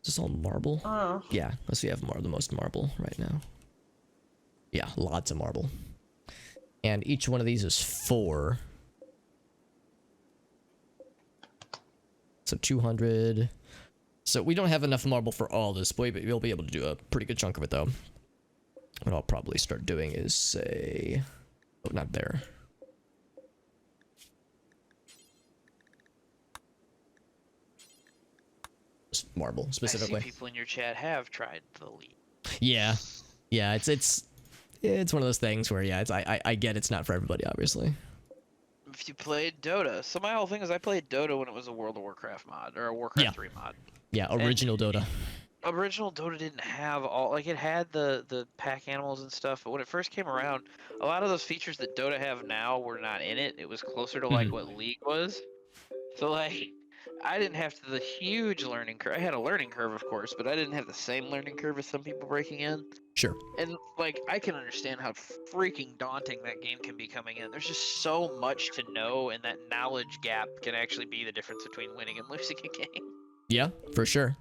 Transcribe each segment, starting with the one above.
this all marble? Oh. Yeah, let's see. I have the most marble right now. Yeah, lots of marble. And each one of these is 4. So 200. So we don't have enough marble for all this, but we'll be able to do a pretty good chunk of it, though. What I'll probably start doing is say... Oh, not there. Just marble, specifically. I see people in your chat have tried the lead. Yeah. Yeah, it's one of those things where, yeah, I get it's not for everybody, obviously. If you played Dota, so my whole thing is I played Dota when it was a World of Warcraft mod, or a Warcraft 3 mod. Yeah, original Dota. Original Dota didn't have all, like, it had the pack animals and stuff, but when it first came around, a lot of those features that Dota have now were not in it. It was closer to, like, what League was. So, like, I didn't have the huge learning curve. I had a learning curve, of course, but I didn't have the same learning curve as some people breaking in. Sure. And, like, I can understand how freaking daunting that game can be coming in. There's just so much to know, and that knowledge gap can actually be the difference between winning and losing a game. Yeah, for sure.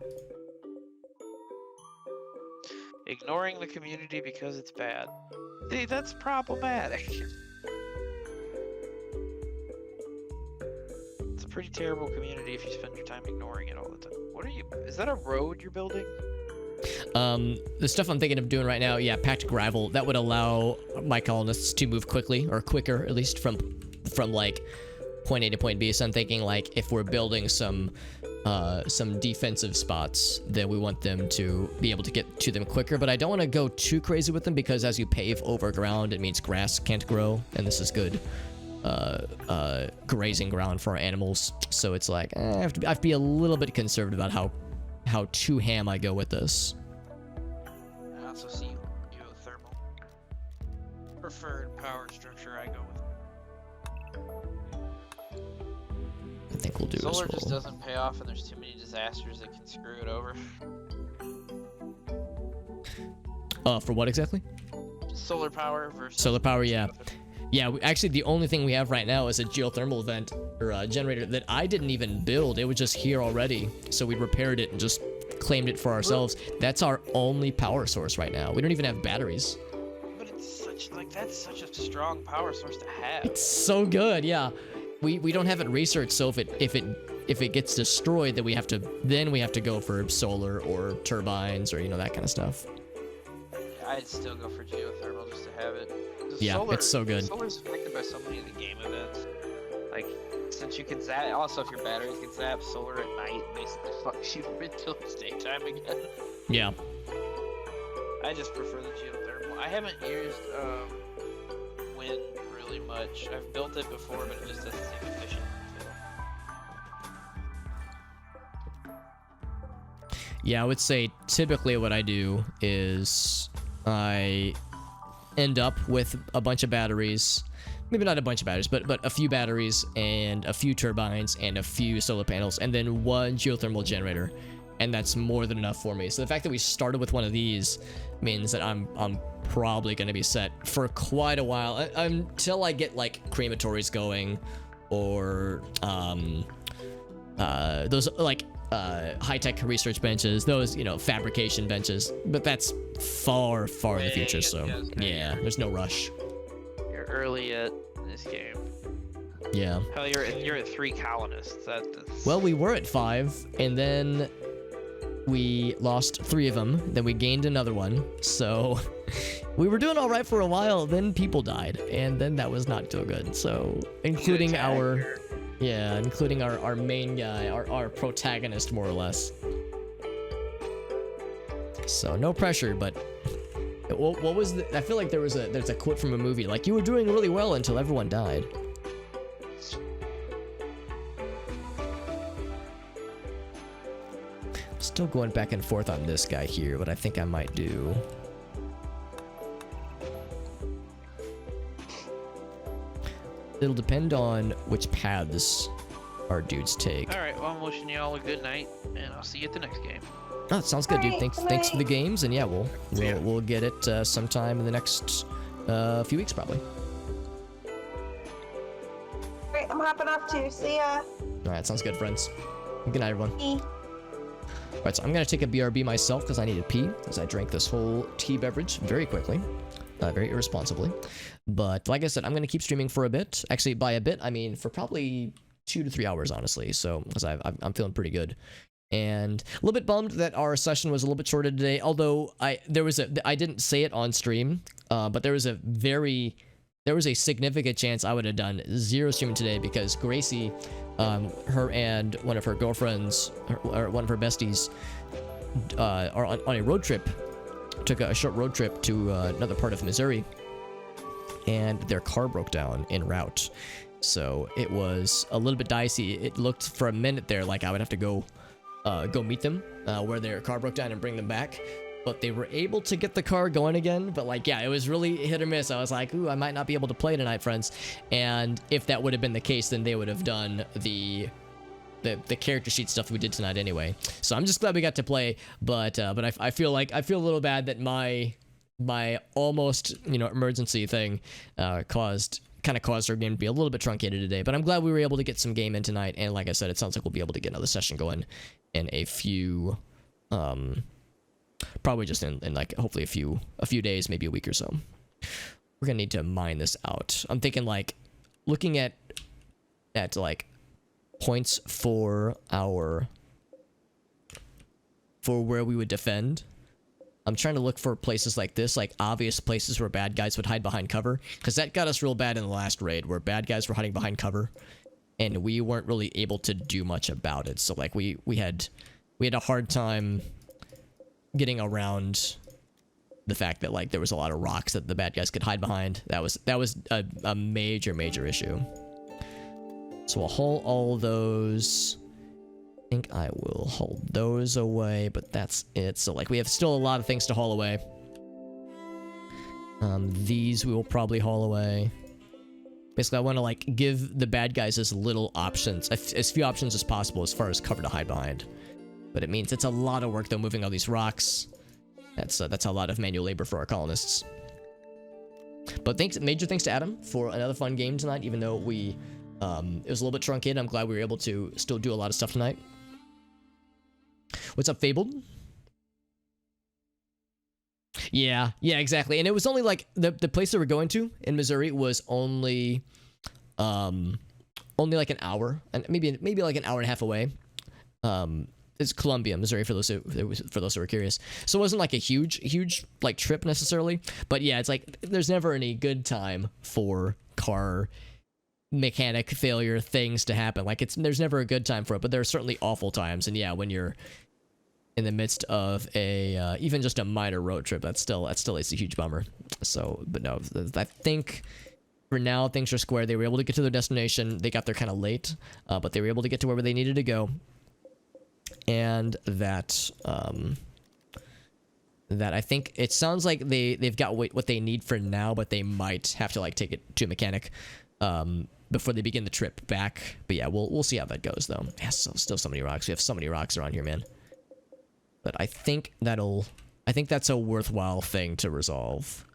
Ignoring the community because it's bad. See, that's problematic. It's a pretty terrible community if you spend your time ignoring it all the time. What are you... Is that a road you're building? The stuff I'm thinking of doing right now, yeah, packed gravel, that would allow my colonists to move quickly, or quicker, at least from like, point A to point B. So I'm thinking, like, if we're building some defensive spots, then we want them to be able to get to them quicker, but I don't want to go too crazy with them, because as you pave over ground, it means grass can't grow, and this is good grazing ground for our animals. So it's like, I have to be a little bit conservative about how too ham I go with this. I also see geothermal. Preferred power structure I go with. I think we'll do Solar as well. just doesn't pay off, and there's too many disasters that can screw it over. For what exactly? Solar power versus... Solar power, yeah. Yeah, actually, the only thing we have right now is a geothermal vent, or a generator, that I didn't even build. It was just here already, so we repaired it and just claimed it for ourselves. That's our only power source right now. We don't even have batteries. But it's such, like, that's such a strong power source to have. It's so good, yeah. We don't have it researched, so if it gets destroyed, then we have to go for solar or turbines or, you know, that kind of stuff. I'd still go for geothermal just to have it. Yeah, it's so good. Solar's affected by so many of the game events. Like, since you can zap, also if your batteries can zap, solar at night basically fucks you until it's daytime again. Yeah. I just prefer the geothermal. I haven't used wind really much. I've built it before, but it just doesn't seem efficient. Yeah, I would say typically what I do is I end up with a bunch of batteries, maybe not a bunch of batteries, but a few batteries and a few turbines and a few solar panels, and then one geothermal generator, and that's more than enough for me. So the fact that we started with one of these means that I'm probably going to be set for quite a while, until I get like crematories going, or those like high-tech research benches, those, you know, fabrication benches, but that's far in the future, so yeah, there's no rush. You're early at this game. Yeah. Hell, you're at 3 colonists. That's... Well, we were at 5, and then we lost 3 of them, then we gained another one, so we were doing all right for a while, then people died, and then that was not too good, so including our... Yeah, including our main guy, our protagonist, more or less. So no pressure, but what was the? I feel like there's a quote from a movie, like, you were doing really well until everyone died. Still going back and forth on this guy here, but I think I might do. It'll depend on which paths our dudes take. Alright, well, I'm wishing you all a good night, and I'll see you at the next game. Oh, that sounds good, dude. Thanks for the games, and yeah, we'll get it sometime in the next few weeks, probably. Great, I'm hopping off too. See ya. All right, sounds good, friends. Good night, everyone. Bye. Right, so I'm gonna take a BRB myself because I need to pee, as I drank this whole tea beverage very quickly, very irresponsibly. But like I said, I'm gonna keep streaming for a bit. Actually, by a bit, I mean for probably 2 to 3 hours, honestly. So, because I'm feeling pretty good. And a little bit bummed that our session was a little bit shorter today. Although I didn't say it on stream, but there was a significant chance I would have done 0 streaming today because Gracie, her and one of her girlfriends, or one of her besties, are on a road trip. Took a short road trip to another part of Missouri, and their car broke down en route. So it was a little bit dicey. It looked for a minute there like I would have to go meet them where their car broke down and bring them back. But they were able to get the car going again. But like, yeah, it was really hit or miss. I was like, ooh, I might not be able to play tonight, friends. And if that would have been the case, then they would have done the character sheet stuff we did tonight anyway. So I'm just glad we got to play. But I feel a little bad that my almost, emergency thing caused our game to be a little bit truncated today. But I'm glad we were able to get some game in tonight. And like I said, it sounds like we'll be able to get another session going in a few, probably just in like hopefully a few days, maybe a week or so. We're gonna need to mine this out. I'm thinking like looking at like points for where we would defend. I'm trying to look for places like this, like obvious places where bad guys would hide behind cover, because that got us real bad in the last raid where bad guys were hiding behind cover and we weren't really able to do much about it. So like we had a hard time getting around the fact that like there was a lot of rocks that the bad guys could hide behind. That was a major issue. So we'll haul all those. I think I will haul those away, but that's it. So like we have still a lot of things to haul away. These we will probably haul away. Basically, I want to like give the bad guys as little options, as few options as possible as far as cover to hide behind. But it means it's a lot of work though, moving all these rocks. That's a lot of manual labor for our colonists. But major thanks to Adam for another fun game tonight, even though it was a little bit truncated. I'm glad we were able to still do a lot of stuff tonight. What's up, Fabled? Yeah, exactly. And it was only like the place that we're going to in Missouri was only like an hour, and maybe like an hour and a half away. It's Columbia, Missouri, for those who are curious. So it wasn't like a huge like trip necessarily, but yeah, it's like there's never any good time for car mechanic failure things to happen. Like there's never a good time for it, but there are certainly awful times. And yeah, when you're in the midst of a even just a minor road trip, that's still a huge bummer. So, but no, I think for now things are square. They were able to get to their destination. They got there kind of late, but they were able to get to where they needed to go. And that I think it sounds like they've got what they need for now, but they might have to like take it to a mechanic before they begin the trip back. But yeah, we'll see how that goes though. Yeah, still so many rocks. We have so many rocks around here, man. But I think that's a worthwhile thing to resolve.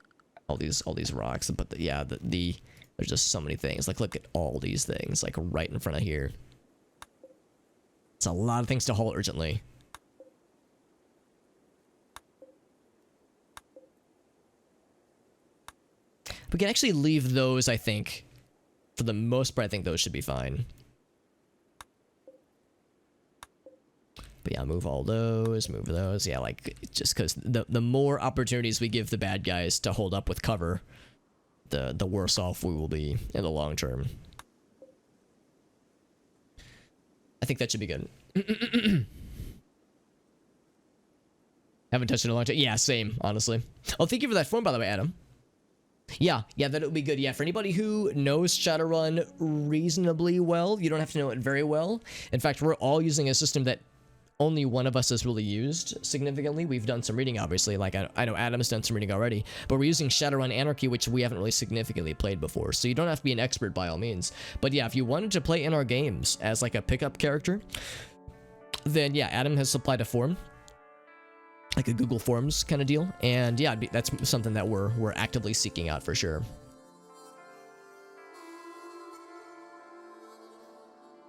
All these rocks, but there's just so many things. Like look at all these things like right in front of here. It's a lot of things to haul urgently. We can actually leave those, I think. For the most part, I think those should be fine. But yeah, move all those, move those. Yeah, like, just because the more opportunities we give the bad guys to hold up with cover, the worse off we will be in the long term. I think that should be good. Haven't touched it in a long time. Yeah, same, honestly. Oh, thank you for that form, by the way, Adam. Yeah, that would be good. Yeah, for anybody who knows Shadowrun reasonably well, you don't have to know it very well. In fact, we're all using a system that only one of us has really used significantly. We've done some reading, obviously. Like, I know Adam's done some reading already, but we're using Shadowrun Anarchy, which we haven't really significantly played before. So you don't have to be an expert by all means. But yeah, if you wanted to play in our games as like a pickup character, then yeah, Adam has supplied a form, like a Google Forms kind of deal. And yeah, that's something that we're actively seeking out for sure.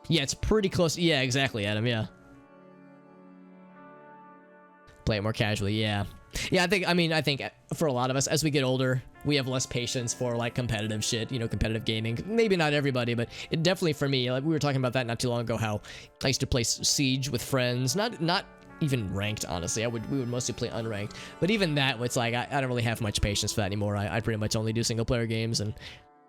Yeah, it's pretty close. Yeah, exactly, Adam. Yeah. Play it more casually, yeah. Yeah, I think for a lot of us, as we get older, we have less patience for like competitive shit, you know, competitive gaming. Maybe not everybody, but it definitely for me, like we were talking about that not too long ago, how I used to play Siege with friends, not even ranked, honestly. We would mostly play unranked, but even that, it's like, I don't really have much patience for that anymore. I pretty much only do single player games, and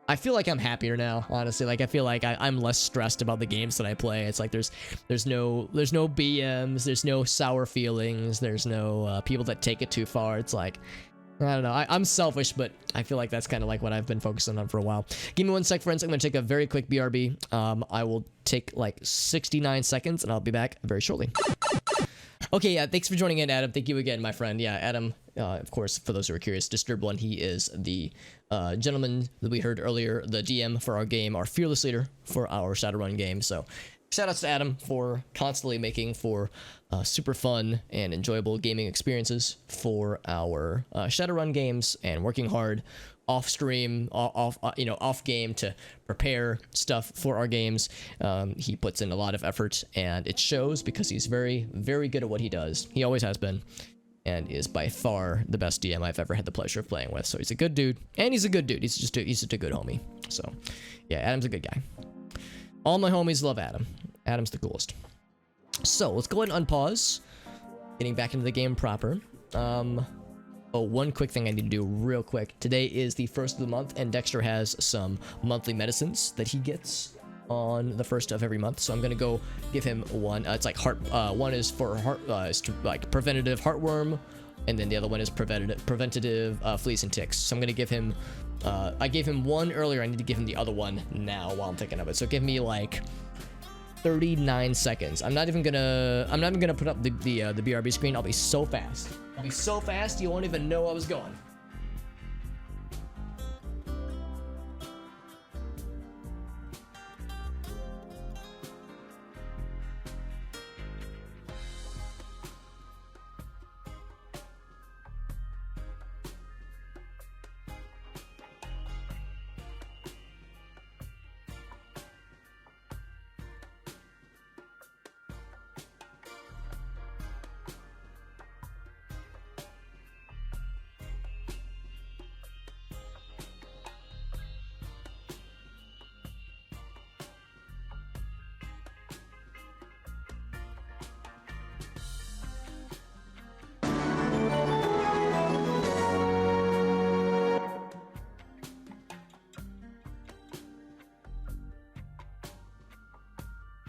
I feel like I'm happier now, honestly. Like I feel like I'm less stressed about the games that I play. It's like there's no BMs, there's no sour feelings, there's no people that take it too far. It's like, I don't know. I'm selfish, but I feel like that's kind of like what I've been focusing on for a while. Give me 1 sec, friends. I'm going to take a very quick BRB. I will take like 69 seconds, and I'll be back very shortly. Okay, yeah, thanks for joining in, Adam. Thank you again, my friend. Yeah, Adam, of course, for those who are curious, Disturbed One, he is the gentleman that we heard earlier, the DM for our game, our fearless leader for our Shadowrun game. So shout outs to Adam for constantly making for super fun and enjoyable gaming experiences for our Shadowrun games, and working hard off stream, off game to prepare stuff for our games. He puts in a lot of effort, and it shows because he's very, very good at what he does. He always has been, and is by far the best DM I've ever had the pleasure of playing with. So he's a good dude, and he's a good dude. He's just a good homie. So yeah, Adam's a good guy. All my homies love Adam. Adam's the coolest. So let's go ahead and unpause. Getting back into the game proper. Oh, one quick thing I need to do real quick. Today is the 1st of the month, and Dexter has some monthly medicines that he gets on the 1st of every month. So I'm gonna go give him one. It's like one is for heart, like preventative heartworm, and then the other one is preventative fleas and ticks. So I'm gonna give him. I gave him one earlier. I need to give him the other one now while I'm thinking of it. So give me like 39 seconds. I'm not even gonna put up the BRB screen. I'll be so fast. I'll be so fast you won't even know I was going.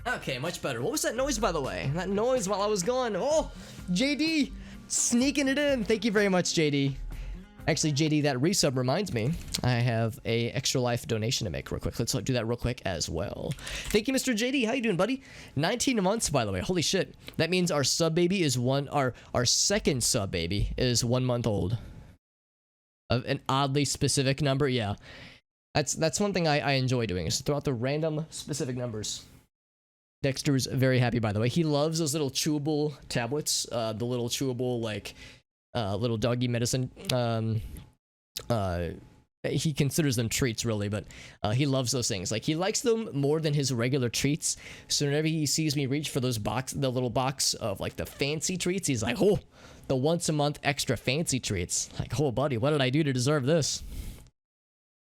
Okay, much better. What was that noise, by the way? That noise while I was gone. Oh, JD, sneaking it in. Thank you very much, JD. Actually, JD, that resub reminds me, I have a extra life donation to make real quick. Let's do that real quick as well. Thank you, Mr. JD. How you doing, buddy? 19 months, by the way. Holy shit. That means our sub baby is our second sub baby is 1 month old. An oddly specific number, yeah. That's one thing I enjoy doing, is to throw out the random specific numbers. Dexter's very happy, by the way. He loves those little chewable tablets, the little chewable, like, little doggy medicine. He considers them treats, really, but he loves those things. Like, he likes them more than his regular treats. So whenever he sees me reach for the little box of, like, the fancy treats, he's like, oh, the once a month extra fancy treats. Like, oh, buddy, what did I do to deserve this?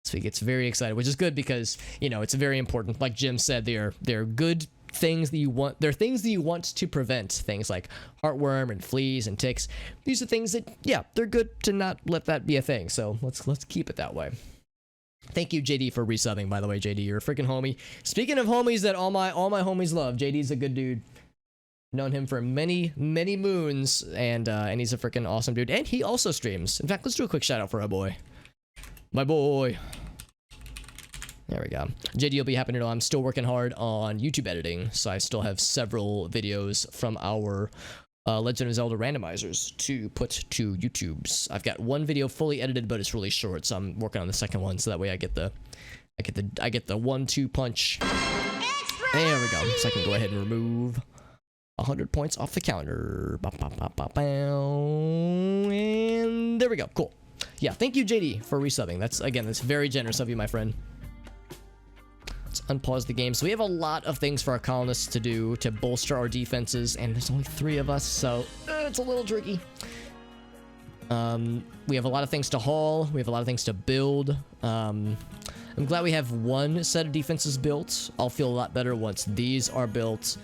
So he gets very excited, which is good because, you know, it's very important. Like Jim said, they're good things that you want. They're things that you want to prevent. Things like heartworm and fleas and ticks. These are things that, yeah, they're good to not let that be a thing. So let's keep it that way. Thank you, JD, for resubbing, by the way. JD, you're a freaking homie. Speaking of homies that all my homies love, JD's a good dude. Known him for many moons, and he's a freaking awesome dude. And he also streams. In fact, let's do a quick shout out for our boy. My boy. There we go. JD will be happy to know I'm still working hard on YouTube editing, so I still have several videos from our Legend of Zelda randomizers to put to YouTube's. I've got one video fully edited, but it's really short, so I'm working on the second one, so that way I get the 1-2 punch. There we go. So I can go ahead and remove 100 points off the calendar. And there we go. Cool. Yeah, thank you, JD, for resubbing. That's very generous of you, my friend. Let's unpause the game. So we have a lot of things for our colonists to do to bolster our defenses, and there's only 3 of us, so it's a little tricky. We have a lot of things to haul. We have a lot of things to build. I'm glad we have 1 set of defenses built. I'll feel a lot better once these are built,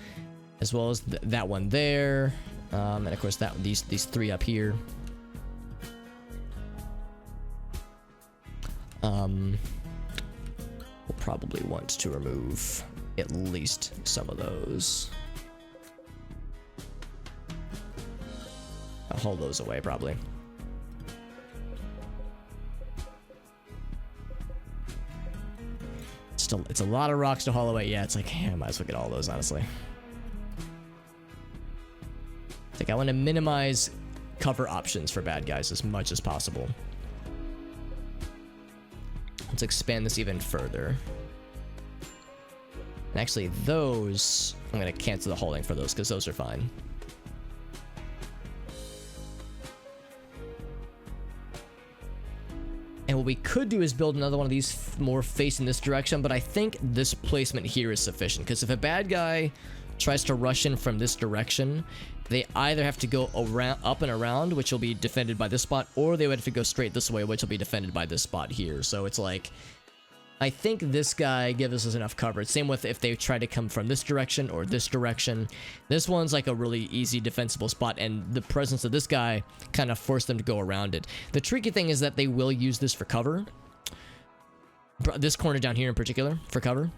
as well as that one there, and of course these 3 up here. We'll probably want to remove at least some of those. I'll haul those away probably. Still, it's a lot of rocks to haul away. Yeah, it's like, I might as well get all those, honestly. It's like I want to minimize cover options for bad guys as much as possible. Let's expand this even further. And actually, those, I'm going to cancel the holding for those because those are fine. And what we could do is build another one of these more facing this direction, but I think this placement here is sufficient, because if a bad guy tries to rush in from this direction, they either have to go around, up and around, which will be defended by this spot, or they would have to go straight this way, which will be defended by this spot here. So it's like, I think this guy gives us enough coverage. Same with if they try to come from this direction or this direction. This one's like a really easy defensible spot, and the presence of this guy kind of forced them to go around it. The tricky thing is that they will use this for cover. This corner down here in particular for cover.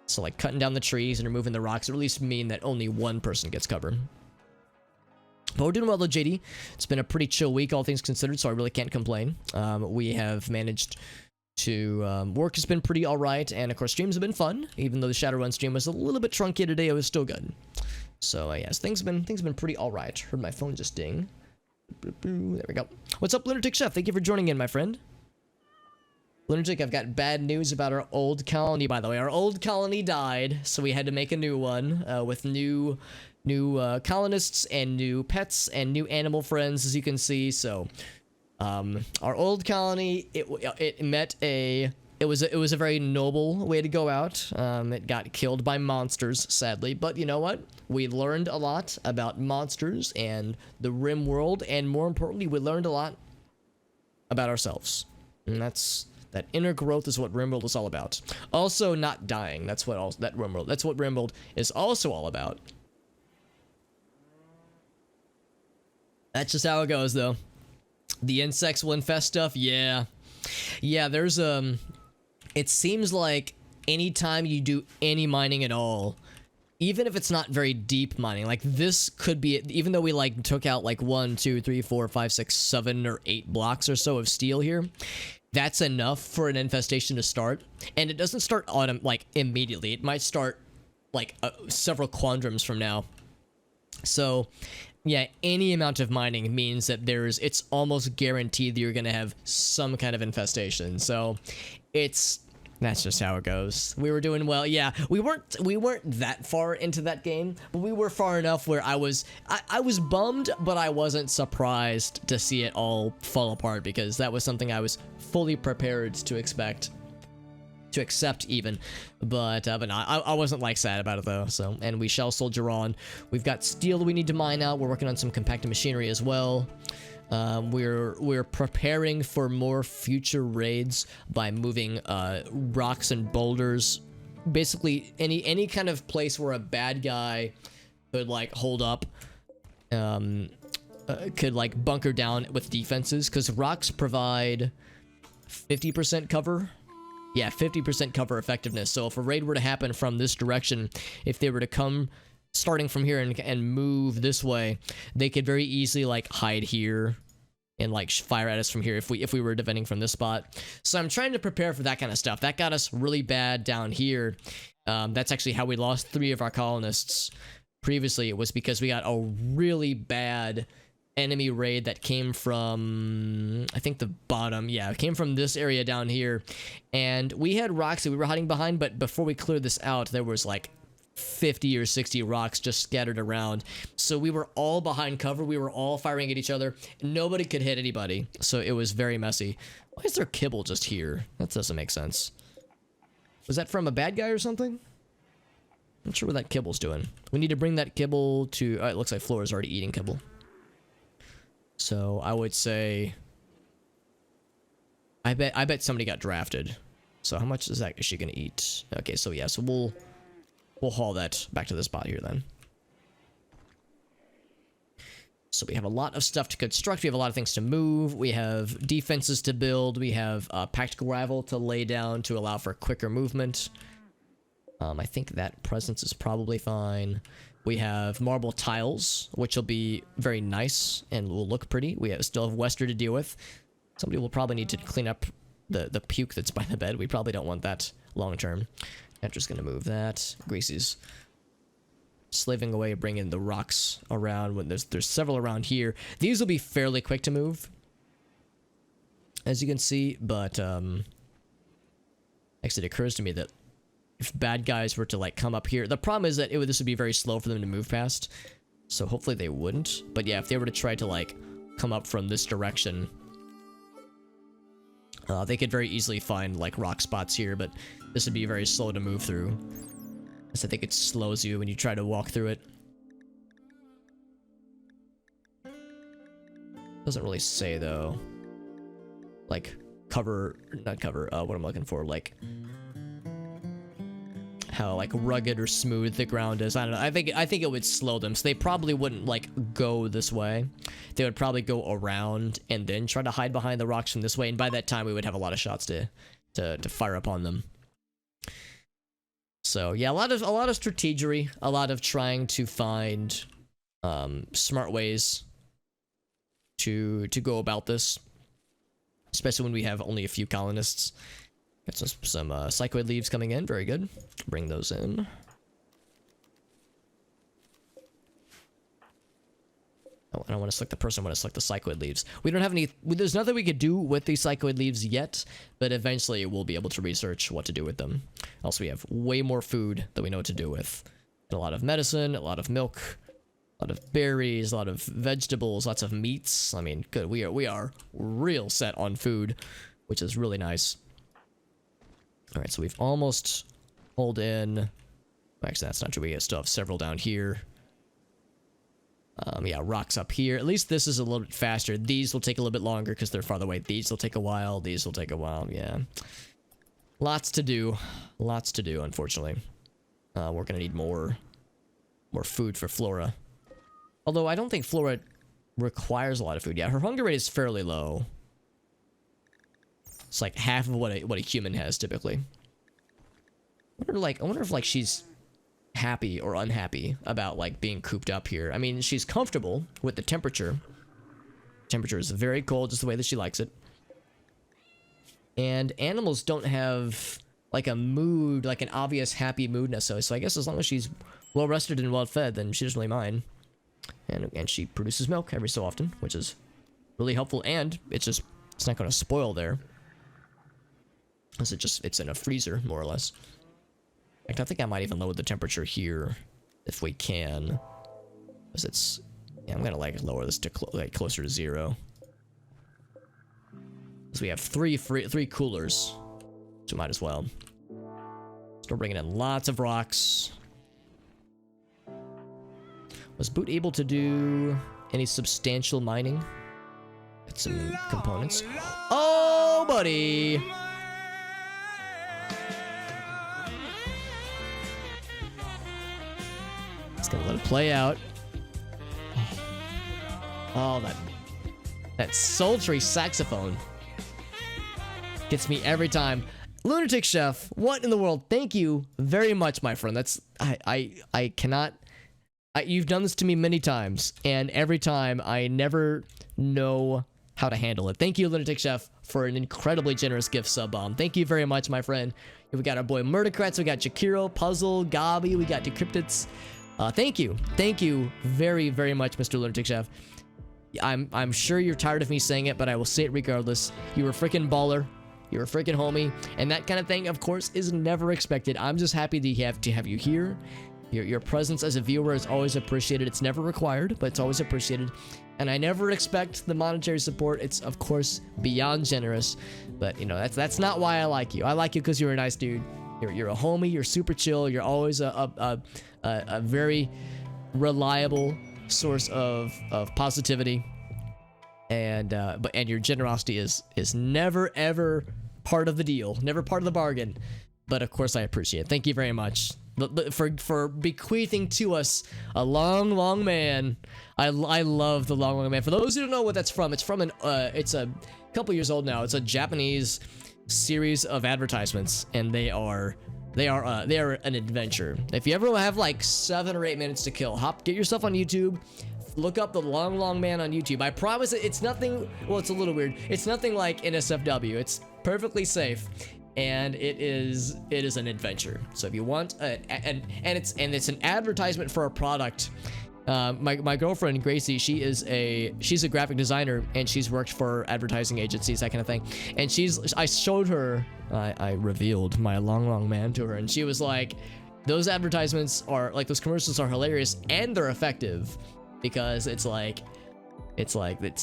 So like cutting down the trees and removing the rocks at least mean that only 1 person gets cover. But we're doing well though, JD. It's been a pretty chill week, all things considered, so I really can't complain. We have managed to... work has been pretty alright, and of course streams have been fun. Even though the Shadowrun stream was a little bit truncated today, it was still good. So yes, things have been pretty alright. Heard my phone just ding. There we go. What's up, Lunatic Chef? Thank you for joining in, my friend. Lunatic, I've got bad news about our old colony, by the way. Our old colony died, so we had to make a new one with new colonists and new pets and new animal friends, as you can see. So our old colony, it was a very noble way to go out. It got killed by monsters, sadly, but you know what, we learned a lot about monsters and the RimWorld, and more importantly, we learned a lot about ourselves, and that inner growth is what RimWorld is all about. Also, not dying. That's what RimWorld is also all about. That's just how it goes, though. The insects will infest stuff. Yeah, there's it seems like anytime you do any mining at all, even if it's not very deep mining, like this could be, even though we like took out like 1, 2, 3, 4, 5, 6, 7, or 8 blocks or so of steel here, that's enough for an infestation to start. And it doesn't start on like immediately. It might start like several quadrants from now. So yeah, any amount of mining means that it's almost guaranteed that you're gonna have some kind of infestation. So that's just how it goes. We were doing well. Yeah, we weren't that far into that game, but we were far enough where I was bummed, but I wasn't surprised to see it all fall apart, because that was something I was fully prepared to accept even. But I wasn't like sad about it though. So, and we shall soldier on. We've got steel we need to mine out. We're working on some compacted machinery as well. We're preparing for more future raids by moving rocks and boulders. Basically, any kind of place where a bad guy could like hold up, could like bunker down with defenses, because rocks provide 50% cover. Yeah, 50% cover effectiveness. So if a raid were to happen from this direction, if they were to come starting from here and move this way, they could very easily like hide here and like fire at us from here if we were defending from this spot. So I'm trying to prepare for that kind of stuff. That got us really bad down here. That's actually how we lost 3 of our colonists previously. It was because we got a really bad enemy raid that came from, I think, the bottom. Yeah, it came from this area down here, and we had rocks that we were hiding behind, but before we cleared this out, there was like 50 or 60 rocks just scattered around. So we were all behind cover. We were all firing at each other. Nobody could hit anybody. So it was very messy. Why is there kibble just here? That doesn't make sense. Was that from a bad guy or something? Not sure what that kibble's doing. We need to bring that kibble to... it looks like Flora's already eating kibble. So I would say... I bet somebody got drafted. So how much is she gonna eat? Okay, so yeah, so we'll haul that back to the spot here then. So we have a lot of stuff to construct. We have a lot of things to move. We have defenses to build. We have packed gravel to lay down to allow for quicker movement. I think that presence is probably fine. We have marble tiles, which will be very nice and will look pretty. We still have Wester to deal with. Somebody will probably need to clean up the puke that's by the bed. We probably don't want that long term. I'm just gonna move that. Greasy's slaving away, bringing the rocks around. When there's several around here. These will be fairly quick to move, as you can see. But actually, it occurs to me that if bad guys were to like come up here, the problem is that this would be very slow for them to move past. So hopefully they wouldn't. But yeah, if they were to try to like come up from this direction, they could very easily find like rock spots here, but this would be very slow to move through. I think it slows you when you try to walk through it. Doesn't really say though. Like not cover, what I'm looking for, like how like rugged or smooth the ground is. I don't know. I think it would slow them. So they probably wouldn't like go this way. They would probably go around and then try to hide behind the rocks from this way. And by that time we would have a lot of shots to fire upon them. So yeah, a lot of strategery, a lot of trying to find smart ways to go about this, especially when we have only a few colonists. Got some psychoid leaves coming in. Very good. Bring those in. Oh, I don't want to select the person. I want to select the psychoid leaves. We don't have any... There's nothing we could do with these psychoid leaves yet, but eventually we'll be able to research what to do with them. Also, we have way more food that we know what to do with. And a lot of medicine, a lot of milk, a lot of berries, a lot of vegetables, lots of meats. I mean, good. We are real set on food, which is really nice. All right, so we've almost pulled in... Actually, that's not true. We still have several down here. Yeah, rocks up here. At least this is a little bit faster. These will take a little bit longer because they're farther away. These will take a while. These will take a while. Yeah. Lots to do. Lots to do, unfortunately. We're gonna need more food for Flora. Although I don't think Flora requires a lot of food. Yeah, her hunger rate is fairly low. It's like half of what a human has typically. I wonder if like she's happy or unhappy about like being cooped up here. I mean, she's comfortable with the temperature. Temperature is very cold, just the way that she likes it. And animals don't have like a mood, like an obvious happy mood necessarily. So I guess as long as she's well rested and well fed, then she doesn't really mind. And she produces milk every so often, which is really helpful. And it's not going to spoil there. Because it's in a freezer, more or less. In fact, I think I might even lower the temperature here if we can. Because it's... Yeah, I'm going to like lower this to closer to 0. Because we have three coolers. So might as well. Start bringing in lots of rocks. Was Boot able to do any substantial mining? Get some components. Oh, buddy! Just gonna let it play out. Oh, that sultry saxophone gets me every time. Lunatic Chef, what in the world? Thank you very much, my friend. That's I cannot. You've done this to me many times, and every time I never know how to handle it. Thank you, Lunatic Chef, for an incredibly generous gift sub bomb. Thank you very much, my friend. We got our boy Murdercrats, we got Jakiro, Puzzle, Gabi, we got Decryptits. Thank you very, very much, Mr. Lunatic Chef. I'm sure you're tired of me saying it, but I will say it regardless. You were a freaking baller. You're a freaking homie, and that kind of thing, of course, is never expected. I'm just happy to have you here. Your presence as a viewer is always appreciated. It's never required, but it's always appreciated. And I never expect the monetary support. It's, of course, beyond generous. But, you know, that's not why I like you. I like you because you're a nice dude. You're a homie. You're super chill. You're always a very reliable source of positivity, and your generosity is never ever part of the deal, never part of the bargain. But of course, I appreciate it. Thank you very much for bequeathing to us a long man. I love the long man. For those who don't know what that's from, it's from it's a couple years old now. It's a Japanese series of advertisements, and they are an adventure. If you ever have like 7 or 8 minutes to kill, get yourself on YouTube, look up the long man on YouTube. I promise it's nothing. Well, it's a little weird. It's nothing like NSFW. It's perfectly safe, and it is an adventure. So if you want, and it's an advertisement for a product. My girlfriend Gracie, she's a graphic designer, and she's worked for advertising agencies, that kind of thing. And I showed her, I revealed my long man to her, and she was like, those advertisements are like, those commercials are hilarious and they're effective, because it's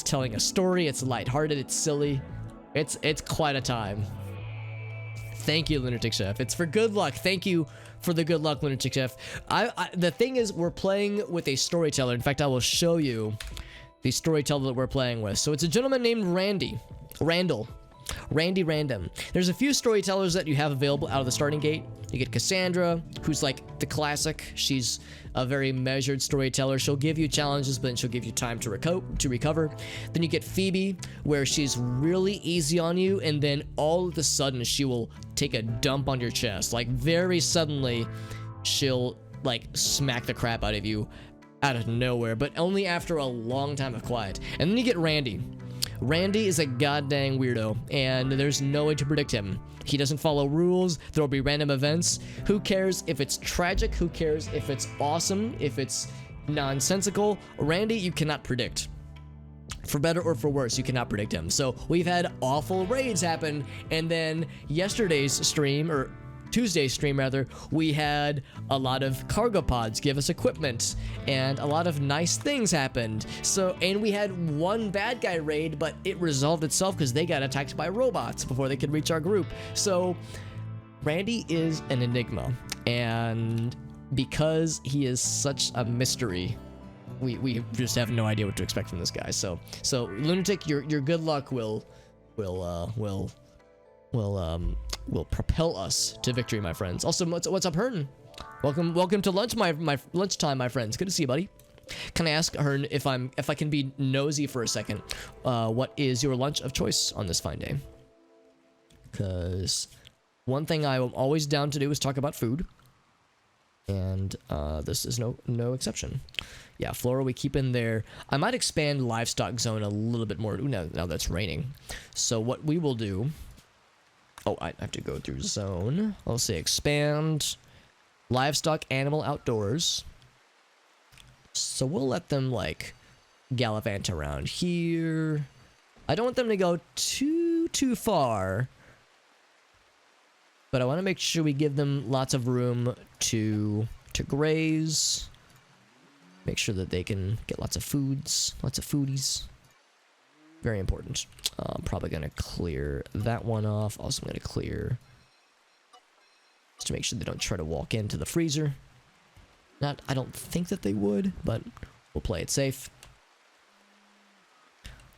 telling a story, it's lighthearted, it's silly, it's quite a time. Thank you, Lunatic Chef. It's for good luck. Thank you for the good luck, Lunatic Chef. The thing is, we're playing with a storyteller. In fact, I will show you the storyteller that we're playing with. So it's a gentleman named Randy Random. There's a few storytellers that you have available out of the starting gate. You get Cassandra, who's like the classic. She's a very measured storyteller. She'll give you challenges, but then she'll give you time to recover. Then you get Phoebe, where she's really easy on you, and then all of a sudden she will take a dump on your chest. Like, very suddenly she'll like smack the crap out of you out of nowhere, but only after a long time of quiet. And then you get Randy. Randy is a goddamn weirdo, and there's no way to predict him. He doesn't follow rules. There'll be random events. Who cares if it's tragic? Who cares if it's awesome? If it's nonsensical? Randy, you cannot predict. For better or for worse, you cannot predict him. So we've had awful raids happen, and then yesterday's stream, or Tuesday's stream rather, we had a lot of cargo pods give us equipment, and a lot of nice things happened. So, and we had one bad guy raid, but it resolved itself because they got attacked by robots before they could reach our group. So Randy is an enigma, and because he is such a mystery, we just have no idea what to expect from this guy. So Lunatic, your good luck will propel us to victory, my friends. Also, what's up, Hearn? Welcome to lunchtime, my friends. Good to see you, buddy. Can I ask, Hearn, if I can be nosy for a second? What is your lunch of choice on this fine day? Because one thing I'm always down to do is talk about food, and this is no exception. Yeah, Flora we keep in there. I might expand livestock zone a little bit more. Ooh, now that's raining. So what we will do. Oh, I have to go through zone. I'll say expand livestock animal outdoors. So we'll let them like gallivant around here. I don't want them to go too far, but I want to make sure we give them lots of room to graze. Make sure that they can get lots of foodies. Very important. I'm probably going to clear that one off. Also, I'm going to clear just to make sure they don't try to walk into the freezer. I don't think that they would, but we'll play it safe.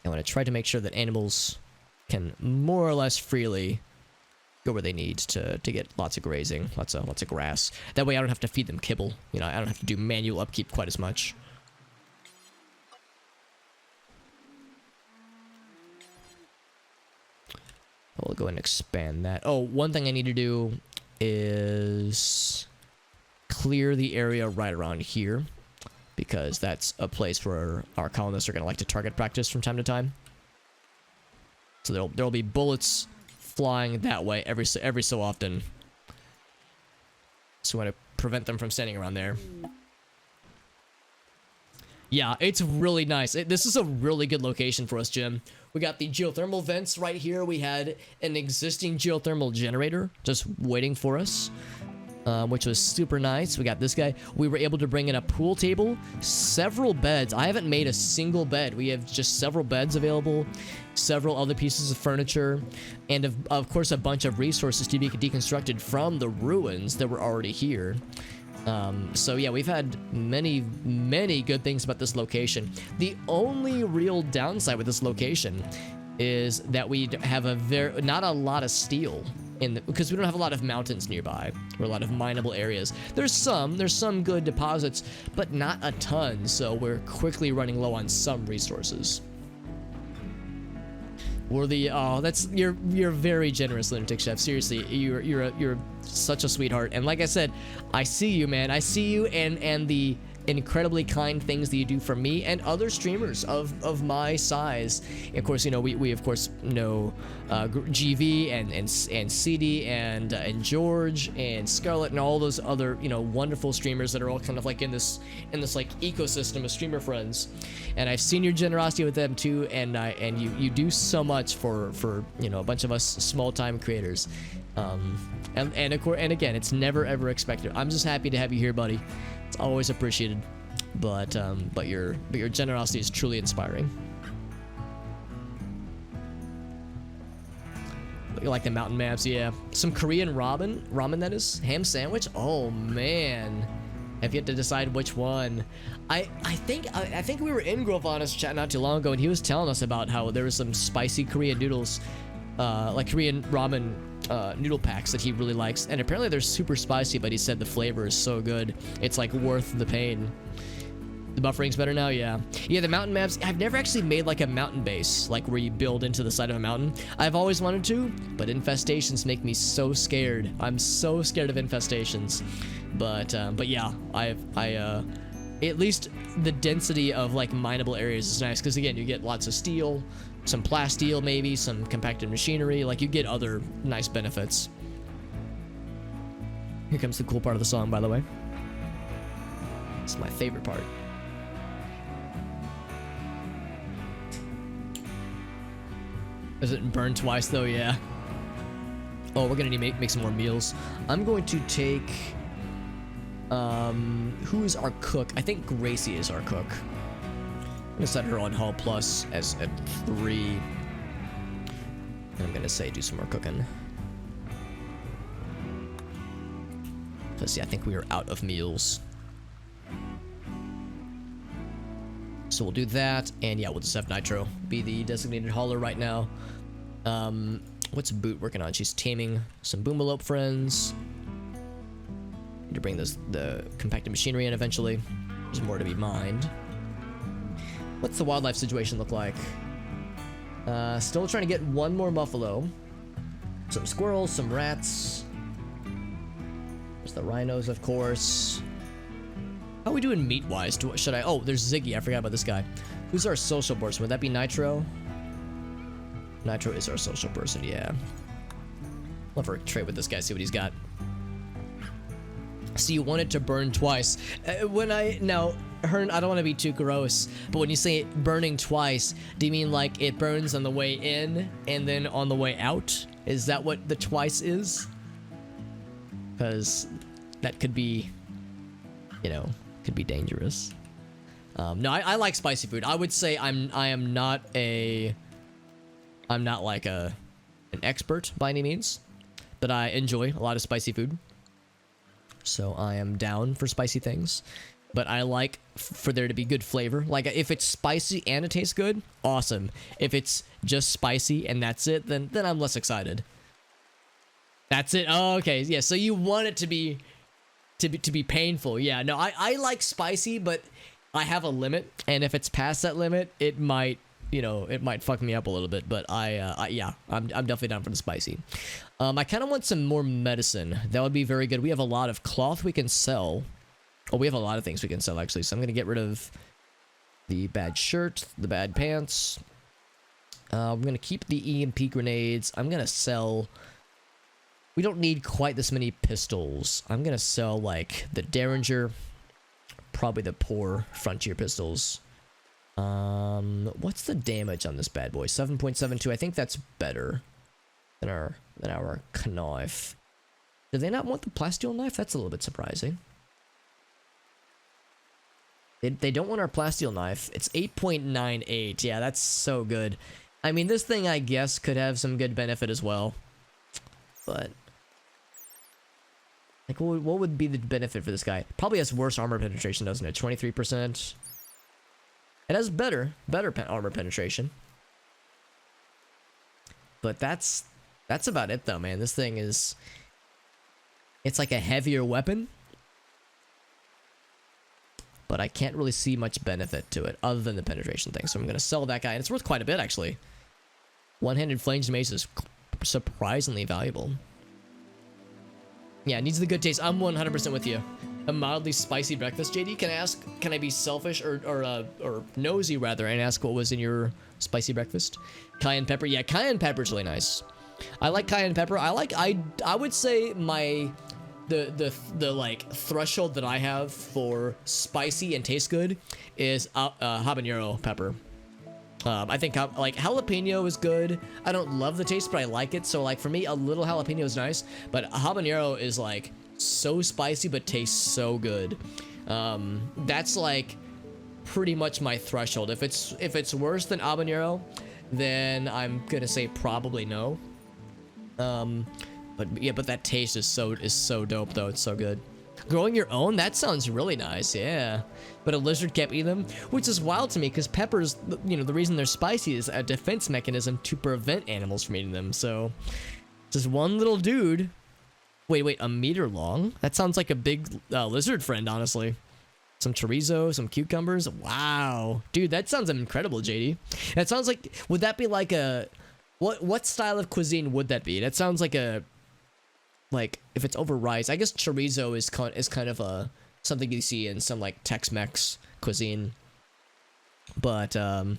I want to try to make sure that animals can more or less freely go where they need to get lots of grazing, lots of grass. That way I don't have to feed them kibble. You know, I don't have to do manual upkeep quite as much. We'll go ahead and expand that. Oh, one thing I need to do is clear the area right around here, because that's a place where our colonists are going to like to target practice from time to time. So there'll be bullets flying that way every so often. So we want to prevent them from standing around there. Yeah, it's really nice. This is a really good location for us, Jim. We got the geothermal vents right here. We had an existing geothermal generator just waiting for us. which was super nice. We got this guy. We were able to bring in a pool table, several beds. I haven't made a single bed. We have just several beds available, several other pieces of furniture, and of course a bunch of resources to be deconstructed from the ruins that were already here. So yeah, we've had many good things about this location. The only real downside with this location is that we have not a lot of steel because we don't have a lot of mountains nearby or a lot of mineable areas. There's some good deposits, but not a ton, so we're quickly running low on some resources. You're very generous, Lunatic Chef. Seriously, you're such a sweetheart. And like I said, I see you, man. I see you and the incredibly kind things that you do for me and other streamers of my size. Of course, you know, we of course know GV and CD and George and Scarlet and all those other, you know, wonderful streamers that are all kind of like in this like ecosystem of streamer friends. And I've seen your generosity with them too, and you do so much for you know, a bunch of us small time creators. And of course, and again, it's never ever expected. I'm just happy to have you here, buddy. It's always appreciated, but your generosity is truly inspiring. You like the mountain maps, yeah. Some Korean ramen that is, ham sandwich. Oh man, I've yet to decide which one. I think we were in Grovan's chat not too long ago, and he was telling us about how there was some spicy Korean noodles, like Korean ramen. Noodle packs that he really likes, and apparently they're super spicy, but he said the flavor is so good it's like worth the pain. The buffering's better now. Yeah, the mountain maps, I've never actually made like a mountain base, like where you build into the side of a mountain. I've always wanted to, but infestations make me so scared. I'm so scared of infestations. But yeah, I at least the density of like mineable areas is nice, because again, you get lots of steel, some plasteel, maybe some compacted machinery. Like, you get other nice benefits. Here comes the cool part of the song, by the way. It's my favorite part. Does it burn twice though? Yeah. Oh, we're gonna need to make some more meals. I'm going to take who is our cook? I think Gracie is our cook. I'm gonna set her on Hall Plus as at 3. And I'm gonna say do some more cooking. Because yeah, I think we are out of meals. So we'll do that, and yeah, we'll just have Nitro be the designated hauler right now. What's Boot working on? She's taming some Boomalope friends. Need to bring the compacted machinery in eventually. There's more to be mined. What's the wildlife situation look like? Still trying to get one more buffalo. Some squirrels, some rats. There's the rhinos, of course. How are we doing meat-wise? Should I... Oh, there's Ziggy. I forgot about this guy. Who's our social person? Would that be Nitro? Nitro is our social person, yeah. Love to trade with this guy, see what he's got. So you want it to burn twice. Now, Hearn, I don't want to be too gross, but when you say burning twice, do you mean like it burns on the way in and then on the way out? Is that what the twice is? Because that could be, you know, could be dangerous. No, I like spicy food. I would say I'm not like an expert by any means, but I enjoy a lot of spicy food. So I am down for spicy things, but I like for there to be good flavor. Like, if it's spicy and it tastes good, awesome. If it's just spicy and that's it, then I'm less excited. That's it. Oh, okay. Yeah. So you want it to be painful. Yeah. No, I like spicy, but I have a limit, and if it's past that limit, it might, you know, it might fuck me up a little bit. But yeah, I'm definitely down for the spicy. I kind of want some more medicine. That would be very good. We have a lot of cloth we can sell. Oh, we have a lot of things we can sell, actually. So I'm going to get rid of the bad shirt, the bad pants. I'm going to keep the EMP grenades. I'm going to sell... We don't need quite this many pistols. I'm going to sell, like, the Derringer. Probably the poor Frontier pistols. What's the damage on this bad boy? 7.72. I think that's better than our knife. Do they not want the plasteel knife? That's a little bit surprising. They don't want our plasteel knife. It's 8.98. Yeah, that's so good. I mean, this thing, I guess, could have some good benefit as well. But... like, what would be the benefit for this guy? Probably has worse armor penetration, doesn't it? 23%. It has better armor penetration. But that's about it, though, man. This thing is... it's like a heavier weapon. But I can't really see much benefit to it other than the penetration thing. So I'm going to sell that guy. And it's worth quite a bit, actually. One-handed flames mace is surprisingly valuable. Yeah, it needs the good taste. I'm 100% with you. A mildly spicy breakfast. JD, can I ask, can I be selfish or nosy, rather, and ask what was in your spicy breakfast? Cayenne pepper. Yeah, cayenne pepper's really nice. I like cayenne pepper. I would say the like threshold that I have for spicy and taste good is habanero pepper. I think like jalapeno is good. I don't love the taste, but I like it. So like for me, a little jalapeno is nice, but a habanero is like so spicy but tastes so good. That's like pretty much my threshold. If it's worse than habanero, then I'm gonna say probably no. But yeah, but that taste is so dope though. It's so good. Growing your own? That sounds really nice, yeah. But a lizard can't eat them? Which is wild to me, because peppers, you know, the reason they're spicy is a defense mechanism to prevent animals from eating them, so... just one little dude... Wait, a meter long? That sounds like a big lizard friend, honestly. Some chorizo, some cucumbers. Wow. Dude, that sounds incredible, JD. That sounds like... would that be like a... What style of cuisine would that be? That sounds like a... like, if it's over rice, I guess chorizo is kind of a something you see in some like Tex-Mex cuisine. But so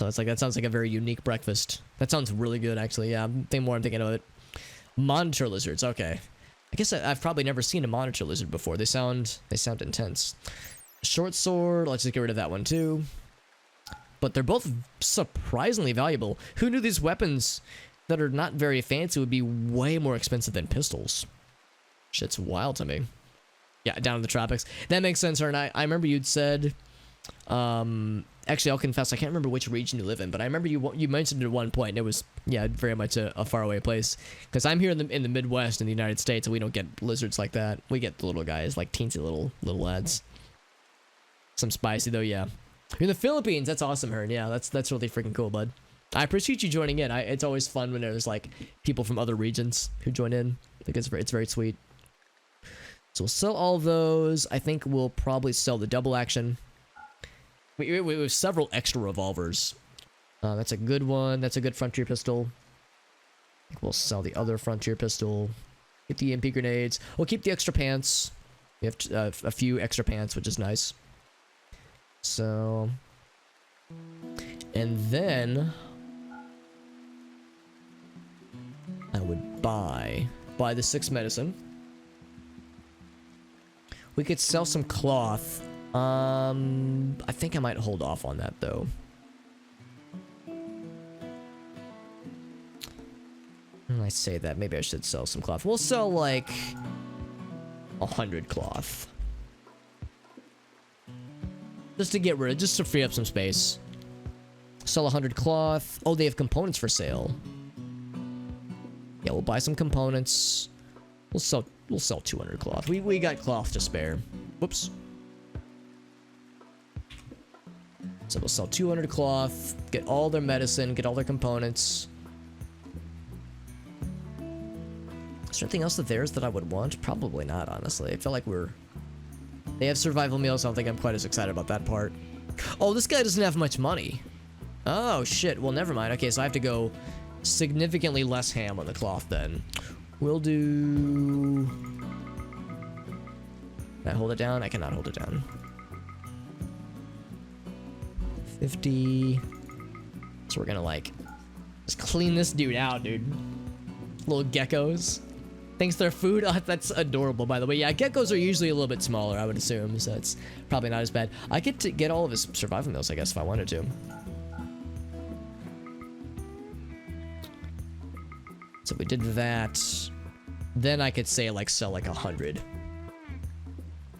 it's like that sounds like a very unique breakfast. That sounds really good, actually. Yeah, the more I'm thinking of it. Monitor lizards. Okay, I guess I've probably never seen a monitor lizard before. They sound intense. Short sword. Let's just get rid of that one too. But they're both surprisingly valuable. Who knew these weapons that are not very fancy would be way more expensive than pistols? Shit's wild to me. Yeah, down in the tropics. That makes sense, Ern. I remember you'd said... actually, I'll confess, I can't remember which region you live in, but I remember you mentioned it at one point, and it was, yeah, very much a faraway place. Because I'm here in the Midwest in the United States, and we don't get lizards like that. We get the little guys, like teensy little lads. Some spicy, though, yeah. You're in the Philippines. That's awesome, Ern. Yeah, that's really freaking cool, bud. I appreciate you joining in. It's always fun when there's like people from other regions who join in. I think it's very sweet. So we'll sell all those. I think we'll probably sell the double action. We have several extra revolvers. That's a good one. That's a good frontier pistol. I think we'll sell the other frontier pistol. Get the MP grenades. We'll keep the extra pants. We have a few extra pants, which is nice. So, and then I would buy the 6 medicine. We could sell some cloth. I think I might hold off on that though. I say that, maybe I should sell some cloth. We'll sell like 100 cloth. Just to free up some space. Sell 100 cloth. Oh, they have components for sale. Yeah, we'll buy some components. We'll sell 200 cloth. We got cloth to spare. Whoops. So we'll sell 200 cloth, get all their medicine, get all their components. Is there anything else of theirs that I would want? Probably not, honestly. I feel like they have survival meals, so I don't think I'm quite as excited about that part. Oh, this guy doesn't have much money. Oh, shit. Well, never mind. Okay, so I have to go significantly less ham on the cloth then. We'll do... Can I hold it down? I cannot hold it down. 50. So we're gonna, like, just clean this dude out, dude. Little geckos. Thanks to their food. Oh, that's adorable, by the way. Yeah, geckos are usually a little bit smaller, I would assume, so it's probably not as bad. I get to get all of his survival meals, I guess, if I wanted to. So we did that. then I could say like sell like 100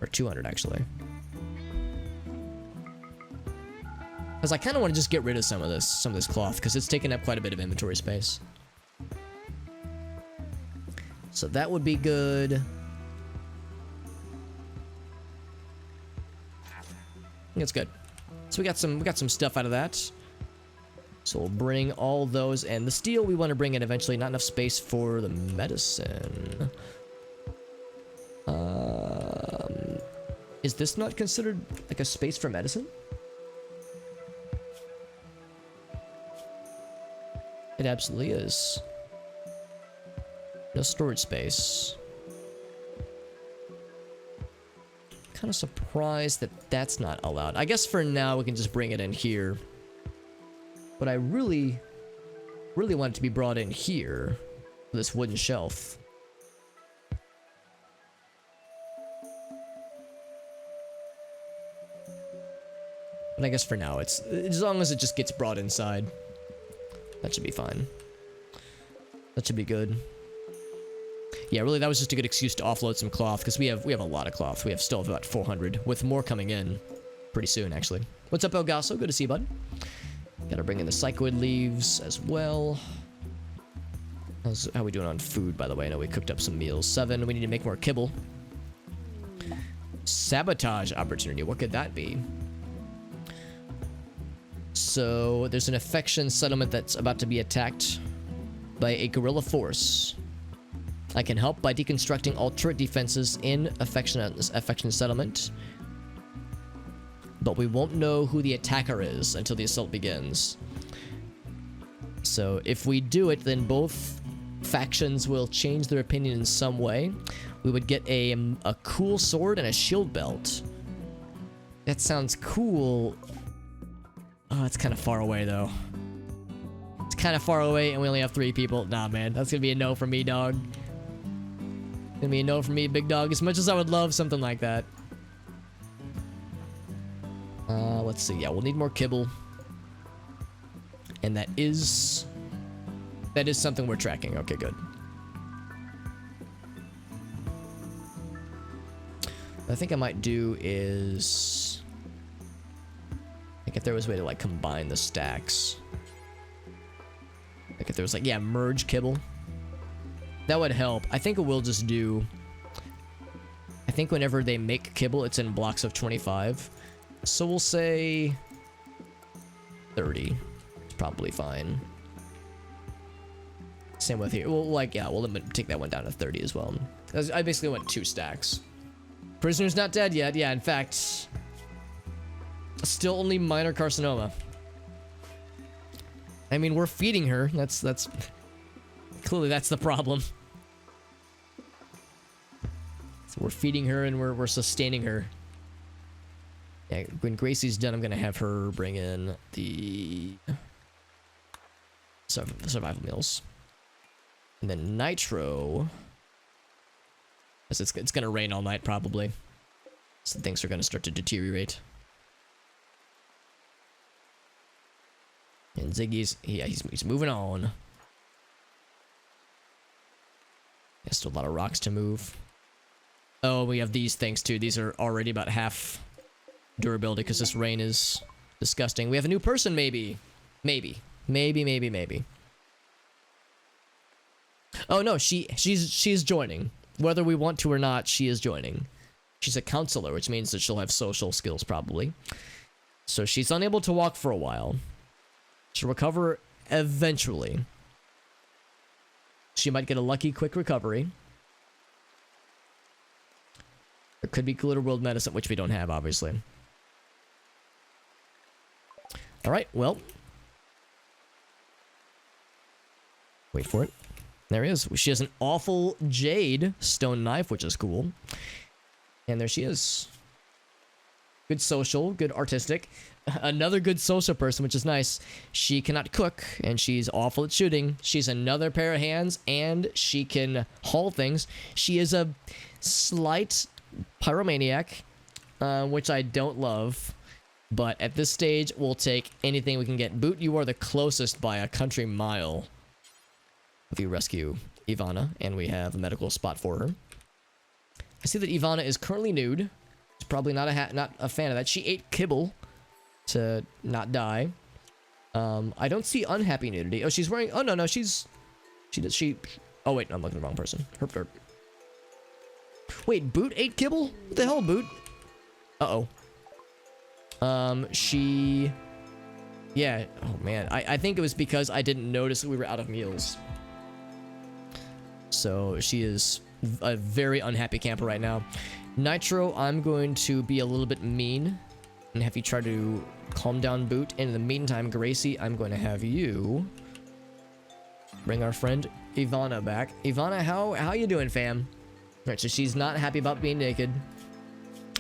or 200 actually. Because I kind of want to just get rid of some of this cloth because it's taking up quite a bit of inventory space. So that would be good. I think it's good. So we got some stuff out of that. So we'll bring all those, and the steel we want to bring in eventually. Not enough space for the medicine. Is this not considered like a space for medicine? It absolutely is. No storage space. Kind of surprised that that's not allowed. I guess for now we can just bring it in here. But I really want it to be brought in here. This wooden shelf. But I guess for now, it's as long as it just gets brought inside. That should be fine. That should be good. Yeah, really, that was just a good excuse to offload some cloth, because we have a lot of cloth. We still have about 400, with more coming in pretty soon, actually. What's up, El Gasso? Good to see you, bud. Gotta bring in the psychoid leaves as well. How are we doing on food, by the way? I know we cooked up some meals. 7, we need to make more kibble. Sabotage opportunity, what could that be? So, there's an affection settlement that's about to be attacked by a guerrilla force. I can help by deconstructing all turret defenses in affection settlement. But we won't know who the attacker is until the assault begins. So if we do it, then both factions will change their opinion in some way. We would get a cool sword and a shield belt. That sounds cool. Oh, it's kind of far away though. It's kind of far away and we only have 3 people. Nah, man, that's gonna be a no for me, dog. Gonna be a no for me, big dog, as much as I would love something like that. Let's see. Yeah, we'll need more kibble. And that is something we're tracking. Okay, good. What I think I might do is... like if there was a way to like combine the stacks. Like if there was like, yeah, merge kibble. That would help. I think it will just do... I think whenever they make kibble, it's in blocks of 25. So we'll say 30. It's probably fine. Same with here. Well, like, yeah, we'll take that one down to 30 as well. I basically went 2 stacks. Prisoner's not dead yet. Yeah, in fact, still only minor carcinoma. I mean, we're feeding her. That's clearly that's the problem. So we're feeding her and we're sustaining her. Yeah, when Gracie's done, I'm gonna have her bring in the survival meals, and then Nitro. As it's gonna rain all night probably, so things are gonna start to deteriorate. And Ziggy's he's moving on. There's still a lot of rocks to move. Oh, we have these things too. These are already about half durability because this rain is disgusting. We have a new person, maybe. Maybe. Oh no, she's joining. Whether we want to or not, she is joining. She's a counselor, which means that she'll have social skills probably. So she's unable to walk for a while. She'll recover eventually. She might get a lucky quick recovery. There could be glitter world medicine, which we don't have, obviously. Alright, well. Wait for it. There he is. She has an awful jade stone knife, which is cool. And there she is. Good social, good artistic. Another good social person, which is nice. She cannot cook, and she's awful at shooting. She's another pair of hands, and she can haul things. She is a slight pyromaniac, which I don't love. But at this stage, we'll take anything we can get. Boot, you are the closest by a country mile if you rescue Ivana, and we have a medical spot for her. I see that Ivana is currently nude. She's probably not a fan of that. She ate kibble to not die. I don't see unhappy nudity. Oh, she's wearing... Oh, no, no, she... Oh, wait, no, I'm looking at the wrong person. Herp derp. Wait, Boot ate kibble? What the hell, Boot? Uh-oh. She... Yeah, oh man. I think it was because I didn't notice that we were out of meals. So she is a very unhappy camper right now. Nitro, I'm going to be a little bit mean and have you try to calm down Boot. And in the meantime, Gracie, I'm going to have you bring our friend Ivana back. Ivana, how you doing, fam? All right, so she's not happy about being naked.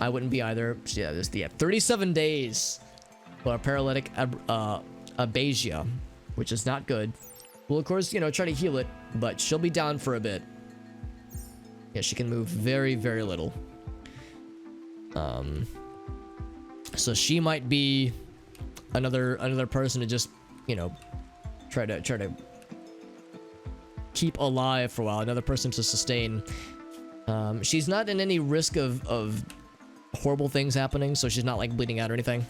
I wouldn't be either. Yeah, this 37 days for paralytic abasia, which is not good. We'll, of course, you know, try to heal it, but she'll be down for a bit. Yeah, she can move very, very little. So she might be another person to just, you know, try to keep alive for a while. Another person to sustain. She's not in any risk of horrible things happening, so she's not like bleeding out or anything.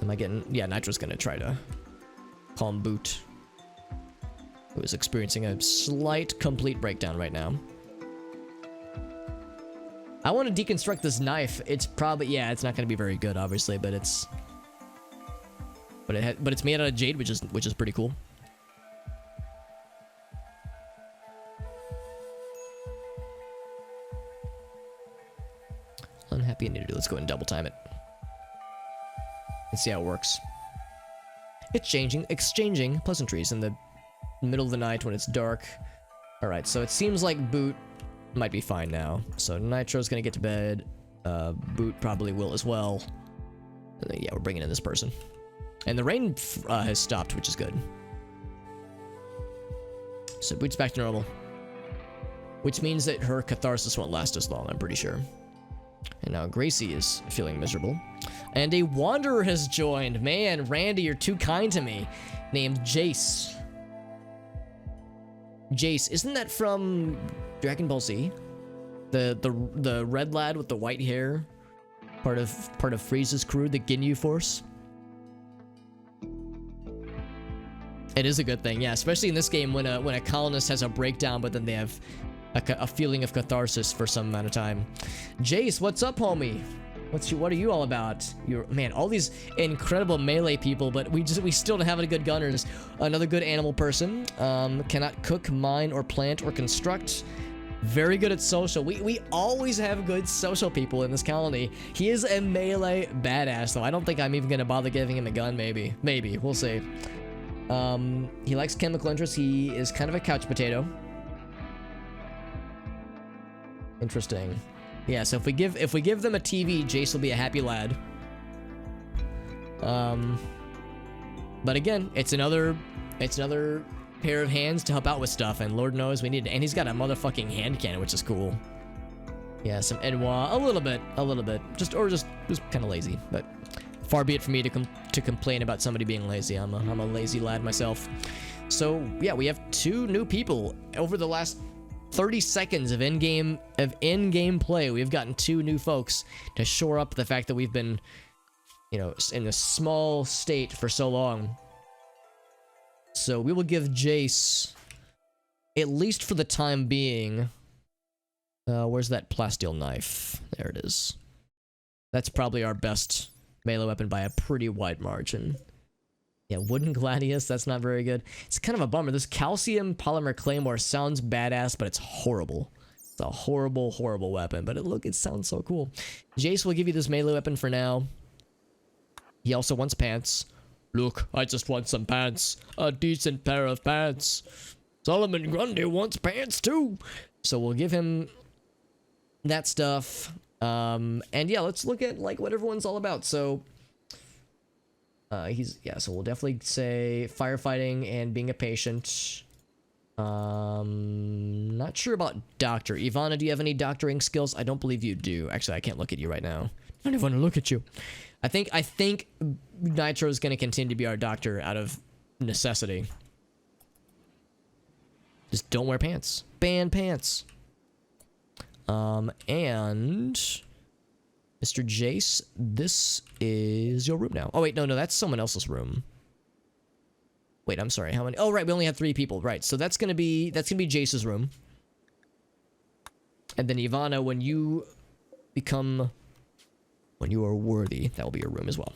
Am I getting... Yeah, Nitro's gonna try to calm Boot, who is experiencing a slight complete breakdown right now. I want to deconstruct this knife. It's probably... Yeah, it's not gonna be very good, obviously, but it's... But it's made out of jade, which is pretty cool. Unhappy nudity. Let's go ahead and double time it. Let's see how it works. It's exchanging pleasantries in the middle of the night when it's dark. Alright, so it seems like Boot might be fine now. So Nitro's gonna get to bed. Boot probably will as well. And then, yeah, we're bringing in this person. And the rain has stopped, which is good. So Boot's back to normal. Which means that her catharsis won't last as long, I'm pretty sure. And now Gracie is feeling miserable. And a wanderer has joined. Man, Randy, you're too kind to me. Named Jace. Jace, isn't that from Dragon Ball Z? The red lad with the white hair? Part of Frieza's crew, the Ginyu Force? It is a good thing, yeah. Especially in this game when a colonist has a breakdown, but then they have a feeling of catharsis for some amount of time. Jace, what's up, homie? What are you all about? Man, all these incredible melee people, but we still don't have any good gunners. Another good animal person. Cannot cook, mine, or plant, or construct. Very good at social. We always have good social people in this colony. He is a melee badass, though. I don't think I'm even gonna bother giving him a gun. Maybe. We'll see. He likes chemical interests. He is kind of a couch potato. Interesting. Yeah, so if we give them a TV, Jace will be a happy lad. But again, it's another pair of hands to help out with stuff, and Lord knows we need it. And he's got a motherfucking hand cannon, which is cool. Yeah, some Enwa, a little bit, just kind of lazy. But far be it for me to complain about somebody being lazy. I'm a lazy lad myself. So yeah, we have 2 new people over the last 30 seconds of in-game play. We've gotten 2 new folks to shore up the fact that we've been, you know, in a small state for so long. So we will give Jace, at least for the time being, where's that plasteel knife? There it is. That's probably our best melee weapon by a pretty wide margin. Yeah, wooden gladius, that's not very good. It's kind of a bummer. This calcium polymer claymore sounds badass, but it's horrible. It's a horrible, horrible weapon, but it sounds so cool. Jace will give you this melee weapon for now. He also wants pants. Look, I just want some pants. A decent pair of pants. Solomon Grundy wants pants too. So we'll give him that stuff. And yeah, let's look at like what everyone's all about. So so we'll definitely say firefighting and being a patient. Not sure about doctor. Ivana, do you have any doctoring skills? I don't believe you do. Actually, I can't look at you right now. I don't even want to look at you. I think Nitro is going to continue to be our doctor out of necessity. Just don't wear pants. Ban pants. And Mr. Jace, this is your room now. Oh wait, no, that's someone else's room. Wait, I'm sorry. How many? Oh right, we only have 3 people. Right, so that's gonna be Jace's room. And then Ivana, when you are worthy, that will be your room as well.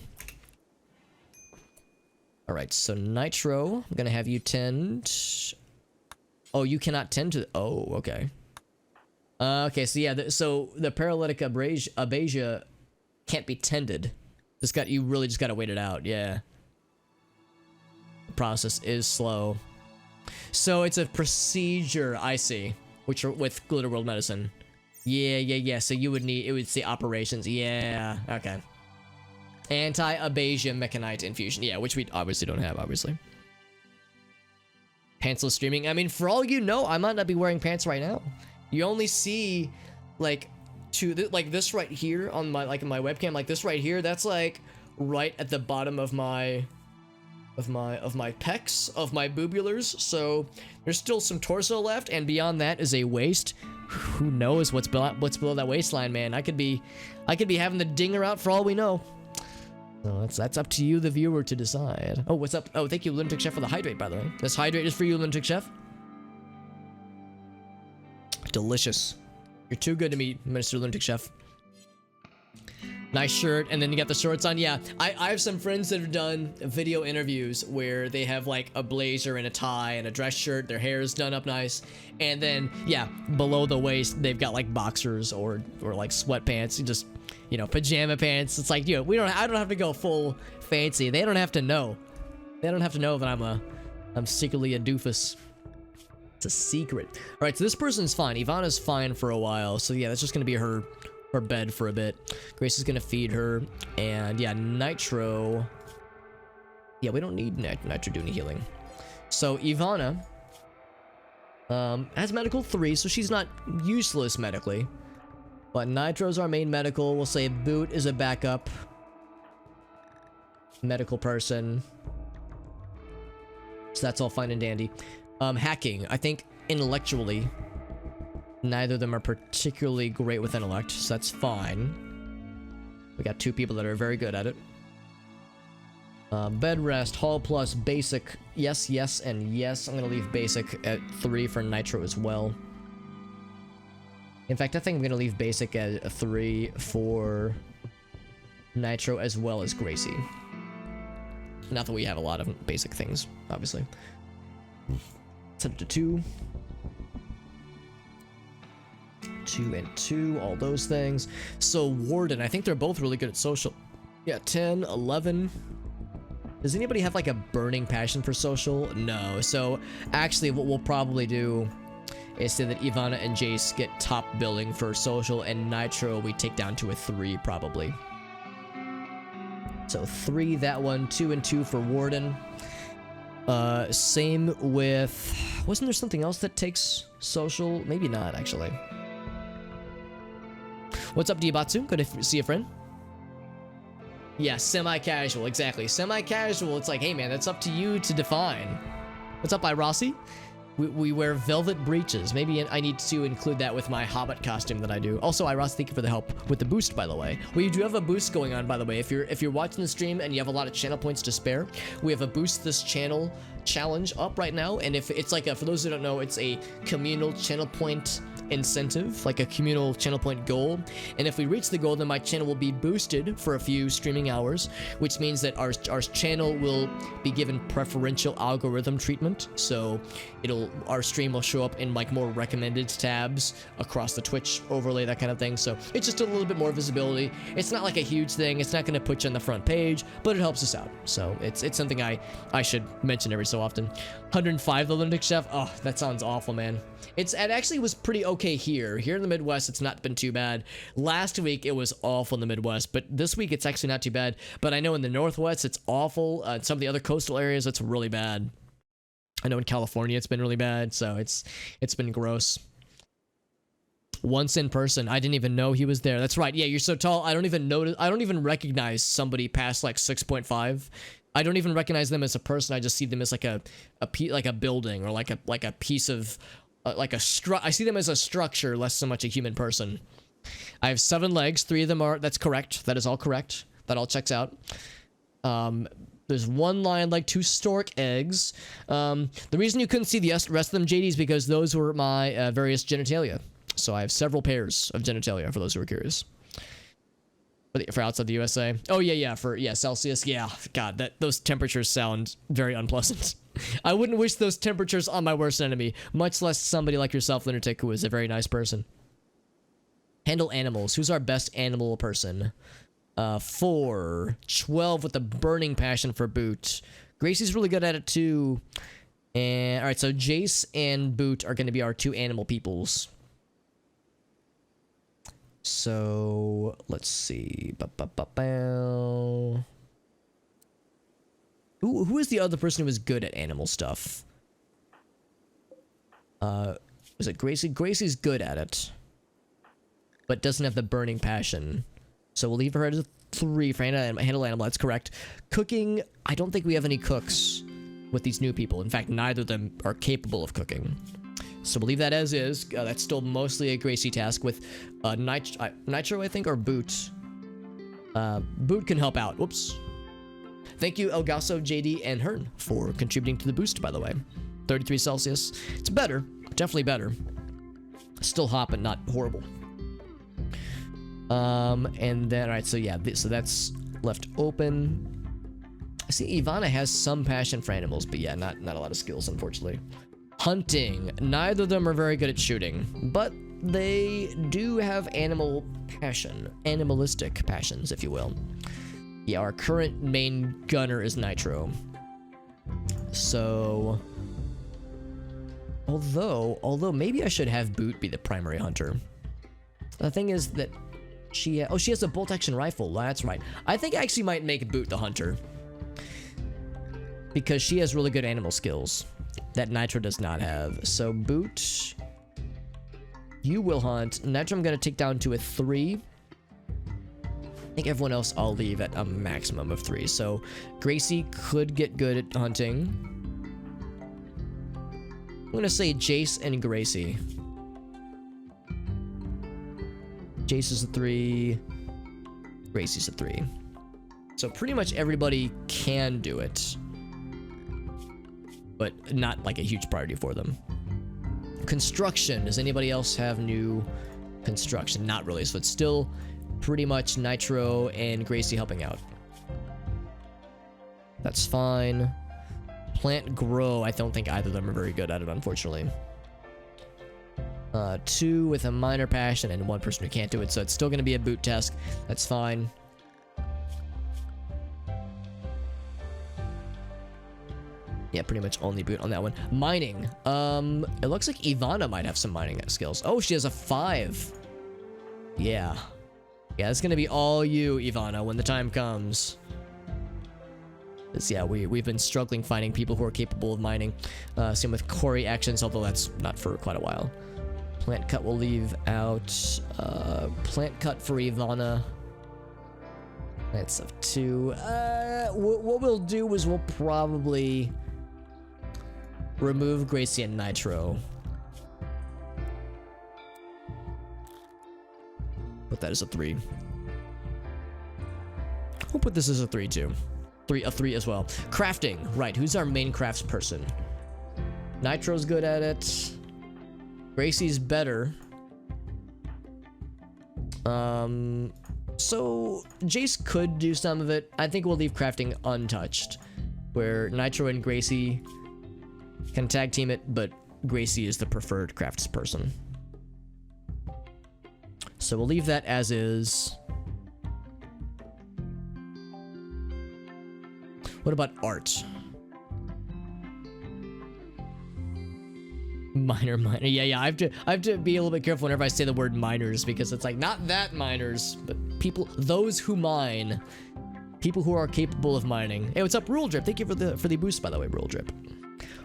All right, so Nitro, I'm gonna have you tend. Oh, you cannot tend to. Oh, okay. Okay, so yeah, so the paralytic abasia can't be tended. You really just gotta wait it out. Yeah. The process is slow. So it's a procedure. I see. Which are with Glitter World Medicine. Yeah. So it would say operations. Yeah. Okay. Anti-abasia mechanite infusion. Yeah, which we obviously don't have. Obviously. Pantsless streaming. I mean, for all you know, I might not be wearing pants right now. You only see, like, like this right here on my my webcam, like this right here. That's like right at the bottom of my pecs, of my boobulars. So there's still some torso left, and beyond that is a waist. Who knows what's below that waistline, man? I could be having the dinger out for all we know. So that's up to you, the viewer, to decide. Oh, what's up? Oh, thank you, Lunatic Chef, for the hydrate, by the way. This hydrate is for you, Lunatic Chef. Delicious. You're too good to me, Mr. Lunatic Chef. Nice shirt, and then you got the shorts on. Yeah, I have some friends that have done video interviews where they have like a blazer and a tie and a dress shirt. Their hair is done up nice, and then yeah, below the waist they've got like boxers or like sweatpants. Just pajama pants. It's like I don't have to go full fancy. They don't have to know. They don't have to know that I'm secretly a doofus. It's a secret. All right, so this person's fine. Ivana's fine for a while. So yeah, that's just gonna be her bed for a bit. Grace is gonna feed her, and yeah, Nitro. Yeah, we don't need Nitro doing healing. So Ivana has medical 3, so she's not useless medically. But Nitro's our main medical. We'll say Boot is a backup medical person. So that's all fine and dandy. Hacking. I think intellectually, neither of them are particularly great with intellect, so that's fine. We got 2 people that are very good at it. Bed rest, hall plus, basic. Yes, and yes. I'm gonna leave basic at 3 for Nitro as well. In fact, I think I'm gonna leave basic at a 3 for Nitro as well as Gracie. Not that we have a lot of basic things, obviously. Set it to 2. 2 and 2, all those things. So Warden, I think they're both really good at social. Yeah, 10, 11. Does anybody have like a burning passion for social? No. So actually what we'll probably do is say that Ivana and Jace get top billing for social, and Nitro we take down to a 3 probably. So 3 that one, 2 and 2 for Warden. Same with, wasn't there something else that takes social? Maybe not, actually. What's up, Diabatsu? Good to see a friend. Yeah, semi-casual, exactly. Semi-casual, it's like, hey man, that's up to you to define. What's up, Rossi? We wear velvet breeches. Maybe I need to include that with my Hobbit costume that I do. Also, Ross, thank you for the help with the boost, by the way. We do have a boost going on, by the way. If you're watching the stream and you have a lot of channel points to spare, we have a boost this channel challenge up right now. And if it's like for those who don't know, it's a communal channel point incentive, like a communal channel point goal. And if we reach the goal, then my channel will be boosted for a few streaming hours, which means that our channel will be given preferential algorithm treatment. So our stream will show up in like more recommended tabs across the Twitch overlay, that kind of thing. So it's just a little bit more visibility. It's not like a huge thing. It's not going to put you on the front page, but it helps us out. So it's something I should mention every so often. 105 the Lunatic Chef. Oh, that sounds awful, man. It actually was pretty okay here. Here in the Midwest, it's not been too bad. Last week, it was awful in the Midwest, but this week, it's actually not too bad. But I know in the Northwest, it's awful. Some of the other coastal areas, it's really bad. I know in California, it's been really bad, so it's been gross. Once in person, I didn't even know he was there. That's right. Yeah, you're so tall. I don't even recognize somebody past like 6.5. I don't even recognize them as a person. I just see them as like a building or like a piece of I see them as a structure, less so much a human person. I have 7 legs. 3 of them are. That's correct. That is all correct. That all checks out. There's 1 lion leg, 2 stork eggs. The reason you couldn't see the rest of them, JD, is because those were my various genitalia. So I have several pairs of genitalia, for those who are curious. For outside the USA. Oh, yeah, Celsius. Yeah, God, those temperatures sound very unpleasant. I wouldn't wish those temperatures on my worst enemy, much less somebody like yourself, Lunatic, who is a very nice person. Handle animals. Who's our best animal person? 4. 12 with a burning passion for Boot. Gracie's really good at it, too. And, alright, so Jace and Boot are going to be our 2 animal peoples. So, let's see. Who is the other person who is good at animal stuff? Was it Gracie? Gracie's good at it, but doesn't have the burning passion. So we'll leave her at a 3 for handle animal. That's correct. Cooking, I don't think we have any cooks with these new people. In fact, neither of them are capable of cooking. So we'll leave that as is. That's still mostly a Gracie task with Nitro, I think, or Boot. Boot can help out. Whoops. Thank you, Elgaso, JD, and Hearn for contributing to the boost, by the way. 33 Celsius. It's better. Definitely better. Still hot, but not horrible. And then, alright, so yeah, so that's left open. I see Ivana has some passion for animals, but yeah, not a lot of skills, unfortunately. Hunting. Neither of them are very good at shooting, but they do have animal passion. Animalistic passions, if you will. Yeah, our current main gunner is Nitro. So... Although maybe I should have Boot be the primary hunter. The thing is that she has a bolt-action rifle. That's right. I think I actually might make Boot the hunter. Because she has really good animal skills that Nitro does not have. So Boot, you will hunt. Nitro I'm going to take down to a 3. I think everyone else I'll leave at a maximum of 3. So Gracie could get good at hunting. I'm going to say Jace and Gracie. Jace is a 3. Gracie's a 3. So pretty much everybody can do it. But not like a huge priority for them. Construction. Does anybody else have new construction? Not really. So it's still pretty much Nitro and Gracie helping out. That's fine. Plant grow. I don't think either of them are very good at it, unfortunately. 2 with a minor passion and 1 person who can't do it. So it's still going to be a Boot task. That's fine. Yeah, pretty much only Boot on that one. Mining. It looks like Ivana might have some mining skills. Oh, she has a 5. Yeah. Yeah, it's gonna be all you, Ivana, when the time comes. Yeah, we've been struggling finding people who are capable of mining. Same with Corey Actions, although that's not for quite a while. Plant cut we'll leave out. Plant cut for Ivana. That's of 2. What we'll do is we'll probably remove Gracie and Nitro. Put that as a 3. We'll put this as a 3 too. A 3 as well. Crafting. Right, who's our main crafts person? Nitro's good at it. Gracie's better. So Jace could do some of it. I think we'll leave crafting untouched, where Nitro and Gracie can tag team it, but Gracie is the preferred crafts person. So we'll leave that as is. What about art? Minor. Yeah, I have to be a little bit careful whenever I say the word miners, because it's like, not that miners, but people, those who mine. People who are capable of mining. Hey, what's up, Rule Drip? Thank you for the boost, by the way, Rule Drip.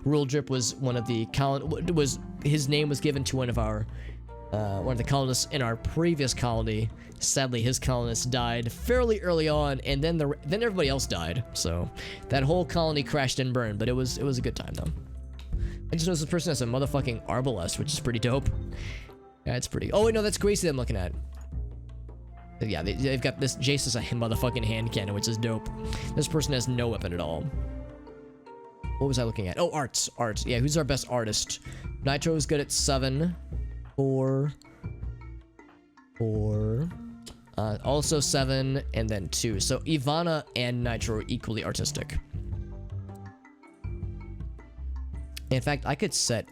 Rule Drip was one of the his name was given to one of our one of the colonists in our previous colony. Sadly, his colonists died fairly early on, and then everybody else died. So that whole colony crashed and burned, but it was a good time though. I just noticed this person has a motherfucking arbalest, which is pretty dope. Yeah, it's pretty. Oh wait, no, that's Gracie that I'm looking at. Yeah, they've got this. Jace is a motherfucking hand cannon, which is dope. This person has no weapon at all. What was I looking at? Oh, arts. Yeah, who's our best artist? Nitro is good at 7. 4. Also 7, and then 2. So Ivana and Nitro are equally artistic. In fact, I could set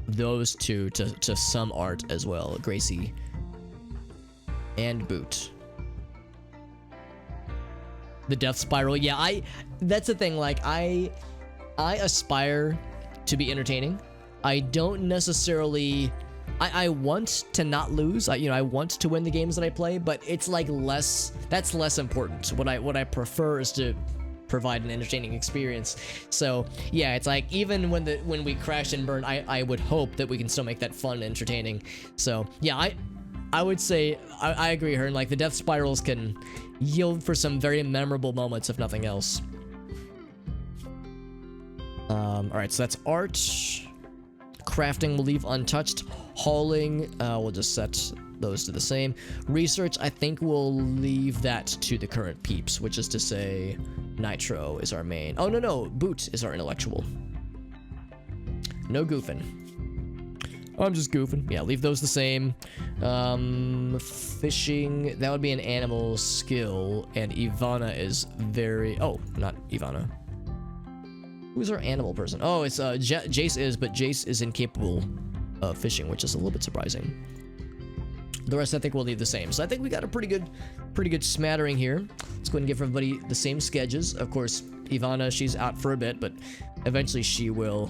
those two to some art as well. Gracie and Boot. The death spiral. Yeah, that's the thing. Like, I aspire to be entertaining. I don't necessarily... I want to not lose. I want to win the games that I play, but it's like that's less important. What I prefer is to provide an entertaining experience. So yeah, it's like even when we crash and burn, I would hope that we can still make that fun and entertaining. So yeah, I would say I agree, Hearn. Like the death spirals can yield for some very memorable moments, if nothing else. All right, so that's art. Crafting we'll leave untouched. Hauling, we'll just set those to the same. Research, I think we'll leave that to the current peeps, which is to say Nitro is our main. Oh, no, Boot is our intellectual. No goofing. I'm just goofing. Yeah, leave those the same. Fishing, that would be an animal skill, and Ivana is very... Oh, not Ivana. Who's our animal person? Oh, it's Jace is, but Jace is incapable of fishing, which is a little bit surprising. The rest I think we'll leave the same. So I think we got a pretty good smattering here. Let's go ahead and give everybody the same sketches. Of course, Ivana, she's out for a bit, but eventually she will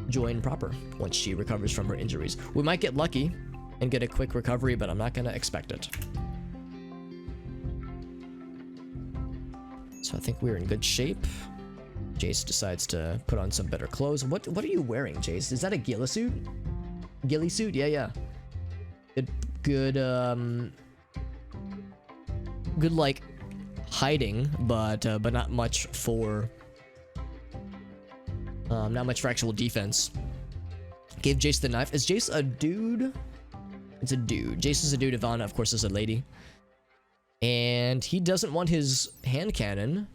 join proper once she recovers from her injuries. We might get lucky and get a quick recovery, but I'm not gonna expect it. So I think we're in good shape. Jace decides to put on some better clothes. What are you wearing, Jace? Is that a ghillie suit? Ghillie suit? Yeah. Good like hiding, but not much for actual defense. Gave Jace the knife. Is Jace a dude? It's a dude. Jace is a dude. Ivana, of course, is a lady. And he doesn't want his hand cannon.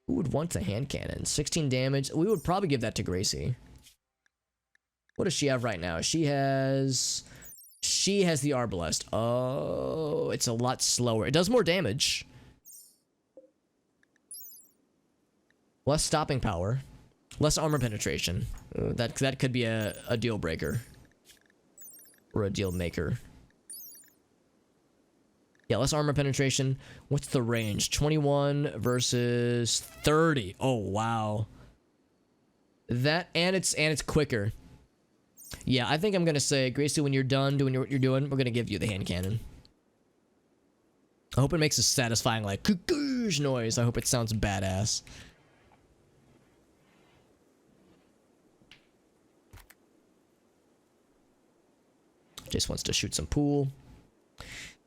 Who would want the hand cannon? 16 damage. We would probably give that to Gracie. What does she have right now? She has the arbalest. Oh, it's a lot slower. It does more damage. Less stopping power. Less armor penetration. That could be a deal breaker. Or a deal maker. Yeah, less armor penetration. What's the range? 21 versus 30. Oh, wow. That, and it's quicker. Yeah, I think I'm gonna say, Gracie, when you're done doing what you're doing, we're gonna give you the hand cannon. I hope it makes a satisfying, like, cuckoosh noise. I hope it sounds badass. Just wants to shoot some pool.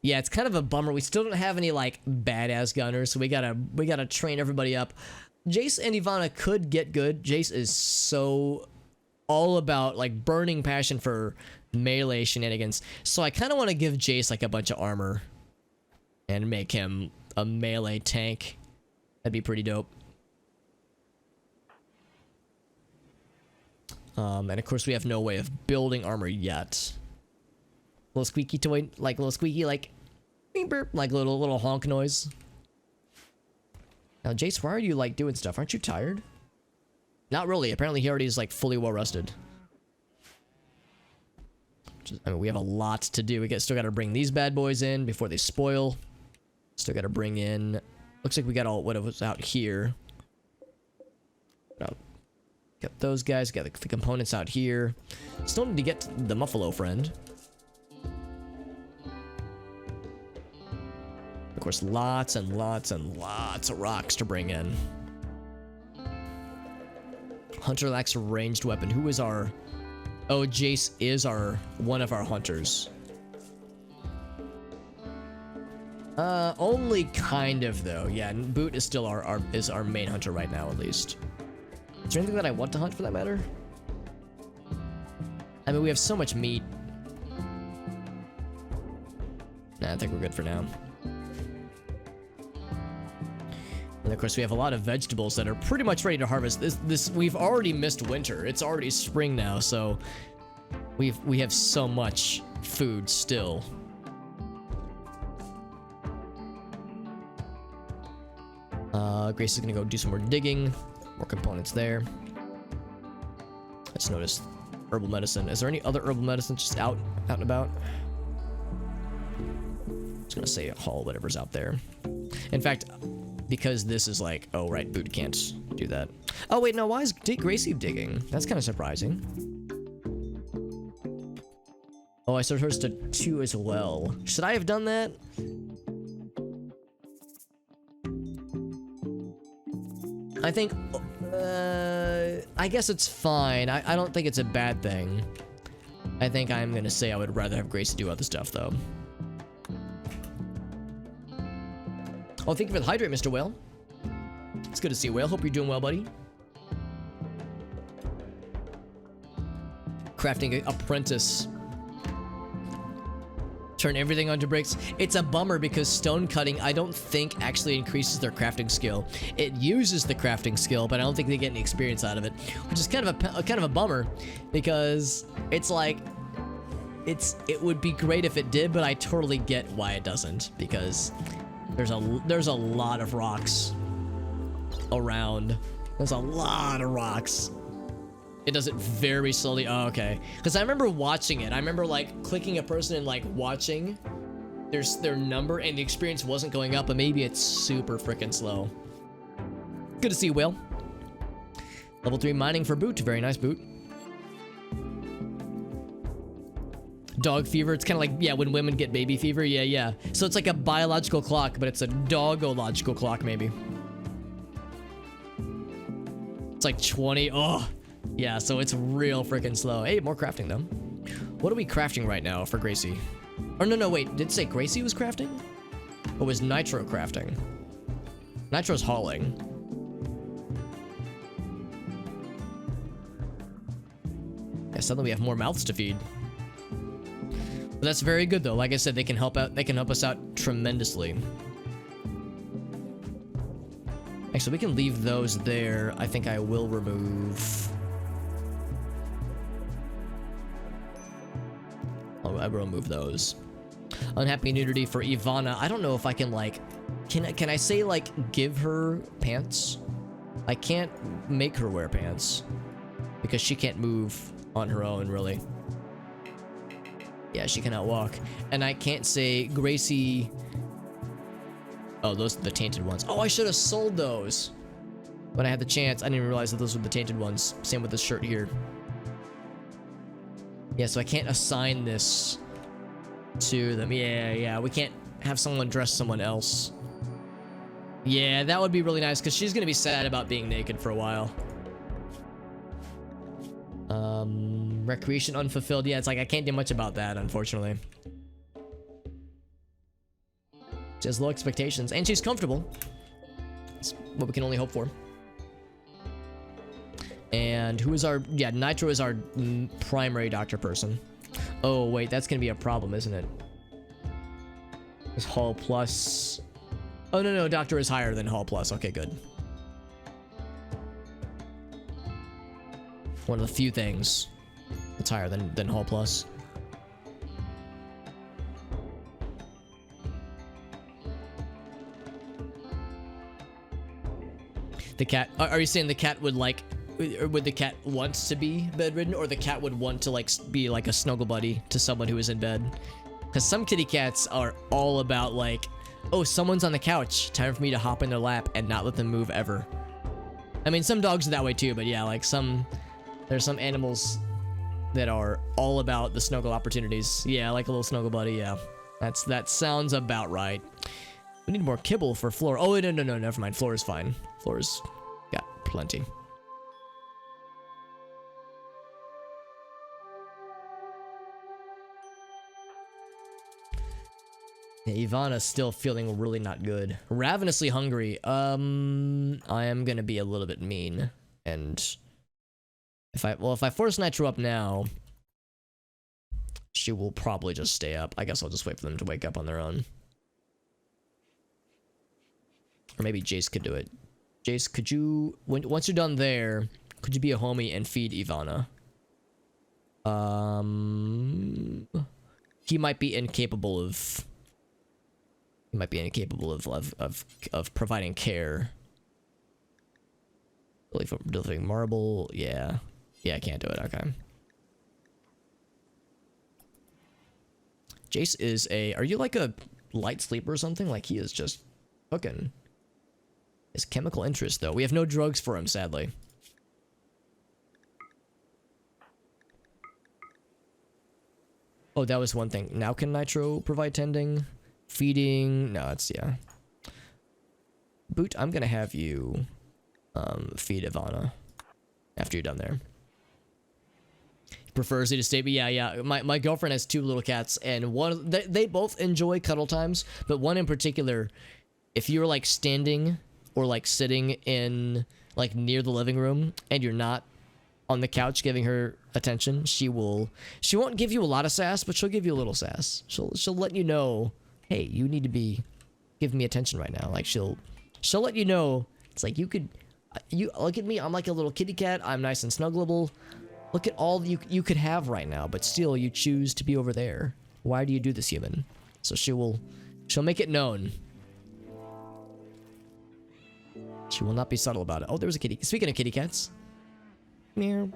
Yeah, it's kind of a bummer. We still don't have any, like, badass gunners, so we gotta train everybody up. Jace and Ivana could get good. Jace is so all about, like, burning passion for melee shenanigans. So I kind of want to give Jace, like, a bunch of armor and make him a melee tank. That'd be pretty dope. And, of course, we have no way of building armor yet. Little squeaky toy, like little squeaky, like beep, burp, like little honk noise. Now, Jace, why are you like doing stuff? Aren't you tired? Not really. Apparently, he already is like fully well rested. I mean, we have a lot to do. Still got to bring these bad boys in before they spoil. Still got to bring in. Looks like we got all what was out here. Got those guys. Got the components out here. Still need to get the Muffalo friend. Of course, lots and lots and lots of rocks to bring in. Hunter lacks a ranged weapon. Who is our Oh, Jace is one of our hunters. Only kind of though. Yeah, Boot is still our main hunter right now, at least. Is there anything that I want to hunt for that matter? I mean, we have so much meat. Nah, I think we're good for now. And of course, we have a lot of vegetables that are pretty much ready to harvest. We've already missed winter. It's already spring now, so we have so much food still. Grace is gonna go do some more digging. More components there. Let's notice herbal medicine. Is there any other herbal medicine just out and about? I'm just gonna say haul whatever's out there. In fact, because this is like, oh right, Boot can't do that. Oh wait, no, why is Gracie digging? That's kind of surprising. Oh, I set hers to 2 as well. Should I have done that? I think, I guess it's fine. I don't think it's a bad thing. I think I'm gonna say I would rather have Gracie do other stuff though. Oh, thank you for the hydrate, Mr. Whale. It's good to see you, Whale. Hope you're doing well, buddy. Crafting apprentice. Turn everything onto bricks. It's a bummer because stone cutting, I don't think actually increases their crafting skill. It uses the crafting skill, but I don't think they get any experience out of it, which is kind of a bummer because it's like it would be great if it did, but I totally get why it doesn't because there's a lot of rocks around. There's a lot of rocks. It does it very slowly. Oh, okay. Because I remember watching it. I remember like clicking a person and like watching their number and the experience wasn't going up, but maybe it's super freaking slow. Good to see you, Will. Level 3 mining for Boot. Very nice, Boot. Dog fever. It's kind of like, yeah, when women get baby fever. Yeah, yeah. So it's like a biological clock, but it's a dogological clock, maybe. It's like 20. Oh. Yeah, so it's real freaking slow. Hey, more crafting though. What are we crafting right now for Gracie? Or no, wait. Did it say Gracie was crafting? Or was Nitro crafting? Nitro's hauling. Yeah, suddenly we have more mouths to feed. But that's very good though. Like I said, they can help out. They can help us out tremendously. Actually, we can leave those there. I think I will remove. I will remove those. Unhappy nudity for Ivana. I don't know if I can like, can I say like give her pants? I can't make her wear pants because she can't move on her own really. Yeah, she cannot walk. And I can't say Gracie. Oh, those are the tainted ones. Oh, I should have sold those when I had the chance. I didn't even realize that those were the tainted ones. Same with this shirt here. Yeah, so I can't assign this to them. Yeah, we can't have someone dress someone else. Yeah, that would be really nice because she's gonna be sad about being naked for a while. Recreation unfulfilled. Yeah, it's like I can't do much about that, unfortunately. She has low expectations, and she's comfortable. That's what we can only hope for. And who is our... Yeah, Nitro is our primary doctor person. Oh, wait, that's gonna be a problem, isn't it? Is Hall Plus... Oh, no, Doctor is higher than Hall Plus. Okay, good. One of the few things that's higher than Hall Plus. The cat... Are you saying the cat would like... Would the cat want to be bedridden, or the cat would want to like be like a snuggle buddy to someone who is in bed? Because some kitty cats are all about like, oh, someone's on the couch, time for me to hop in their lap and not let them move ever. I mean, some dogs are that way too, but yeah, like there's some animals that are all about the snuggle opportunities. Yeah, like a little snuggle buddy. Yeah, that sounds about right. We need more kibble for Floor. Oh no, never mind. Floor is fine. Floor's got plenty. Yeah, Ivana's still feeling really not good. Ravenously hungry. I am gonna be a little bit mean. And if I force Nitro up now, she will probably just stay up. I guess I'll just wait for them to wake up on their own. Or maybe Jace could do it. Jace, could you, once you're done there, could you be a homie and feed Ivana? He might be incapable of. He might be incapable of providing care. Delivering marble, yeah. Yeah, I can't do it, okay. Jace is a, are you like a light sleeper or something? Like he is just fucking. His chemical interest though. We have no drugs for him, sadly. Oh, that was one thing. Now can Nitro provide tending? Feeding? No, it's, yeah. Boot, I'm gonna have you feed Ivana after you're done there. He prefers you to stay, but yeah. My girlfriend has 2 little cats, and one they both enjoy cuddle times, but one in particular, if you're like standing or like sitting in like near the living room and you're not on the couch giving her attention, she won't give you a lot of sass, but she'll give you a little sass. She'll let you know, hey, you need to be giving me attention right now. Like she'll let you know, it's like you look at me, I'm like a little kitty cat, I'm nice and snuggleable. Look at all you could have right now, but still you choose to be over there. Why do you do this, human? So she'll make it known. She will not be subtle about it. Oh, there was a kitty. Speaking of kitty cats. Meow.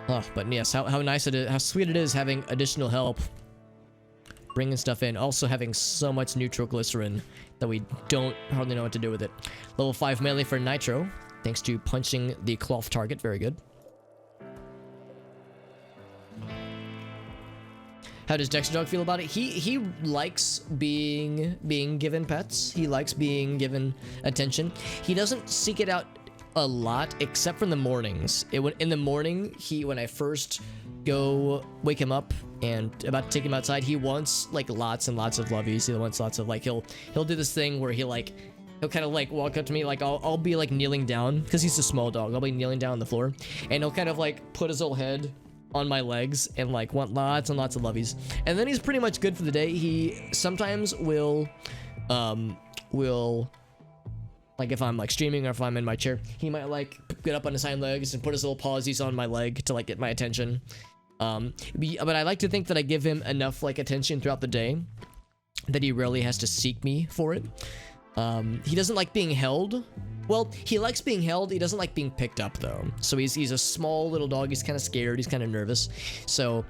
Oh, but yes, how nice it is, how sweet it is having additional help. Bringing stuff in. Also having so much nitroglycerin that we don't hardly know what to do with it. Level 5 melee for Nitro. Thanks to punching the cloth target. Very good. How does Dexter Dog feel about it? He likes being given pets. He likes being given attention. He doesn't seek it out a lot, except for in the mornings. In the morning, when I first go wake him up and about to take him outside, he wants like lots and lots of lovies. He wants lots of like he'll do this thing where he'll kind of like walk up to me, like I'll be like kneeling down because he's a small dog. I'll be kneeling down on the floor, and he'll kind of like put his little head on my legs and like want lots and lots of lovies. And then he's pretty much good for the day. He sometimes will like if I'm like streaming or if I'm in my chair, he might like get up on his hind legs and put his little pawsies on my leg to like get my attention. But I like to think that I give him enough like attention throughout the day that he rarely has to seek me for it. He doesn't like being held. Well, he likes being held. He doesn't like being picked up though. So he's a small little dog. He's kind of scared. He's kind of nervous. So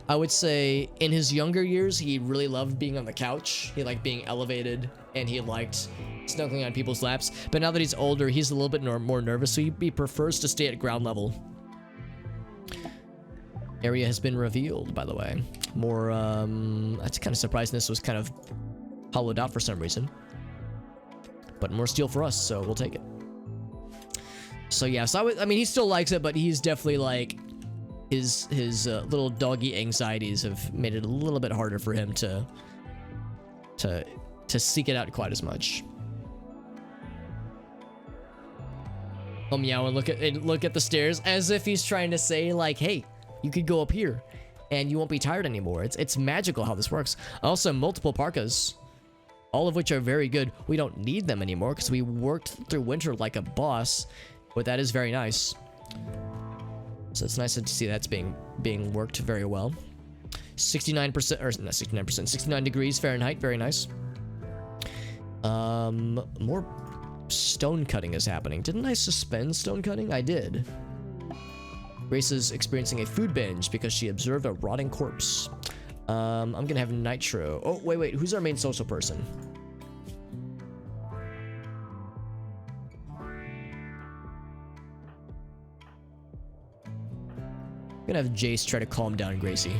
I would say in his younger years, he really loved being on the couch. He liked being elevated and he liked snuggling on people's laps. But now that he's older, he's a little bit more nervous. So he prefers to stay at ground level. Area has been revealed, by the way. More, that's kind of surprising. This was kind of hollowed out for some reason. But more steel for us, so we'll take it. So yeah, so I mean, he still likes it, but he's definitely like, his little doggy anxieties have made it a little bit harder for him to seek it out quite as much. Oh, meow, and look at the stairs as if he's trying to say like, hey, you could go up here and you won't be tired anymore. It's magical how this works. Also, multiple parkas, all of which are very good. We don't need them anymore because we worked through winter like a boss, but that is very nice. So it's nice to see that's being worked very well. 69%, or not 69%, 69 degrees Fahrenheit, very nice. More stone cutting is happening. Didn't I suspend stone cutting? I did. Grace is experiencing a food binge because she observed a rotting corpse. I'm gonna have Nitro. Oh, wait, who's our main social person? I'm gonna have Jace try to calm down Gracie.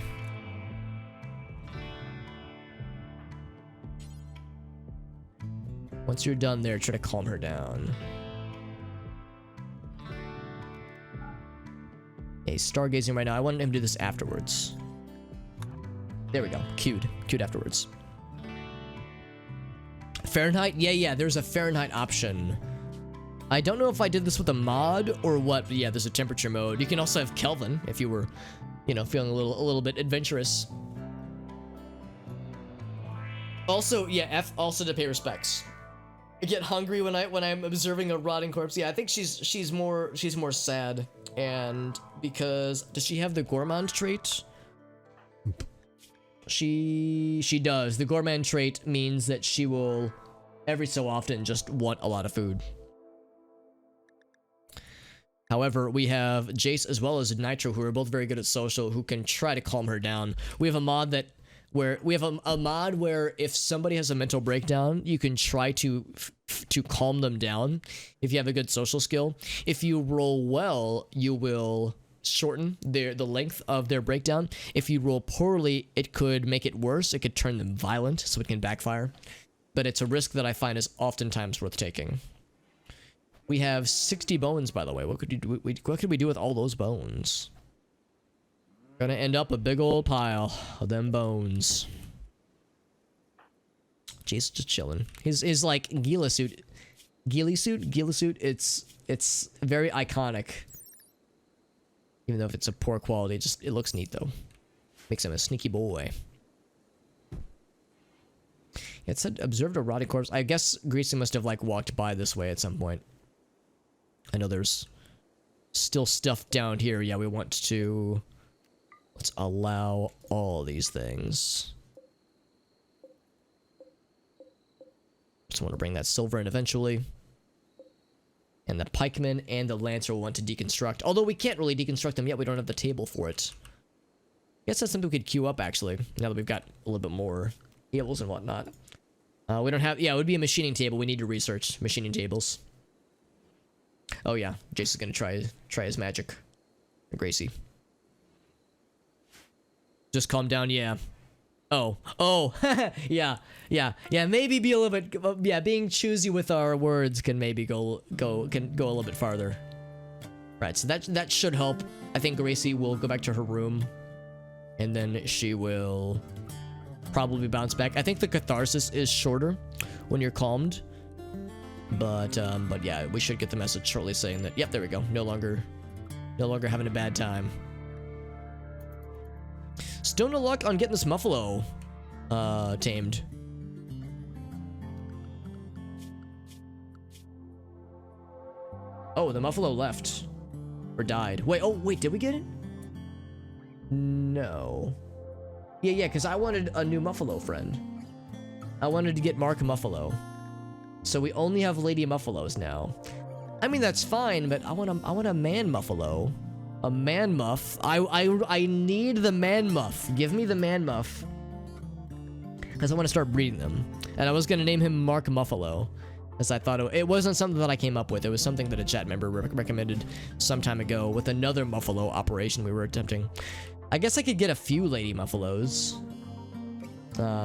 Once you're done there, try to calm her down. Hey, stargazing right now. I want him to do this afterwards. There we go. Queued afterwards. Fahrenheit? Yeah, there's a Fahrenheit option. I don't know if I did this with a mod or what, but yeah, there's a temperature mode. You can also have Kelvin if you were, you know, feeling a little bit adventurous. Also, yeah, F also to pay respects. I get hungry when I'm observing a rotting corpse. Yeah, I think she's more sad, and because does she have the gourmand trait? She does. The gourmand trait means that she will every so often just want a lot of food. However, we have Jace as well as Nitro, who are both very good at social, who can try to calm her down. We have a mod that a mod where if somebody has a mental breakdown, you can try to calm them down if you have a good social skill. If you roll well, you will shorten the length of their breakdown. If you roll poorly, it could make it worse. It could turn them violent, so it can backfire. But it's a risk that I find is oftentimes worth taking. We have 60 bones, by the way. What could we do with all those bones? Gonna end up a big old pile of them bones. Jason's just chilling. His like ghillie suit. It's very iconic. Even though if it's a poor quality, it looks neat though. Makes him a sneaky boy. It said observed a rotting corpse. I guess Greasy must have like walked by this way at some point. I know there's still stuff down here. Yeah, we want to... Let's allow all these things. Just want to bring that silver in eventually. And the pikeman and the lancer will want to deconstruct. Although we can't really deconstruct them yet. We don't have the table for it. I guess that's something we could queue up, actually. Now that we've got a little bit more tables and whatnot. We don't have... Yeah, it would be a machining table. We need to research machining tables. Oh yeah, Jason's gonna try his magic. Gracie. Just calm down, yeah. Oh, yeah, maybe be a little bit, yeah, being choosy with our words can maybe go a little bit farther. Right, so that should help. I think Gracie will go back to her room, and then she will probably bounce back. I think the catharsis is shorter when you're calmed. But yeah, we should get the message shortly saying that, yep, there we go. No longer having a bad time. Still no luck on getting this Muffalo tamed. Oh, the Muffalo left. Or died. Wait, did we get it? No. Yeah, because I wanted a new Muffalo friend. I wanted to get Mark Muffalo. So we only have Lady Muffalos now. I mean, that's fine, but I want a man Muffalo. A man muff. I need the man muff. Give me the man muff. Because I want to start breeding them. And I was going to name him Mark Muffalo. As I thought it wasn't something that I came up with. It was something that a chat member recommended some time ago with another Muffalo operation we were attempting. I guess I could get a few Lady Muffalos.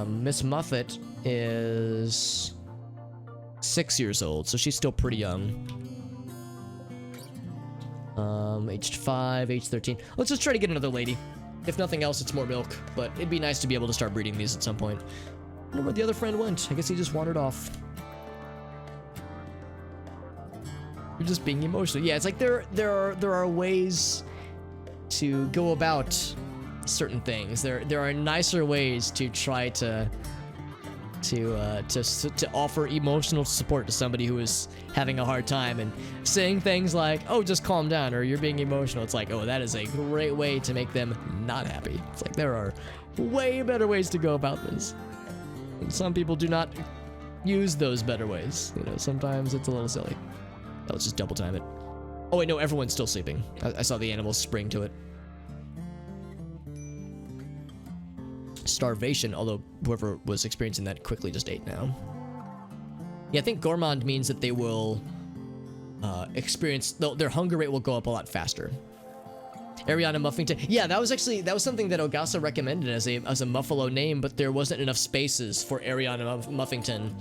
Miss Muffet is 6 years old, so she's still pretty young. Aged 5, age 13. Let's just try to get another lady. If nothing else, it's more milk, but it'd be nice to be able to start breeding these at some point. I wonder where the other friend went. I guess he just wandered off. You're just being emotional. Yeah, it's like there are ways to go about certain things. There are nicer ways to try to offer emotional support to somebody who is having a hard time, and saying things like, oh, just calm down, or you're being emotional. It's like, oh, that is a great way to make them not happy. It's like there are way better ways to go about this. And some people do not use those better ways. You know, sometimes it's a little silly. Oh, let's just double time it. Oh wait, no, everyone's still sleeping. I saw the animals spring to it. Starvation, although whoever was experiencing that quickly just ate now. Yeah, I think gourmand means that they will experience, their hunger rate will go up a lot faster. Ariana Muffington. Yeah, that was something that Ogasa recommended as a Muffalo name, but there wasn't enough spaces for Ariana Muffington.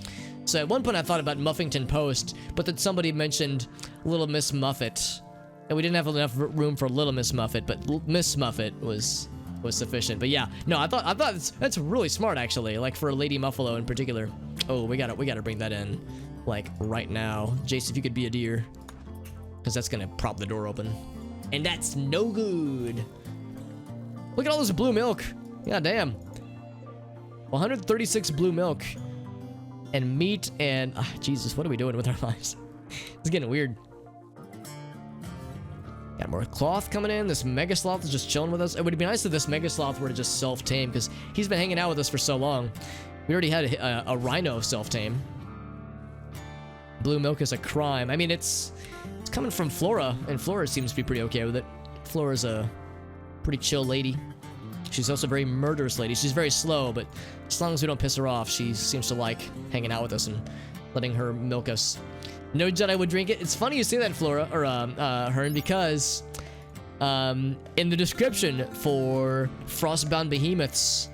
So at one point I thought about Muffington Post, but then somebody mentioned Little Miss Muffet, and we didn't have enough room for Little Miss Muffet, but Miss Muffet was was sufficient. But yeah, no, I thought that's really smart actually. Like for a lady muffalo in particular. Oh, we gotta bring that in, like right now. Jace, if you could be a deer, because that's gonna prop the door open, and that's no good. Look at all this blue milk. God damn. 136 blue milk, and meat, and Jesus, what are we doing with our lives? It's getting weird. Got more cloth coming in. This mega sloth is just chilling with us. It would be nice if this mega sloth were to just self-tame, because he's been hanging out with us for so long. We already had a rhino self-tame. Blue milk is a crime. I mean, it's coming from Flora, and Flora seems to be pretty okay with it. Flora's a pretty chill lady. She's also a very murderous lady. She's very slow, but as long as we don't piss her off, she seems to like hanging out with us and letting her milk us. No Jedi would drink it. It's funny you say that, Flora, or Hearn, because in the description for Frostbound Behemoths,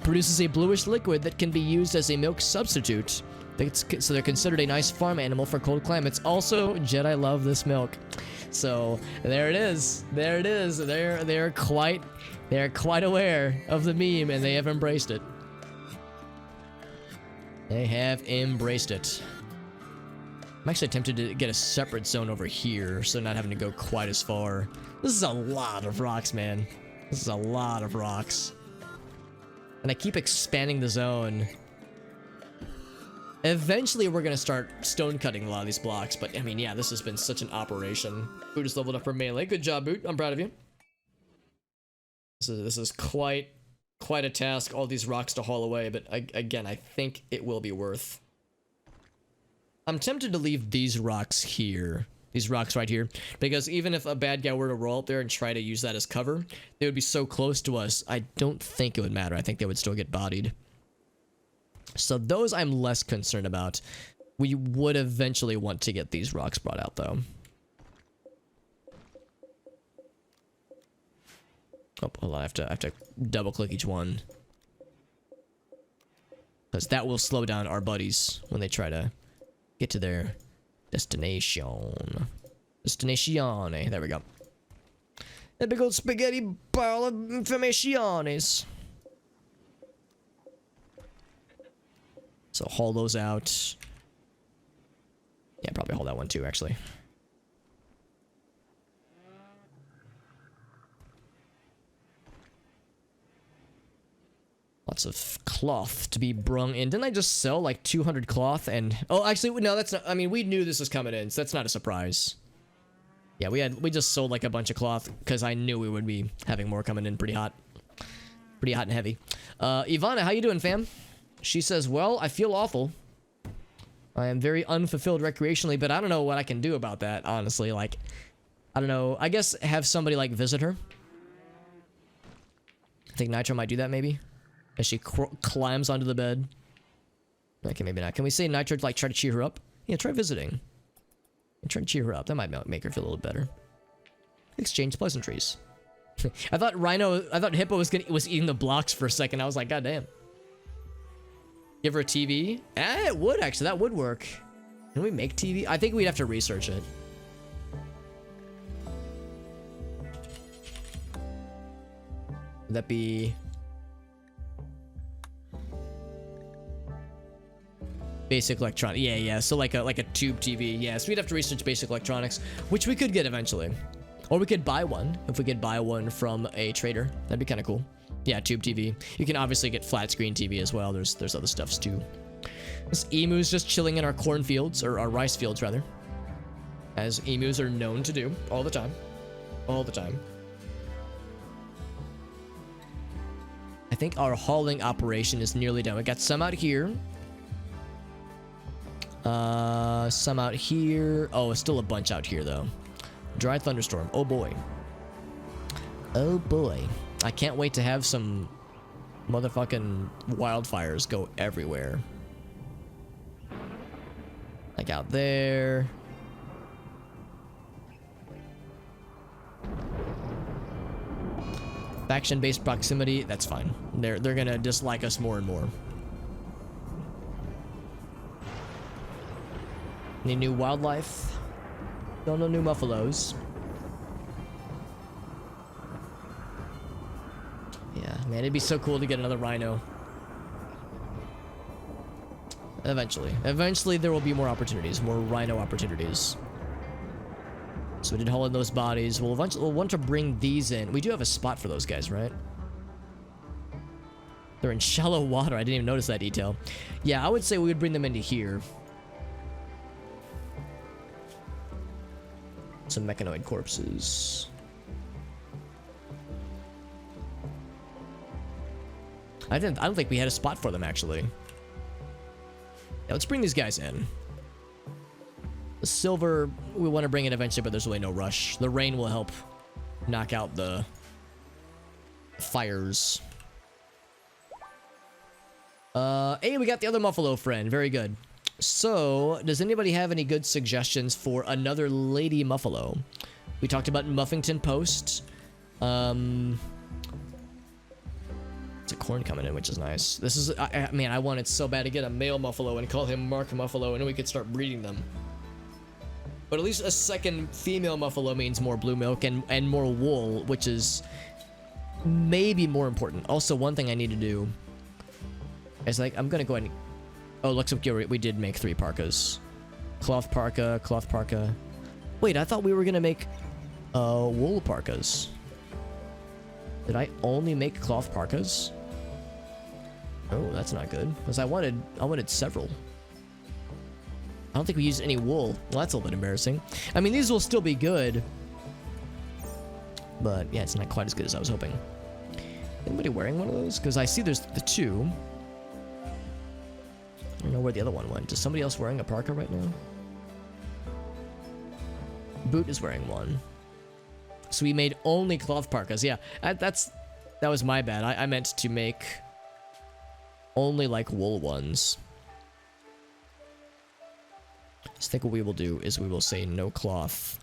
produces a bluish liquid that can be used as a milk substitute. So they're considered a nice farm animal for cold climates. Also, Jedi love this milk. So there it is. There it is. They're quite aware of the meme, and they have embraced it. They have embraced it. I'm actually tempted to get a separate zone over here, so not having to go quite as far. This is a lot of rocks, man. This is a lot of rocks. And I keep expanding the zone. Eventually, we're gonna start stone cutting a lot of these blocks, but I mean, yeah, this has been such an operation. Boot is leveled up for melee. Good job, Boot. I'm proud of you. This is quite a task, all these rocks to haul away, but again, I think it will be worth. I'm tempted to leave these rocks here. These rocks right here, because even if a bad guy were to roll up there and try to use that as cover, they would be so close to us, I don't think it would matter. I think they would still get bodied. So those I'm less concerned about. We would eventually want to get these rocks brought out, though. Oh, hold on, I have to double click each one, because that will slow down our buddies when they try to get to their destination. Destinatione. There we go. A big old spaghetti ball of informationes. So haul those out. Yeah, probably haul that one too, actually. Lots of cloth to be brung in. Didn't I just sell like 200 cloth and... Oh, actually, no, that's not... I mean, we knew this was coming in, so that's not a surprise. Yeah, we just sold like a bunch of cloth because I knew we would be having more coming in pretty hot. Pretty hot and heavy. Ivana, how you doing, fam? She says, well, I feel awful. I am very unfulfilled recreationally, but I don't know what I can do about that, honestly. Like, I don't know. I guess have somebody, like, visit her. I think Nitro might do that, maybe. As she climbs onto the bed. Okay, maybe not. Can we say Nitro, like, try to cheer her up? Yeah, try visiting. And try to cheer her up. That might make her feel a little better. Exchange pleasantries. I thought Hippo was eating the blocks for a second. I was like, god damn. Give her a TV? It would, actually. That would work. Can we make TV? I think we'd have to research it. Would that be... Basic electronics. Yeah. So like a tube TV. Yeah, so we'd have to research basic electronics, which we could get eventually. Or we could buy one. If we could buy one from a trader, that'd be kind of cool. Yeah, tube TV. You can obviously get flat screen TV as well. There's other stuffs too. This emu's just chilling in our cornfields, or our rice fields rather, as emus are known to do all the time. All the time. I think our hauling operation is nearly done. We got some out here. Some out here. Oh, still a bunch out here though. Dry thunderstorm. Oh boy. Oh boy. I can't wait to have some motherfucking wildfires go everywhere. Like out there. Faction-based proximity, that's fine. They're gonna dislike us more and more. Any new wildlife? Don't know new muffalos. Man, it'd be so cool to get another rhino. Eventually. Eventually there will be more opportunities, more rhino opportunities. So we did haul in those bodies. We'll want to bring these in. We do have a spot for those guys, right? They're in shallow water. I didn't even notice that detail. Yeah, I would say we would bring them into here. Some mechanoid corpses. I don't think we had a spot for them, actually. Yeah, let's bring these guys in. The silver, we want to bring it eventually, but there's really no rush. The rain will help knock out the fires. Hey, we got the other Muffalo friend. Very good. So, does anybody have any good suggestions for another Lady Muffalo? We talked about Muffington Post. It's a corn coming in, which is nice. This is, man, I wanted so bad to get a male Muffalo and call him Mark Muffalo, and then we could start breeding them. But at least a second female Muffalo means more blue milk and more wool, which is maybe more important. Also, one thing I need to do is, like, I'm gonna go ahead and... Oh, looks like we did make 3 parkas. Cloth parka, cloth parka. Wait, I thought we were gonna make wool parkas. Did I only make cloth parkas? Oh, that's not good. Because I wanted several. I don't think we used any wool. Well, that's a little bit embarrassing. I mean, these will still be good. But, yeah, it's not quite as good as I was hoping. Anybody wearing one of those? Because I see there's the 2. I don't know where the other one went. Is somebody else wearing a parka right now? Boot is wearing one. So we made only cloth parkas. Yeah, that was my bad. I meant to make only, like, wool ones. So I think what we will do is we will say no cloth.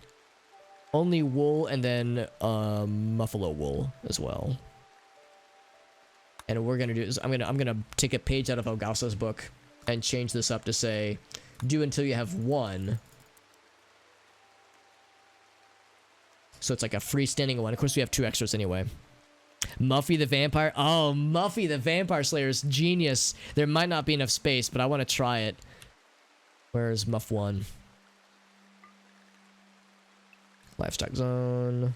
Only wool, and then muffalo wool as well. And what we're gonna do is I'm gonna take a page out of Ogausa's book and change this up to say, do until you have 1. So it's like a freestanding one. Of course, we have 2 extras anyway. Muffy the Vampire. Oh, Muffy the Vampire Slayer is genius. There might not be enough space, but I want to try it. Where's Muff 1? Livestock zone.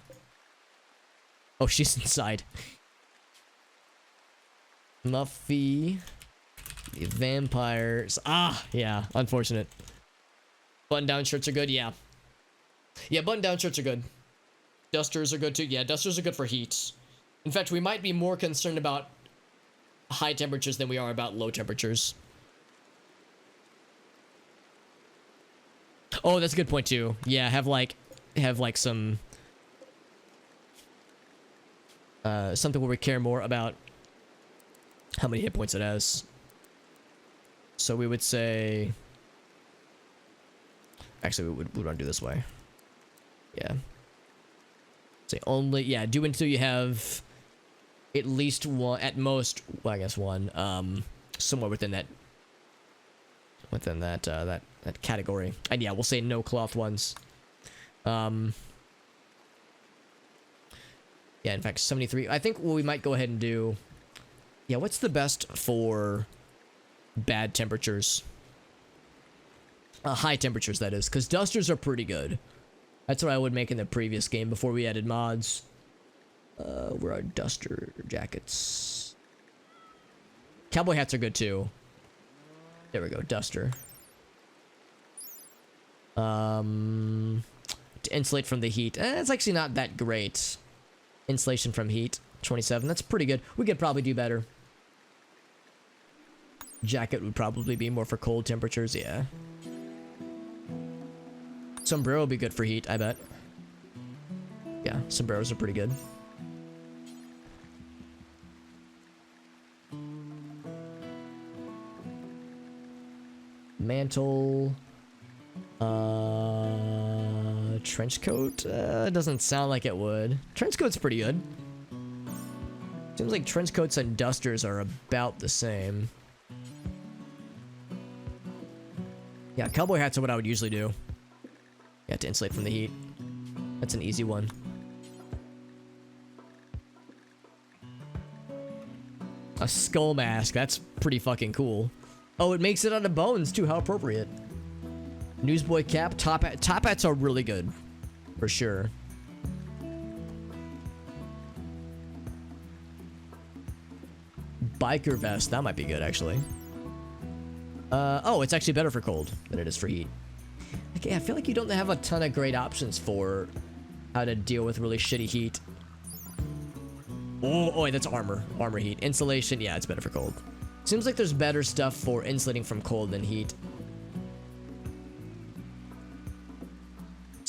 Oh, she's inside. Muffy the Vampires. Ah, yeah, unfortunate. Button-down shirts are good, yeah. Yeah, button-down shirts are good. Dusters are good too. Yeah, dusters are good for heat. In fact, we might be more concerned about high temperatures than we are about low temperatures. Oh, that's a good point too. Yeah, have like some something where we care more about how many hit points it has. So we would say, actually we would want to do this way. Yeah. Say only, yeah, do until you have at least 1, at most, well, I guess 1, somewhere within that category. And yeah, we'll say no cloth ones. Yeah, in fact, 73. I think what we might go ahead and do, yeah, what's the best for bad temperatures? High temperatures, that is, because dusters are pretty good. That's what I would make in the previous game before we added mods. Where are duster jackets? Cowboy hats are good too. There we go, duster. To insulate from the heat. It's actually not that great. Insulation from heat, 27. That's pretty good. We could probably do better. Jacket would probably be more for cold temperatures, yeah. Sombrero would be good for heat, I bet. Yeah, sombreros are pretty good. Mantle. Trench coat? Doesn't sound like it would. Trench coat's pretty good. Seems like trench coats and dusters are about the same. Yeah, cowboy hats are what I would usually do. Yeah, to insulate from the heat. That's an easy one. A skull mask. That's pretty fucking cool. Oh, it makes it out of bones too. How appropriate. Newsboy cap. Top hat. Top hats are really good. For sure. Biker vest. That might be good, actually. Oh, it's actually better for cold than it is for heat. Okay, I feel like you don't have a ton of great options for how to deal with really shitty heat. Oh, wait, that's armor. Armor heat. Insulation, yeah, it's better for cold. Seems like there's better stuff for insulating from cold than heat.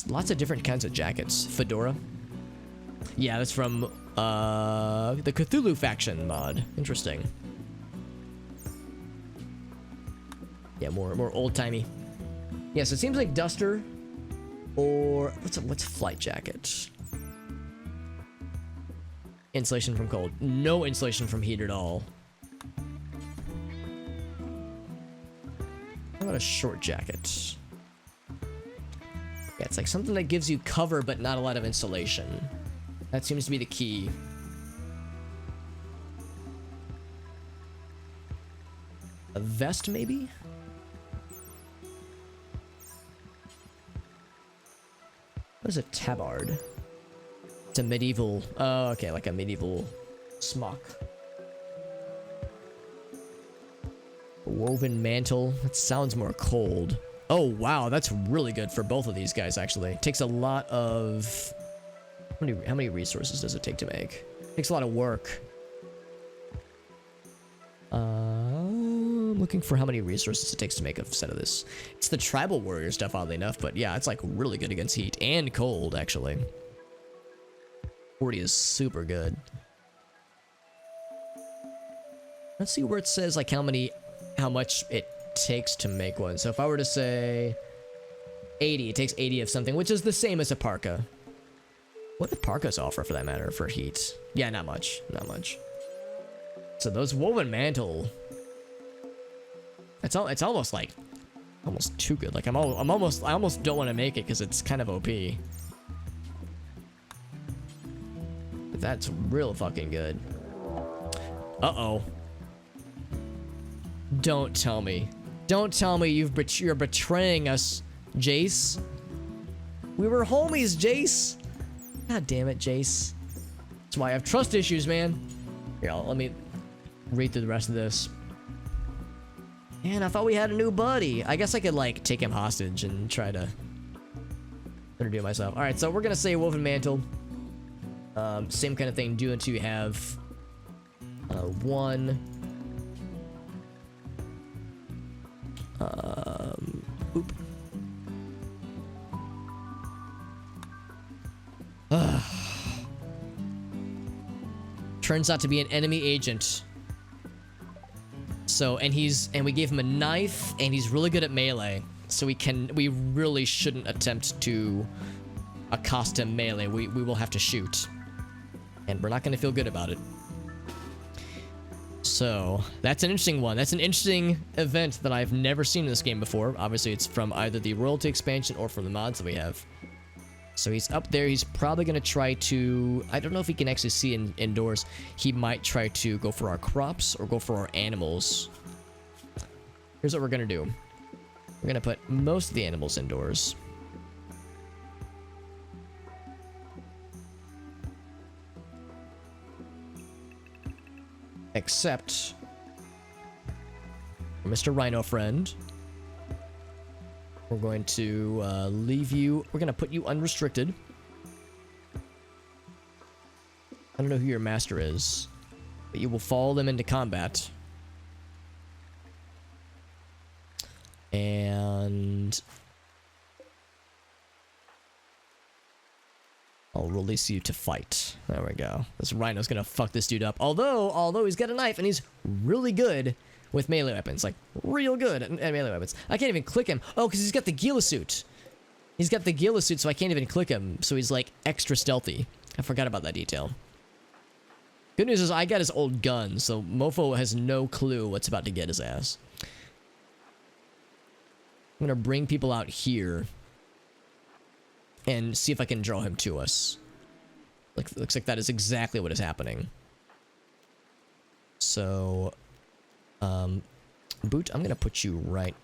Lots of different kinds of jackets. Fedora. Yeah, that's from the Cthulhu faction mod. Interesting. Yeah, more old-timey. Yeah, so it seems like duster or what's flight jacket? Insulation from cold. No insulation from heat at all. How about a short jacket? Yeah, it's like something that gives you cover but not a lot of insulation. That seems to be the key. A vest, maybe? What is a tabard? It's a medieval... Oh, okay, like a medieval smock. A woven mantle. That sounds more cold. Oh, wow, that's really good for both of these guys, actually. Takes a lot of... How many resources does it take to make? Takes a lot of work. I'm looking for how many resources it takes to make a set of this. It's the tribal warrior stuff, oddly enough, but yeah, it's like really good against heat and cold, actually. 40 is super good. Let's see where it says like how much it takes to make one. So if I were to say 80, it takes 80 of something, which is the same as a parka. What do parkas offer for that matter for heat? Yeah, not much. Not much. So those woven mantle. It's almost like almost too good. Like I almost don't want to make it because it's kind of OP. But that's real fucking good. Uh-oh. Don't tell me. Don't tell me you're betraying us, Jace. We were homies, Jace. God damn it, Jace. That's why I have trust issues, man. Here, let me read through the rest of this. Man, I thought we had a new buddy. I guess I could, like, take him hostage and try to introduce myself. Alright, so we're gonna say woven mantle. Same kind of thing. Do until you have one. Oop. Turns out to be an enemy agent. So, and we gave him a knife, and he's really good at melee. So we really shouldn't attempt to accost him melee. We will have to shoot. And we're not gonna feel good about it. So, that's an interesting one. That's an interesting event that I've never seen in this game before. Obviously, it's from either the royalty expansion or from the mods that we have. So he's up there. He's probably going to try to... I don't know if he can actually see indoors. He might try to go for our crops or go for our animals. Here's what we're going to do. We're going to put most of the animals indoors. Except... Mr. Rhino friend. We're going to leave you... We're going to put you unrestricted. I don't know who your master is, but you will follow them into combat. And... I'll release you to fight. There we go. This rhino's gonna fuck this dude up. Although he's got a knife and he's really good with melee weapons. Like, real good at melee weapons. I can't even click him. Oh, because he's got the Gila suit. He's got the Gila suit, so I can't even click him. So he's, like, extra stealthy. I forgot about that detail. Good news is I got his old gun, so Mofo has no clue what's about to get his ass. I'm gonna bring people out here and see if I can draw him to us. Looks like that is exactly what is happening. So, Boot, I'm gonna put you right.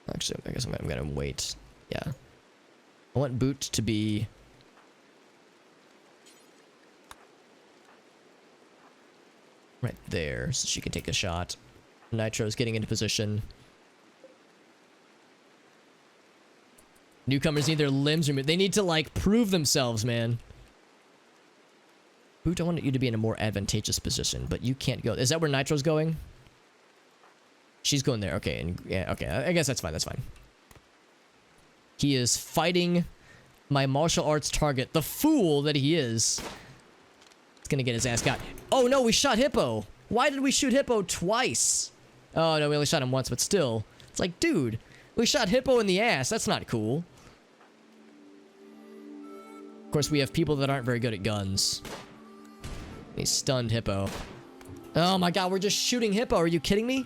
Actually, I guess I'm gonna wait. Yeah. I want Boot to be. Right there, so she can take a shot. Nitro's getting into position. Newcomers need their limbs removed. They need to, like, prove themselves, man. Boot, I want you to be in a more advantageous position, but you can't go. Is that where Nitro's going? She's going there. Okay, and yeah, okay. I guess that's fine. That's fine. He is fighting my martial arts target. The fool that he is. He's gonna get his ass got. Oh no, we shot Hippo. Why did we shoot Hippo twice? Oh no, we only shot him once, but still. It's like, dude, we shot Hippo in the ass. That's not cool. Of course, we have people that aren't very good at guns. He stunned Hippo. Oh my god, we're just shooting Hippo. Are you kidding me?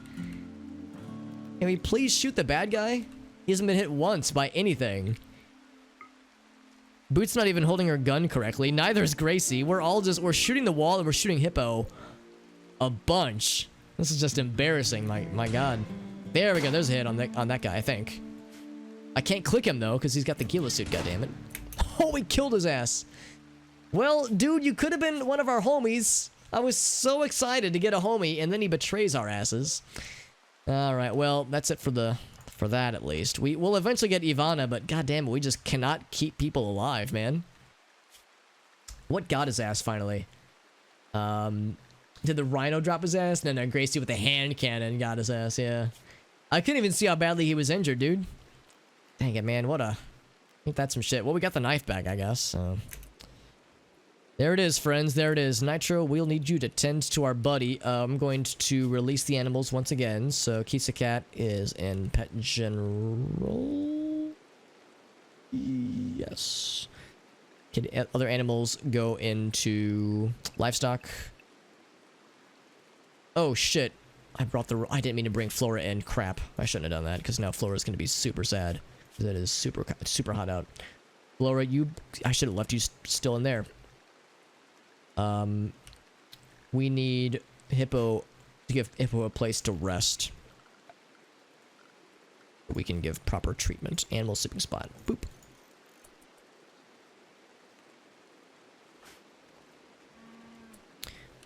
Can we please shoot the bad guy? He hasn't been hit once by anything. Boot's not even holding her gun correctly. Neither is Gracie. We're shooting the wall and we're shooting Hippo a bunch. This is just embarrassing. My god. There we go. There's a hit on that guy, I think. I can't click him though because he's got the Gila suit, goddammit. Oh, we killed his ass. Well, dude, you could have been one of our homies. I was so excited to get a homie, and then he betrays our asses. All right, well, that's it for that at least. We'll eventually get Ivana, but goddamn it, we just cannot keep people alive, man. What got his ass finally? Did the Rhino drop his ass? No, Gracie with the hand cannon got his ass. Yeah, I couldn't even see how badly he was injured, dude. Dang it, man. Ain't that some shit? Well, we got the knife back, I guess. So. There it is, friends. There it is. Nitro, we'll need you to tend to our buddy. I'm going to release the animals once again. So, Kisa Cat is in Pet General. Yes. Can other animals go into livestock? Oh, shit. I didn't mean to bring Flora in. Crap. I shouldn't have done that, because now Flora's going to be super sad. Because it is super hot out. Flora, I should have left you still in there. We need Hippo to give Hippo a place to rest. We can give proper treatment. Animal sleeping spot. Boop.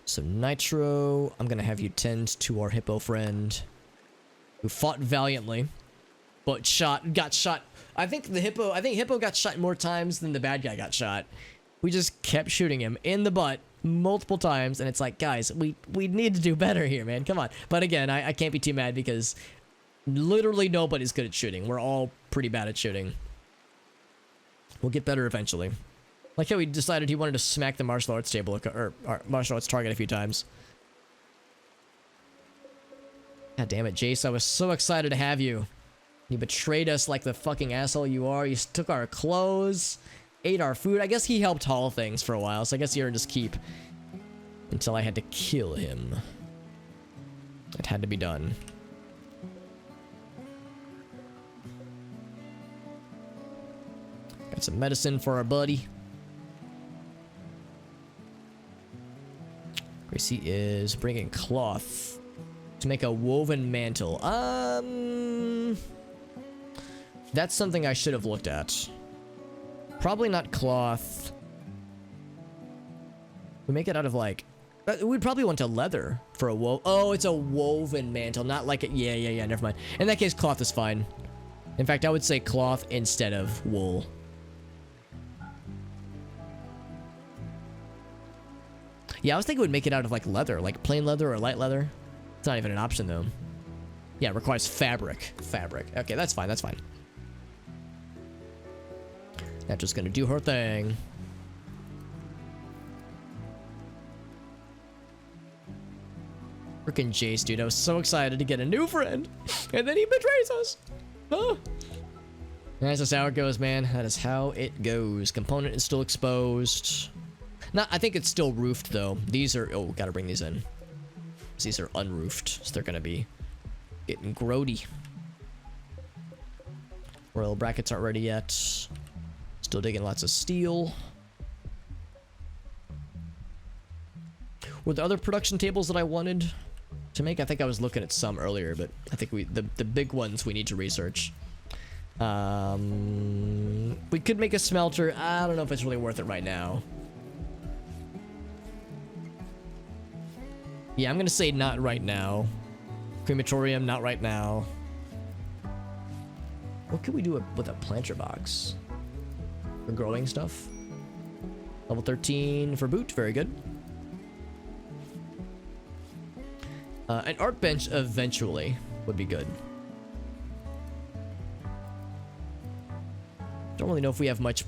So Nitro, I'm gonna have you tend to our Hippo friend who fought valiantly, but got shot. I think Hippo got shot more times than the bad guy got shot. We just kept shooting him in the butt multiple times, and it's like, guys, we need to do better here, man. Come on. But again, I can't be too mad because literally nobody's good at shooting. We're all pretty bad at shooting. We'll get better eventually. Like how he decided he wanted to smack the martial arts table or martial arts target a few times. God damn it, Jace. I was so excited to have you. You betrayed us like the fucking asshole you are. You took our clothes. Ate our food. I guess he helped haul things for a while, so I guess he earned his keep. Until I had to kill him. It had to be done. Got some medicine for our buddy. Gracie is bringing cloth to make a woven mantle. That's something I should have looked at. Probably not cloth. We make it out of like... We'd probably want a leather for a Oh, it's a woven mantle, not like a... Yeah, never mind. In that case, cloth is fine. In fact, I would say cloth instead of wool. Yeah, I was thinking we'd make it out of like leather, like plain leather or light leather. It's not even an option though. Yeah, it requires fabric. Okay, that's fine, that's fine. That's just gonna do her thing. Frickin' Jace, dude. I was so excited to get a new friend. And then he betrays us. Huh? That's just how it goes, man. That is how it goes. Component is still exposed. No, I think it's still roofed, though. These are... Oh, gotta bring these in. These are unroofed, so they're gonna be getting grody. Royal brackets aren't ready yet. Still digging lots of steel. Were there other production tables that I wanted to make? I think I was looking at some earlier, but I think the big ones we need to research. We could make a smelter. I don't know if it's really worth it right now. Yeah, I'm gonna say not right now. Crematorium, not right now. What could we do with a planter box? For growing stuff? Level 13 for boot, very good. An art bench eventually would be good. Don't really know if we have much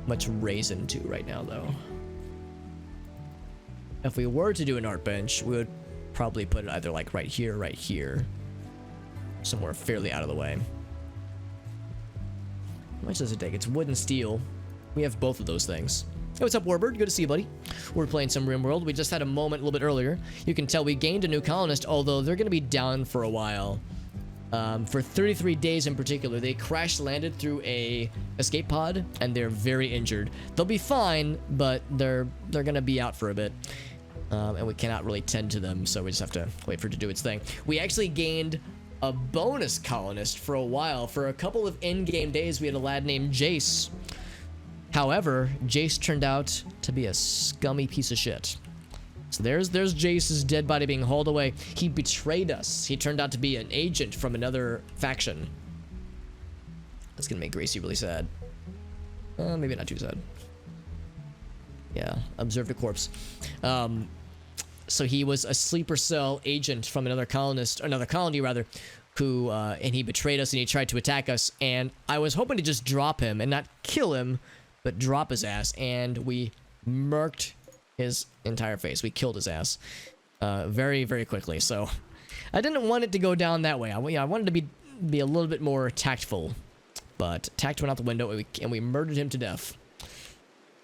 raisin to right now, though. If we were to do an art bench, we would probably put it either like right here, somewhere fairly out of the way. How much does it take? It's wood and steel. We have both of those things. Hey, what's up, Warbird? Good to see you, buddy. We're playing some RimWorld. We just had a moment a little bit earlier. You can tell we gained a new colonist, although they're going to be down for a while. For 33 days in particular, they crash landed through a escape pod, and they're very injured. They'll be fine, but they're going to be out for a bit. And we cannot really tend to them, so we just have to wait for it to do its thing. We actually gained a bonus colonist for a while. For a couple of in-game days, we had a lad named Jace. However, Jace turned out to be a scummy piece of shit. So there's Jace's dead body being hauled away. He betrayed us. He turned out to be an agent from another faction. That's gonna make Gracie really sad. Maybe not too sad. Yeah, observe the corpse. So he was a sleeper cell agent from another colony rather, who and he betrayed us and he tried to attack us. And I was hoping to just drop him and not kill him, but drop his ass, and we murked his entire face. We killed his ass very, very quickly. So I didn't want it to go down that way. I wanted to be a little bit more tactful, but tact went out the window, and we murdered him to death.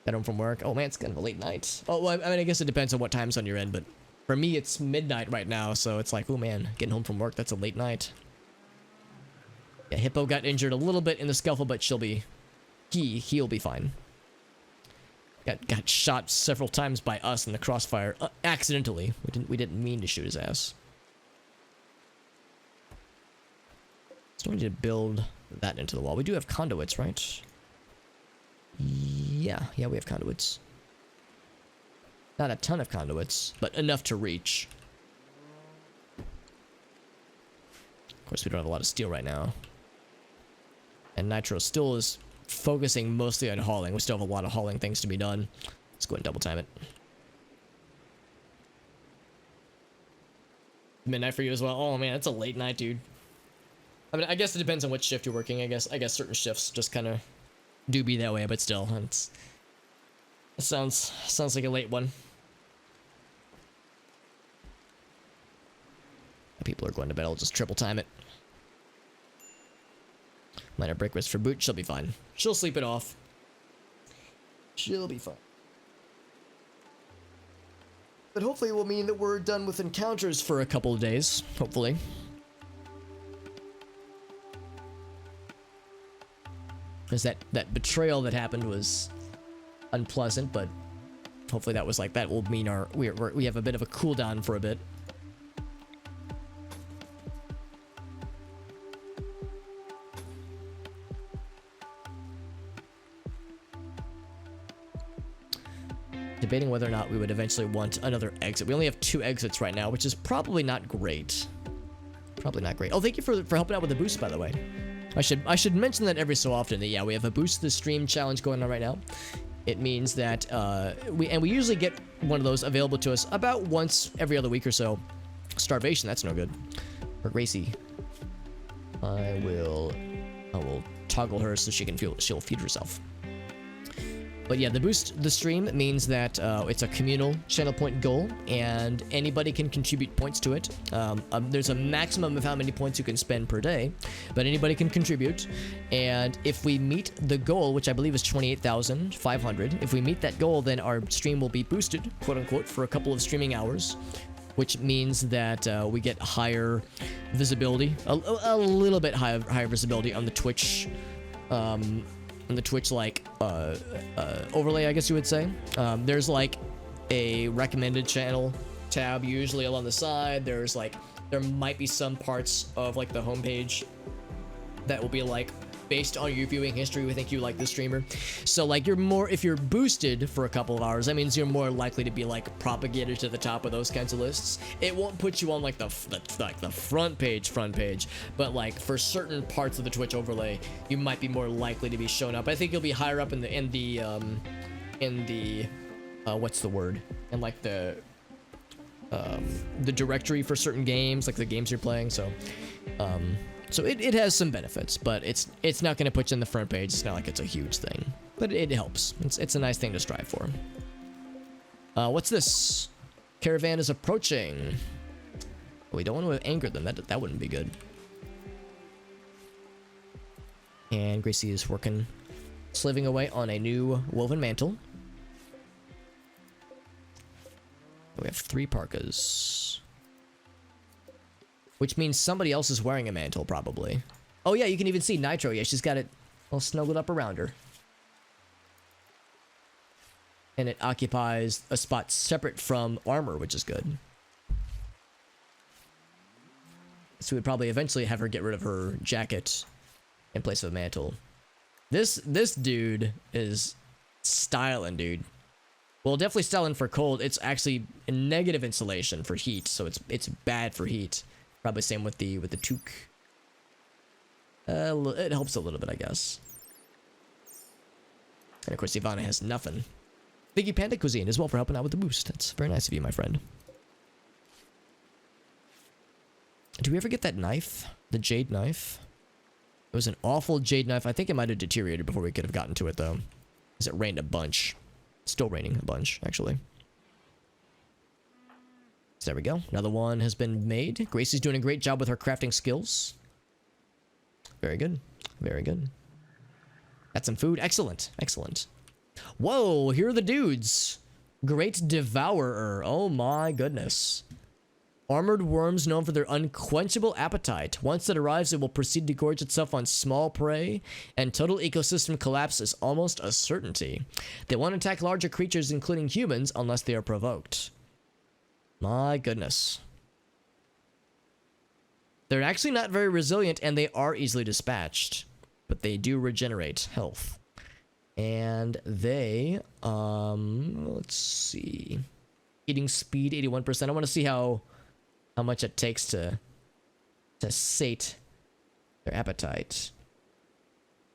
Got home from work. Oh man, it's kind of a late night. Oh, well, I mean, I guess it depends on what time's on your end, but for me, it's midnight right now, so it's like, oh man, getting home from work, that's a late night. Yeah, Hippo got injured a little bit in the scuffle, but he'll be fine. Got shot several times by us in the crossfire, accidentally. We didn't mean to shoot his ass. So we need to build that into the wall. We do have conduits, right? Yeah, we have conduits. Not a ton of conduits, but enough to reach. Of course, we don't have a lot of steel right now. And Nitro still is focusing mostly on hauling. We still have a lot of hauling things to be done. Let's go ahead and double time it. Midnight for you as well. Oh man, it's a late night, dude. I mean, I guess it depends on which shift you're working. I guess certain shifts just kind of do be that way, but still, it sounds like a late one. People are going to bed. I'll just triple time it. Minor break rest for boot. She'll be fine. She'll sleep it off. She'll be fine. But hopefully it will mean that we're done with encounters for a couple of days. Hopefully. Because that betrayal that happened was unpleasant, but hopefully that will mean we have a bit of a cooldown for a bit. Debating whether or not we would eventually want another exit. We only have 2 exits right now, which is probably not great. Probably not great. Oh, thank you for helping out with the boost, by the way. I should mention that every so often that, yeah, we have a boost the stream challenge going on right now. It means that we usually get one of those available to us about once every other week or so. Starvation, that's no good. Or Gracie. I will toggle her so she'll feed herself. But yeah, the boost the stream means that it's a communal channel point goal, and anybody can contribute points to it. There's a maximum of how many points you can spend per day, but anybody can contribute. And if we meet the goal, which I believe is 28,500, if we meet that goal, then our stream will be boosted, quote unquote, for a couple of streaming hours, which means that we get higher visibility, a little bit higher visibility on the Twitch. On the Twitch overlay, I guess you would say. There's like a recommended channel tab usually along the side. There's like, there might be some parts of like the homepage that will be like, based on your viewing history, we think you like this streamer. So like you're more, if you're boosted for a couple of hours, that means you're more likely to be like propagated to the top of those kinds of lists. It won't put you on like the front page, but like for certain parts of the Twitch overlay, you might be more likely to be shown up. I think you'll be higher up in the what's the word? In like the directory for certain games, like the games you're playing. So so it has some benefits, but it's not going to put you in the front page. It's not like it's a huge thing, but it helps. It's a nice thing to strive for. What's this? Caravan is approaching. We don't want to anger them. That wouldn't be good. And Gracie is working, slaving away on a new woven mantle. We have 3 parkas. Which means somebody else is wearing a mantle, probably. Oh yeah, you can even see Nitro. Yeah, she's got it all snuggled up around her. And it occupies a spot separate from armor, which is good. So we'd probably eventually have her get rid of her jacket in place of a mantle. This dude is styling, dude. Well, definitely styling for cold. It's actually a negative insulation for heat, so it's bad for heat. Probably same with the toque. It helps a little bit, I guess. And of course, Ivana has nothing. Biggie Panda Cuisine as well for helping out with the boost. That's very nice of you, my friend. Did we ever get that knife? The jade knife? It was an awful jade knife. I think it might have deteriorated before we could have gotten to it, though. Because it rained a bunch. Still raining a bunch, actually. So there we go. Another one has been made. Gracie's doing a great job with her crafting skills. Very good. Very good. Got some food. Excellent. Excellent. Whoa, here are the dudes. Great Devourer. Oh my goodness. Armored worms known for their unquenchable appetite. Once it arrives, it will proceed to gorge itself on small prey, and total ecosystem collapse is almost a certainty. They won't attack larger creatures, including humans, unless they are provoked. My goodness. They're actually not very resilient, and they are easily dispatched, but they do regenerate health. And they, let's see. Eating speed, 81%. I want to see how much it takes to sate their appetite.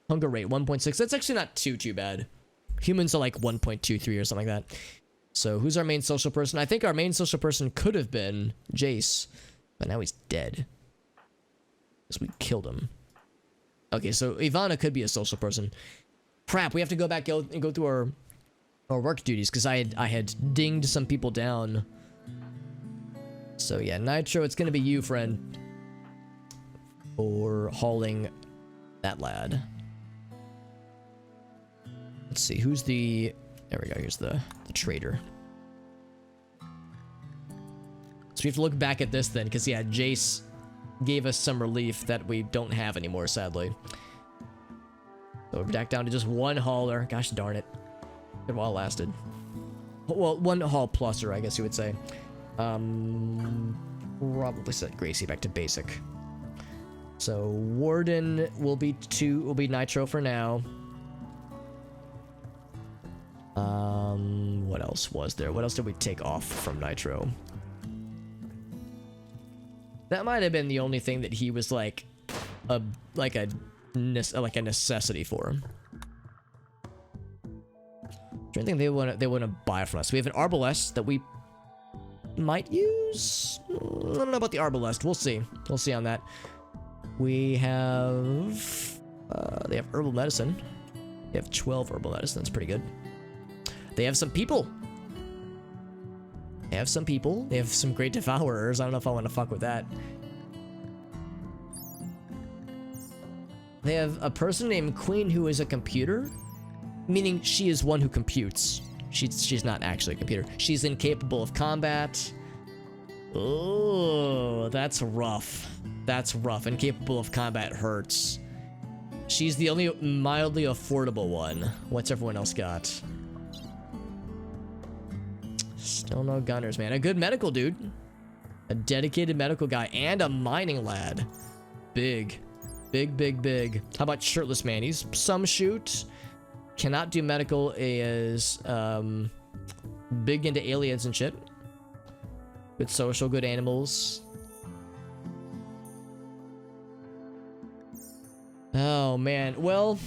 Hunger rate, 1.6. That's actually not too bad. Humans are like 1.23 or something like that. So who's our main social person? I think our main social person could have been Jace, but now he's dead. Because we killed him. Okay, so Ivana could be a social person. Crap, we have to go back and go through our work duties, because I had dinged some people down. So yeah, Nitro, it's gonna be you, friend. For hauling that lad. Let's see, who's the... There we go, here's the trader. So we have to look back at this then, because yeah, Jace gave us some relief that we don't have anymore, sadly. So we're back down to just one hauler. Gosh darn it. Good while it lasted. Well, one haul pluser, I guess you would say. Probably set Gracie back to basic. So Warden will be Nitro for now. What else was there? What else did we take off from Nitro? That might have been the only thing that he was like a necessity for him. I think they want to buy from us. We have an Arbalest that we might use. I don't know about the Arbalest. We'll see. We'll see on that. We have they have herbal medicine. They have 12 herbal medicine. That's pretty good. They have some people. They have some people. They have some great devourers. I don't know if I want to fuck with that. They have a person named Queen who is a computer, meaning she is one who computes. She's not actually a computer. She's incapable of combat. Oh, that's rough. That's rough. Incapable of combat hurts. She's the only mildly affordable one. What's everyone else got? Still no gunners, man. A good medical dude. A dedicated medical guy and a mining lad. Big. Big, big, big. How about shirtless man? He's some shoot. Cannot do medical, is big into aliens and shit. Good social, good animals. Oh man, well,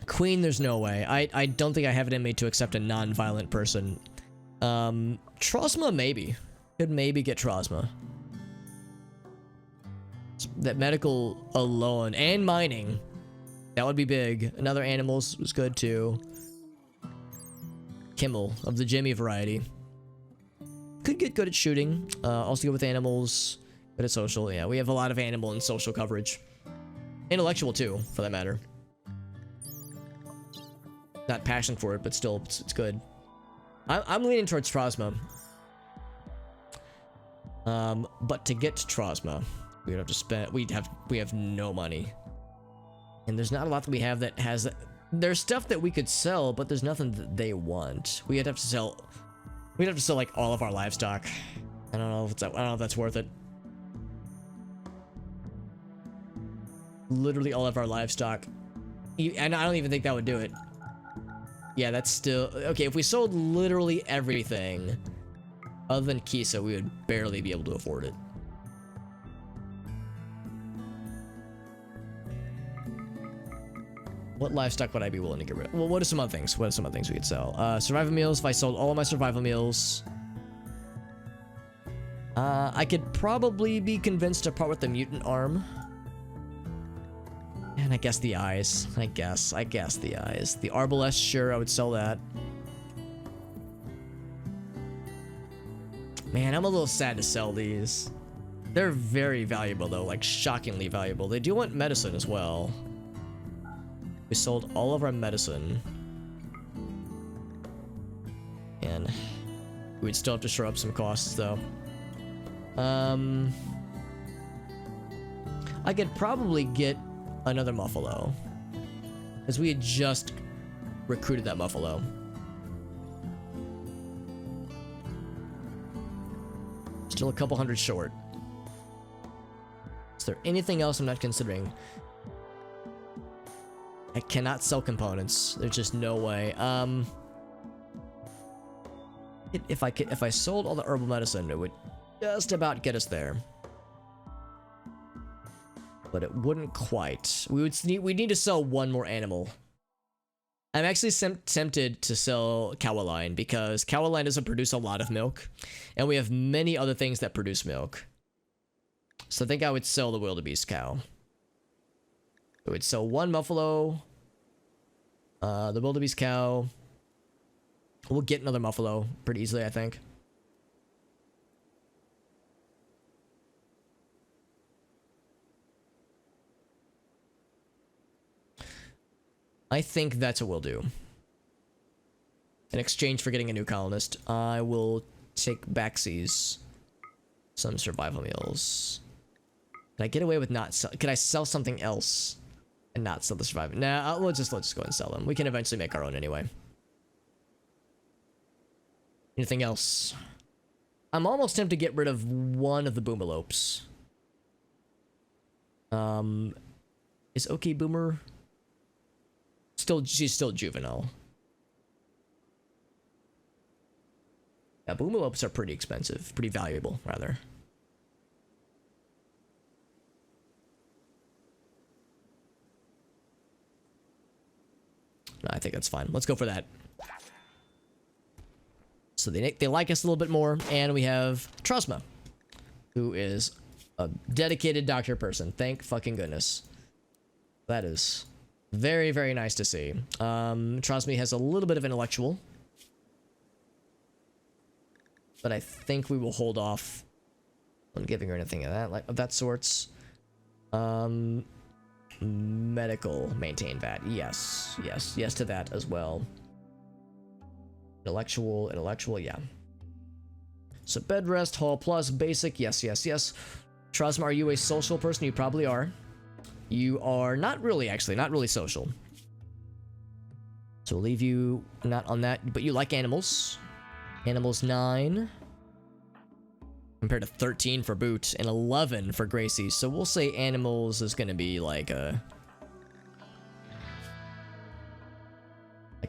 Queen, there's no way. I don't think I have it in me to accept a non-violent person. Trosma, maybe. Could maybe get Trosma. That medical alone and mining, that would be big. Another animals was good too. Kimmel of the Jimmy variety. Could get good at shooting. Also good with animals. Good at social. Yeah, we have a lot of animal and social coverage. Intellectual too, for that matter. Not passion for it, but still, it's good. I'm leaning towards Trosma. But to get to Trosma, we would have to spend. We have no money, and there's not a lot that we have that has. There's stuff that we could sell, but there's nothing that they want. We'd have to sell. We'd have to sell like all of our livestock. I don't know if I don't know if that's worth it. Literally all of our livestock, and I don't even think that would do it. Yeah, that's still okay. If we sold literally everything other than Kisa, we would barely be able to afford it. What livestock would I be willing to get rid of? Well, what are some other things? What are some other things we could sell? Survival meals. If I sold all of my survival meals, I could probably be convinced to part with the mutant arm. And I guess the eyes. I guess the eyes. The arbalest, sure, I would sell that. Man, I'm a little sad to sell these. They're very valuable though, like shockingly valuable. They do want medicine as well. We sold all of our medicine. And we'd still have to shore up some costs though. I could probably get another Muffalo, as we had just recruited that Muffalo. Still a couple hundred short. Is there anything else I'm not considering? I cannot sell components. There's just no way. If I sold all the herbal medicine, it would just about get us there. But it wouldn't quite. We need to sell one more animal. I'm actually tempted to sell Cowaline, because Cowaline doesn't produce a lot of milk, and we have many other things that produce milk. So I think I would sell the wildebeest cow. I would sell one Muffalo, the wildebeest cow. We'll get another Muffalo pretty easily, I think. I think that's what we'll do. In exchange for getting a new colonist, I will take backsies. Some survival meals. Can I get away with not sell? Could I sell something else and not sell the survival? Nah, let's just go ahead and sell them. We can eventually make our own anyway. Anything else? I'm almost tempted to get rid of one of the boomalopes. Is OK Boomer? She's still juvenile. Yeah, boomalopes are pretty expensive, pretty valuable, rather. No, I think that's fine. Let's go for that. So they like us a little bit more, and we have Trosma, who is a dedicated doctor person. Thank fucking goodness. That is very, very nice to see. Trosma has a little bit of intellectual, but I think we will hold off on giving her anything of that sorts. Medical maintain VAT. Yes to that as well. Intellectual, yeah. So bed rest, hall plus, basic, yes. Trosma, are you a social person? You probably are. You are not really, actually, not really social. So we'll leave you not on that, but you like animals. Animals 9. Compared to 13 for Boot and 11 for Gracie. So we'll say animals is going to be like a...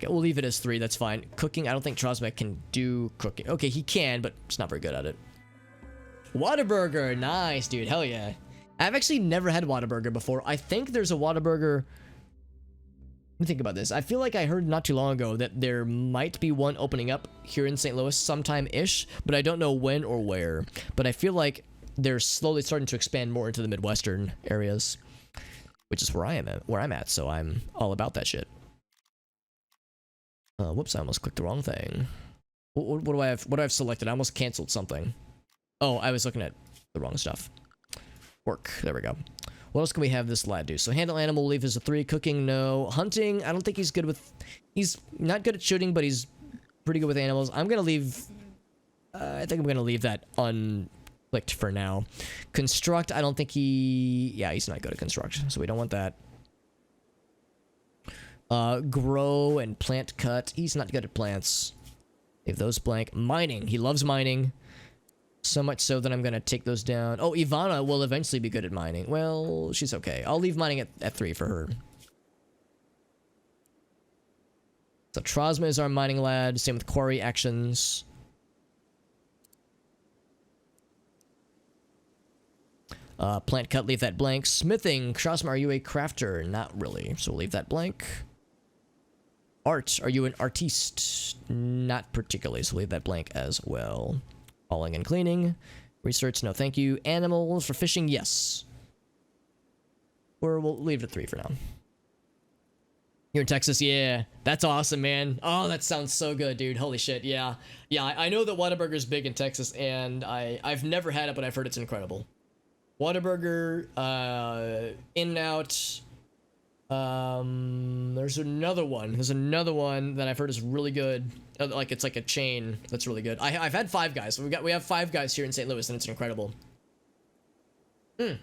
we'll leave it as 3, that's fine. Cooking, I don't think Trosmek can do cooking. Okay, he can, but he's not very good at it. Whataburger, nice, dude, hell yeah. I've actually never had Whataburger before. I think there's a Whataburger... Let me think about this. I feel like I heard not too long ago that there might be one opening up here in St. Louis sometime-ish, but I don't know when or where. But I feel like they're slowly starting to expand more into the Midwestern areas, which is where I'm at, so I'm all about that shit. Whoops, I almost clicked the wrong thing. What do I have? What do I have selected? I almost canceled something. Oh, I was looking at the wrong stuff. Work. There we go. What else can we have this lad do? So handle animal, leave as a 3. Cooking, no. Hunting, I don't think he's good with... He's not good at shooting, but he's pretty good with animals. I'm going to leave... I think I'm going to leave that unclicked for now. Construct, I don't think he... Yeah, he's not good at construct, so we don't want that. Grow and plant cut. He's not good at plants. Leave those blank. Mining. He loves mining. So much so that I'm going to take those down. Oh, Ivana will eventually be good at mining. Well, she's okay. I'll leave mining at 3 for her. So Trosma is our mining lad. Same with quarry actions. Plant cut, leave that blank. Smithing. Trosma, are you a crafter? Not really. So we'll leave that blank. Art. Are you an artiste? Not particularly. So leave that blank as well. Hauling and cleaning. Research, no thank you. Animals for fishing, yes. Or we'll leave it at 3 for now. Here in Texas, yeah. That's awesome, man. Oh, that sounds so good, dude. Holy shit, yeah. Yeah, I know that Whataburger's big in Texas, and I've never had it, but I've heard it's incredible. Whataburger, In-N-Out. There's another one. There's another one that I've heard is really good. Like it's like a chain that's really good. I've had Five Guys. So we have Five Guys here in St. Louis, and it's incredible. It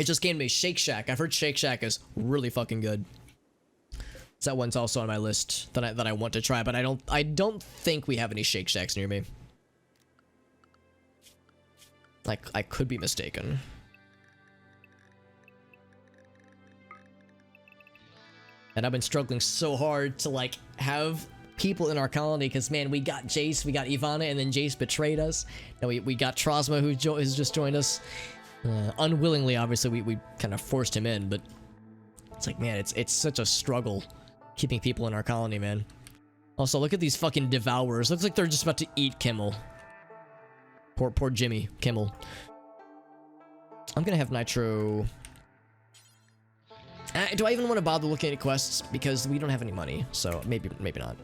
just came to me. Shake Shack. I've heard Shake Shack is really fucking good. So that one's also on my list that I want to try, but I don't think we have any Shake Shacks near me. Like I could be mistaken. And I've been struggling so hard to, like, have people in our colony, because, man, we got Jace, we got Ivana, and then Jace betrayed us. And we got Trosma, who has just joined us. Unwillingly, obviously, we kind of forced him in, but it's like, man, it's such a struggle keeping people in our colony, man. Also, look at these fucking devourers. Looks like they're just about to eat Kimmel. Poor Jimmy Kimmel. I'm gonna have Nitro... do I even want to bother looking at quests? Because we don't have any money, so maybe not.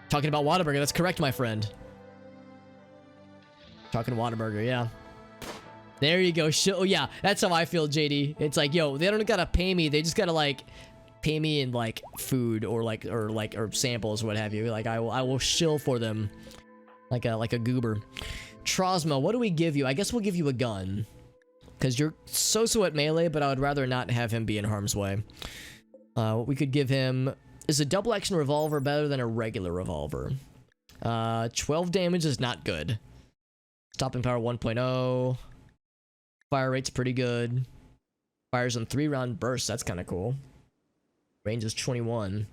Talking about Whataburger, that's correct, my friend. Talking Whataburger, yeah. There you go. Oh yeah, that's how I feel, JD. It's like, yo, they don't gotta pay me. They just gotta like pay me in like food or samples or what have you. Like I will shill for them, like a goober. Trosma, what do we give you? I guess we'll give you a gun. Because you're so at melee, but I would rather not have him be in harm's way. What we could give him... Is a double action revolver better than a regular revolver? 12 damage is not good. Stopping power 1.0. Fire rate's pretty good. Fires in 3-round bursts, that's kind of cool. Range is 21.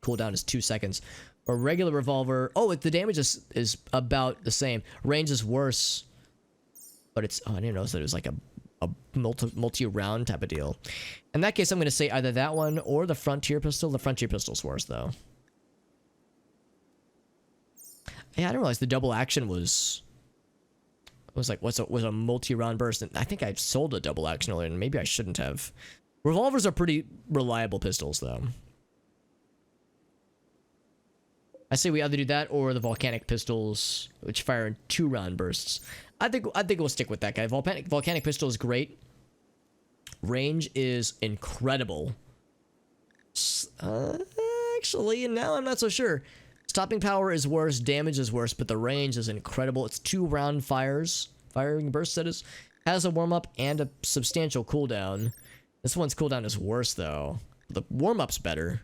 Cooldown is 2 seconds. A regular revolver... Oh, the damage is about the same. Range is worse. But it's... Oh, I didn't notice that it was like a multi-round type of deal. In that case, I'm going to say either that one or the Frontier Pistol. The Frontier Pistol's worse, though. Yeah, I didn't realize the double action was like, was a multi-round burst. And I think I sold a double action earlier, and maybe I shouldn't have. Revolvers are pretty reliable pistols, though. I say we either do that or the volcanic pistols, which fire in 2-round bursts. I think we'll stick with that guy. Volcanic pistol is great. Range is incredible. Actually, now I'm not so sure. Stopping power is worse, damage is worse, but the range is incredible. It's 2-round firing bursts, that is. Has a warm-up and a substantial cooldown. This one's cooldown is worse, though. The warm-up's better.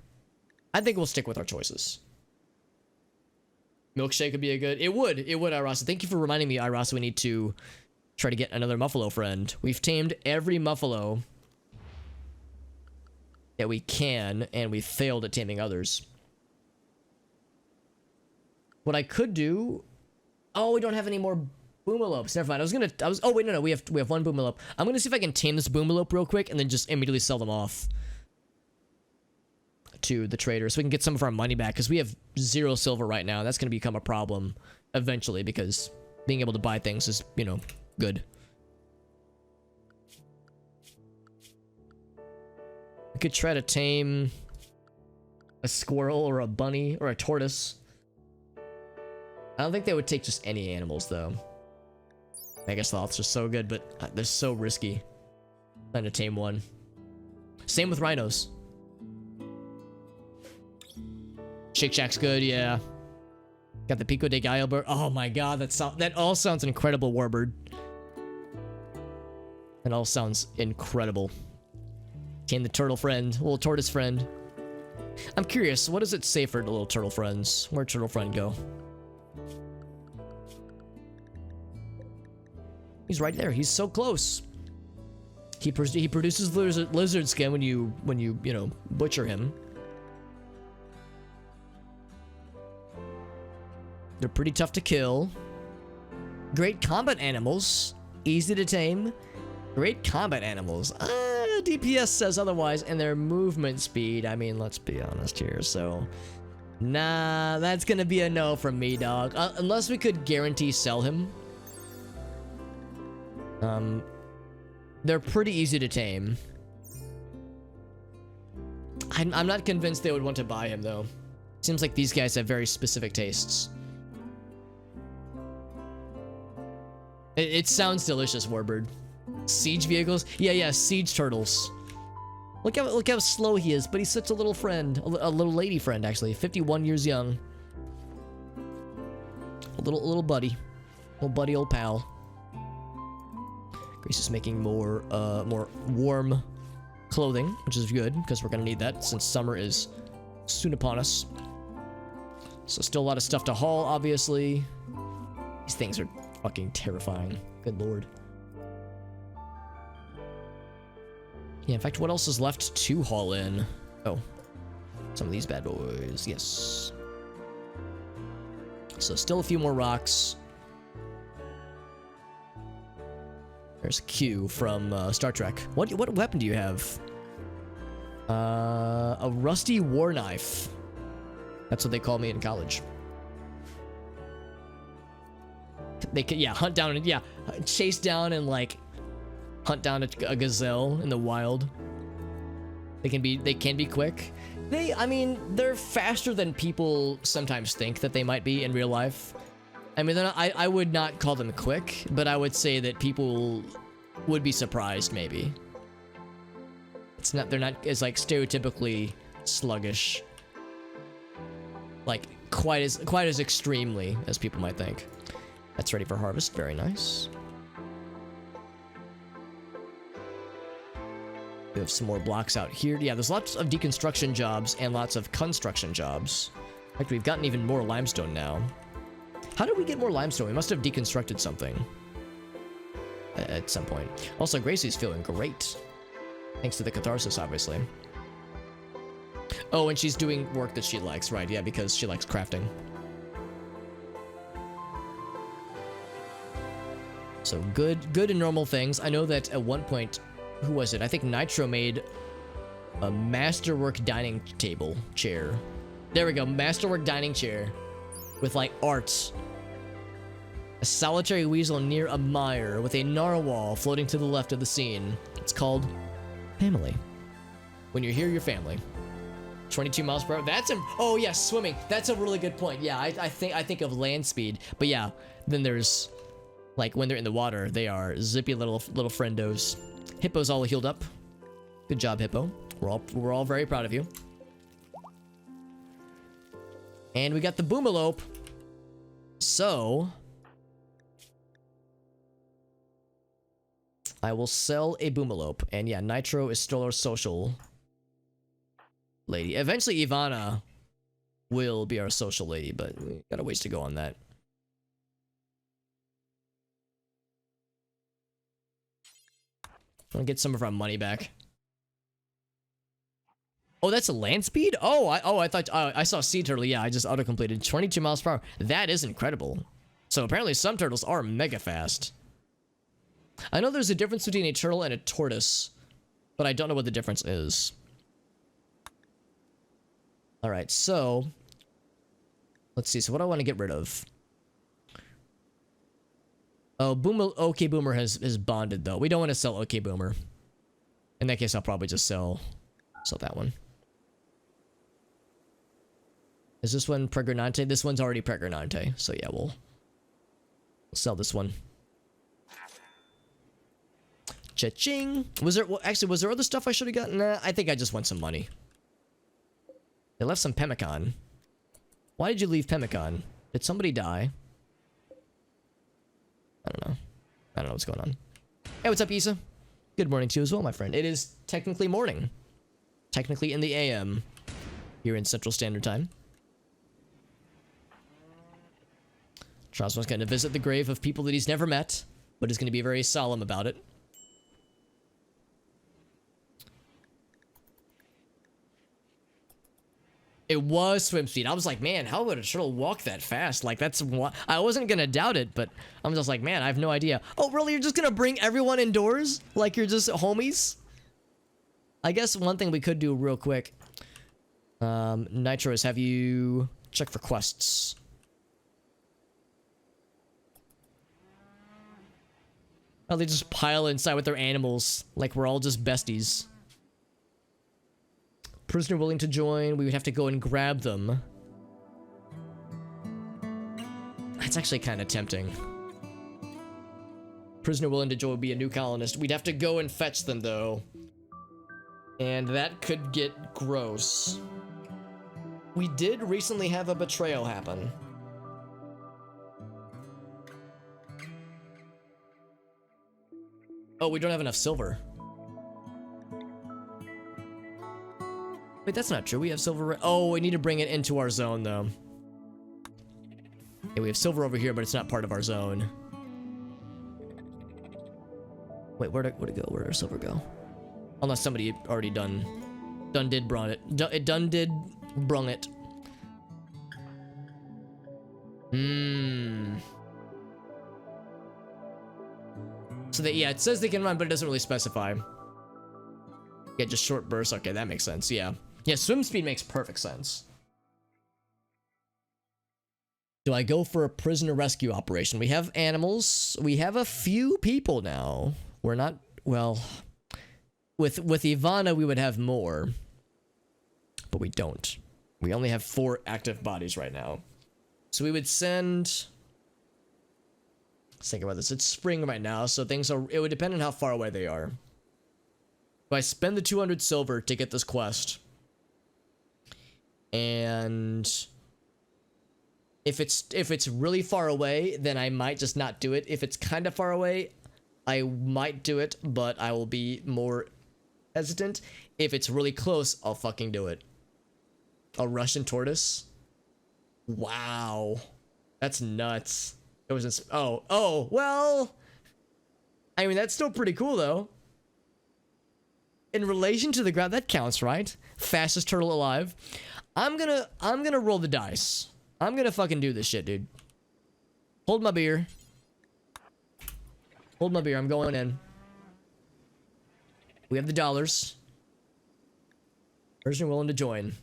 I think we'll stick with our choices. Milkshake would be a good. It would, Irasa. Thank you for reminding me, Irasa. We need to try to get another Muffalo friend. We've tamed every Muffalo that we can, and we failed at taming others. What I could do... Oh, we don't have any more Boomalopes. Never mind. Oh, wait, no. We have one Boomalope. I'm gonna see if I can tame this Boomalope real quick, and then just immediately sell them off to the trader, so we can get some of our money back, because we have 0 silver right now. That's gonna become a problem eventually, because being able to buy things is, you know, good. We could try to tame a squirrel or a bunny or a tortoise. I don't think they would take just any animals, though. Mega sloths are so good, but they're so risky trying to tame one. Same with rhinos. Shake Shack's good, yeah. Got the Pico de Gallo bird. Oh my god, that all sounds incredible, Warbird. That all sounds incredible. Tame the turtle friend, little tortoise friend. I'm curious, what does it say for the little turtle friends? Where'd turtle friend go? He's right there. He's so close. He produces lizard skin when you know, butcher him. They're pretty tough to kill. Great combat animals. Easy to tame. Great combat animals. DPS says otherwise, and their movement speed. I mean, let's be honest here. So, nah, that's gonna be a no from me, dog. Unless we could guarantee sell him. They're pretty easy to tame. I'm not convinced they would want to buy him, though. Seems like these guys have very specific tastes. It sounds delicious, Warbird. Siege vehicles? Yeah, siege turtles. Look how slow he is, but he's such a little friend. A little lady friend, actually. 51 years young. A little buddy. Little buddy, old pal. Grace is making more warm clothing, which is good, because we're gonna need that since summer is soon upon us. So still a lot of stuff to haul, obviously. These things are fucking terrifying. Good lord. Yeah, in fact, what else is left to haul in? Oh, some of these bad boys, yes. So still a few more rocks. There's Q from Star Trek. What weapon do you have? A rusty war knife. That's what they called me in college. They could, yeah, hunt down and, yeah, chase down and, like, hunt down a gazelle in the wild. They can be quick. I mean, they're faster than people sometimes think that they might be in real life. I mean, I would not call them quick, but I would say that people would be surprised, maybe. They're not as, like, stereotypically sluggish. Like, quite as extremely as people might think. That's ready for harvest, very nice. We have some more blocks out here. Yeah, there's lots of deconstruction jobs and lots of construction jobs. In fact, we've gotten even more limestone now. How did we get more limestone? We must have deconstructed something at some point. Also, Gracie's feeling great. Thanks to the catharsis, obviously. Oh, and she's doing work that she likes, right? Yeah, because she likes crafting. So good and normal things. I know that at one point, who was it? I think Nitro made a masterwork dining table chair. There we go, masterwork dining chair with like arts. A solitary weasel near a mire with a narwhal floating to the left of the scene. It's called Family. When you're here, you're family. 22 miles per hour. Oh yeah, swimming. That's a really good point. Yeah, I think of land speed, but yeah, then there's like when they're in the water, they are zippy little friendos. Hippo's all healed up. Good job, Hippo. We're all very proud of you. And we got the Boomalope. So I will sell a Boomalope. And yeah, Nitro is still our social lady. Eventually, Ivana will be our social lady, but we got a ways to go on that. I'll get some of our money back. Oh, that's a land speed? I thought I saw sea turtle. Yeah, I just auto completed 22 miles per hour. That is incredible. So apparently some turtles are mega fast. I know there's a difference between a turtle and a tortoise, but I don't know what the difference is. All right, so let's see. So what do I want to get rid of? Oh, OK Boomer has bonded though. We don't want to sell OK Boomer. In that case, I'll probably just sell that one. Is this one Pregnante? This one's already Pregnante. So yeah, we'll sell this one. Cha-ching! Was there, well, actually, was there other stuff I should have gotten? Nah, I think I just want some money. They left some pemmican. Why did you leave pemmican? Did somebody die? I don't know. I don't know what's going on. Hey, what's up, Issa? Good morning to you as well, my friend. It is technically morning. Technically in the AM. Here in Central Standard Time. Trosmo's going to visit the grave of people that he's never met, but is going to be very solemn about it. It was swim speed. I was like, man, how would a turtle walk that fast? Like, that's what I wasn't gonna doubt it, but I'm just like, man, I have no idea. Oh, really? You're just gonna bring everyone indoors? Like you're just homies? I guess one thing we could do real quick, Nitro, is have you check for quests. Oh, they just pile inside with their animals, like we're all just besties. Prisoner willing to join, we would have to go and grab them. That's actually kind of tempting. Prisoner willing to join would be a new colonist. We'd have to go and fetch them, though. And that could get gross. We did recently have a betrayal happen. Oh, we don't have enough silver. Wait, that's not true. We have silver. Oh, we need to bring it into our zone, though. Yeah, we have silver over here, but it's not part of our zone. Wait, where'd it go? Where'd our silver go? Unless somebody already done did brung it. Done did brung it. So that, yeah, it says they can run, but it doesn't really specify. Yeah, just short bursts. Okay, that makes sense. Yeah. Yeah, swim speed makes perfect sense. Do I go for a prisoner rescue operation? We have animals. We have a few people now. We're not, well, with Ivana, we would have more. But we don't. We only have 4 active bodies right now. So we would send... Let's think about this. It's spring right now, so things are... It would depend on how far away they are. If I spend the 200 silver to get this quest, and if it's really far away, then I might just not do it. If it's kind of far away, I might do it, but I will be more hesitant. If it's really close, I'll fucking do it. A Russian tortoise? Wow. That's nuts. It was just, oh, well, I mean, that's still pretty cool, though. In relation to the ground, that counts, right? Fastest turtle alive. I'm gonna roll the dice. I'm gonna fucking do this shit, dude. Hold my beer. Hold my beer, I'm going in. We have the dollars. Person willing to join.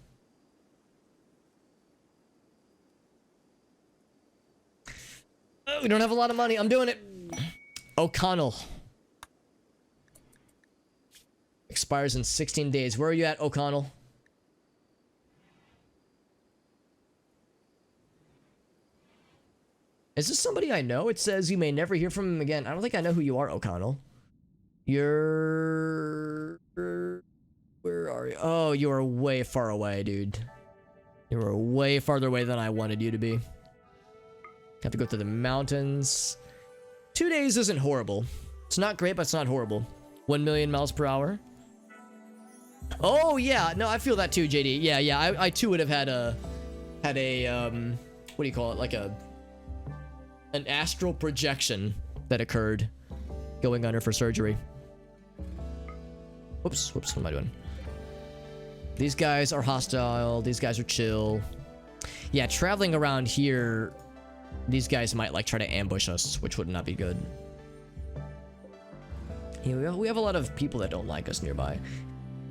Oh, we don't have a lot of money. I'm doing it. O'Connell. Expires in 16 days. Where are you at, O'Connell? Is this somebody I know? It says you may never hear from him again. I don't think I know who you are, O'Connell. You're... Where are you? Oh, you are way far away, dude. You are way farther away than I wanted you to be. Have to go through the mountains. 2 days isn't horrible. It's not great, but it's not horrible. 1 million miles per hour. Oh, yeah. No, I feel that too, JD. Yeah, I too would have had a had a what do you call it? Like an astral projection that occurred going under for surgery. Whoops, what am I doing? These guys are hostile. These guys are chill. Yeah, traveling around here, these guys might like try to ambush us, which would not be good. Yeah, we have a lot of people that don't like us nearby.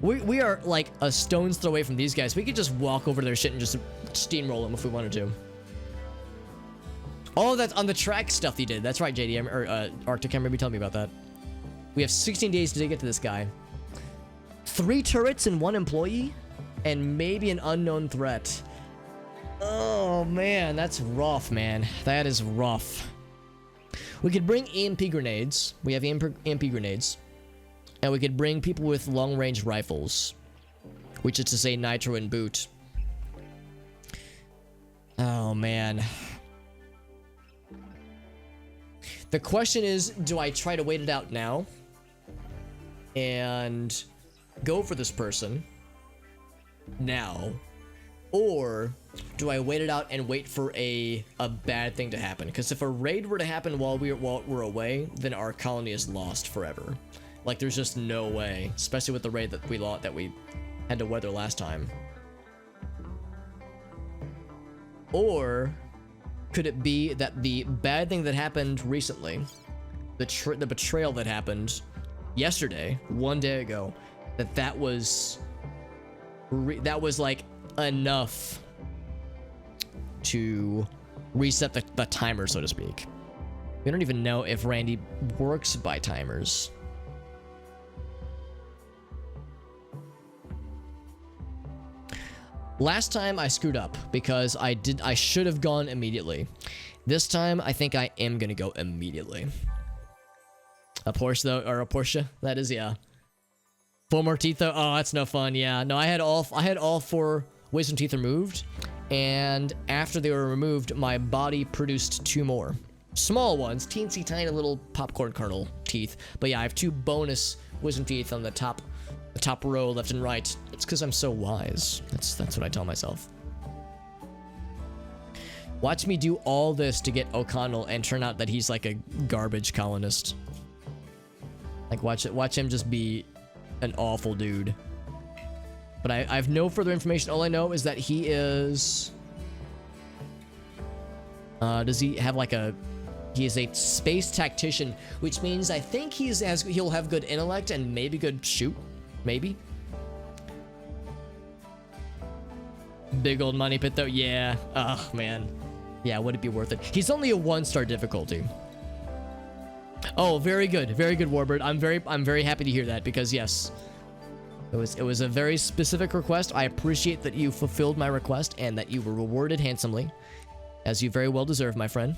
We are like a stone's throw away from these guys. We could just walk over to their shit and just steamroll them if we wanted to. Oh, that's on the track stuff he did. That's right, JDM, or Arctic, maybe tell me about that. We have 16 days to get to this guy. 3 turrets and 1 employee? And maybe an unknown threat. Oh, man, that's rough, man. That is rough. We could bring EMP grenades. We have EMP grenades. And we could bring people with long-range rifles. Which is to say Nitro and Boot. Oh, man. The question is, do I try to wait it out now? And go for this person now? Or do I wait it out and wait for a bad thing to happen? Because if a raid were to happen while we're away, then our colony is lost forever. Like, there's just no way, especially with the raid that we had to weather last time. Or could it be that the bad thing that happened recently, the betrayal that happened yesterday, 1 day ago, that was like enough to reset the timer, so to speak. We don't even know if Randy works by timers. Last time I screwed up because I should have gone immediately. This time I think I am gonna go immediately. A Porsche though, or a Porsche, that is, yeah. 4 more teeth though. Oh, that's no fun. Yeah, no, I had all 4 wisdom teeth removed, and after they were removed, my body produced 2 more small ones, teensy tiny little popcorn kernel teeth. But yeah, I have 2 bonus wisdom teeth on the top row, left and right. It's because I'm so wise. That's what I tell myself. Watch me do all this to get O'Connell and turn out that he's like a garbage colonist. Like, watch him just be an awful dude. But I have no further information. All I know is that he is... does he have like a... He is a space tactician, which means I think he'll have good intellect and maybe good shoot. Maybe. Big old money pit though. Yeah. Oh, man. Yeah, would it be worth it? He's only a 1-star difficulty. Oh, very good. Very good, Warbird. I'm very happy to hear that, because yes. It was a very specific request. I appreciate that you fulfilled my request and that you were rewarded handsomely, as you very well deserve, my friend.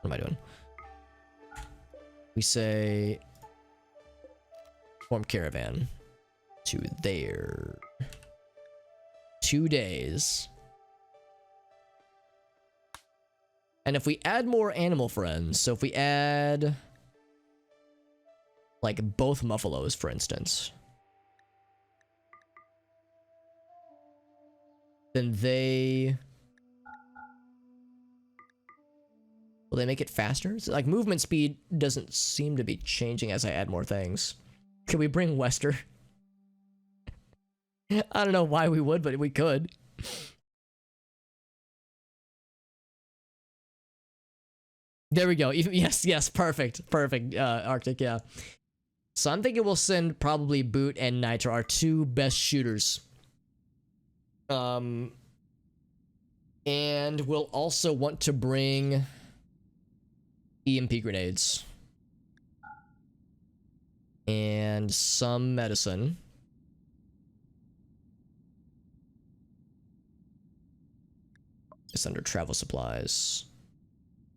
What am I doing? We say form caravan to there. 2 days. And if we add more animal friends, so if we add like both muffalos, for instance, then will they make it faster? So, like, movement speed doesn't seem to be changing as I add more things. Can we bring Wester? I don't know why we would, but we could. There we go. Yes, perfect, Arctic, yeah. So I'm thinking we'll send probably Boot and Nitro, our 2 best shooters. And we'll also want to bring EMP grenades. And some medicine. It's under travel supplies.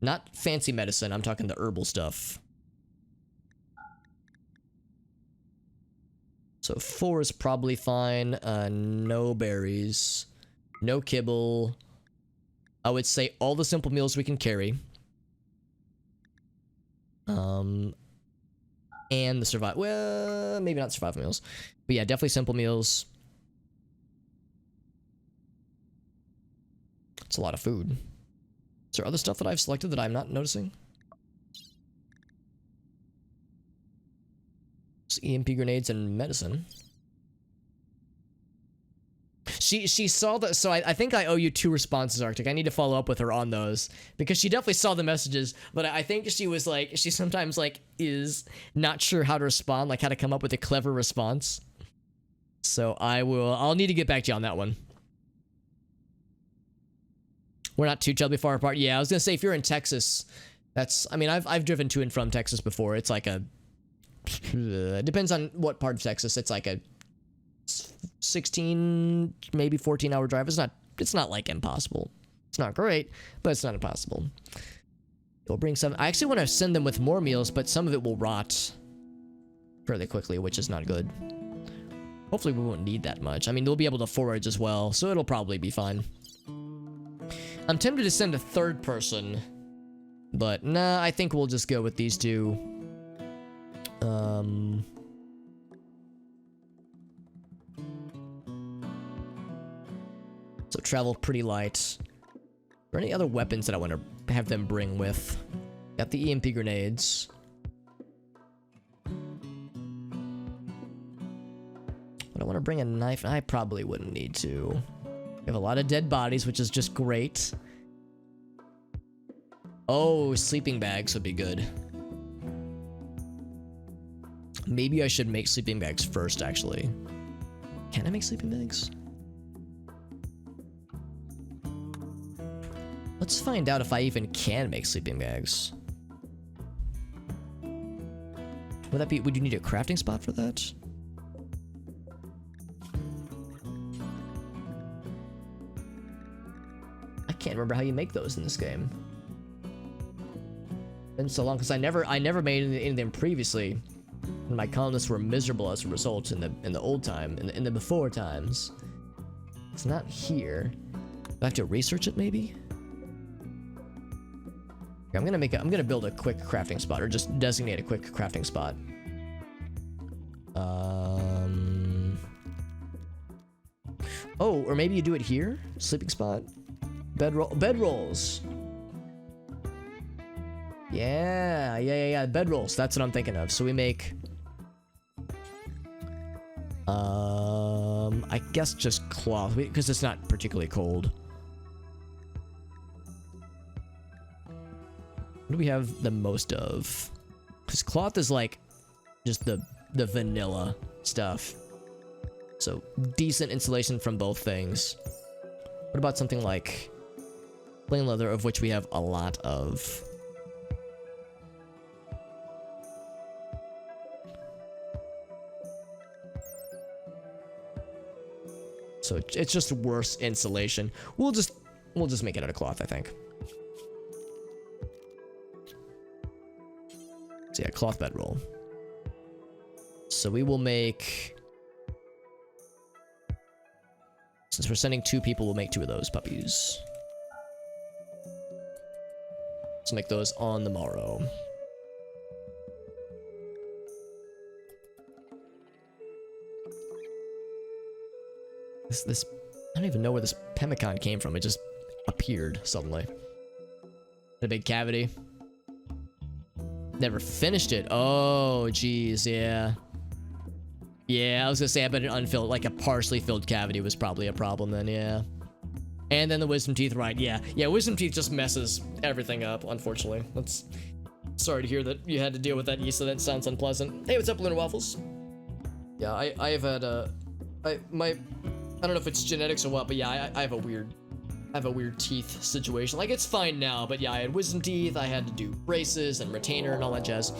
Not fancy medicine, I'm talking the herbal stuff. So 4 is probably fine. No berries. No kibble. I would say all the simple meals we can carry. And the survival, well, maybe not survival meals, but yeah, definitely simple meals. It's a lot of food. Is there other stuff that I've selected that I'm not noticing? It's EMP grenades and medicine. She saw that, so I think I owe you 2 responses, Arctic. I need to follow up with her on those because she definitely saw the messages, but I think she was like, she sometimes like is not sure how to respond, like how to come up with a clever response. So I'll need to get back to you on that one. We're not too terribly far apart. Yeah, I was gonna say if you're in Texas, I mean I've driven to and from Texas before. It's like a it depends on what part of Texas. It's like a 16 maybe 14-hour drive. It's not like impossible. It's not great, but it's not impossible. We'll bring some. I actually want to send them with more meals, but some of it will rot fairly quickly, which is not good. Hopefully we won't need that much. I mean, they'll be able to forage as well, so it'll probably be fine. I'm tempted to send a 3rd person, but nah, I think we'll just go with these 2. So travel pretty light. Are there any other weapons that I want to have them bring with? Got the EMP grenades. But I want to bring a knife. I probably wouldn't need to. We have a lot of dead bodies, which is just great. Oh, sleeping bags would be good. Maybe I should make sleeping bags first, actually. Can I make sleeping bags? Let's find out if I even can make sleeping bags. Would you need a crafting spot for that? I can't remember how you make those in this game. Been so long because I never made any of them previously. And my colonists were miserable as a result in the old time, in the before times. It's not here. Do I have to research it maybe? I'm gonna build a quick crafting spot, or just designate a quick crafting spot. Oh, or maybe you do it here? Sleeping spot? Bedrolls. Yeah, bedrolls. That's what I'm thinking of. So we make I guess just cloth, because it's not particularly cold. What do we have the most of? Because cloth is like just the vanilla stuff. So decent insulation from both things. What about something like plain leather, of which we have a lot of? So it's just worse insulation. We'll just make it out of cloth, I think. So yeah, cloth bedroll. So we will make, since we're sending 2 people, we'll make 2 of those puppies. Let's make those on the morrow. This I don't even know where this pemmican came from. It just appeared suddenly. A big cavity. Never finished it. Oh, geez, yeah. Yeah, I was gonna say I bet an unfilled, like a partially filled cavity was probably a problem then, yeah. And then the wisdom teeth, right, yeah. Yeah, wisdom teeth just messes everything up, unfortunately. That's sorry to hear that you had to deal with that, Yisa. That sounds unpleasant. Hey, what's up, Lunar Waffles? Yeah, I have had I don't know if it's genetics or what, but yeah, I have a weird teeth situation. Like, it's fine now, but yeah, I had wisdom teeth, I had to do braces and retainer and all that jazz.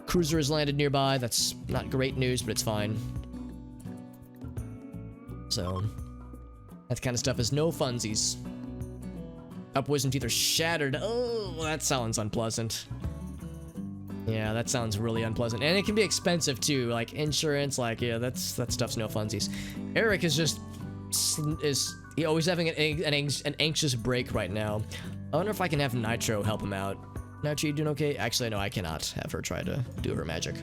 Cruiser has landed nearby. That's not great news, but it's fine. So that kind of stuff is no funsies. Up wisdom teeth are shattered. Oh, that sounds unpleasant. Yeah, that sounds really unpleasant. And it can be expensive too, like insurance, like, yeah, that stuff's no funsies. Eric is he always having an anxious break right now. I wonder if I can have Nitro help him out. Nitro, you doing okay? Actually, no, I cannot have her try to do her magic.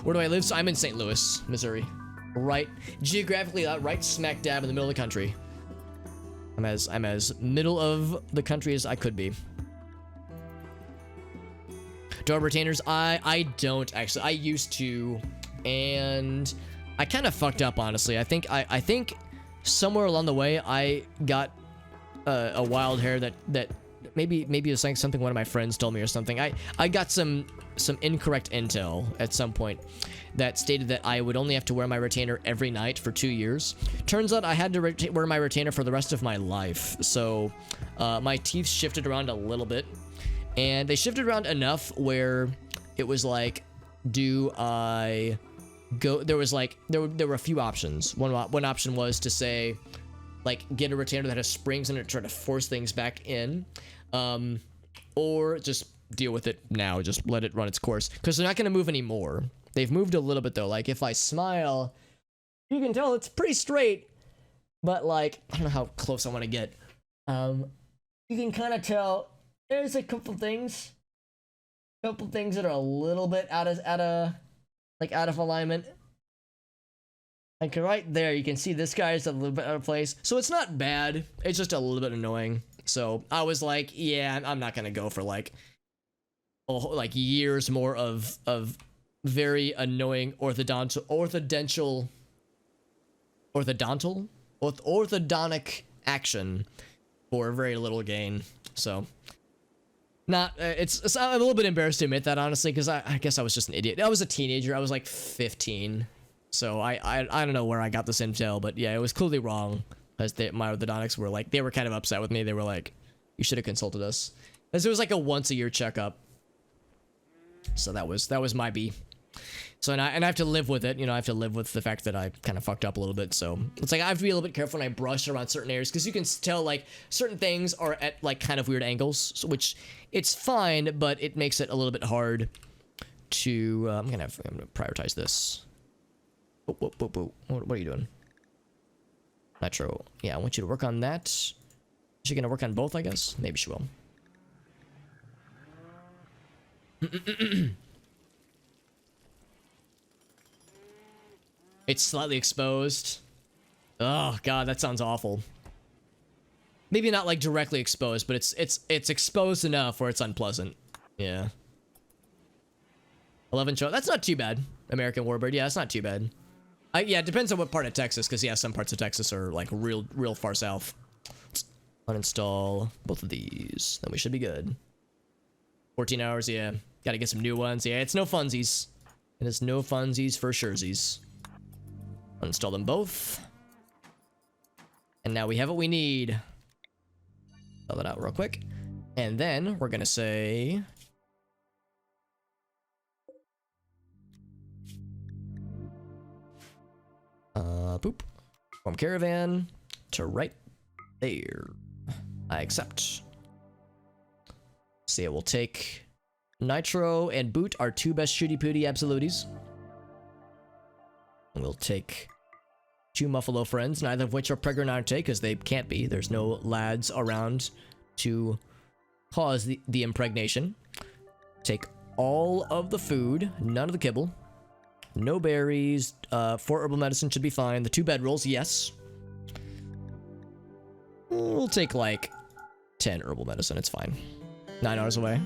Where do I live? So I'm in St. Louis, Missouri. Right, geographically, right smack dab in the middle of the country. I'm as middle of the country as I could be. Do I have retainers? I don't actually. I used to, and I kind of fucked up, honestly. I think somewhere along the way I got a wild hair that maybe it was like something one of my friends told me or something. I got some incorrect intel at some point that stated that I would only have to wear my retainer every night for 2 years. Turns out I had to wear my retainer for the rest of my life. So my teeth shifted around a little bit, and they shifted around enough where it was like, do I go? There was like there were a few options. One option was to say, like, get a retainer that has springs in it, try to force things back in, or just deal with it now, just let it run its course, because they're not going to move anymore. They've moved a little bit though. Like, if I smile, you can tell it's pretty straight, but like, I don't know how close I want to get. You can kind of tell there's a couple things that are a little bit out of alignment. Like right there, you can see this guy is a little bit out of place. So it's not bad. It's just a little bit annoying. So I was like, yeah, I'm not gonna go for like years more of very annoying orthodontic action for very little gain. So not it's I'm a little bit embarrassed to admit that, honestly, because I guess I was just an idiot. I was a teenager. I was like 15. So I don't know where I got this intel, but yeah, it was clearly wrong. Because my orthodontics were like, they were kind of upset with me. They were like, you should have consulted us. Because it was like a once a year checkup. So that was my B. So and I have to live with it. You know, I have to live with the fact that I kind of fucked up a little bit. So it's like I have to be a little bit careful when I brush around certain areas, because you can tell like certain things are at like kind of weird angles, so, which it's fine, but it makes it a little bit hard to. I'm gonna prioritize this. What are you doing? Nitro. Yeah, I want you to work on that. Is she gonna work on both, I guess? Maybe she will. It's slightly exposed. Oh god, that sounds awful. Maybe not like directly exposed, but it's exposed enough where it's unpleasant. Yeah. 11 show. That's not too bad. American Warbird. Yeah, it's not too bad. Yeah, it depends on what part of Texas, because yeah, some parts of Texas are like real far south. Let's uninstall both of these, then we should be good. 14 hours, yeah. Gotta get some new ones. Yeah, it's no funsies. It is no funsies for surezies. Uninstall them both. And now we have what we need. Spell that out real quick. And then we're gonna say... boop. From caravan to right there. I accept. See, it will take Nitro and Boot, our two best shooty pooty absoluties. We'll take two Muffalo friends, neither of which are pregnante, because they can't be. There's no lads around to cause the impregnation. Take all of the food, none of the kibble. No berries. 4 herbal medicine should be fine. The 2 bedrolls, yes. We'll take like 10 herbal medicine. It's fine. 9 hours away.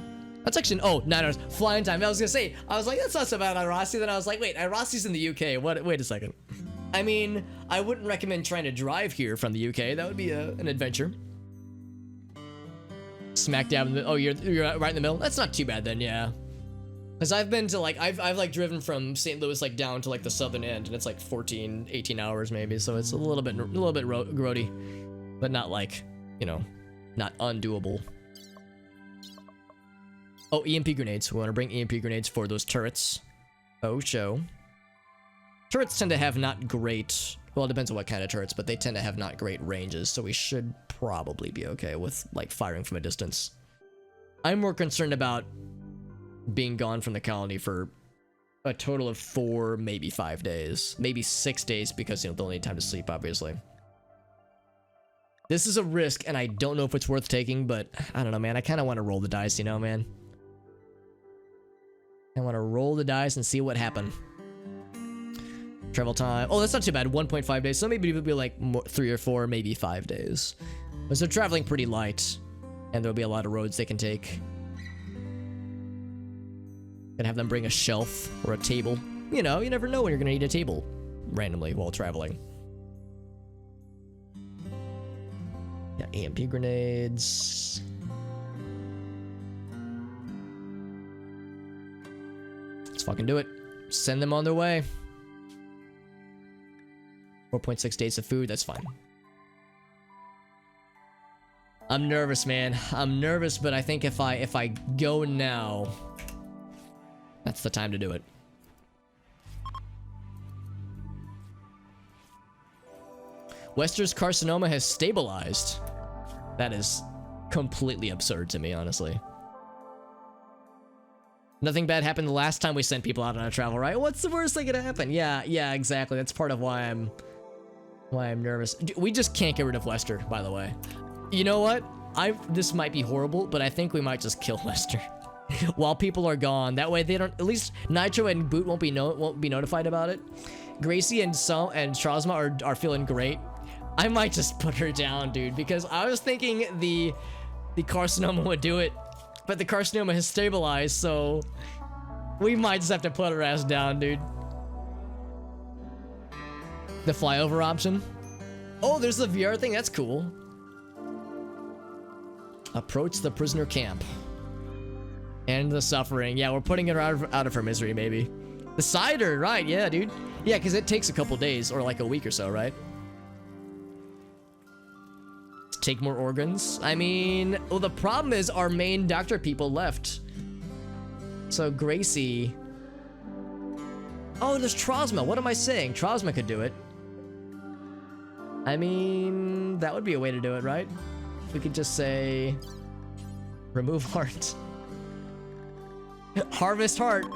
That's actually 9 hours flying time. I was gonna say, I was like, that's not so bad on Rossi. Then I was like, wait, Rossi's in the UK. Wait a second. I mean, I wouldn't recommend trying to drive here from the UK. That would be an adventure. Smack dab in the... Oh, you're right in the middle. That's not too bad then, yeah. Because I've been to like, I've like driven from St. Louis like down to like the southern end, and it's like 14, 18 hours maybe, so it's a little bit grody, but not like, you know, not undoable. Oh, EMP grenades. We want to bring EMP grenades for those turrets. Oh, show. Turrets tend to have not great, well, it depends on what kind of turrets, but they tend to have not great ranges, so we should probably be okay with like firing from a distance. I'm more concerned about being gone from the colony for a total of 4, maybe 5 days, maybe 6 days, because you know they'll need time to sleep, obviously. This is a risk, and I don't know if it's worth taking, but I don't know, man. I kind of want to roll the dice, you know, man. I want to roll the dice and see what happened. Travel time. Oh, that's not too bad. 1.5 days. So maybe it would be like 3 or 4, maybe 5 days. But they're traveling pretty light, and there'll be a lot of roads they can take. Gonna have them bring a shelf or a table. You know, you never know when you're gonna need a table randomly while traveling. Yeah, EMP grenades. Let's fucking do it. Send them on their way. 4.6 days of food, that's fine. I'm nervous, man. I'm nervous, but I think if I go now, that's the time to do it. Wester's carcinoma has stabilized. That is completely absurd to me, honestly. Nothing bad happened the last time we sent people out on a travel, right? What's the worst that could happen? Yeah, exactly. That's part of why I'm nervous. We just can't get rid of Wester, by the way. You know what? This might be horrible, but I think we might just kill Wester while people are gone. That way they don't. At least Nitro and Boot won't be notified about it. Gracie and Trozma are feeling great. I might just put her down, dude, because I was thinking the carcinoma would do it, but the carcinoma has stabilized, so we might just have to put her ass down, dude. The flyover option. Oh, there's the VR thing. That's cool. Approach the prisoner camp. End the suffering. Yeah, we're putting her out of her misery, maybe. The cider, right? Yeah, dude. Yeah, because it takes a couple days or like a week or so, right? Take more organs. I mean, well, the problem is our main doctor people left. So Gracie. Oh, there's Trozma. What am I saying? Trozma could do it. I mean, that would be a way to do it, right? We could just say, remove heart. Harvest heart.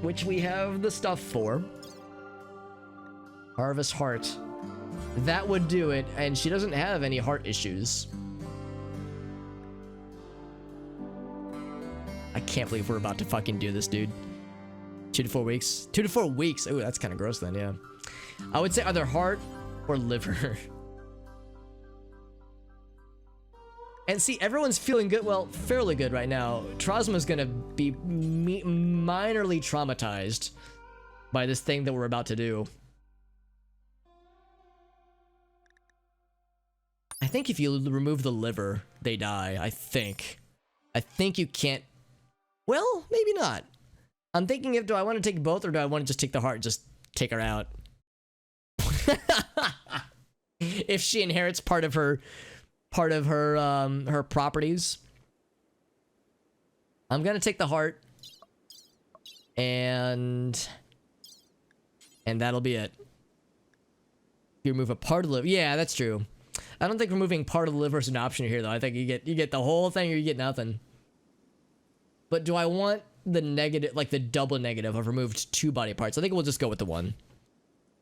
Which we have the stuff for. Harvest heart. That would do it, and she doesn't have any heart issues. I can't believe we're about to fucking do this, dude. 2 to 4 weeks. 2 to 4 weeks. Ooh, that's kind of gross then, yeah. I would say either heart or liver. And see, everyone's feeling good, well, fairly good right now. Trozma's gonna be minorly traumatized by this thing that we're about to do. I think if you remove the liver, they die, I think. I think you can't... Well, maybe not. I'm thinking do I want to take both or do I want to just take the heart and just take her out? If she inherits part of her properties. I'm gonna take the heart. And that'll be it. You remove a part of the liver. Yeah, that's true. I don't think removing part of the liver is an option here, though. I think you get the whole thing or you get nothing. But do I want the negative, like the double negative of removed 2 body parts? I think we'll just go with the 1.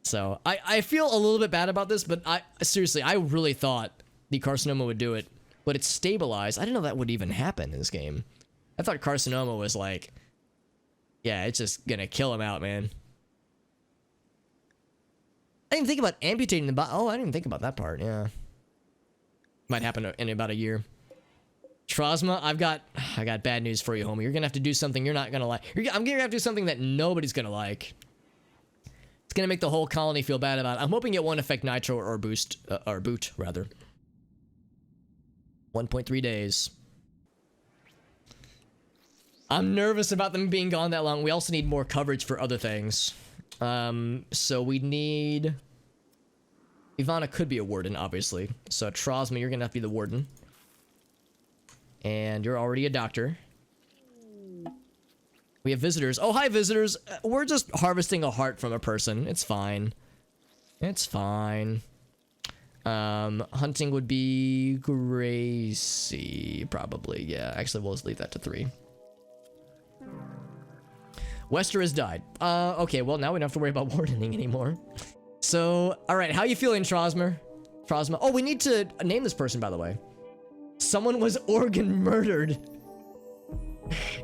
So I feel a little bit bad about this, but seriously, I really thought the carcinoma would do it, but it's stabilized. I didn't know that would even happen in this game. I thought carcinoma was like, yeah, it's just gonna kill him out, man. I didn't think about amputating the body. Oh, I didn't think about that part. Yeah, might happen in about a year. Trozma, I got bad news for you, homie. You're gonna have to do something you're not gonna like. I'm gonna have to do something that nobody's gonna like. It's gonna make the whole colony feel bad about it. I'm hoping it won't affect Nitro or Boot, rather. 1.3 days. I'm nervous about them being gone that long. We also need more coverage for other things. So we need... Ivana could be a warden, obviously. So Trozma, you're gonna have to be the warden. And you're already a doctor. We have visitors. Oh, hi, visitors. We're just harvesting a heart from a person. It's fine. It's fine. Hunting would be Gracie, probably. Yeah, actually, we'll just leave that to 3. Wester has died. Okay, well, now we don't have to worry about wardening anymore. So, all right, how you feeling, Trozma? Oh, we need to name this person, by the way. Someone was organ murdered.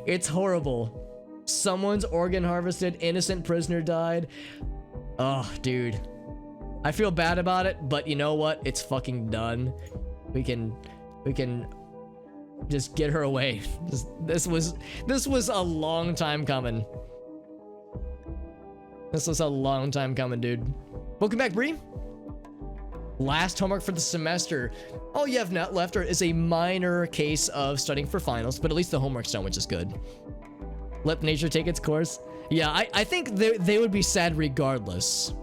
It's horrible. Someone's organ harvested, innocent prisoner died. Oh, dude. I feel bad about it, but you know what? It's fucking done. We can just get her away. This was a long time coming. This was a long time coming, dude. Welcome back, Bree. Last homework for the semester. All you have not left is a minor case of studying for finals, but at least the homework's done, which is good. Let nature take its course. Yeah, I think they would be sad regardless.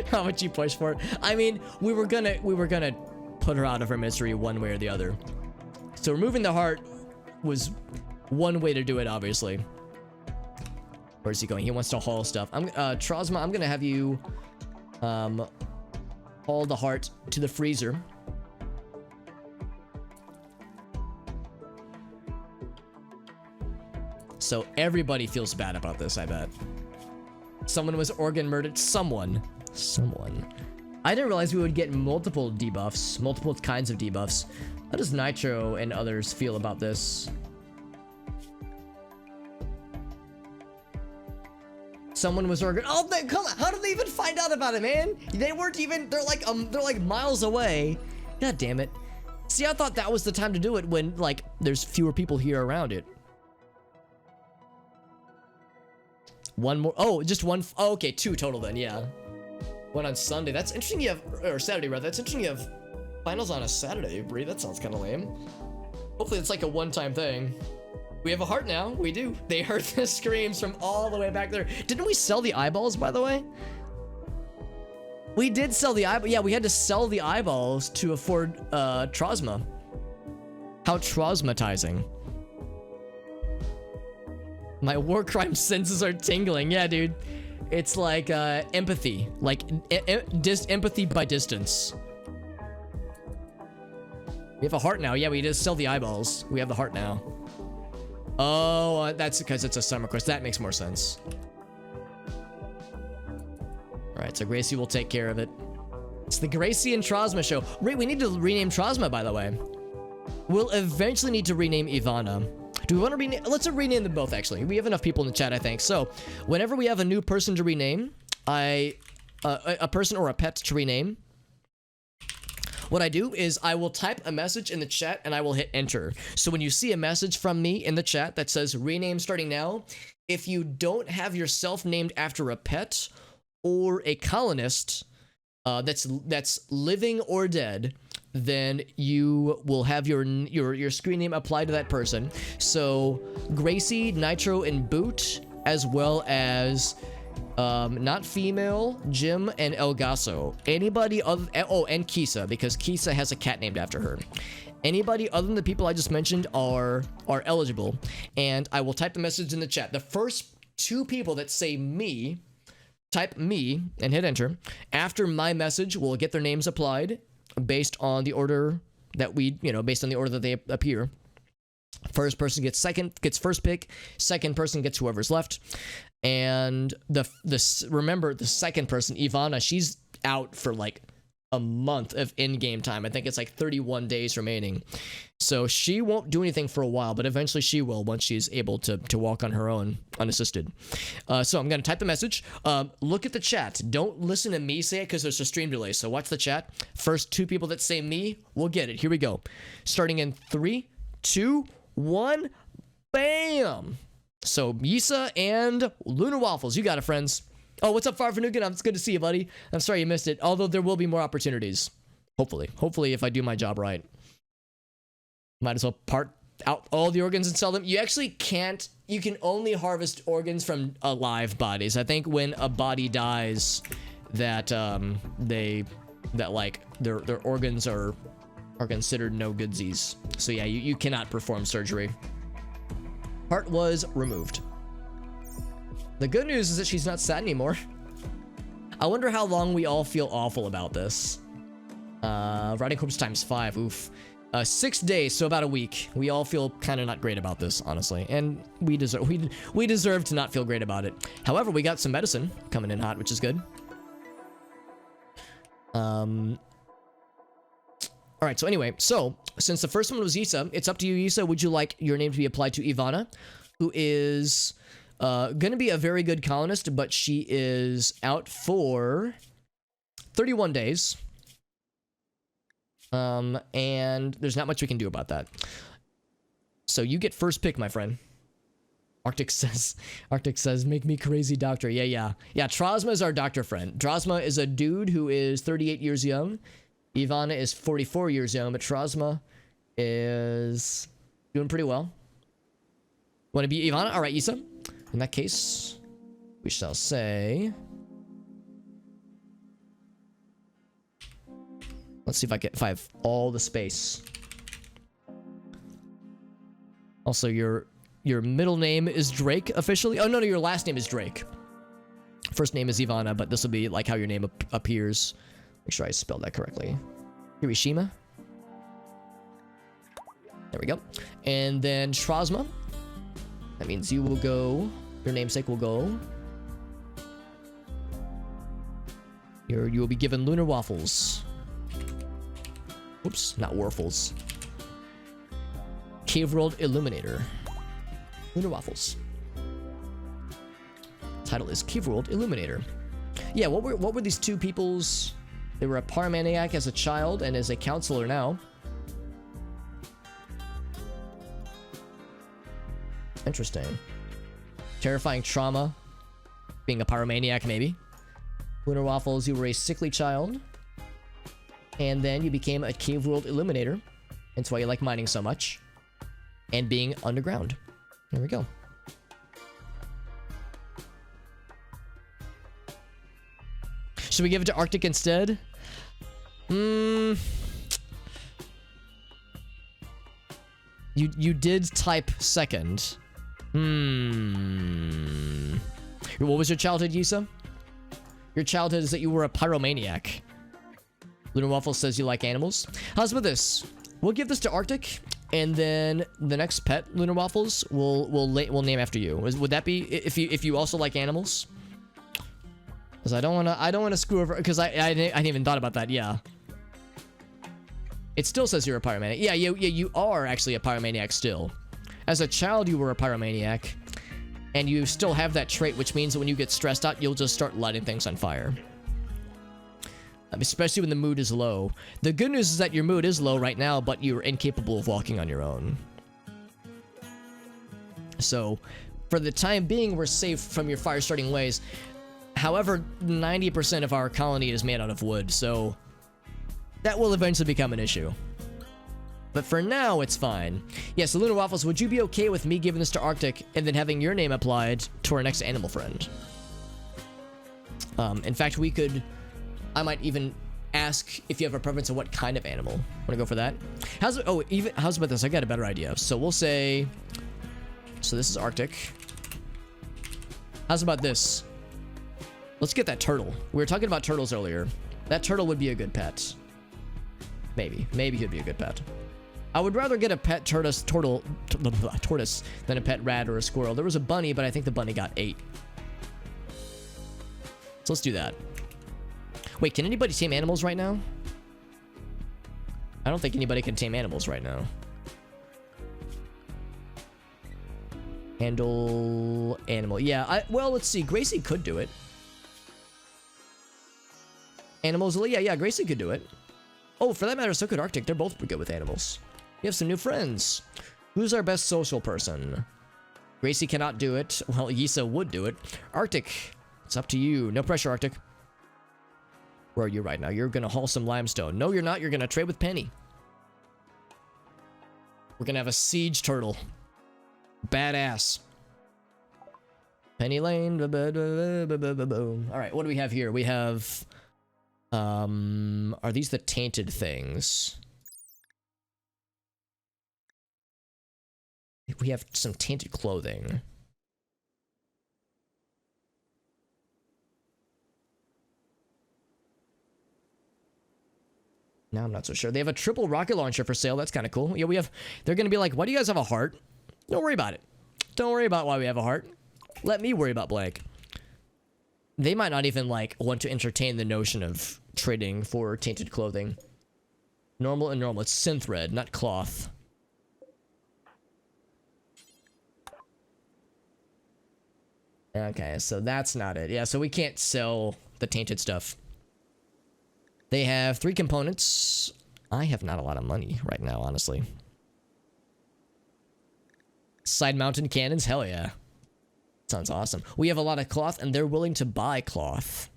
How much you push for it? I mean, we were gonna put her out of her misery one way or the other. So removing the heart was one way to do it, obviously. Where's he going? He wants to haul stuff. Trozma, I'm gonna have you haul the heart to the freezer. So everybody feels bad about this, I bet. Someone was organ murdered. Someone. I didn't realize we would get multiple debuffs, multiple kinds of debuffs. How does Nitro and others feel about this? Someone was organ. Oh, come on! How did they even find out about it, man? They weren't even. They're like miles away. God damn it! See, I thought that was the time to do it when like there's fewer people here around it. One more. Oh, just one. Oh, okay, 2 total then. Yeah. One on Sunday. That's interesting. You have or Saturday, rather. That's interesting. You have finals on a Saturday, Bree. That sounds kind of lame. Hopefully, it's like a one-time thing. We have a heart now. We do. They heard the screams from all the way back there. Didn't we sell the eyeballs, by the way? We did sell the eyeball. Yeah, we had to sell the eyeballs to afford Trozma. How traumatizing. My war crime senses are tingling. Yeah, dude. It's like empathy. Like empathy by distance. We have a heart now. Yeah, we just sell the eyeballs. We have the heart now. Oh, that's because it's a summer quest. That makes more sense. Alright, so Gracie will take care of it. It's the Gracie and Trozma show. We need to rename Trozma, by the way. We'll eventually need to rename Ivana. Do we want to rename? Let's rename them both, actually. We have enough people in the chat, I think. So, whenever we have a new person to rename, a person or a pet to rename, what I do is I will type a message in the chat and I will hit enter. So when you see a message from me in the chat that says rename starting now, if you don't have yourself named after a pet or a colonist that's living or dead, then you will have your screen name applied to that person. So Gracie, Nitro, and Boot, as well as not female, Jim, and El Gaso. Anybody other, oh, and Kisa, because Kisa has a cat named after her. Anybody other than the people I just mentioned are eligible, and I will type the message in the chat. The first 2 people that say me, type me and hit enter. After my message, will get their names applied based on the order that based on the order that they appear. First person gets first pick. Second person gets whoever's left. And remember the second person, Ivana, she's out for like a month of in-game time. I think it's like 31 days remaining. So she won't do anything for a while, but eventually she will once she's able to walk on her own unassisted. So I'm going to type the message. Look at the chat. Don't listen to me say it because there's a stream delay. So watch the chat. First 2 people that say me will get it. Here we go. Starting in 3, 2, 1. Bam! So Yisa and Lunar Waffles, you got it, friends. Oh, what's up, Far Fanukin? It's good to see you, buddy. I'm sorry you missed it. Although there will be more opportunities. Hopefully, if I do my job right. Might as well part out all the organs and sell them. You actually can't. You can only harvest organs from alive bodies. I think when a body dies, that their organs are considered no goodsies. So yeah, you cannot perform surgery. Heart was removed. The good news is that she's not sad anymore. I wonder how long we all feel awful about this. Riding corpse times 5. Oof. 6 days, so about a week. We all feel kind of not great about this, honestly, and we deserve to not feel great about it. However, we got some medicine coming in hot, which is good. All right. So anyway, since the first one was Issa, it's up to you, Issa. Would you like your name to be applied to Ivana, who is gonna be a very good colonist, but she is out for 31 days. And there's not much we can do about that. So you get first pick, my friend. Arctic says, make me crazy, doctor. Yeah. Trozma is our doctor friend. Trozma is a dude who is 38 years young. Ivana is 44 years young, but Trozma is doing pretty well. Want to be Ivana? All right, Issa. In that case, we shall say... Let's see if I have all the space. Also, your middle name is Drake officially. Oh no, your last name is Drake. First name is Ivana, but this will be like how your name appears. Make sure I spelled that correctly. Kirishima. There we go. And then Trozma. That means you will go. Your namesake will go. You will be given lunar waffles. Oops, not Warfles. Cave World Illuminator. Lunar Waffles. Title is Cave World Illuminator. Yeah, what were these two people's... They were a pyromaniac as a child and as a counselor now. Interesting. Terrifying trauma. Being a pyromaniac, maybe. Lunar Waffles, you were a sickly child. And then you became a Cave World Illuminator. That's why you like mining so much. And being underground. There we go. Should we give it to Arctic instead? You did type second. What was your childhood, Yusa? Your childhood is that you were a pyromaniac. Lunar Waffle says you like animals. How's about this? We'll give this to Arctic, and then the next pet, Lunar Waffles, we'll name after you. Would that be if you also like animals? Because I don't wanna screw over. Because I hadn't even thought about that. Yeah. It still says you're a pyromaniac. Yeah, you are actually a pyromaniac still. As a child, you were a pyromaniac, and you still have that trait, which means that when you get stressed out, you'll just start lighting things on fire. Especially when the mood is low. The good news is that your mood is low right now, but you're incapable of walking on your own. So, for the time being, we're safe from your fire-starting ways. However, 90% of our colony is made out of wood, so that will eventually become an issue. But for now, it's fine. Yeah, so Lunar Waffles, would you be okay with me giving this to Arctic and then having your name applied to our next animal friend? In fact, I might even ask if you have a preference of what kind of animal. Wanna go for that? How's about this? I got a better idea. So we'll say, so this is Arctic. How's about this? Let's get that turtle. We were talking about turtles earlier. That turtle would be a good pet. Maybe he'd be a good pet. I would rather get a pet tortoise than a pet rat or a squirrel. There was a bunny, but I think the bunny got 8. So let's do that. Wait, can anybody tame animals right now? I don't think anybody can tame animals right now. Handle animal. Yeah, well, let's see. Gracie could do it. Animals, yeah, Gracie could do it. Oh, for that matter, so could Arctic. They're both good with animals. We have some new friends. Who's our best social person? Gracie cannot do it. Well, Yisa would do it. Arctic, it's up to you. No pressure, Arctic. Where are you right now? You're gonna haul some limestone. No, you're not. You're gonna trade with Penny. We're gonna have a siege turtle. Badass. Penny Lane. All right, what do we have here? We have... are these the tainted things? We have some tainted clothing. Now I'm not so sure. They have a triple rocket launcher for sale. That's kind of cool. Yeah, they're going to be like, why do you guys have a heart? Don't worry about it. Don't worry about why we have a heart. Let me worry about blank. They might not even, like, want to entertain the notion of trading for tainted clothing. Normal and normal. It's synth red, not cloth. Okay, so that's not it. Yeah, so we can't sell the tainted stuff. They have 3 components. I have not a lot of money right now, honestly. Side mounted cannons? Hell yeah. Sounds awesome. We have a lot of cloth, and they're willing to buy cloth.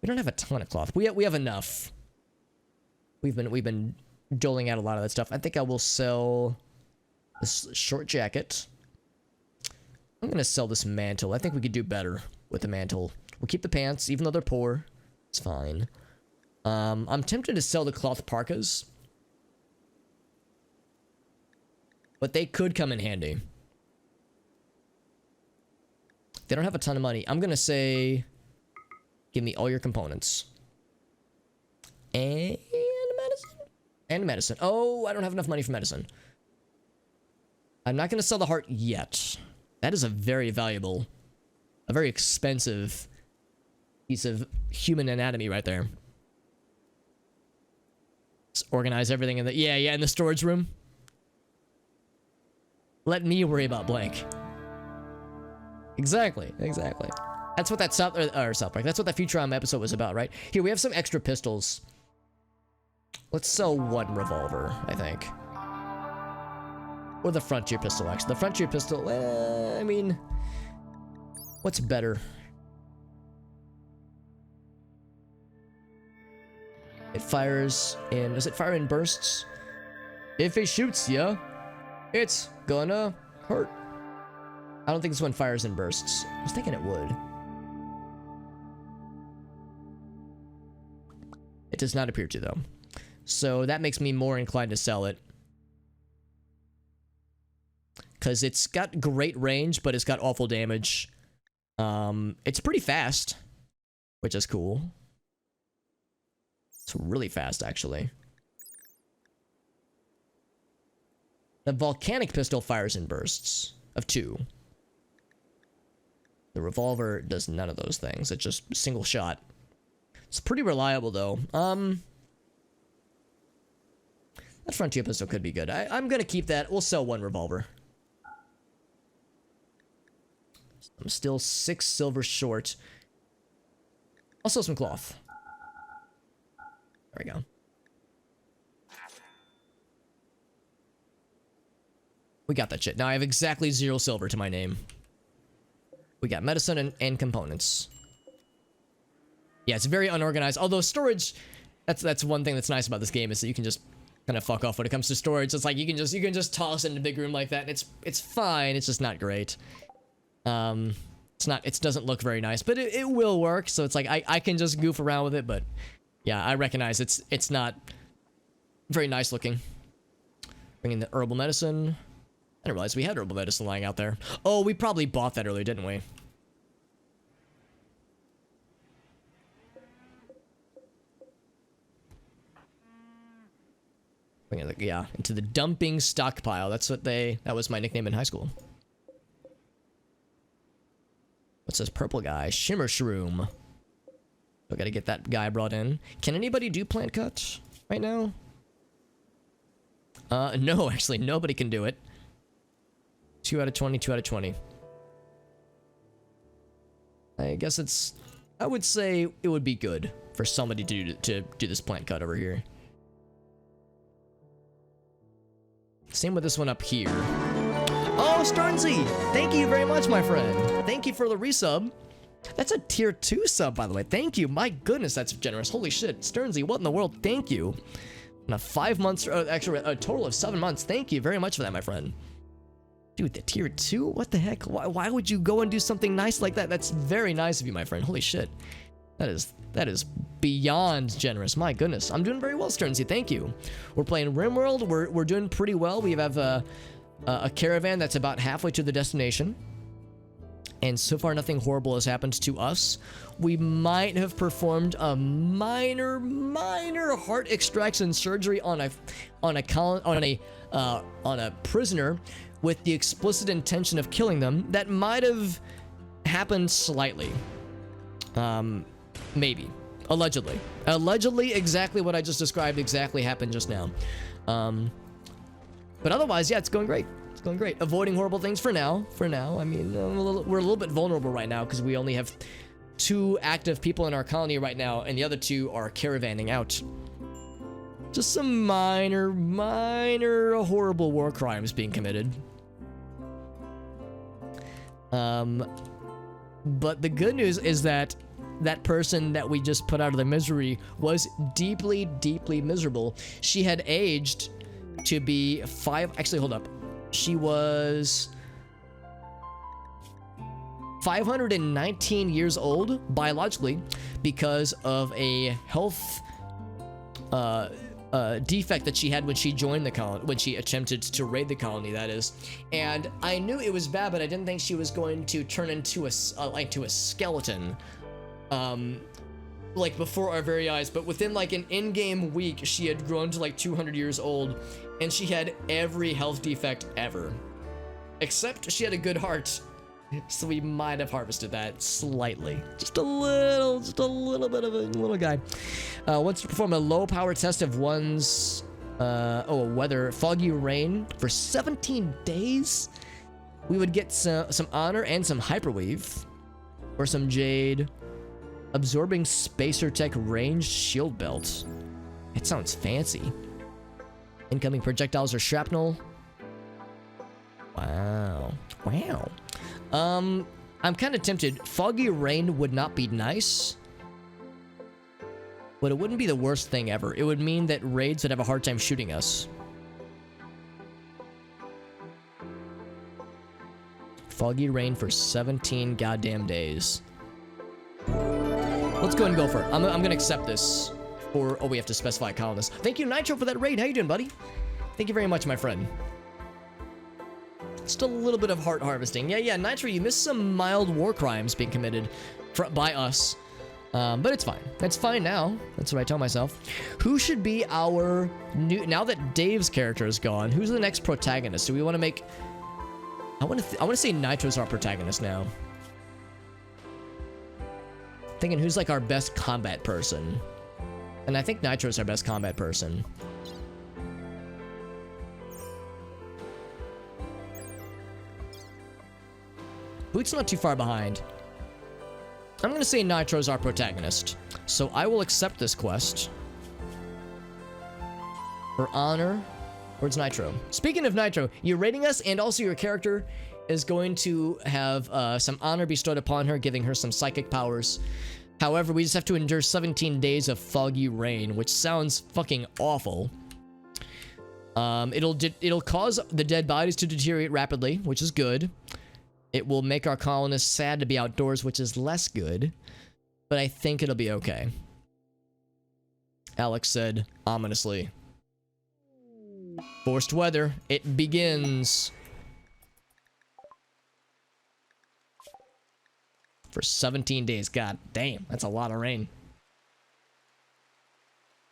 We don't have a ton of cloth. We have enough. We've been doling out a lot of that stuff. I think I will sell this short jacket. I'm gonna sell this mantle. I think we could do better with the mantle. We'll keep the pants, even though they're poor. It's fine. I'm tempted to sell the cloth parkas, but they could come in handy. They don't have a ton of money. I'm gonna say, give me all your components. And medicine? And medicine. Oh, I don't have enough money for medicine. I'm not gonna sell the heart yet. That is a very valuable, a very expensive piece of human anatomy right there. Let's organize everything in the, yeah, in the storage room. Let me worry about blank. Exactly. That's what that South Park. That's what that Futurama episode was about, right? Here, we have some extra pistols. Let's sell 1 revolver, I think. Or the Frontier pistol, actually. The Frontier pistol, I mean, what's better? It fires in, does it fire in bursts? If it shoots ya, it's gonna hurt. I don't think this one fires in bursts. I was thinking it would. It does not appear to, though. So that makes me more inclined to sell it. Because it's got great range, but it's got awful damage. It's pretty fast, which is cool. It's really fast, actually. The volcanic pistol fires in bursts of 2. The revolver does none of those things. It's just single shot. It's pretty reliable, though. That Frontier pistol could be good. I'm gonna keep that. We'll sell 1 revolver. I'm still 6 silver short. I'll sell some cloth. There we go. We got that shit. Now I have exactly 0 silver to my name. We got medicine and components. Yeah, it's very unorganized. Although storage, that's one thing that's nice about this game, is that you can just kind of fuck off when it comes to storage. It's like you can just toss it in a big room like that, and it's fine. It's just not great. It doesn't look very nice, but it will work. So it's like I can just goof around with it, but yeah, I recognize it's not very nice looking. Bringing the herbal medicine. I didn't realize we had herbal medicine lying out there. Oh, we probably bought that earlier, didn't we? Yeah, into the dumping stockpile. That was my nickname in high school. What's this purple guy? Shimmer Shroom. I gotta get that guy brought in. Can anybody do plant cut right now? No, actually, nobody can do it. 2 out of 20, 2 out of 20. I guess I would say it would be good for somebody to do this plant cut over here. Same with this one up here. Oh, Starnsy! Thank you very much, my friend. Thank you for the resub. That's a tier 2 sub, by the way. Thank you. My goodness, that's generous. Holy shit. Sternsy, what in the world? Thank you. On a 5 months, actually, a total of 7 months. Thank you very much for that, my friend. Dude, the tier 2? What the heck? Why would you go and do something nice like that? That's very nice of you, my friend. Holy shit. That is beyond generous. My goodness. I'm doing very well, Sternsy. Thank you. We're playing RimWorld. We're doing pretty well. We have a caravan that's about halfway to the destination. And so far, nothing horrible has happened to us. We might have performed a minor heart extraction surgery on a prisoner with the explicit intention of killing them. That might have happened slightly. Maybe. Allegedly. Allegedly, exactly what I just described exactly happened just now. But otherwise, yeah, it's going great. It's going great. Avoiding horrible things for now. For now. I mean, we're a little bit vulnerable right now because we only have 2 active people in our colony right now, and the other 2 are caravanning out. Just some minor horrible war crimes being committed. But the good news is that that person that we just put out of their misery was deeply, deeply miserable. She had aged to be 5... Actually, hold up. She was 519 years old biologically because of a health defect that she had when she joined the colony, when she attempted to raid the colony, that is. And I knew it was bad, but I didn't think she was going to turn into a skeleton, like before our very eyes. But within like an in-game week, she had grown to like 200 years old, and she had every health defect ever, except she had a good heart. So we might have harvested that slightly. Just a little bit of a little guy. Wants to perform a low power test of one's weather, foggy rain for 17 days. We would get some honor and some hyperweave, or some jade. Absorbing spacer tech ranged shield belt. It sounds fancy. Incoming projectiles or shrapnel. Wow. I'm kind of tempted. Foggy rain would not be nice, but it wouldn't be the worst thing ever. It would mean that raids would have a hard time shooting us. Foggy rain for 17 goddamn days. Let's go ahead and go for it. I'm gonna accept this. Or, oh, we have to specify colonists. Thank you, Nitro, for that raid. How you doing, buddy? Thank you very much, my friend. Just a little bit of heart harvesting. Yeah, Nitro, you missed some mild war crimes being committed by us. But it's fine. It's fine now. That's what I tell myself. Who should be our new... Now that Dave's character is gone, who's the next protagonist? Do we want to make... I want to say Nitro's our protagonist now. Thinking who's like our best combat person. And I think Nitro's our best combat person. Boot's not too far behind. I'm gonna say Nitro's our protagonist. So I will accept this quest. For honor towards Nitro. Speaking of Nitro, you're rating us, and also your character is going to have some honor bestowed upon her, giving her some psychic powers. However, we just have to endure 17 days of foggy rain, which sounds fucking awful. It'll cause the dead bodies to deteriorate rapidly, which is good. It will make our colonists sad to be outdoors, which is less good. But I think it'll be okay. Alex said ominously. Forced weather. It begins. For 17 days. God damn, that's a lot of rain.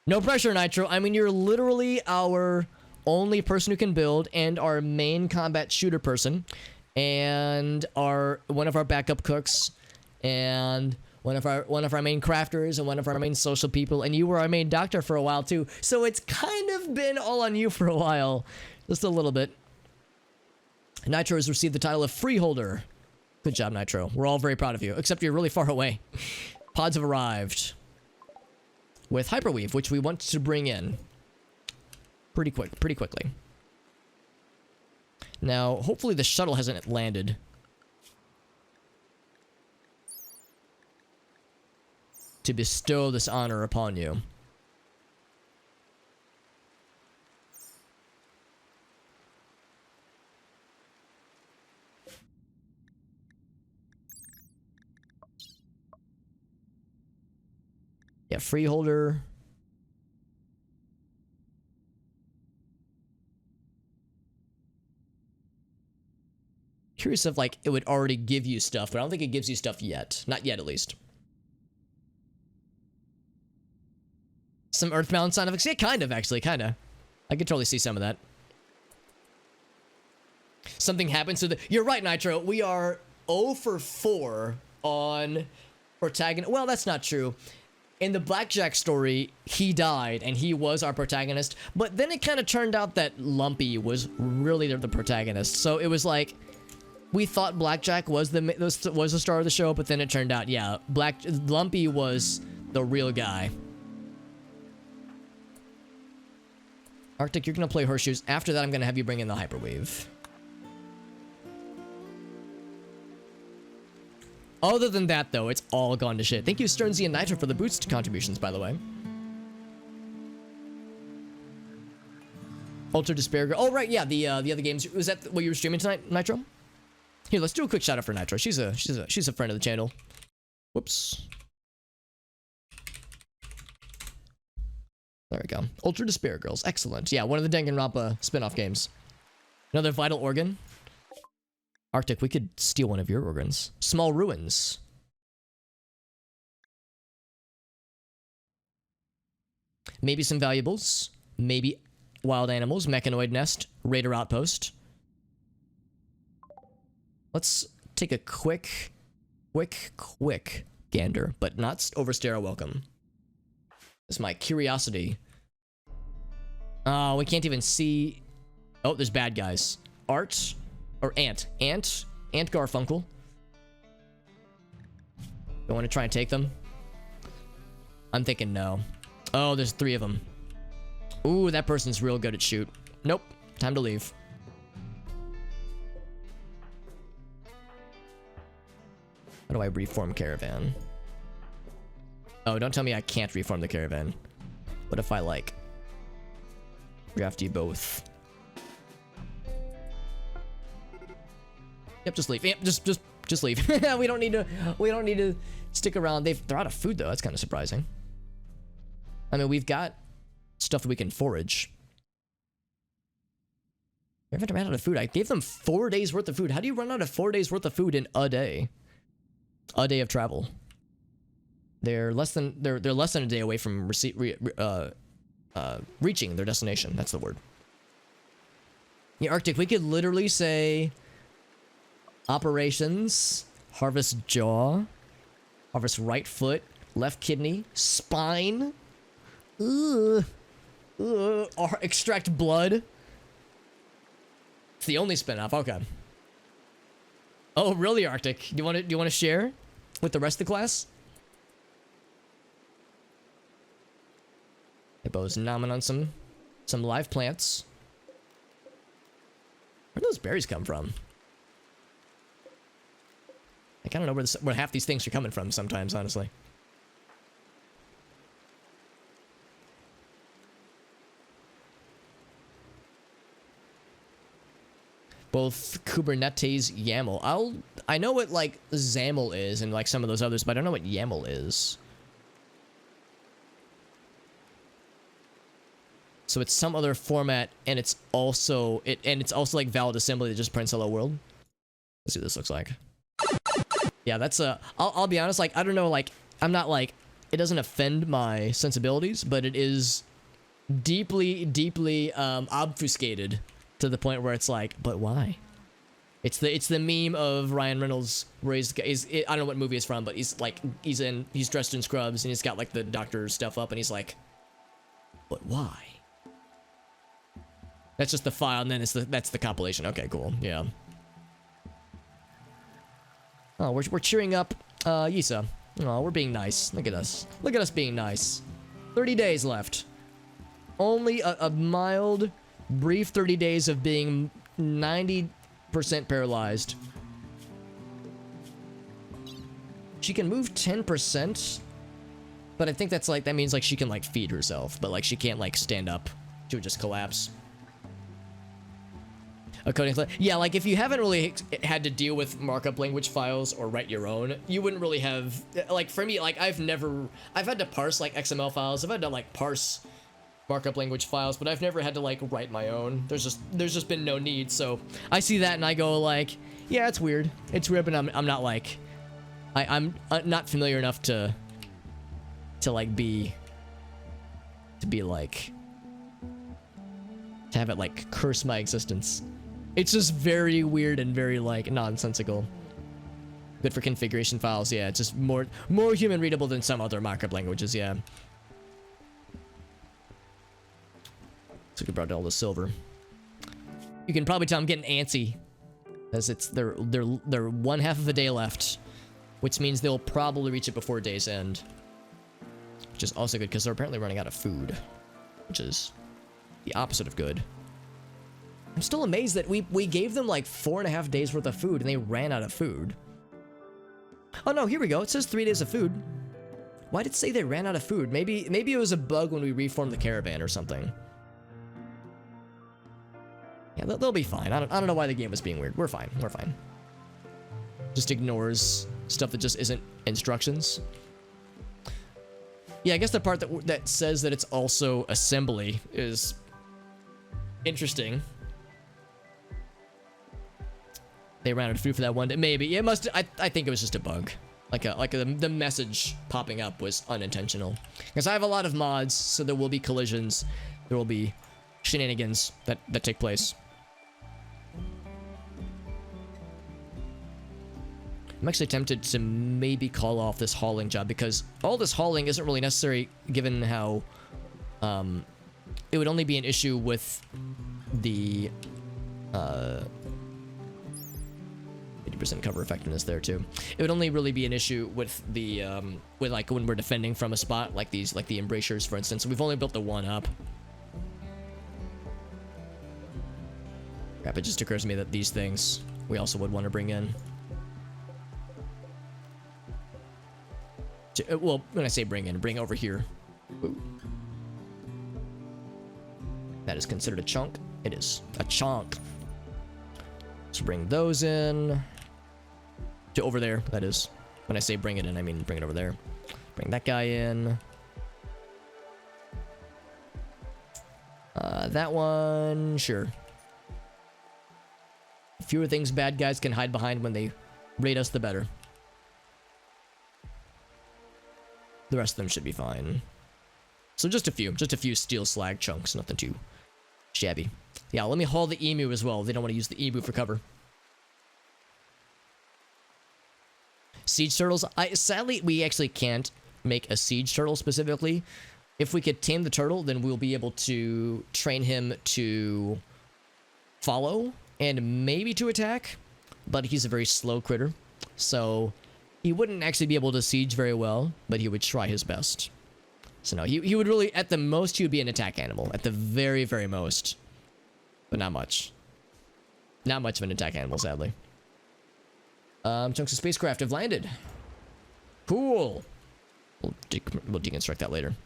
No pressure, Nitro. I mean, you're literally our only person who can build, and our main combat shooter person, and one of our backup cooks, and one of our main crafters, and one of our main social people, and you were our main doctor for a while too. So it's kind of been all on you for a while, just a little bit. Nitro has received the title of Freeholder. Good job, Nitro. We're all very proud of you, except you're really far away. Pods have arrived with hyperweave, which we want to bring in pretty quickly. Now, hopefully the shuttle hasn't landed. To bestow this honor upon you. Yeah, freeholder. Curious if, like, it would already give you stuff, but I don't think it gives you stuff yet. Not yet, at least. Some earthbound sound effects? Yeah, kind of, actually, kind of. I could totally see some of that. Something happens to the... You're right, Nitro. We are 0 for 4 on protagonist. Well, that's not true. in the Blackjack story, he died and he was our protagonist, but then it kind of turned out that Lumpy was really the protagonist. So it was like, we thought Blackjack was the star of the show, but then it turned out, yeah, Lumpy was the real guy. Arctic, you're gonna play Horseshoes. After that, I'm gonna have you bring in the Hyperwave. Other than that, though, it's all gone to shit. Thank you, Sternsy and Nitro, for the boost contributions, by the way. Ultra Despair Girl. Oh, right, yeah, the other games. Was that what you were streaming tonight, Nitro? Here, let's do a quick shout out for Nitro. She's a friend of the channel. Whoops. There we go. Ultra Despair Girls. Excellent. Yeah, one of the Danganronpa spin-off games. Another Vital Organ. Arctic, we could steal one of your organs. Small Ruins. Maybe some valuables. Maybe wild animals. Mechanoid Nest. Raider Outpost. Let's take a quick gander, but not overstay our welcome. It's my curiosity. Oh, we can't even see. Oh, there's bad guys. Art. Or Ant Garfunkel. Don't want to try and take them. I'm thinking no. Oh, there's 3 of them. Ooh, that person's real good at shoot. Nope. Time to leave. How do I reform caravan? Oh, don't tell me I can't reform the caravan. What if I, like, draft you both? Yep, just leave. Yep, just leave. we don't need to stick around. They're out of food though. That's kind of surprising. I mean, we've got stuff that we can forage. We haven't ran out of food. I gave them 4 days worth of food. How do you run out of 4 days worth of food in a day? A day of travel. They're less than a day away from reaching their destination. That's the word. Yeah, Arctic, we could literally say operations, harvest jaw, harvest right foot, left kidney, spine, or extract blood. It's the only spin-off. Okay. Oh, really, Arctic? Do you want to share with the rest of the class? Hippos nomming on some live plants. Where do those berries come from? Like, I don't know where half these things are coming from sometimes, honestly. Both Kubernetes YAML. I know what, like, XAML is and, like, some of those others, but I don't know what YAML is. So it's some other format, and it's also like valid assembly that just prints hello world. Let's see what this looks like. Yeah, that's I'll be honest, like, I don't know, like, I'm not like, it doesn't offend my sensibilities, but it is deeply obfuscated to the point where it's like, but why? It's the meme of Ryan Reynolds where I don't know what movie it's from, but he's dressed in scrubs and he's got, like, the doctor stuff up and he's like, but why? That's just the file, and then that's the compilation. Okay, cool. Yeah. Oh, we're cheering up Yisa. Oh, we're being nice. Look at us. Look at us being nice. 30 days left. Only a mild, brief 30 days of being 90% paralyzed. She can move 10%, but I think that's like, that means like she can like feed herself, but like she can't like stand up. She would just collapse. A coding class. Yeah, like if you haven't really had to deal with markup language files or write your own, you wouldn't really have, like for me, like I've had to parse like XML files. I've had to like parse markup language files, but I've never had to like write my own. There's just been no need. So I see that and I go like, yeah, it's weird. It's weird, but I'm not like, I'm not familiar enough to like be like, to have it like curse my existence. It's just very weird and very like nonsensical. Good for configuration files, yeah. It's just more human readable than some other markup languages, yeah. So we brought all the silver. You can probably tell I'm getting antsy, as it's they're 1/2 of the day left, which means they'll probably reach it before day's end, which is also good because they're apparently running out of food, which is the opposite of good. I'm still amazed that we gave them like 4.5 days worth of food and they ran out of food. Oh no, here we go. It says 3 days of food. Why did it say they ran out of food? Maybe it was a bug when we reformed the caravan or something. Yeah, they'll be fine. I don't know why the game was being weird. We're fine. We're fine. Just ignores stuff that just isn't instructions. Yeah, I guess the part that says that it's also assembly is interesting. They ran out of food for that one day. Maybe it must. I think it was just a bug. The message popping up was unintentional. Because I have a lot of mods, so there will be collisions. There will be shenanigans that take place. I'm actually tempted to maybe call off this hauling job because all this hauling isn't really necessary given how it would only be an issue with the 50% cover effectiveness there too. It would only really be an issue with the with like when we're defending from a spot like these, like the embrasures for instance. We've only built the one up. Crap, it just occurs to me that these things we also would want to bring in. Well, when I say bring in, bring over here. Ooh. That is considered a chunk. It is a chunk. So bring those in to over there. That is, when I say bring it in, I mean bring it over there. Bring that guy in. That one, sure. Fewer things bad guys can hide behind when they raid us, the better. The rest of them should be fine. So just a few steel slag chunks, nothing too shabby. Yeah, let me haul the emu as well. They don't want to use the emu for cover. Siege turtles. Sadly, we actually can't make a siege turtle specifically. If we could tame the turtle, then we'll be able to train him to follow and maybe to attack. But he's a very slow critter, so he wouldn't actually be able to siege very well, but he would try his best. So no, he would really, at the most, he would be an attack animal. At the very, very most. But not much. Not much of an attack animal, sadly. Chunks of spacecraft have landed. Cool. We'll deconstruct that later.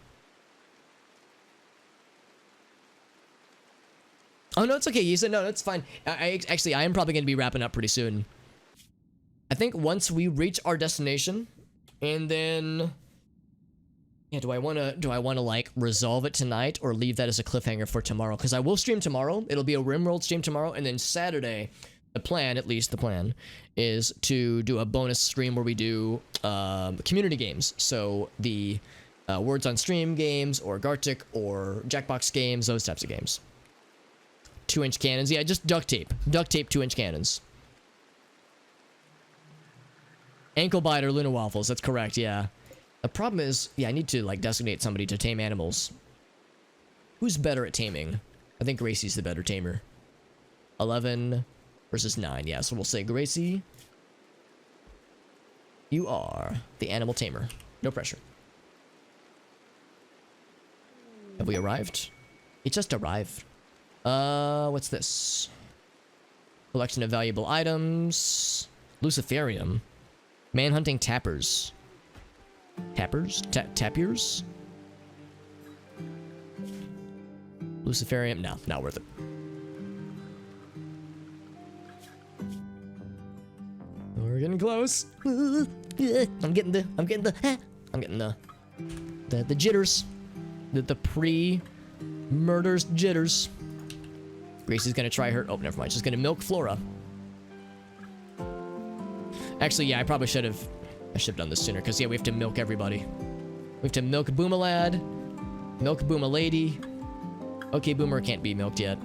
Oh, no, it's okay. You said, no, that's fine. I am probably going to be wrapping up pretty soon. I think once we reach our destination, and then, yeah, do I want to like resolve it tonight or leave that as a cliffhanger for tomorrow? Because I will stream tomorrow. It'll be a RimWorld stream tomorrow, and then Saturday, the plan, at least the plan, is to do a bonus stream where we do community games. So the Words on Stream games, or Gartic, or Jackbox games, those types of games. 2-inch cannons, yeah, just duct tape 2-inch cannons. Ankle biter, Luna Waffles, that's correct, yeah. The problem is, yeah, I need to, like, designate somebody to tame animals. Who's better at taming? I think Gracie's the better tamer. 11 versus 9, yeah, so we'll say Gracie, you are the animal tamer. No pressure. Have we arrived? It just arrived. What's this? Collection of valuable items. Luciferium. Manhunting tappers. Tappers? Tappiers? Luciferium? No, not worth it. We're getting close. I'm getting the jitters. The pre-murders jitters. Gracie's gonna try her. Oh, never mind. She's gonna milk Flora. Actually, yeah, I probably should have done this sooner, because, yeah, we have to milk everybody. We have to milk Boomalad, milk Boomalady. Okay, Boomer can't be milked yet.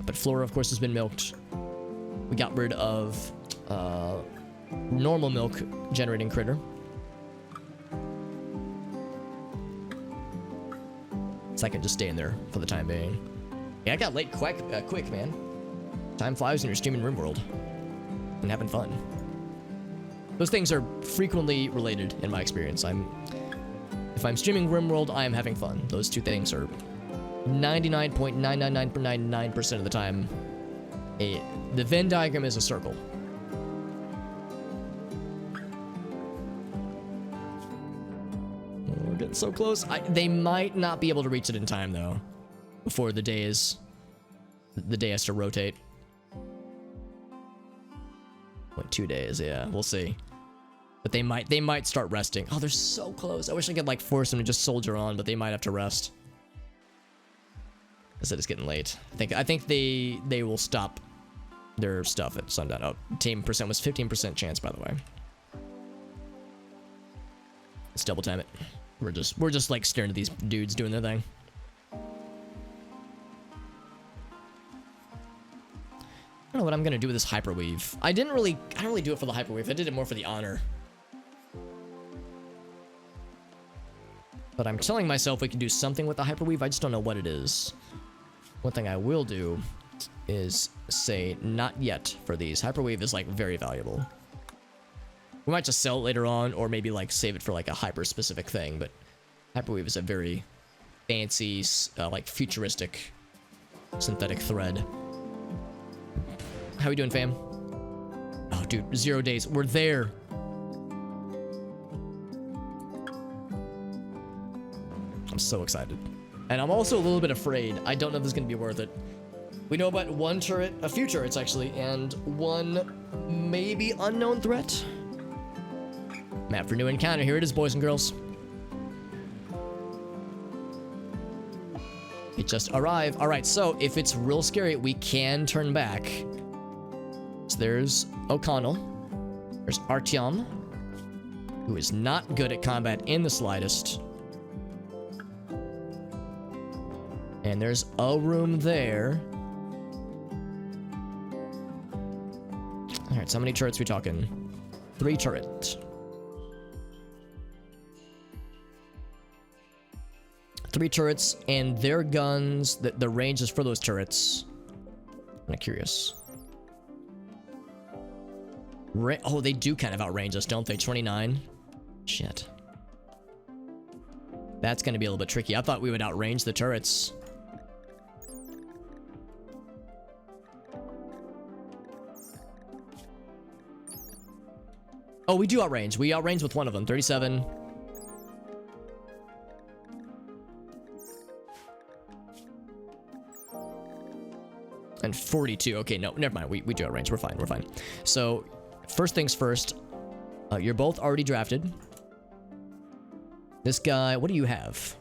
But Flora, of course, has been milked. We got rid of normal milk generating critter. So I can just stay in there for the time being. Yeah, I got late quick, man. Time flies when you're streaming RimWorld and having fun. Those things are frequently related in my experience. If I'm streaming RimWorld, I am having fun. Those two things are 99.99999% of the time. The Venn diagram is a circle. We're getting so close. They might not be able to reach it in time though, before the day has to rotate. 2 days, yeah, we'll see. But they might start resting. Oh, they're so close. I wish I could like force them to just soldier on, but they might have to rest. I said it's getting late. I think they will stop their stuff at sundown. Oh, team percent was 15% chance, by the way. Let's double time it. We're just like staring at these dudes doing their thing. I don't know what I'm gonna do with this hyperweave. I don't really do it for the hyperweave. I did it more for the honor. But I'm telling myself we can do something with the hyperweave. I just don't know what it is. One thing I will do is say not yet for these. Hyperweave is like very valuable. We might just sell it later on, or maybe like save it for like a hyper specific thing. But hyperweave is a very fancy, like futuristic synthetic thread. How we doing, fam? Oh, dude, 0 days. We're there. I'm so excited. And I'm also a little bit afraid. I don't know if this is going to be worth it. We know about one turret, a few turrets actually, and one maybe unknown threat. Map for new encounter. Here it is, boys and girls. It just arrived. All right, so if it's real scary, we can turn back. So there's O'Connell. There's Artyom, who is not good at combat in the slightest. And there's a room there. All right, so how many turrets are we talking? 3 turrets. 3 turrets, and their guns, the ranges for those turrets. I'm kind of curious. Oh, they do kind of outrange us, don't they? 29? Shit. That's going to be a little bit tricky. I thought we would outrange the turrets. Oh, we do outrange. We outrange with one of them. 37. And 42. Okay, no, never mind. We do outrange. We're fine. We're fine. So, first things first. You're both already drafted. This guy, what do you have?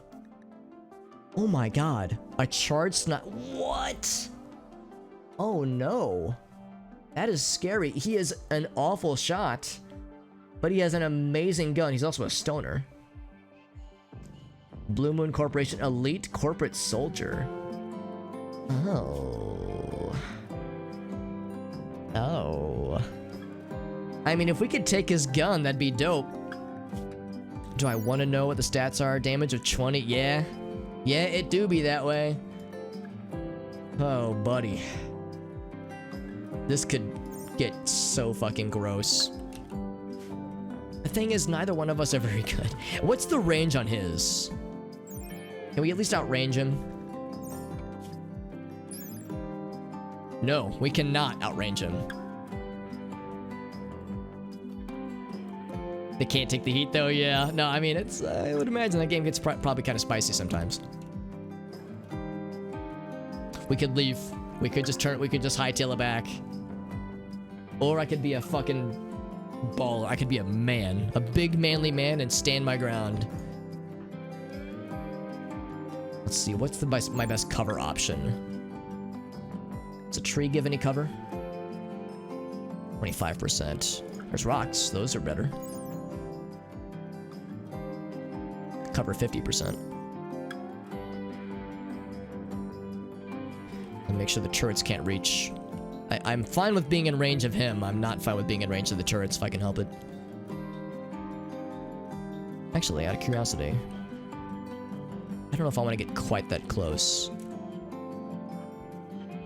Oh my god. A charged sniper. What? Oh no. That is scary. He is an awful shot. But he has an amazing gun. He's also a stoner. Blue Moon Corporation Elite Corporate Soldier. Oh. Oh. I mean, if we could take his gun, that'd be dope. Do I want to know what the stats are? Damage of 20? Yeah. Yeah, it do be that way. Oh, buddy. This could get so fucking gross. The thing is, neither one of us are very good. What's the range on his? Can we at least outrange him? No, we cannot outrange him. They can't take the heat though, yeah. No, I mean, it's, I would imagine that game gets probably kind of spicy sometimes. We could leave. We could just hightail it back. Or I could be a fucking baller. I could be a man. A big manly man and stand my ground. Let's see, what's my best cover option? Does a tree give any cover? 25%. There's rocks, those are better. Cover 50%. And make sure the turrets can't reach I'm fine with being in range of him. I'm not fine with being in range of the turrets if I can help it. Actually, out of curiosity, I don't know if I want to get quite that close.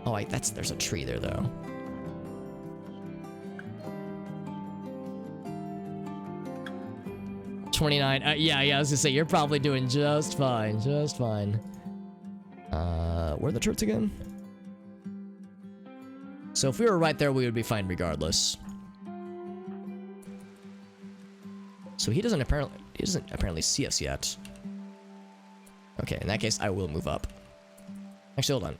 Oh, wait, there's a tree there, though. $29. Yeah, I was gonna say, you're probably doing just fine. Just fine. Where are the turrets again? So if we were right there, we would be fine regardless. So he doesn't apparently see us yet. Okay, in that case, I will move up. Actually, hold on.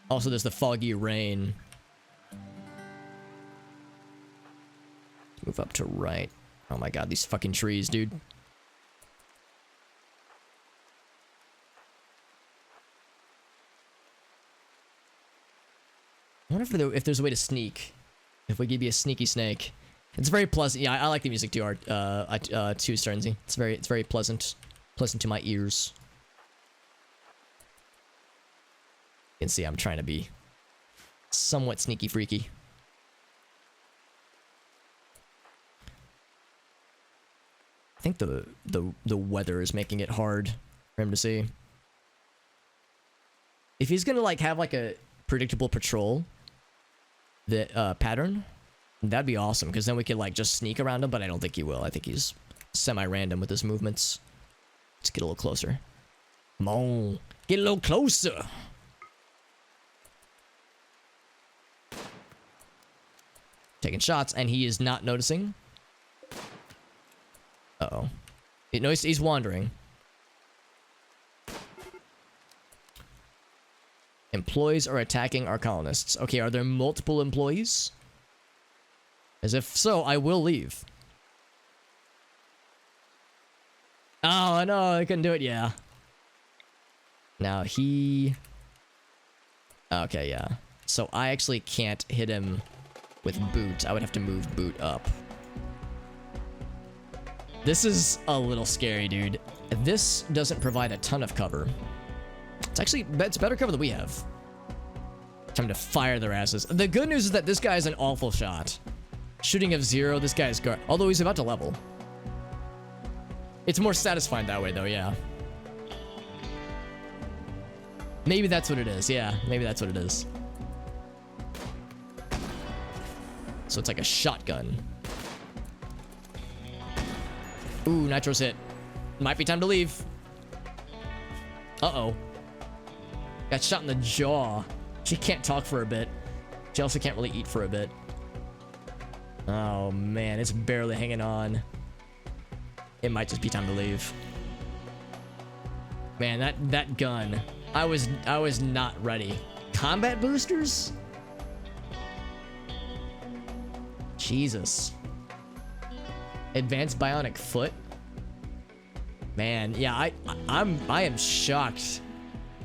Also, there's the foggy rain. Move up to right. Oh my god, these fucking trees, dude. I wonder if there's a way to sneak. If we give you a sneaky snake. It's very pleasant. Yeah, I like the music too, too, Starnsy. It's very pleasant. Pleasant to my ears. You can see I'm trying to be somewhat sneaky freaky. I think the weather is making it hard for him to see. If he's gonna like have like a predictable patrol pattern, that'd be awesome, because then we could like just sneak around him, but I don't think he will. I think he's semi-random with his movements. Let's get a little closer. Come on, get a little closer. Taking shots, and he is not noticing. Uh-oh. No, he's wandering. Employees are attacking our colonists. Okay, are there multiple employees? As if so, I will leave. Oh, no, I couldn't do it, yeah. Now, he... Okay, yeah. So I actually can't hit him with boot. I would have to move boot up. This is a little scary, dude. This doesn't provide a ton of cover. It's better cover than we have. Time to fire their asses. The good news is that this guy is an awful shot. Shooting of 0, this guy's guard. Although he's about to level. It's more satisfying that way, though, yeah. Maybe that's what it is, yeah. Maybe that's what it is. So it's like a shotgun. Ooh, Nitro's hit. Might be time to leave. Uh-oh. Got shot in the jaw. She can't talk for a bit. She also can't really eat for a bit. Oh, man. It's barely hanging on. It might just be time to leave. Man, that gun. I was not ready. Combat boosters? Jesus. Advanced bionic foot? Man, yeah, I am shocked.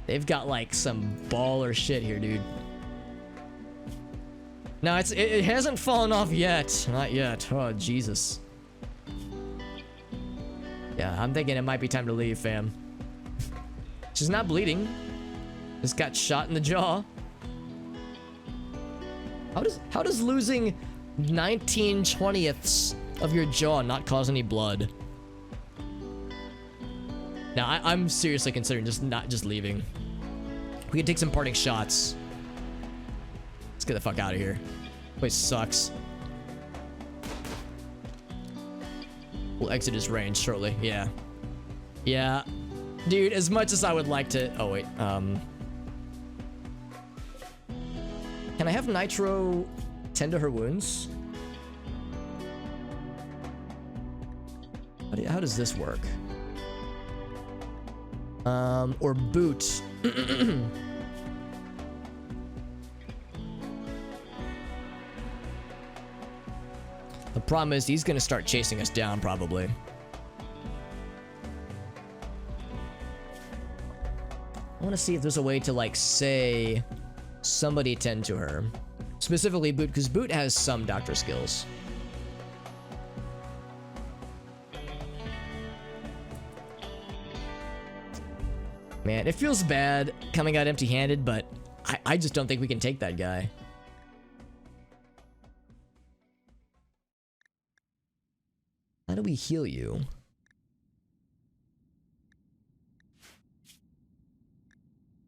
They've got like some baller shit here, dude. No, it hasn't fallen off yet. Not yet. Oh, Jesus. Yeah, I'm thinking it might be time to leave, fam. She's not bleeding. Just got shot in the jaw. How does losing 19/20ths of your jaw not cause any blood? Now, I'm seriously considering just leaving. We can take some parting shots. Let's get the fuck out of here. Place sucks. We'll exit his range shortly. Yeah. Yeah. Dude, as much as I would like to... Oh, wait. Can I have Nitro tend to her wounds? How does this work? Or boot. The problem is he's gonna start chasing us down, probably. I want to see if there's a way to, like, say somebody tend to her. Specifically Boot, because Boot has some doctor skills. Man, it feels bad coming out empty-handed, but I just don't think we can take that guy. How do we heal you?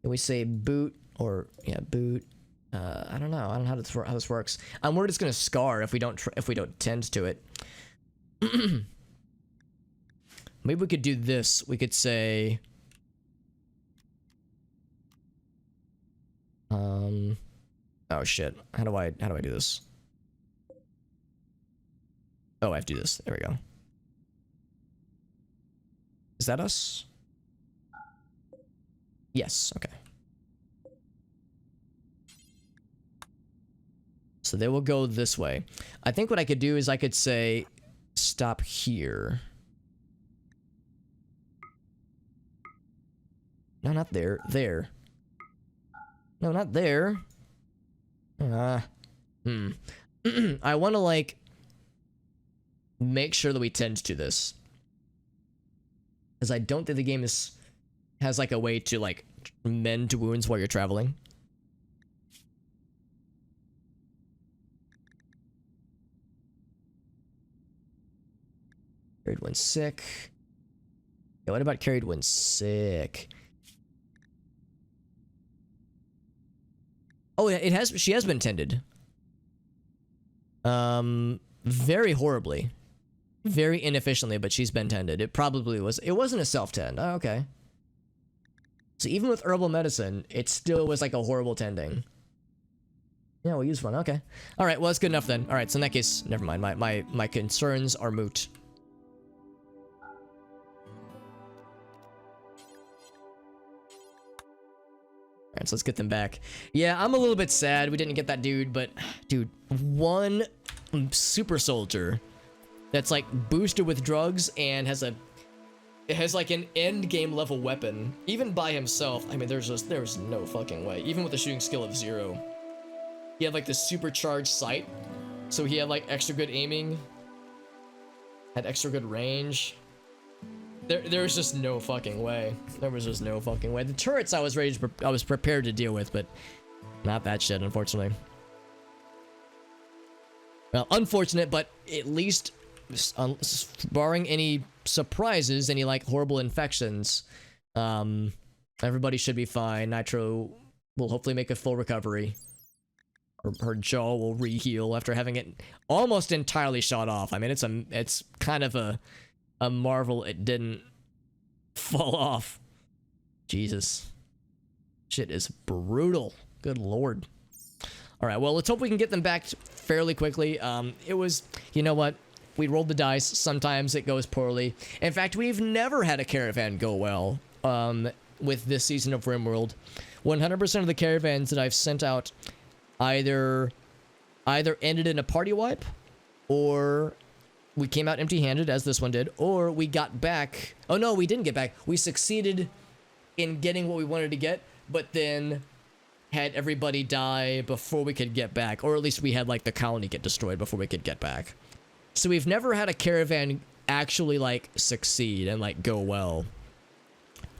Can we say boot or yeah, boot? I don't know. I don't know how this works. I'm worried it's gonna scar if we don't tend to it. Maybe we could do this. We could say, oh shit. How do I do this? Oh, I have to do this. There we go. Is that us? Yes. Okay. So they will go this way. I think what I could do is I could say, stop here. No, not there. There. No, not there. I want to, like, make sure that we tend to this. Because I don't think the game has, like, a way to, like, mend wounds while you're traveling. Carried one sick. Yeah, what about carried one sick? Oh, yeah, she has been tended. Very horribly. Very inefficiently, but she's been tended. It probably was. It wasn't a self-tend. Oh, okay. So even with herbal medicine, it still was like a horrible tending. Yeah, we'll use one. Okay. All right, well, that's good enough then. All right, so in that case, never mind. My concerns are moot. Alright, so let's get them back. Yeah, I'm a little bit sad we didn't get that dude, but dude, one super soldier that's like boosted with drugs and has like an end game level weapon, even by himself. I mean, there's no fucking way. Even with a shooting skill of 0, he had like the supercharged sight, so he had like extra good aiming, had extra good range. There's just no fucking way. There was just no fucking way. The turrets I was prepared to deal with, but not that shit, unfortunately. Well, unfortunate, but at least, barring any surprises, any like horrible infections, everybody should be fine. Nitro will hopefully make a full recovery. Her jaw will re-heal after having it almost entirely shot off. I mean, it's kind of a marvel it didn't fall off. Jesus. Shit is brutal. Good lord. Alright, well, let's hope we can get them back fairly quickly. It was, you know what? We rolled the dice. Sometimes it goes poorly. In fact, we've never had a caravan go well with this season of RimWorld. 100% of the caravans that I've sent out either ended in a party wipe, or we came out empty-handed, as this one did, or we got back. Oh no, we didn't get back. We succeeded in getting what we wanted to get, but then had everybody die before we could get back, or at least we had like the colony get destroyed before we could get back. So we've never had a caravan actually like succeed and like go well.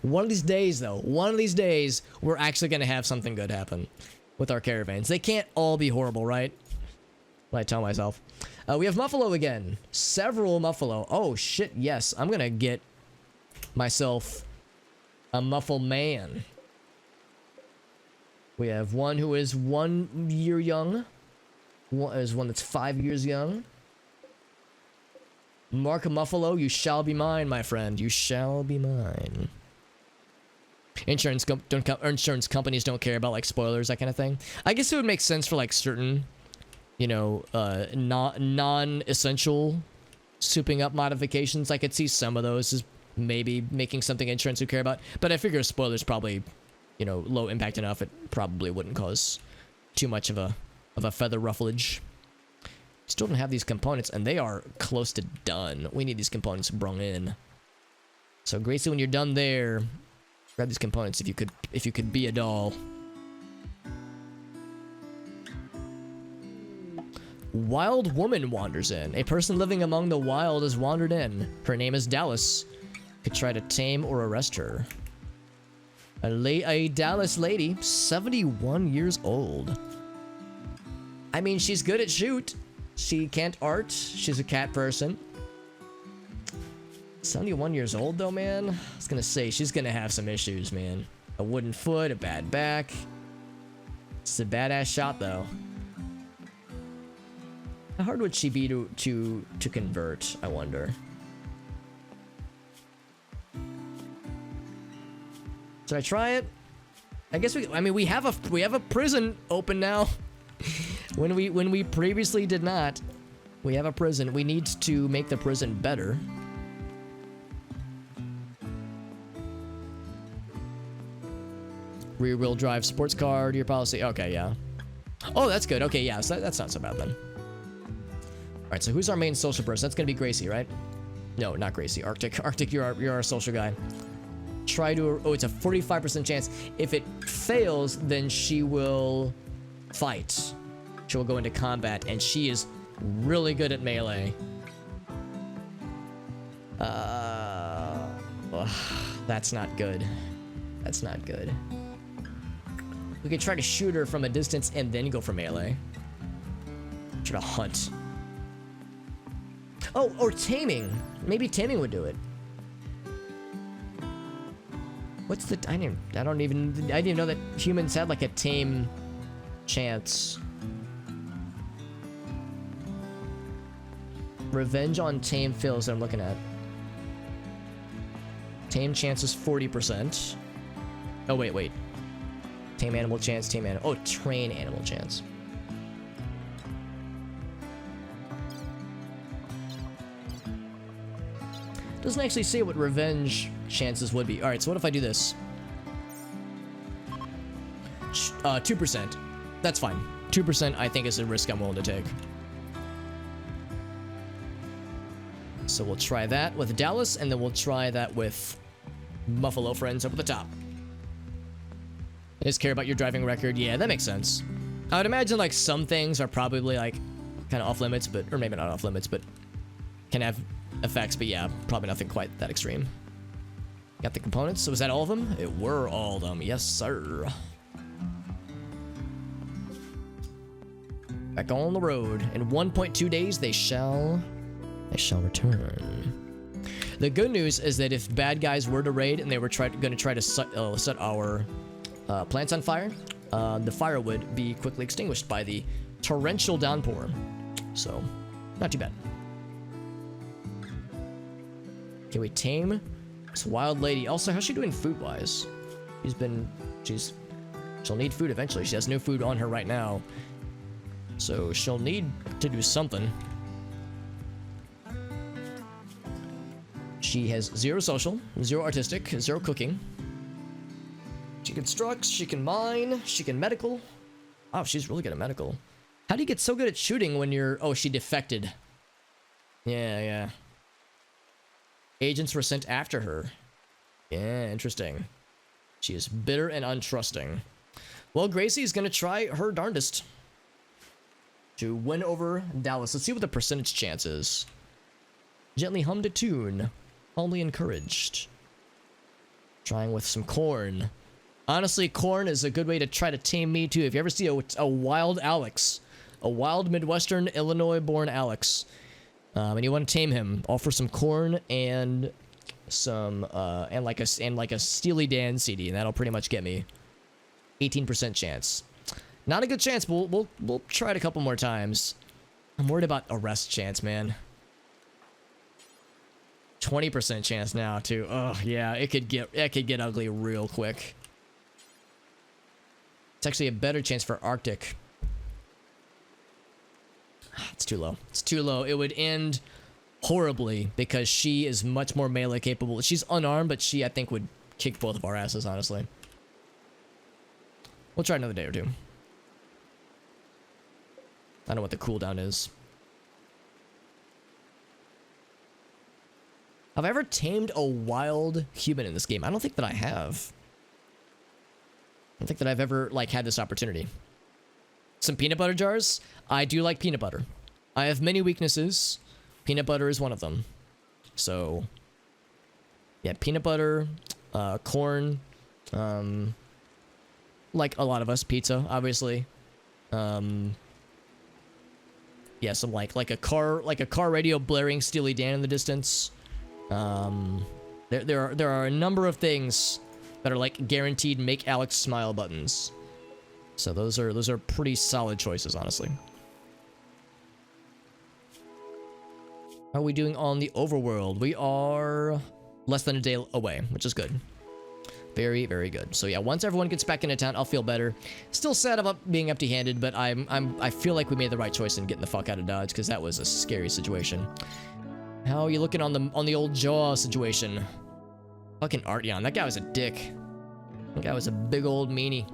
One of these days, though, we're actually gonna have something good happen with our caravans. They can't all be horrible, right? What I tell myself. We have Muffalo again. Several Muffalo. Oh, shit, yes. I'm gonna get myself a Muffle man. We have one who is 1 year young. One is one that's 5 years young. Mark Muffalo, you shall be mine, my friend. You shall be mine. Insurance companies don't care about, like, spoilers, that kind of thing. I guess it would make sense for, like, certain, you know, non-essential souping up modifications. I could see some of those as maybe making something insurance would care about, but I figure spoilers probably, you know, low impact enough. It probably wouldn't cause too much of a feather rufflage. Still don't have these components, and they are close to done. We need these components brung in. So Gracie, when you're done there, grab these components if you could be a doll. Wild woman wanders in. A person living among the wild has wandered in. Her name is Dallas. Could try to tame or arrest her. A Dallas lady, 71 years old. I mean, she's good at shoot. She can't art. She's a cat person. 71 years old though, man. I was gonna say, she's gonna have some issues, man. A wooden foot, a bad back. It's a badass shot though. How hard would she be to convert, I wonder? Should I try it? I guess we have a prison open now. when we previously did not. We have a prison. We need to make the prison better. Rear-wheel drive sports car to your policy. Okay, yeah. Oh, that's good. Okay, yeah, so that's not so bad then. Alright, so who's our main social person? That's gonna be Gracie, right? No, not Gracie. Arctic. Arctic, you're our social guy. Try to... Oh, it's a 45% chance. If it fails, then she will fight. She will go into combat, and she is really good at melee. That's not good. That's not good. We could try to shoot her from a distance and then go for melee. Try to hunt. Oh, or taming. Maybe taming would do it. What's the... I didn't even know that humans had like a tame chance. Revenge on tame fails that I'm looking at. Tame chance is 40%. Oh, wait. Tame animal chance, tame animal... Oh, train animal chance. Doesn't actually say what revenge chances would be. Alright, so what if I do this? 2%. That's fine. 2% I think is a risk I'm willing to take. So we'll try that with Dallas, and then we'll try that with Buffalo Friends up at the top. Just care about your driving record. Yeah, that makes sense. I would imagine like some things are probably like kind of off limits, but or maybe not off limits, but can have effects. But yeah, probably nothing quite that extreme. Got the components. So was that all of them? It were all of them. Yes, sir. Back on the road. In 1.2 days, they shall return. The good news is that if bad guys were to raid and they were going to try to set our plants on fire, the fire would be quickly extinguished by the torrential downpour. So, not too bad. Can we tame this wild lady? Also, how's she doing food-wise? She'll need food eventually. She has no food on her right now. So, she'll need to do something. She has 0 social, 0 artistic, 0 cooking. She constructs, she can mine, she can medical. Oh, she's really good at medical. How do you get so good at shooting when you're... Oh, she defected. Yeah. Agents were sent after her. Yeah, interesting. She is bitter and untrusting. Well, Gracie's gonna try her darndest to win over Dallas. Let's see what the percentage chance is. Gently hummed a tune. Calmly encouraged. Trying with some corn. Honestly, corn is a good way to try to tame me too. If you ever see a wild Alex, a wild Midwestern Illinois-born Alex, and you want to tame him, offer some corn and some and like a Steely Dan CD, and that'll pretty much get me 18% chance. Not a good chance, but we'll try it a couple more times. I'm worried about arrest chance, man. 20% chance now too. Oh yeah, it could get ugly real quick. It's actually a better chance for Arctic. It's too low. It's too low. It would end horribly because she is much more melee capable. She's unarmed, but she I think would kick both of our asses, honestly. We'll try another day or two. I don't know what the cooldown is. Have I ever tamed a wild human in this game? I don't think that I have. I don't think that I've ever, like, had this opportunity. Some peanut butter jars? I do like peanut butter. I have many weaknesses. Peanut butter is one of them. So, yeah, peanut butter, corn, Like a lot of us, pizza, obviously. Yeah, some like a car radio blaring Steely Dan in the distance. There are a number of things that are like guaranteed make Alex smile buttons. So those are pretty solid choices, honestly. How are we doing on the overworld? We are less than a day away, which is good. Very, very good. So yeah, once everyone gets back into town, I'll feel better. Still sad about being empty-handed, but I feel like we made the right choice in getting the fuck out of Dodge, because that was a scary situation. How are you looking on the old jaw situation? Fucking Artyom, that guy was a dick. That guy was a big old meanie.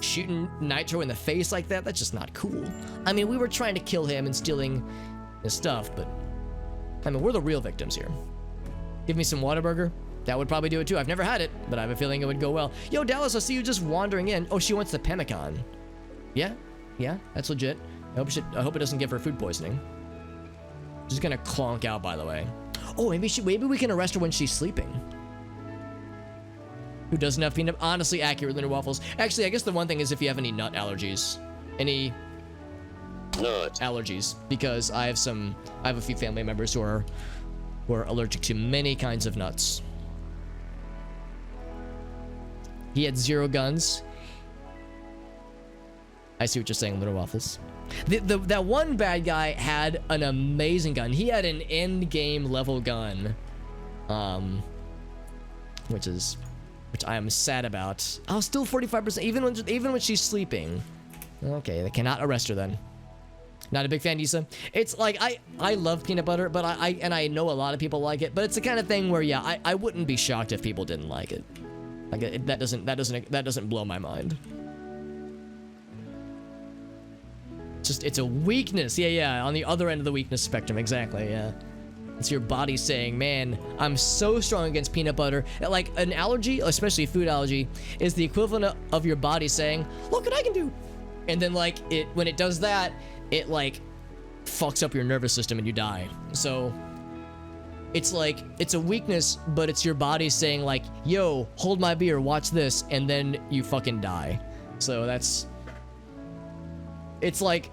Shooting Nitro in the face like that, that's just not cool. I mean, we were trying to kill him and stealing his stuff, but I mean, we're the real victims here. Give me some Whataburger. That would probably do it too. I've never had it, but I have a feeling it would go well. Yo, Dallas, I see you just wandering in. Oh, she wants the pemmican. Yeah, that's legit. I hope it doesn't give her food poisoning. She's gonna clonk out, by the way. Oh, maybe we can arrest her when she's sleeping. Who doesn't have peanut? Honestly, accurate Lunar Waffles. Actually, I guess the one thing is if you have any nut allergies. Any nut allergies, because I have a few family members who are allergic to many kinds of nuts. He had 0 guns. I see what you're saying, Little Waffles. That one bad guy had an amazing gun. He had an end game level gun, which I am sad about. Oh, still 45%, even when she's sleeping. Okay, they cannot arrest her then. Not a big fan, Issa. It's like I love peanut butter, but I know a lot of people like it. But it's the kind of thing where yeah, I wouldn't be shocked if people didn't like it. Like that doesn't blow my mind. It's a weakness. Yeah, on the other end of the weakness spectrum, exactly. Yeah, it's your body saying, "Man, I'm so strong against peanut butter." Like an allergy, especially food allergy, is the equivalent of your body saying, "Look what I can do," and then like when it does that, it like fucks up your nervous system and you die. So it's like, it's a weakness, but it's your body saying like, yo, hold my beer, watch this, and then you fucking die. So it's like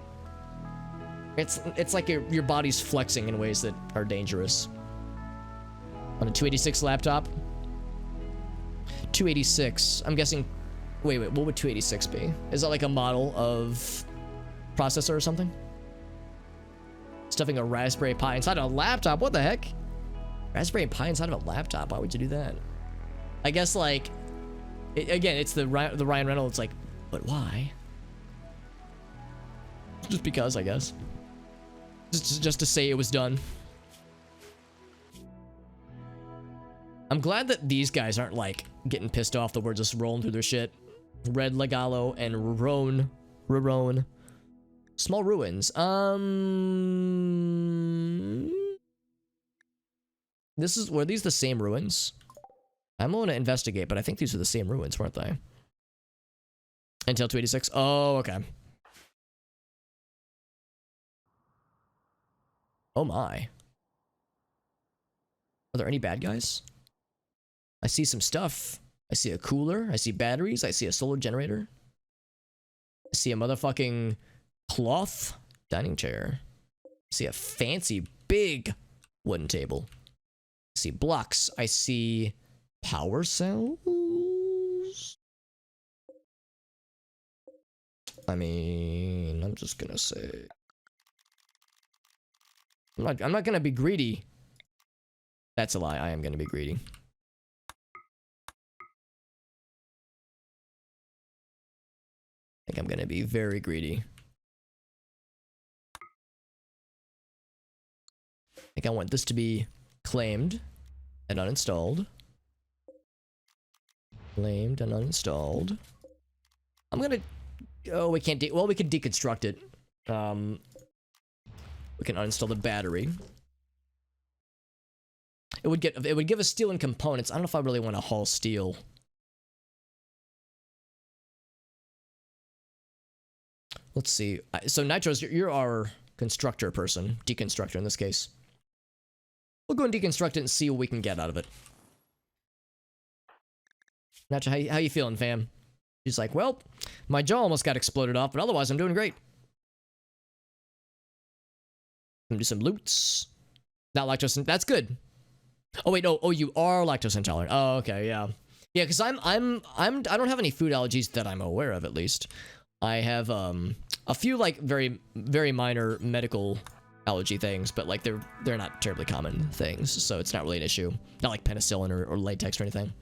your body's flexing in ways that are dangerous. On a 286 laptop? 286, I'm guessing, wait, what would 286 be? Is that like a model of processor or something? Stuffing a Raspberry Pi inside a laptop, what the heck? Raspberry Pi inside of a laptop, why would you do that? I guess like, again, it's the Ryan Reynolds like, but why? Just because, I guess. Just to say it was done. I'm glad that these guys aren't like getting pissed off that we're just rolling through their shit. Red Legalo and Rorone. Small ruins. Were these the same ruins? I'm going to investigate, but I think these are the same ruins, weren't they? Until 286. Oh, okay. Oh my. Are there any bad guys? I see some stuff. I see a cooler. I see batteries. I see a solar generator. I see a motherfucking cloth dining chair. I see a fancy big wooden table. I see blocks. I see power cells. I mean, I'm just gonna say, I'm not gonna be greedy. That's a lie. I am gonna be greedy. I think I'm gonna be very greedy. I think I want this to be claimed and uninstalled. Claimed and uninstalled. I'm gonna. Oh, we can't. Well, we can deconstruct it. We can uninstall the battery. It would give us steel and components. I don't know if I really want to haul steel. Let's see. So Nitros, you're our constructor person, deconstructor in this case. We'll go and deconstruct it and see what we can get out of it. Naturally, how you feeling, fam? She's like, well, my jaw almost got exploded off, but otherwise I'm doing great. Gonna do some loots. Not lactose. That's good. Oh wait, no. Oh, you are lactose intolerant. Oh, okay, yeah, yeah. Because I don't have any food allergies that I'm aware of, at least. I have a few like very minor medical allergy things, but like they're not terribly common things, so it's not really an issue. Not like penicillin or latex or anything.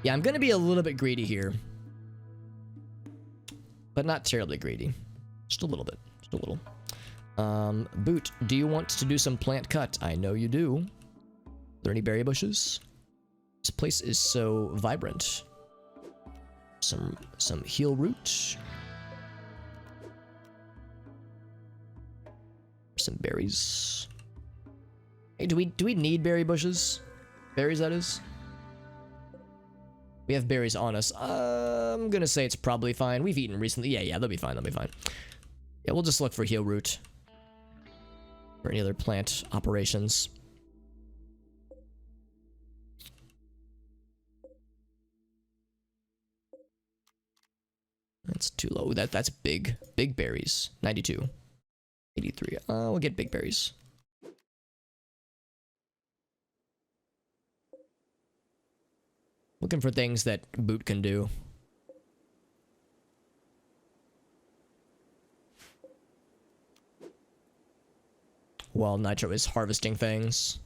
Yeah, I'm gonna be a little bit greedy here, but not terribly greedy. Just a little bit. Just a little. Boot, do you want to do some plant cut? I know you do. Are there any berry bushes? This place is so vibrant. Some heel root. Some berries. Hey, do we need berry bushes? Berries, that is. We have berries on us. I'm gonna say it's probably fine. We've eaten recently. Yeah, they'll be fine. They'll be fine. Yeah, we'll just look for heel root or any other plant operations. That's too low. That's big berries. 92, 83. We'll get big berries. Looking for things that Boot can do. While Nitro is harvesting things.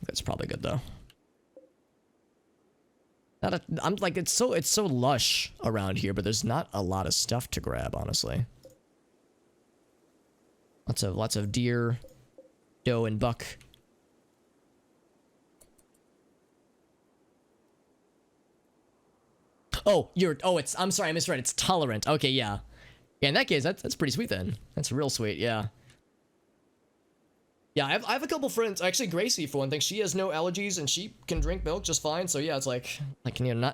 That's probably good though. I'm like it's so lush around here, but there's not a lot of stuff to grab, honestly. Lots of deer, doe, and buck. Oh, I'm sorry, I misread. It's tolerant. Okay, yeah. Yeah, in that case, that's pretty sweet then. That's real sweet, yeah. Yeah, I have a couple friends. Actually, Gracie, for one thing, she has no allergies and she can drink milk just fine. So yeah, it's like you know,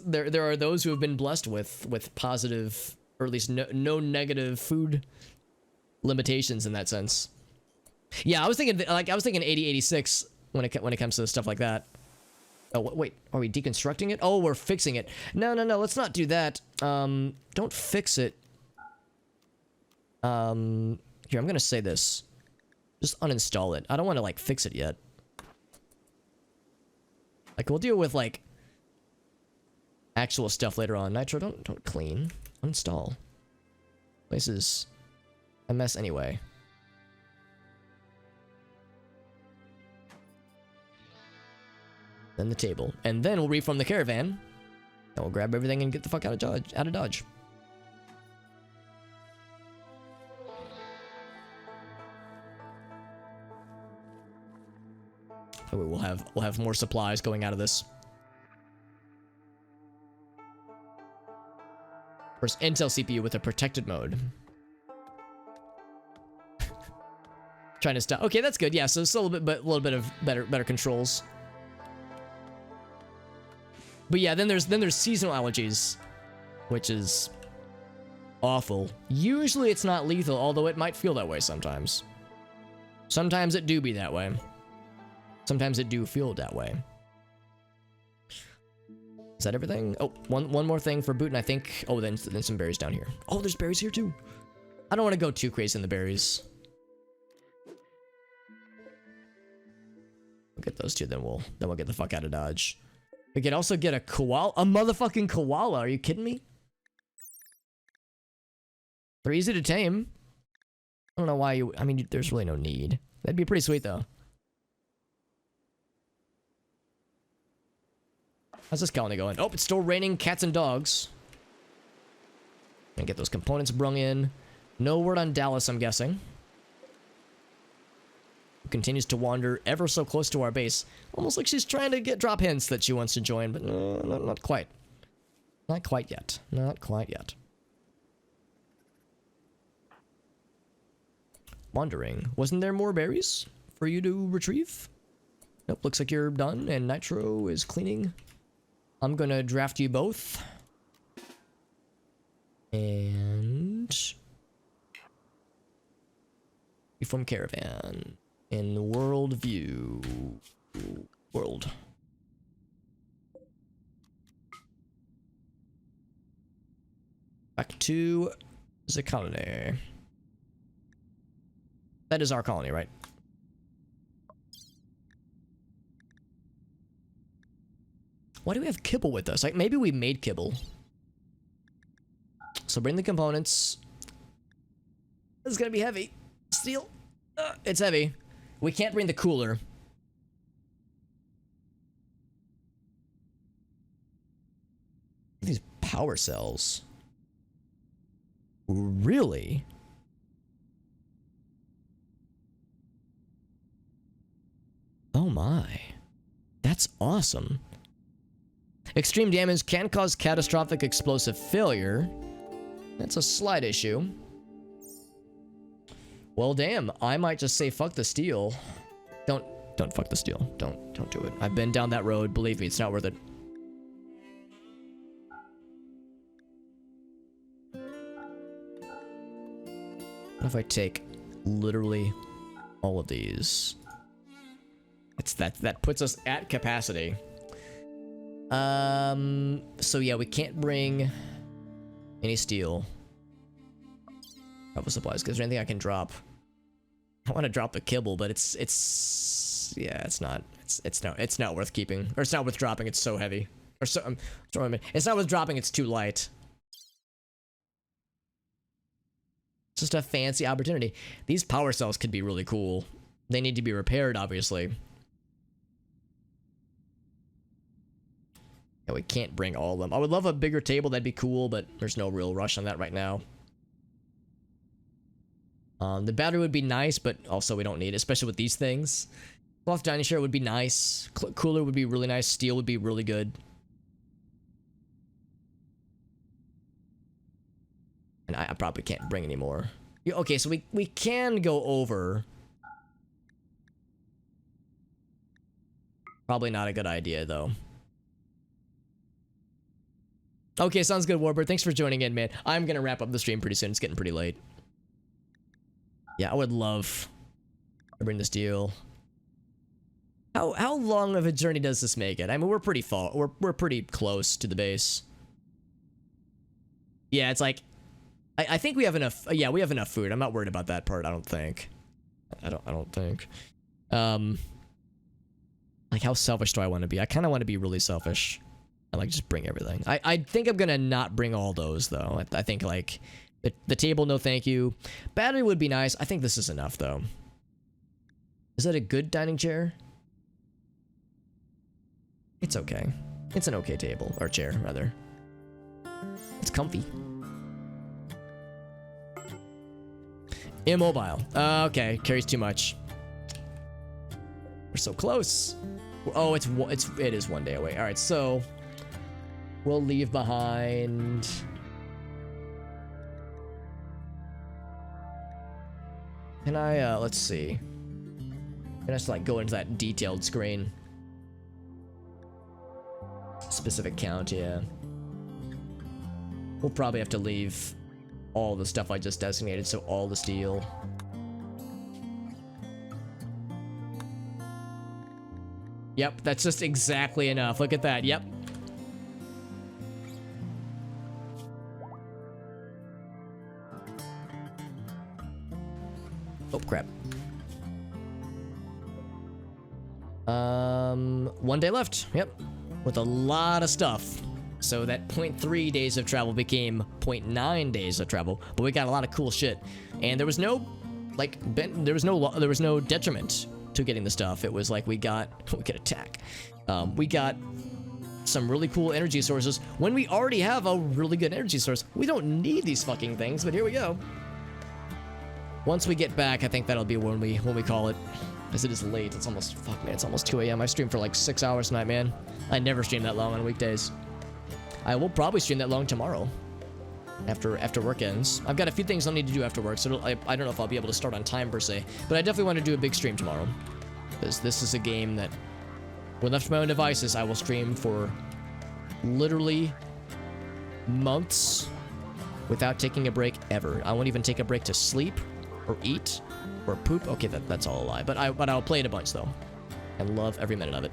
there are those who have been blessed with positive, or at least no negative food limitations in that sense. Yeah, I was thinking 8086 when it comes to stuff like that. Oh wait, are we deconstructing it? Oh, we're fixing it. No, let's not do that. Don't fix it. Here, I'm gonna say this. Just uninstall it. I don't want to like fix it yet. Like we'll deal with like actual stuff later on. Nitro, don't clean. Uninstall. Place is a mess anyway. Then the table, and then we'll reform the caravan. And we'll grab everything and get the fuck out of Dodge. We'll have more supplies going out of this. First, Intel CPU with a protected mode. Trying to stop. Okay, that's good. Yeah, so it's a little bit of better controls. But yeah, then there's seasonal allergies, which is awful. Usually it's not lethal, although it might feel that way sometimes. Sometimes it do be that way. Sometimes it do feel that way. Is that everything? Oh, one more thing for Boot, and I think... Oh, then some berries down here. Oh, there's berries here too. I don't want to go too crazy in the berries. We'll get those two, then we'll get the fuck out of Dodge. We could also get a koala. A motherfucking koala. Are you kidding me? They're easy to tame. I don't know why you... I mean, there's really no need. That'd be pretty sweet, though. How's this colony going? Oh, it's still raining cats and dogs. And get those components brung in. No word on Dallas, I'm guessing. Continues to wander ever so close to our base. Almost like she's trying to drop hints that she wants to join, but not quite. Not quite yet. Not quite yet. Wandering. Wasn't there more berries for you to retrieve? Nope, looks like you're done, and Nitro is cleaning. I'm gonna draft you both. And... Reform caravan. In world view. World. Back to the colony. That is our colony, right? Why do we have kibble with us? Like, maybe we made kibble. So bring the components. This is gonna be heavy. Steel. It's heavy. We can't bring the cooler. These power cells. Really? Oh my. That's awesome. Extreme damage can cause catastrophic explosive failure. That's a slight issue. Well, damn. I might just say fuck the steel. Don't fuck the steel. Don't do it. I've been down that road. Believe me, it's not worth it. What if I take literally all of these? That puts us at capacity. So yeah, we can't bring any steel. Travel supplies, because there's anything I can drop. I want to drop the kibble, but it's not worth keeping. Or it's not worth dropping, it's so heavy. Or so it's not worth dropping, it's too light. It's just a fancy opportunity. These power cells could be really cool. They need to be repaired, obviously. Yeah, we can't bring all of them. I would love a bigger table, that'd be cool, but there's no real rush on that right now. The battery would be nice, but also we don't need it, especially with these things. Cloth dining chair would be nice. Cooler would be really nice. Steel would be really good. And I probably can't bring any more. Yeah, okay, so we can go over. Probably not a good idea, though. Okay, sounds good, Warbird. Thanks for joining in, man. I'm gonna wrap up the stream pretty soon. It's getting pretty late. Yeah, I would love to bring this deal. How long of a journey does this make it? I mean, we're pretty far. We're pretty close to the base. Yeah, it's like I think we have enough. Yeah, we have enough food. I'm not worried about that part. I don't think. I don't think. Like, how selfish do I want to be? I kind of want to be really selfish. I like just bring everything. I think I'm gonna not bring all those though. I think like the table, no thank you. Battery would be nice. I think this is enough though. Is that a good dining chair? It's okay. It's an okay table, or chair rather. It's comfy. Immobile. Okay, carries too much. We're so close. Oh, it is 1 day away. All right, so we'll leave behind. Can I, let's see. Can I just like go into that detailed screen? Specific count, yeah. We'll probably have to leave all the stuff I just designated, so all the steel. Yep, that's just exactly enough. Look at that, yep. Oh, crap. 1 day left, yep. With a lot of stuff. So that 0.3 days of travel became 0.9 days of travel, but we got a lot of cool shit. And there was no, like, there was no detriment to getting the stuff. It was like we could attack. We got some really cool energy sources when we already have a really good energy source. We don't need these fucking things, but here we go. Once we get back, I think that'll be when we call it. Because it is late. It's almost, fuck man, it's almost 2 a.m. I streamed for like 6 hours tonight, man. I never stream that long on weekdays. I will probably stream that long tomorrow. After work ends. I've got a few things I'll need to do after work, so I don't know if I'll be able to start on time per se. But I definitely want to do a big stream tomorrow. Because this is a game that When left to my own devices, I will stream for literally months without taking a break ever. I won't even take a break to sleep or eat or poop. Okay, that's all a lie. But I'll play it a bunch though, and love every minute of it.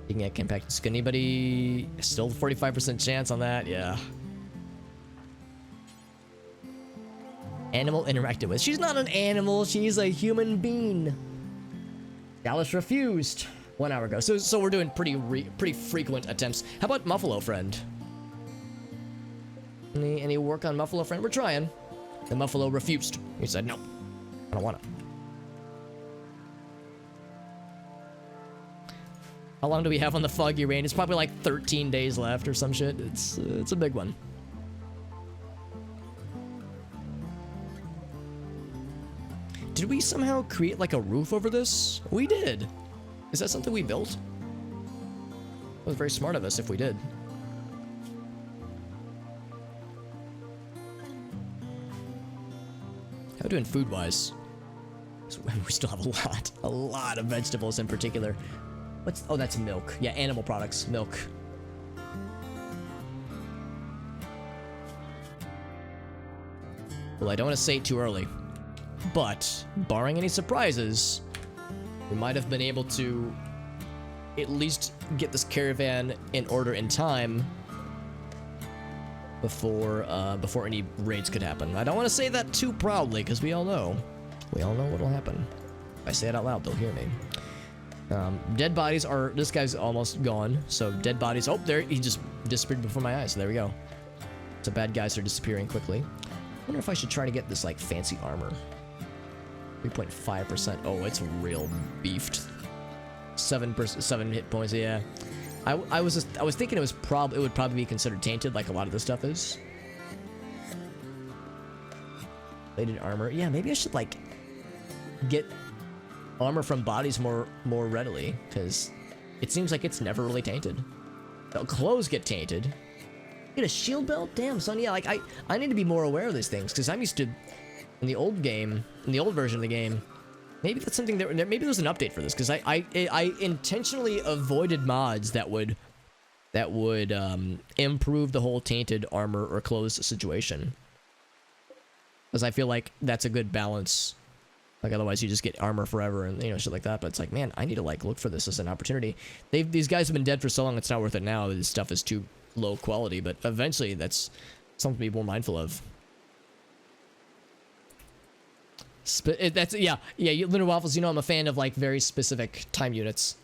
You can get compacted. Anybody still 45% chance on that? Yeah. Animal interacted with. She's not an animal. She's a human being. Dallas refused 1 hour ago. So we're doing pretty frequent attempts. How about Muffalo Friend? Any work on Muffalo Friend? We're trying. The Muffalo refused. He said no. I don't want to. How long do we have on the foggy rain? It's probably like 13 days left or some shit. It's a big one. Did we somehow create like a roof over this? We did. Is that something we built? It was very smart of us if we did. How are we doing food-wise? We still have a lot of vegetables in particular. Oh, that's milk. Yeah, animal products, milk. Well, I don't want to say it too early, but barring any surprises, we might have been able to at least get this caravan in order in time before any raids could happen. I don't want to say that too proudly because we all know what'll happen. If I say it out loud, they'll hear me. Dead bodies are. This guy's almost gone. So dead bodies. Oh, there he just disappeared before my eyes. So there we go. So bad guys are disappearing quickly. I wonder if I should try to get this like fancy armor. 3.5%. Oh, it's real beefed. 7 hit points. Yeah. I was thinking it would probably be considered tainted, like a lot of this stuff is. Plated armor. Yeah, maybe I should like get armor from bodies more readily, because it seems like it's never really tainted. The clothes get tainted. Get a shield belt? Damn, son. Yeah, like I need to be more aware of these things, because I'm used to in the old version of the game. Maybe that's something that maybe there's an update for this, because I intentionally avoided mods that would improve the whole tainted armor or clothes situation, because I feel like that's a good balance. Like otherwise you just get armor forever and shit like that. But it's like, man, I need to like look for this as an opportunity. These guys have been dead for so long, it's not worth it now. This stuff is too low quality, but eventually that's something to be more mindful of. Lunar Waffles, I'm a fan of like very specific time units.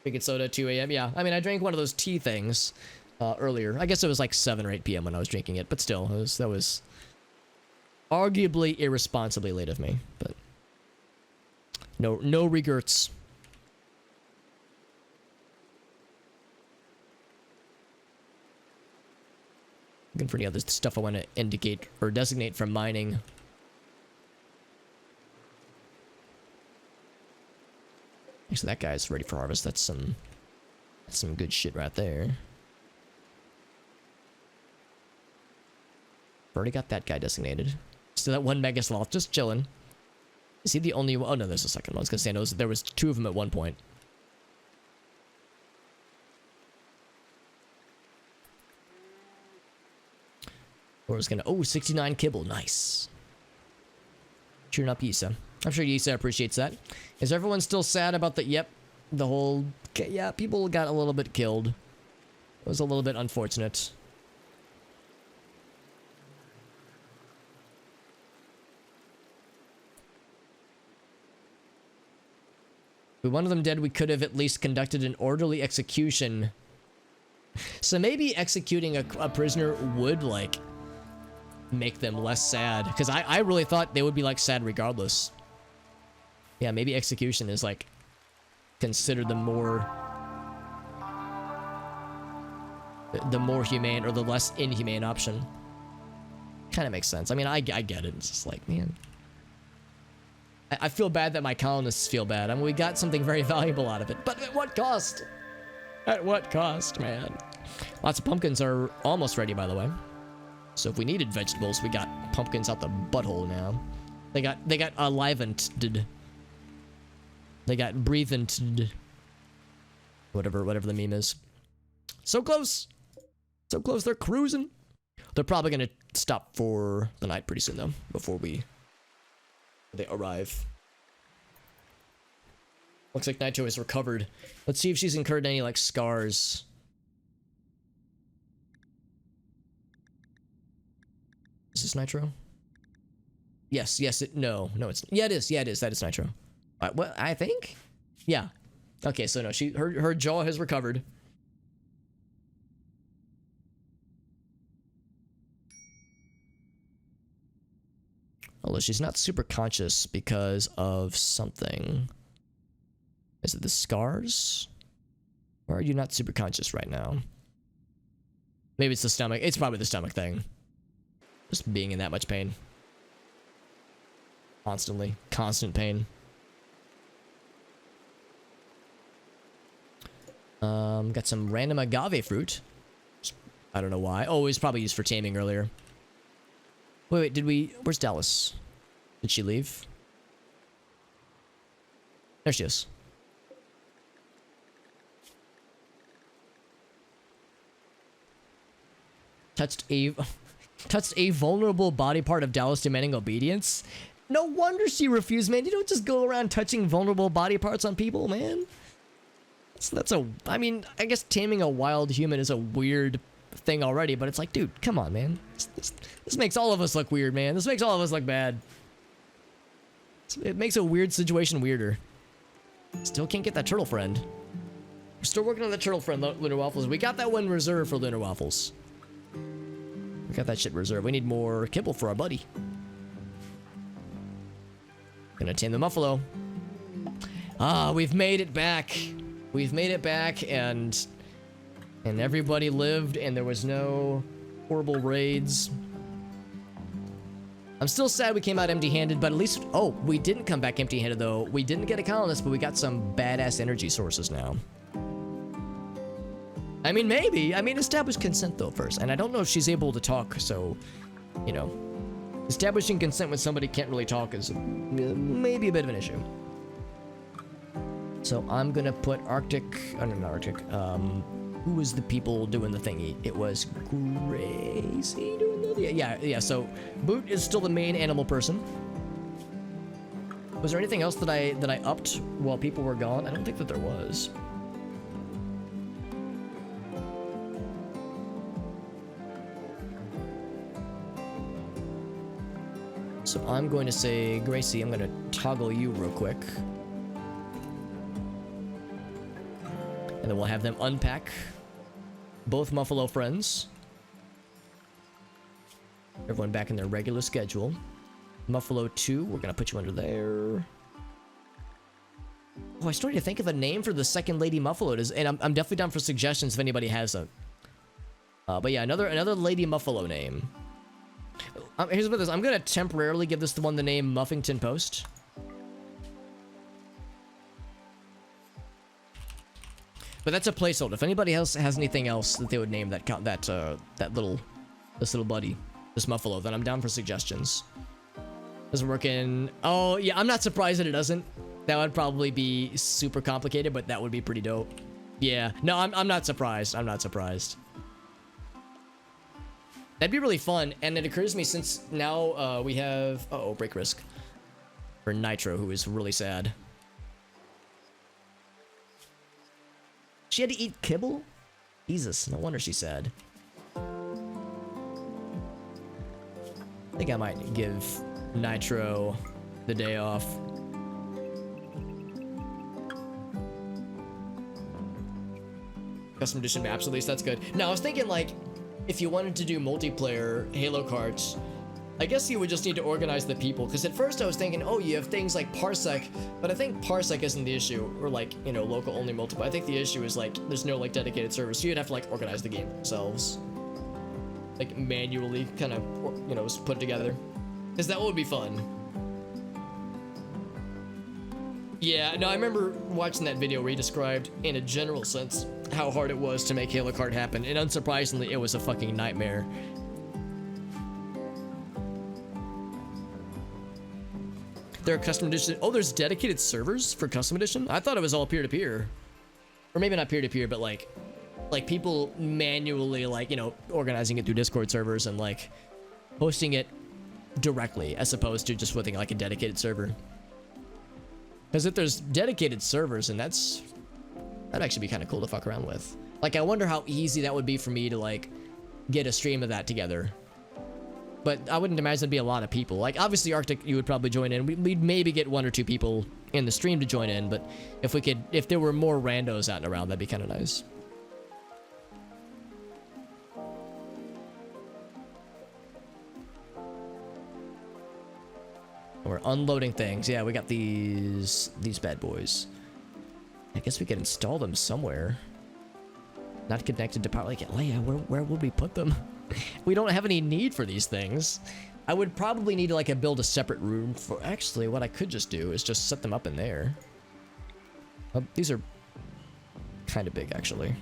Drinking soda 2 a.m. Yeah, I mean I drank one of those tea things earlier. I guess it was like 7 or 8 p.m. when I was drinking it, but still, that was arguably irresponsibly late of me, but no regrets. Looking for any other stuff I want to indicate or designate from mining. Actually, that guy's ready for harvest. That's some good shit right there. Already got that guy designated. So that one mega sloth just chilling. Is he the only one? Oh no, there's a second one. I was gonna say there was 2 of them at one point. Or was gonna 69 kibble, nice. Cheering up Yisa. I'm sure Yisa appreciates that. Is everyone still sad about the whole people got a little bit killed. It was a little bit unfortunate. With one of them dead, we could have at least conducted an orderly execution. So maybe executing a prisoner would, like, make them less sad. Because I really thought they would be, like, sad regardless. Yeah, maybe execution is, like, considered the more humane or the less inhumane option. Kind of makes sense. I mean, I get it. It's just like, man. I feel bad that my colonists feel bad. I mean, we got something very valuable out of it. But at what cost? At what cost, man? Lots of pumpkins are almost ready, by the way. So if we needed vegetables, we got pumpkins out the butthole now. They got enlivened. They got breathed. Whatever the meme is. So close. So close. They're cruising. They're probably gonna stop for the night pretty soon though, before they arrive. Looks like Nitro is recovered. Let's see if she's incurred any like scars. Is this Nitro? Yes, no, it's, yeah, it is, that is Nitro. Well, I think? Yeah. Okay, so no, her jaw has recovered. Although she's not super conscious because of something. Is it the scars? Or are you not super conscious right now? Maybe it's the stomach. It's probably the stomach thing. Just being in that much pain. Constantly. Constant pain. Got some random agave fruit. I don't know why. Oh, it was probably used for taming earlier. Wait, where's Dallas? Did she leave? There she is. Touched a vulnerable body part of Dallas demanding obedience. No wonder she refused, man. You don't just go around touching vulnerable body parts on people, man. I mean, I guess taming a wild human is a weird thing already, but it's like, dude, come on, man. This makes all of us look weird, man. This makes all of us look bad. It makes a weird situation weirder. Still can't get that turtle friend. We're still working on the turtle friend, Lunar Waffles. We got that one reserved for Lunar Waffles. We got that shit reserved. We need more kibble for our buddy. Gonna tame the Muffalo. Ah, we've made it back. We've made it back, and everybody lived, and there was no horrible raids. I'm still sad we came out empty-handed, but at least... Oh, we didn't come back empty-handed, though. We didn't get a colonist, but we got some badass energy sources now. I mean, maybe. I mean, establish consent, though, first. And I don't know if she's able to talk, so... You know. Establishing consent when somebody can't really talk is maybe a bit of an issue. So I'm gonna put Arctic... Oh, no, not Arctic. Who was the people doing the thingy? It was Gracie doing the... Yeah, so Boot is still the main animal person. Was there anything else that I upped while people were gone? I don't think that there was. So I'm going to say, Gracie, I'm going to toggle you real quick. And then we'll have them unpack both Muffalo friends. Everyone back in their regular schedule. Muffalo 2, we're gonna put you under there. Oh, I started to think of a name for the second Lady Muffalo, and I'm definitely down for suggestions if anybody has a. But yeah, another Lady Muffalo name. Here's what this. I'm gonna temporarily give this the name Muffington Post. But that's a placeholder. If anybody else has anything else that they would name this little buddy, this Muffalo, then I'm down for suggestions. Doesn't work in... Oh, yeah, I'm not surprised that it doesn't. That would probably be super complicated, but that would be pretty dope. Yeah. No, I'm not surprised. I'm not surprised. That'd be really fun, and it occurs to me since now we have... Uh-oh, break risk. For Nitro, who is really sad. She had to eat kibble? Jesus, no wonder she's sad. I think I might give Nitro the day off. Custom edition maps, at least that's good. Now, I was thinking, like, if you wanted to do multiplayer Halo carts, I guess you would just need to organize the people, because at first I was thinking, oh, you have things like Parsec, but I think Parsec isn't the issue, or like, you know, local only multiplayer. I think the issue is like, there's no like dedicated servers, so you'd have to like organize the game themselves. Like manually kind of, you know, put it together. Because that would be fun. Yeah, no, I remember watching that video where he described, in a general sense, how hard it was to make Halo Kart happen, and unsurprisingly, it was a fucking nightmare. There are custom edition. Oh, there's dedicated servers for custom edition? I thought it was all peer-to-peer. Or maybe not peer-to-peer, but like people manually, like, you know, organizing it through Discord servers and like hosting it directly as opposed to just with like a dedicated server. Because if there's dedicated servers, and that'd actually be kind of cool to fuck around with. Like, I wonder how easy that would be for me to like get a stream of that together. But I wouldn't imagine there'd be a lot of people. Like, obviously Arctic, you would probably join in. We'd maybe get 1 or 2 people in the stream to join in, but if there were more randos out and around, that'd be kind of nice. We're unloading things. Yeah, we got these bad boys. I guess we could install them somewhere. Not connected to power. Like, yeah, where would we put them? We don't have any need for these things. I would probably need to like build a separate room for. Actually, what I could just do is just set them up in there. Oh, these are kind of big, actually.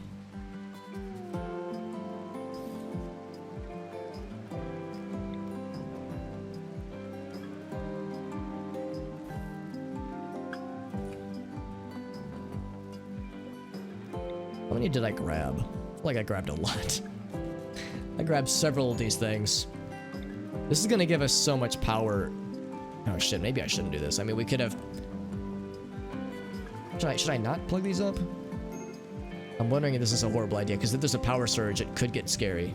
How many did I grab? I feel like I grabbed a lot. I grabbed several of these things. This is gonna give us so much power. Oh shit, maybe I shouldn't do this. I mean, we could have... Should I not plug these up? I'm wondering if this is a horrible idea, because if there's a power surge, it could get scary.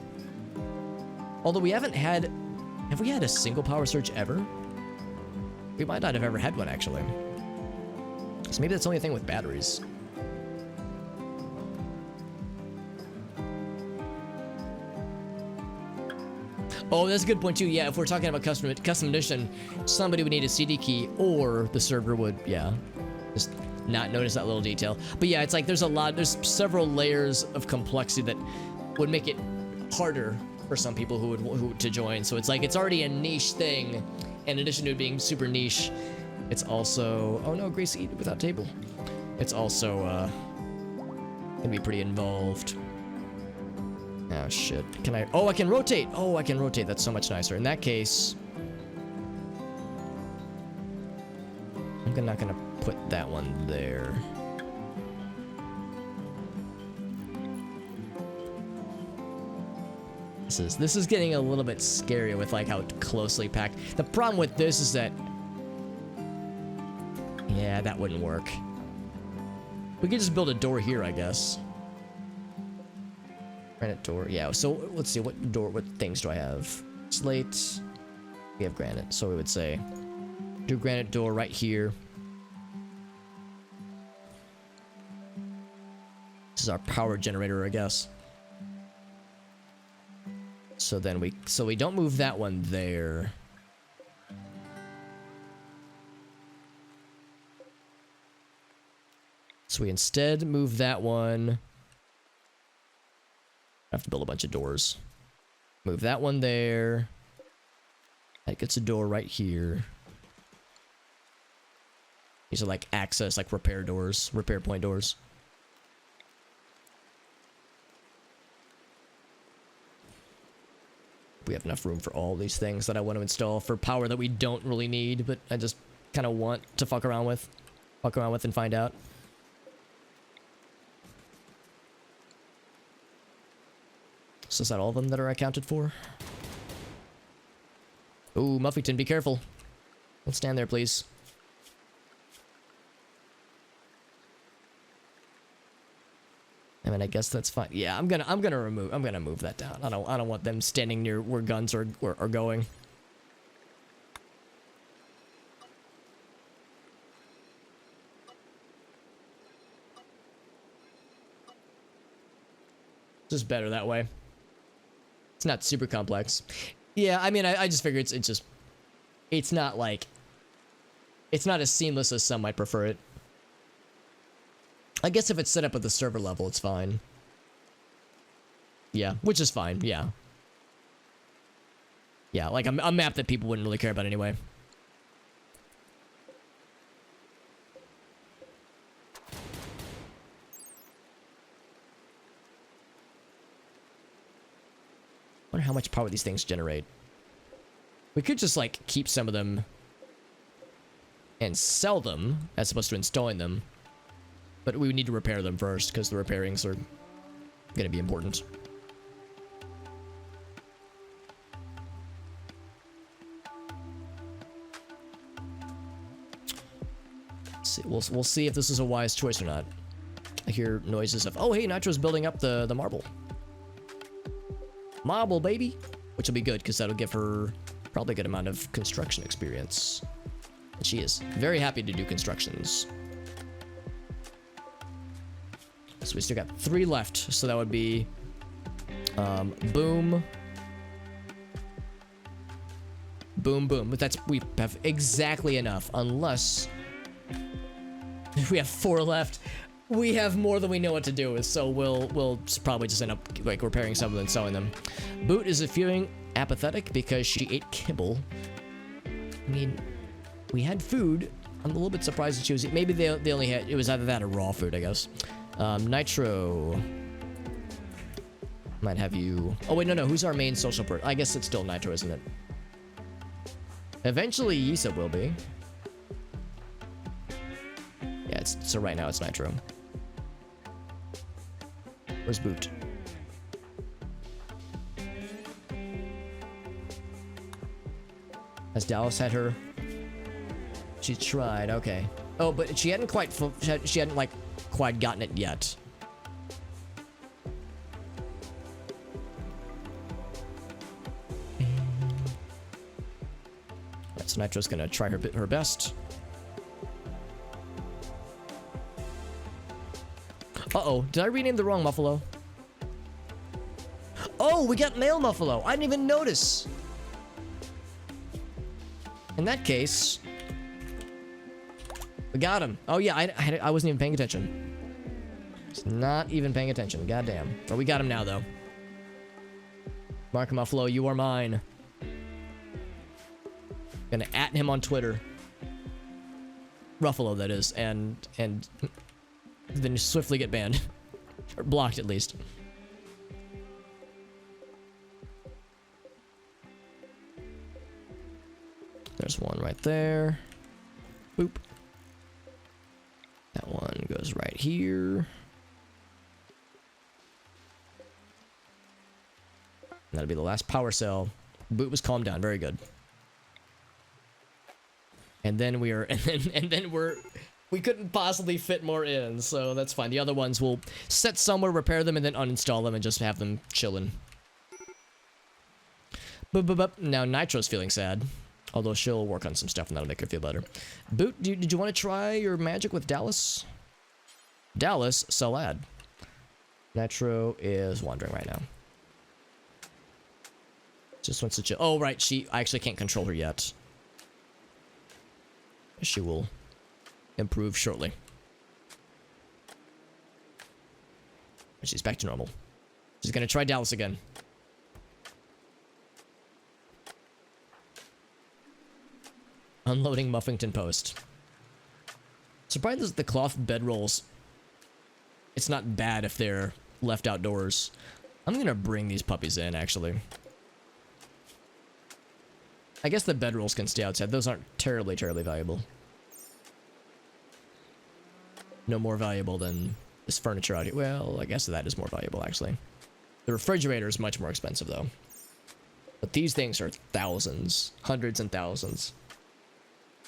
Although we haven't had... Have we had a single power surge ever? We might not have ever had one, actually. So maybe that's the only thing with batteries. Oh, that's a good point too. Yeah, if we're talking about custom edition, somebody would need a CD key, or the server would, yeah, just not notice that little detail. But yeah, it's like there's several layers of complexity that would make it harder for some people who to join. So it's like it's already a niche thing. In addition to it being super niche, it's also, oh no, Grace, eat without table. It's also gonna be pretty involved. Oh shit. Can I? Oh, I can rotate. Oh, I can rotate. That's so much nicer. In that case, I'm not gonna put that one there. This is getting a little bit scary with like how closely packed. The problem with this is that, yeah, that wouldn't work. We could just build a door here, I guess. Granite door, yeah. So let's see, what things do I have? Slate. We have granite, so we would say do granite door right here. This is our power generator, I guess. So then we don't move that one there. So we instead move that one. I have to build a bunch of doors. Move that one there. That gets a door right here. These are like access, like repair doors, repair point doors. We have enough room for all these things that I want to install for power that we don't really need, but I just kind of want to fuck around with and find out. So is that all of them that are accounted for? Ooh, Muffington, be careful. Don't stand there, please. I mean, I guess that's fine. Yeah, I'm gonna move that down. I don't want them standing near where guns are going. Just better that way. It's not super complex. Yeah, I mean, I just figure it's not like, it's not as seamless as some might prefer it. I guess if it's set up at the server level, it's fine. Yeah, which is fine, yeah. Yeah, like a map that people wouldn't really care about anyway. Wonder how much power these things generate. We could just like keep some of them and sell them as opposed to installing them. But we need to repair them first because the repairings are going to be important. See, we'll see if this is a wise choice or not. I hear noises of, oh hey, Nitro's building up the marble. Marble, baby! Which will be good, because that'll give her probably a good amount of construction experience. And she is very happy to do constructions. So we still got 3 left, so that would be boom. Boom, boom. But we have exactly enough, unless we have 4 left. We have more than we know what to do with, so we'll probably just end up like repairing some of them and selling them. Boot is feeling apathetic because she ate kibble. I mean, we had food. I'm a little bit surprised that she was. Maybe they only had. It was either that or raw food, I guess. Nitro. Might have you. Oh wait, no. Who's our main social person? I guess it's still Nitro, isn't it? Eventually, Yisa will be. Yeah, so right now it's Nitro. Where's Boot? Has Dallas had her? She tried, okay. Oh, but she hadn't quite, she hadn't like quite gotten it yet. Right, so Nitro's gonna try her best. Uh-oh, did I rename the wrong Muffalo? Oh, we got male Muffalo. I didn't even notice. In that case, we got him. Oh yeah, I wasn't even paying attention. Just not even paying attention. Goddamn. But we got him now, though. Mark Muffalo, you are mine. Gonna @ him on Twitter. Ruffalo, that is, and then swiftly get banned. Or blocked, at least. There's one right there. Boop. That one goes right here. And that'll be the last power cell. Boot was calmed down. Very good. And then we couldn't possibly fit more in, so that's fine. The other ones we'll set somewhere, repair them, and then uninstall them and just have them chilling. Now Nitro's feeling sad. Although she'll work on some stuff and that'll make her feel better. Boot, did you want to try your magic with Dallas? Dallas, Salad. Nitro is wandering right now. Just wants to chill. Oh, right, I actually can't control her yet. She will improve shortly. She's back to normal. She's gonna try Dallas again. Unloading Muffington Post. Surprised that the cloth bedrolls. It's not bad if they're left outdoors. I'm gonna bring these puppies in, actually. I guess the bedrolls can stay outside. Those aren't terribly valuable. No more valuable than this furniture out here. Well, I guess that is more valuable, actually. The refrigerator is much more expensive, though. But these things are thousands. Hundreds and thousands.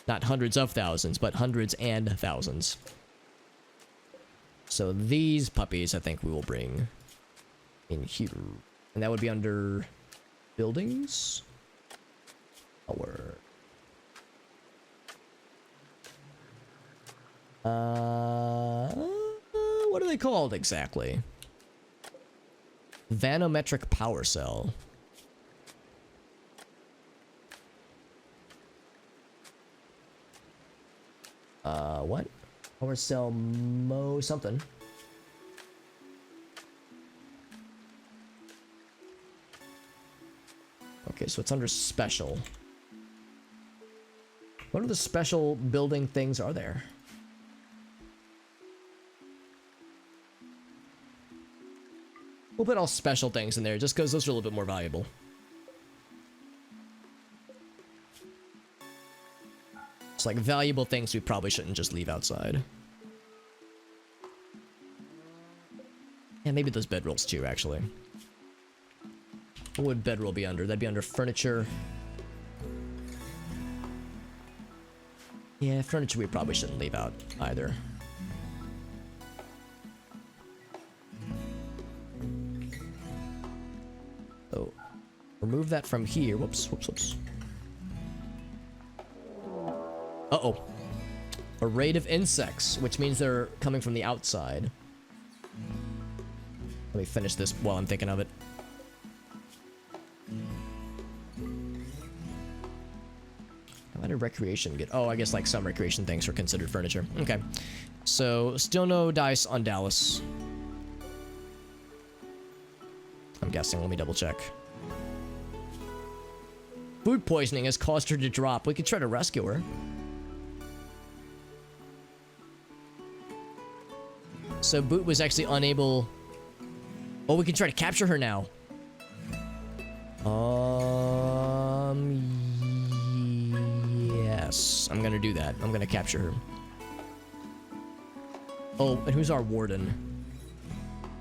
Not hundreds of thousands, but hundreds and thousands. So these puppies, I think we will bring in here. And that would be under buildings? Or... what are they called exactly? Vanometric power cell. What? Power cell something. Okay, so it's under special. What are the special building things are there? We'll put all special things in there just because those are a little bit more valuable. It's like valuable things we probably shouldn't just leave outside. And maybe those bedrolls too, actually. What would bedroll be under? That'd be under furniture. Yeah, furniture we probably shouldn't leave out either. So, remove that from here. Whoops, whoops, whoops. Uh-oh. A raid of insects, which means they're coming from the outside. Let me finish this while I'm thinking of it. How did recreation get? Oh, I guess like some recreation things are considered furniture. Okay. So, still no dice on Dallas. I'm guessing. Let me double check. Food poisoning has caused her to drop. We could try to rescue her. So, Boot was actually unable... Oh, we can try to capture her now. Yes. I'm gonna do that. I'm gonna capture her. Oh, and who's our warden?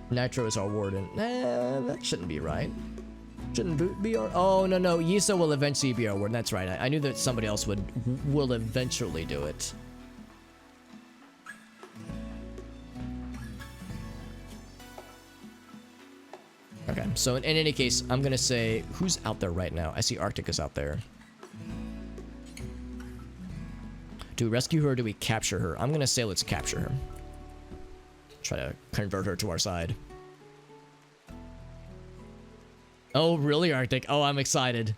Nitro is our warden. That shouldn't be right. Shouldn't Boot be our... Oh, no, no. Yisa will eventually be our warden. That's right. I knew that somebody else will eventually do it. Okay, so in any case, I'm gonna say, who's out there right now? I see Arctic is out there. Do we rescue her or do we capture her? I'm gonna say let's capture her. Try to convert her to our side. Oh, really, Arctic? Oh, I'm excited.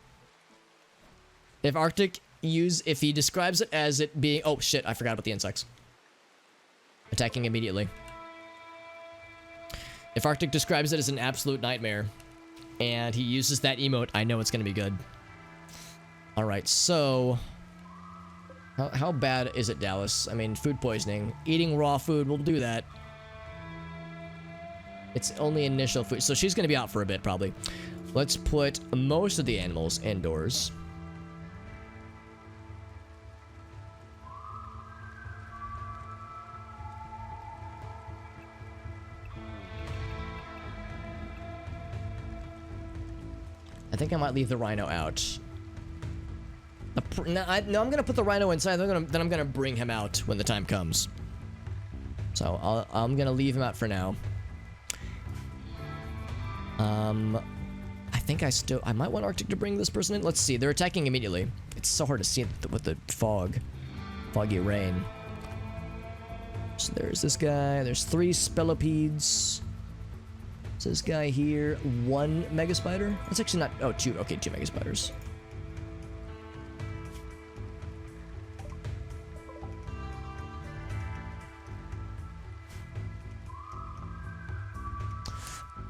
If he describes it as it being... Oh, shit, I forgot about the insects. Attacking immediately. If Arctic describes it as an absolute nightmare, and he uses that emote, I know it's gonna be good. Alright, so... How bad is it, Dallas? I mean, food poisoning. Eating raw food will do that. It's only initial food, so she's gonna be out for a bit, probably. Let's put most of the animals indoors. I think I might leave the rhino out. No, I'm gonna put the rhino inside. Then I'm gonna bring him out when the time comes. So I'm gonna leave him out for now. I think I might want Arctic to bring this person in. Let's see. They're attacking immediately. It's so hard to see with the foggy rain. So there's this guy. There's 3 spellopedes. So this guy here, 1 mega spider. That's actually not. Oh, 2. Okay, 2 mega spiders.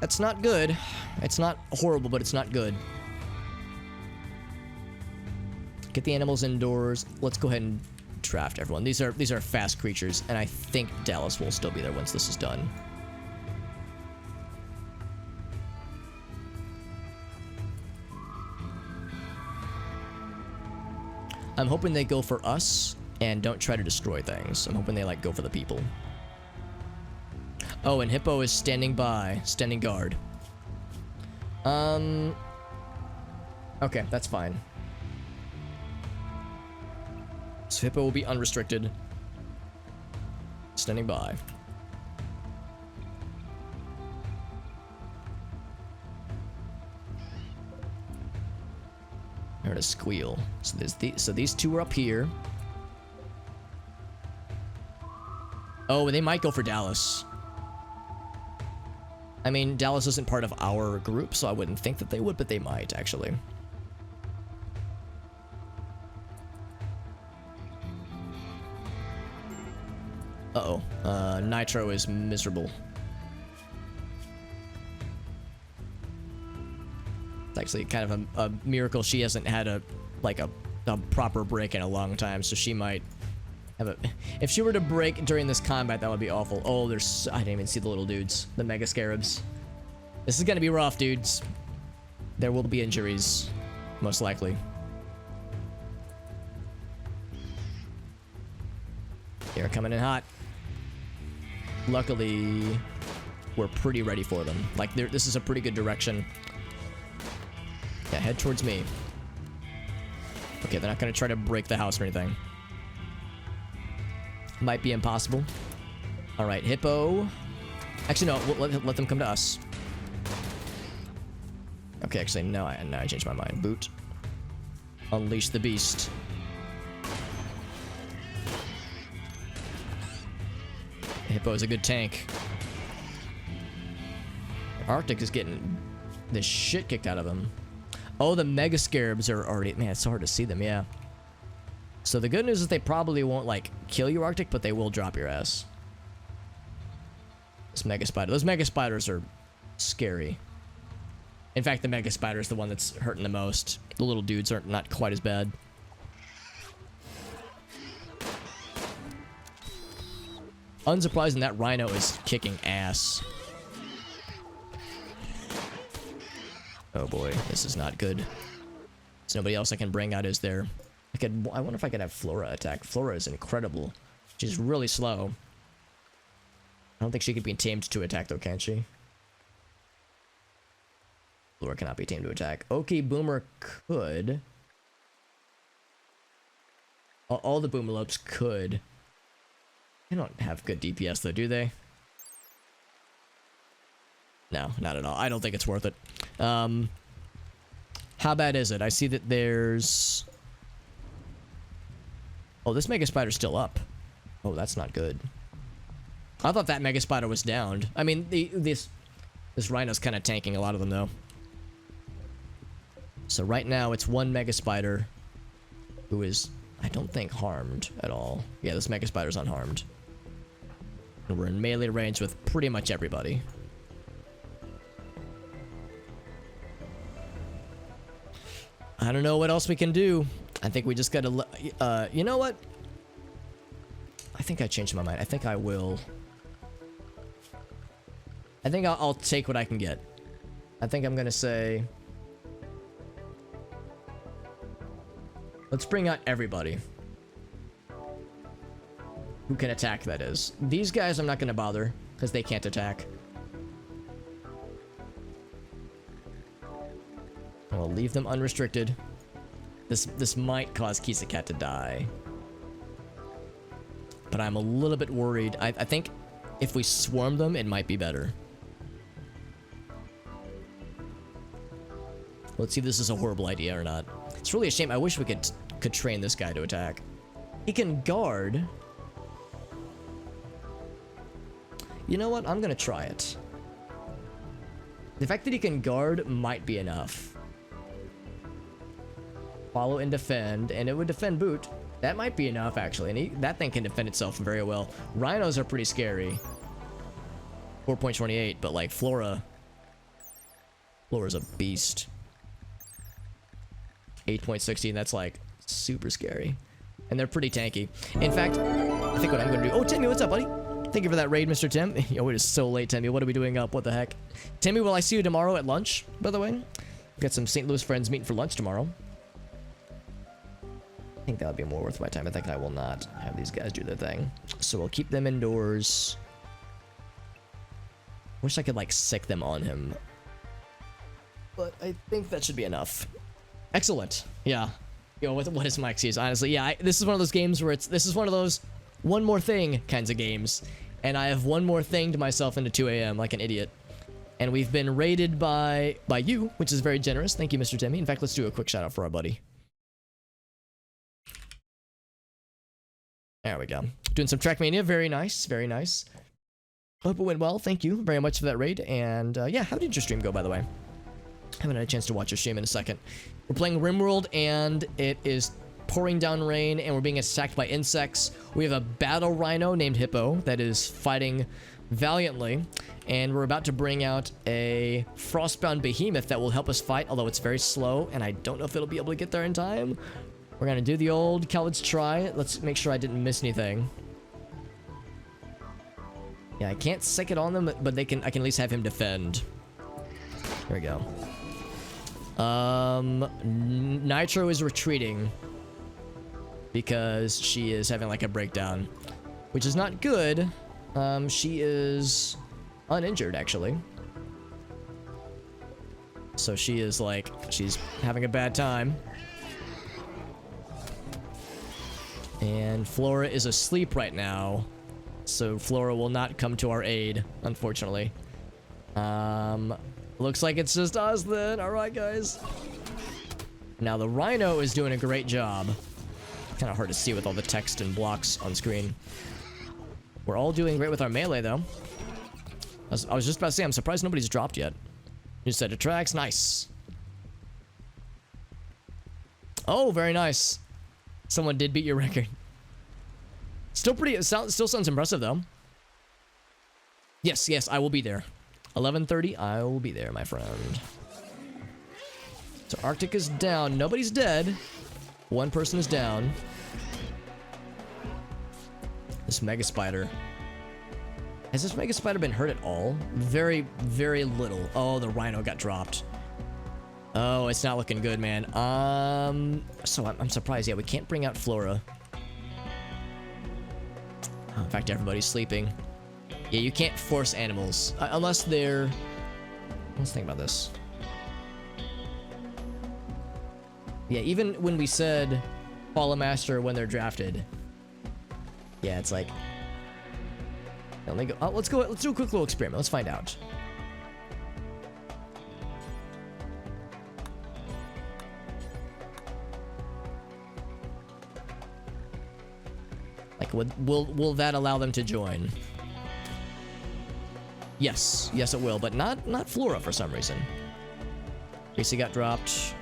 That's not good. It's not horrible, but it's not good. Get the animals indoors. Let's go ahead and draft everyone. These are fast creatures, and I think Dallas will still be there once this is done. I'm hoping they go for us and don't try to destroy things. I'm hoping they like go for the people. Oh, and Hippo is standing by, standing guard. Okay, that's fine. So Hippo will be unrestricted. Standing by. I heard a squeal. So these 2 are up here. Oh, they might go for Dallas. I mean, Dallas isn't part of our group, so I wouldn't think that they would, but they might, actually. Uh-oh. Nitro is miserable. It's actually kind of a miracle she hasn't had a proper break in a long time, so she might have a... If she were to break during this combat, that would be awful. Oh, there's... I didn't even see the little dudes. The Mega Scarabs. This is gonna be rough, dudes. There will be injuries. Most likely. They're coming in hot. Luckily, we're pretty ready for them. Like, this is a pretty good direction. Yeah, head towards me. Okay, they're not going to try to break the house or anything. Might be impossible. All right, Hippo. Actually, no, let them come to us. Okay, actually, no, I changed my mind. Boot. Unleash the beast. Hippo is a good tank. Arctic is getting the shit kicked out of him. Oh, the Mega Scarabs are already... Man, it's so hard to see them, yeah. So the good news is they probably won't, like, kill you, Arctic, but they will drop your ass. This Mega Spider. Those Mega Spiders are scary. In fact, the Mega Spider is the one that's hurting the most. The little dudes are not quite as bad. Unsurprising, that Rhino is kicking ass. Oh boy, this is not good. There's nobody else I can bring out, is there? I wonder if I could have Flora attack. Flora is incredible. She's really slow. I don't think she could be tamed to attack though, can she? Flora cannot be tamed to attack. Okay, Boomer could. All the Boomalopes could. They don't have good DPS though, do they? No, not at all. I don't think it's worth it. How bad is it? I see that there's... Oh, this Mega Spider's still up. Oh, that's not good. I thought that Mega Spider was downed. I mean, this Rhino's kind of tanking a lot of them, though. So right now, it's one Mega Spider who is, I don't think, harmed at all. Yeah, this Mega Spider's unharmed. And we're in melee range with pretty much everybody. I don't know what else we can do. I think we just gotta... you know what? I think I changed my mind. I think I will... I think I'll take what I can get. I think I'm gonna say... Let's bring out everybody. Who can attack, that is. These guys I'm not gonna bother, because they can't attack. I'll leave them unrestricted. This might cause Kisakat to die. But I'm a little bit worried. I think if we swarm them, it might be better. Let's see if this is a horrible idea or not. It's really a shame. I wish we could train this guy to attack. He can guard. You know what? I'm gonna try it. The fact that he can guard might be enough. Follow and defend, and it would defend Boot. That might be enough, actually. And that thing can defend itself very well. Rhinos are pretty scary. 4.28, but like Flora's a beast. 8.16, that's like super scary. And they're pretty tanky. In fact, I think what I'm going to do... Oh, Timmy, what's up, buddy? Thank you for that raid, Mr. Tim. Yo, it is so late, Timmy. What are we doing up? What the heck? Timmy, will I see you tomorrow at lunch, by the way? We've got some St. Louis friends meeting for lunch tomorrow. I think that would be more worth my time. I think I will not have these guys do their thing. So we'll keep them indoors. Wish I could, like, sick them on him. But I think that should be enough. Excellent. Yeah. Yo, what is my excuse? Honestly, yeah, this is one of those games where this is one of those one more thing kinds of games. And I have one more thing to myself into 2 a.m. like an idiot. And we've been raided by you, which is very generous. Thank you, Mr. Timmy. In fact, let's do a quick shout out for our buddy. There we go. Doing some Trackmania. Very nice. Very nice. Hope it went well. Thank you very much for that raid. And yeah, how did your stream go, by the way? Haven't had a chance to watch your stream in a second. We're playing RimWorld, and it is pouring down rain, and we're being attacked by insects. We have a battle rhino named Hippo that is fighting valiantly, and we're about to bring out a frostbound behemoth that will help us fight, although it's very slow, and I don't know if it'll be able to get there in time. We're gonna do the old let's try. Let's make sure I didn't miss anything. Yeah, I can't sick it on them, but I can at least have him defend. There we go. Nitro is retreating because she is having like a breakdown. which is not good. She is uninjured, actually. So she is like, she's having a bad time. And Flora is asleep right now. So Flora will not come to our aid, unfortunately. Looks like it's just us then. Alright, guys. Now the Rhino is doing a great job. Kind of hard to see with all the text and blocks on screen. We're all doing great with our melee, though. I was just about to say, I'm surprised nobody's dropped yet. You said it tracks. Nice. Oh, very nice. Someone did beat your record. Still pretty, still sounds impressive, though. Yes, yes, I will be there. 11:30, I will be there, my friend. So Arctic is down. Nobody's dead. One person is down. This Mega Spider. Has this Mega Spider been hurt at all? Very, very little. Oh, the Rhino got dropped. Oh, it's not looking good, man. So I'm surprised. Yeah, we can't bring out Flora. Oh, in fact, everybody's sleeping. Yeah, you can't force animals. Unless they're... Let's think about this. Yeah, even when we said follow master when they're drafted. Yeah, it's like... Let me go. Oh, let's do a quick little experiment. Let's find out. Like, will that allow them to join? Yes, yes it will, but not Flora for some reason. Casey got dropped.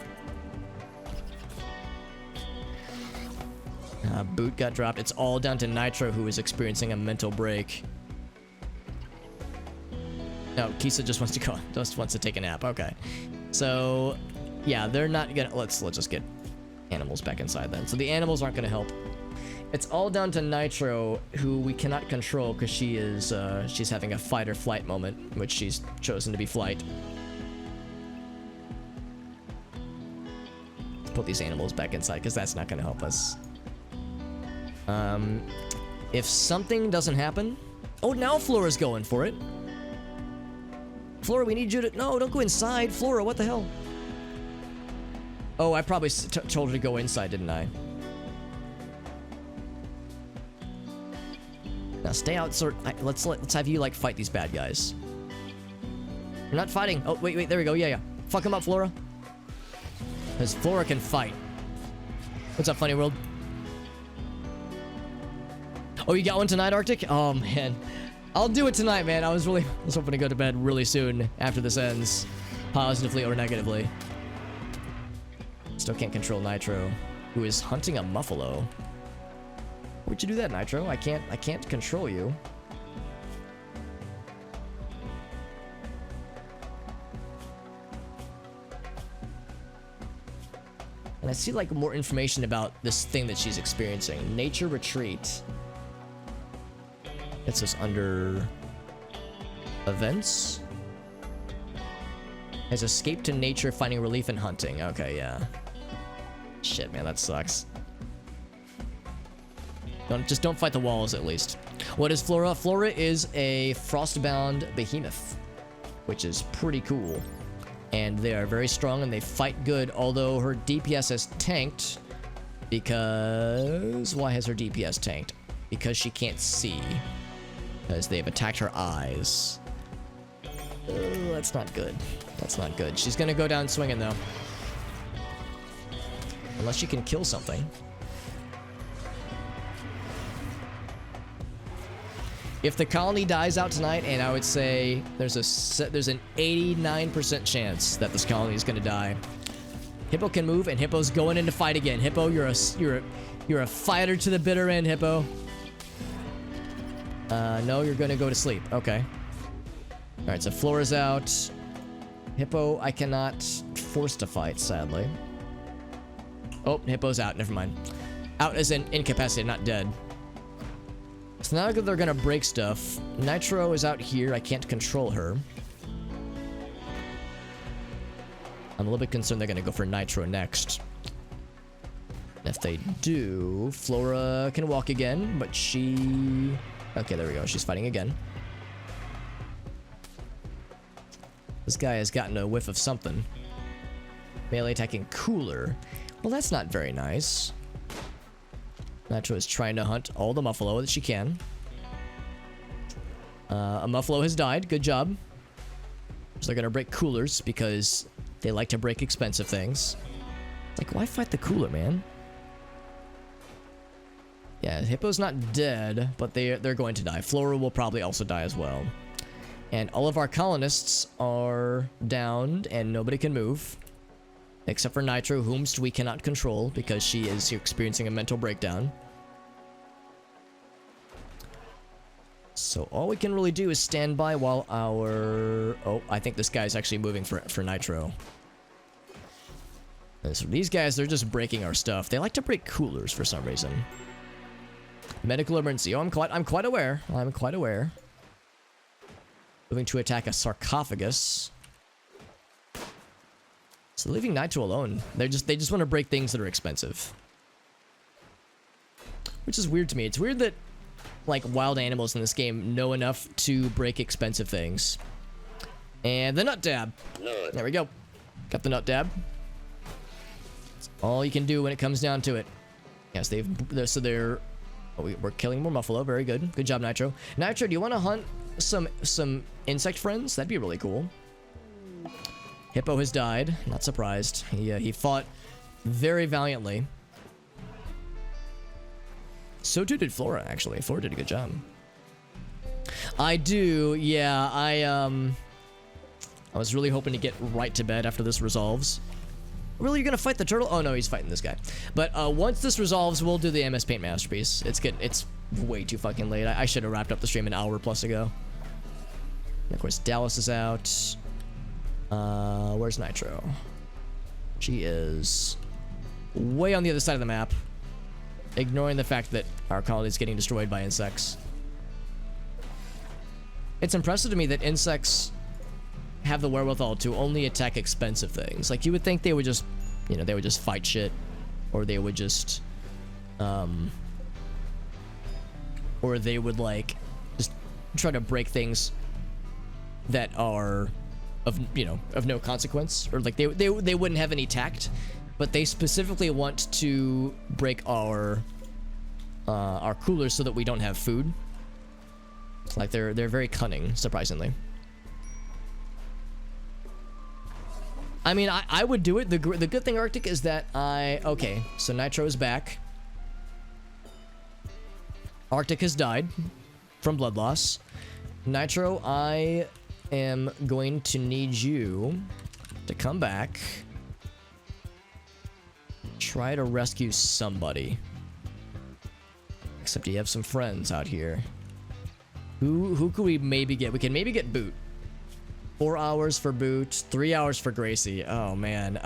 Boot got dropped. It's all down to Nitro, who is experiencing a mental break. No, Kisa just wants to go. Just wants to take a nap. Okay. So, yeah, they're not gonna. Let's just get animals back inside then. So the animals aren't gonna help. It's all down to Nitro, who we cannot control because she is she's having a fight or flight moment, which she's chosen to be flight. Let's put these animals back inside because that's not gonna help us. If something doesn't happen... Oh, now Flora's going for it. Flora, we need you to... No, don't go inside. Flora, what the hell? Oh, I probably told her to go inside, didn't I? Now stay out, sir. Let's have you, like, fight these bad guys. You're not fighting. Oh, wait, there we go. Yeah. Fuck him up, Flora. Because Flora can fight. What's up, Funny World? Oh, you got one tonight, Arctic? Oh, man. I'll do it tonight, man. I was hoping to go to bed really soon after this ends. Positively or negatively. Still can't control Nitro, who is hunting a Muffalo. Why'd you do that, Nitro? I can't control you. And I see, like, more information about this thing that she's experiencing. Nature Retreat. It says under events. Has escaped to nature, finding relief in hunting. Okay, yeah. Shit, man, that sucks. Just don't fight the walls, at least. What is Flora? Flora is a frostbound behemoth, which is pretty cool. And they are very strong and they fight good, although her DPS has tanked because... Why has her DPS tanked? Because she can't see. Because they've attacked her eyes. Oh, that's not good. That's not good. She's gonna go down swinging, though. Unless she can kill something. If the colony dies out tonight, and I would say there's an 89% chance that this colony is gonna die. Hippo can move, and Hippo's going into fight again. Hippo, you're a fighter to the bitter end, Hippo. No, you're gonna go to sleep. Okay. Alright, so Flora's out. Hippo, I cannot force to fight, sadly. Oh, Hippo's out. Never mind. Out as in incapacitated, not dead. So now they're gonna break stuff. Nitro is out here. I can't control her. I'm a little bit concerned they're gonna go for Nitro next. If they do, Flora can walk again, but she... Okay, there we go. She's fighting again. This guy has gotten a whiff of something. Melee attacking Cooler. Well, that's not very nice. Nitro is trying to hunt all the Muffalo that she can. A Muffalo has died. Good job. So they're gonna break Coolers because they like to break expensive things. Like, why fight the Cooler, man? Yeah, Hippo's not dead, but they're going to die. Flora will probably also die as well. And all of our colonists are downed and nobody can move. Except for Nitro, whomst we cannot control because she is experiencing a mental breakdown. So all we can really do is stand by while our... Oh, I think this guy's actually moving for Nitro. And so these guys, they're just breaking our stuff. They like to break Coolers for some reason. Medical emergency. Oh, I'm quite aware. I'm quite aware. Moving to attack a sarcophagus. So leaving Nitro alone. They just want to break things that are expensive. Which is weird to me. It's weird that like wild animals in this game know enough to break expensive things. And the nut dab. There we go. Got the nut dab. That's all you can do when it comes down to it. Yes, they're oh, we're killing more Muffalo. Very good. Good job, Nitro. Nitro, do you want to hunt some insect friends? That'd be really cool. Hippo has died. Not surprised. He fought very valiantly. So too did Flora, actually. Flora did a good job. I do, yeah. I was really hoping to get right to bed after this resolves. Really, you're gonna fight the turtle? Oh no, he's fighting this guy. But once this resolves, we'll do the MS Paint Masterpiece. It's way too fucking late. I should have wrapped up the stream an hour plus ago. And of course, Dallas is out. Where's Nitro? She is way on the other side of the map, ignoring the fact that our colony is getting destroyed by insects. It's impressive to me that insects have the wherewithal to only attack expensive things. Like, you would think they would just, you know, they would just fight shit, or they would just, or they would like just try to break things that are of, you know, of no consequence, or like they wouldn't have any tact, but they specifically want to break our coolers so that we don't have food. Like they're very cunning, surprisingly. I mean, I would do it. The good thing, Arctic, is that okay, so Nitro is back. Arctic has died from blood loss. Nitro, I am going to need you to come back. Try to rescue somebody. Except you have some friends out here. Who could we maybe get? We can maybe get Boot. 4 hours for Boot, 3 hours for Gracie. Oh man.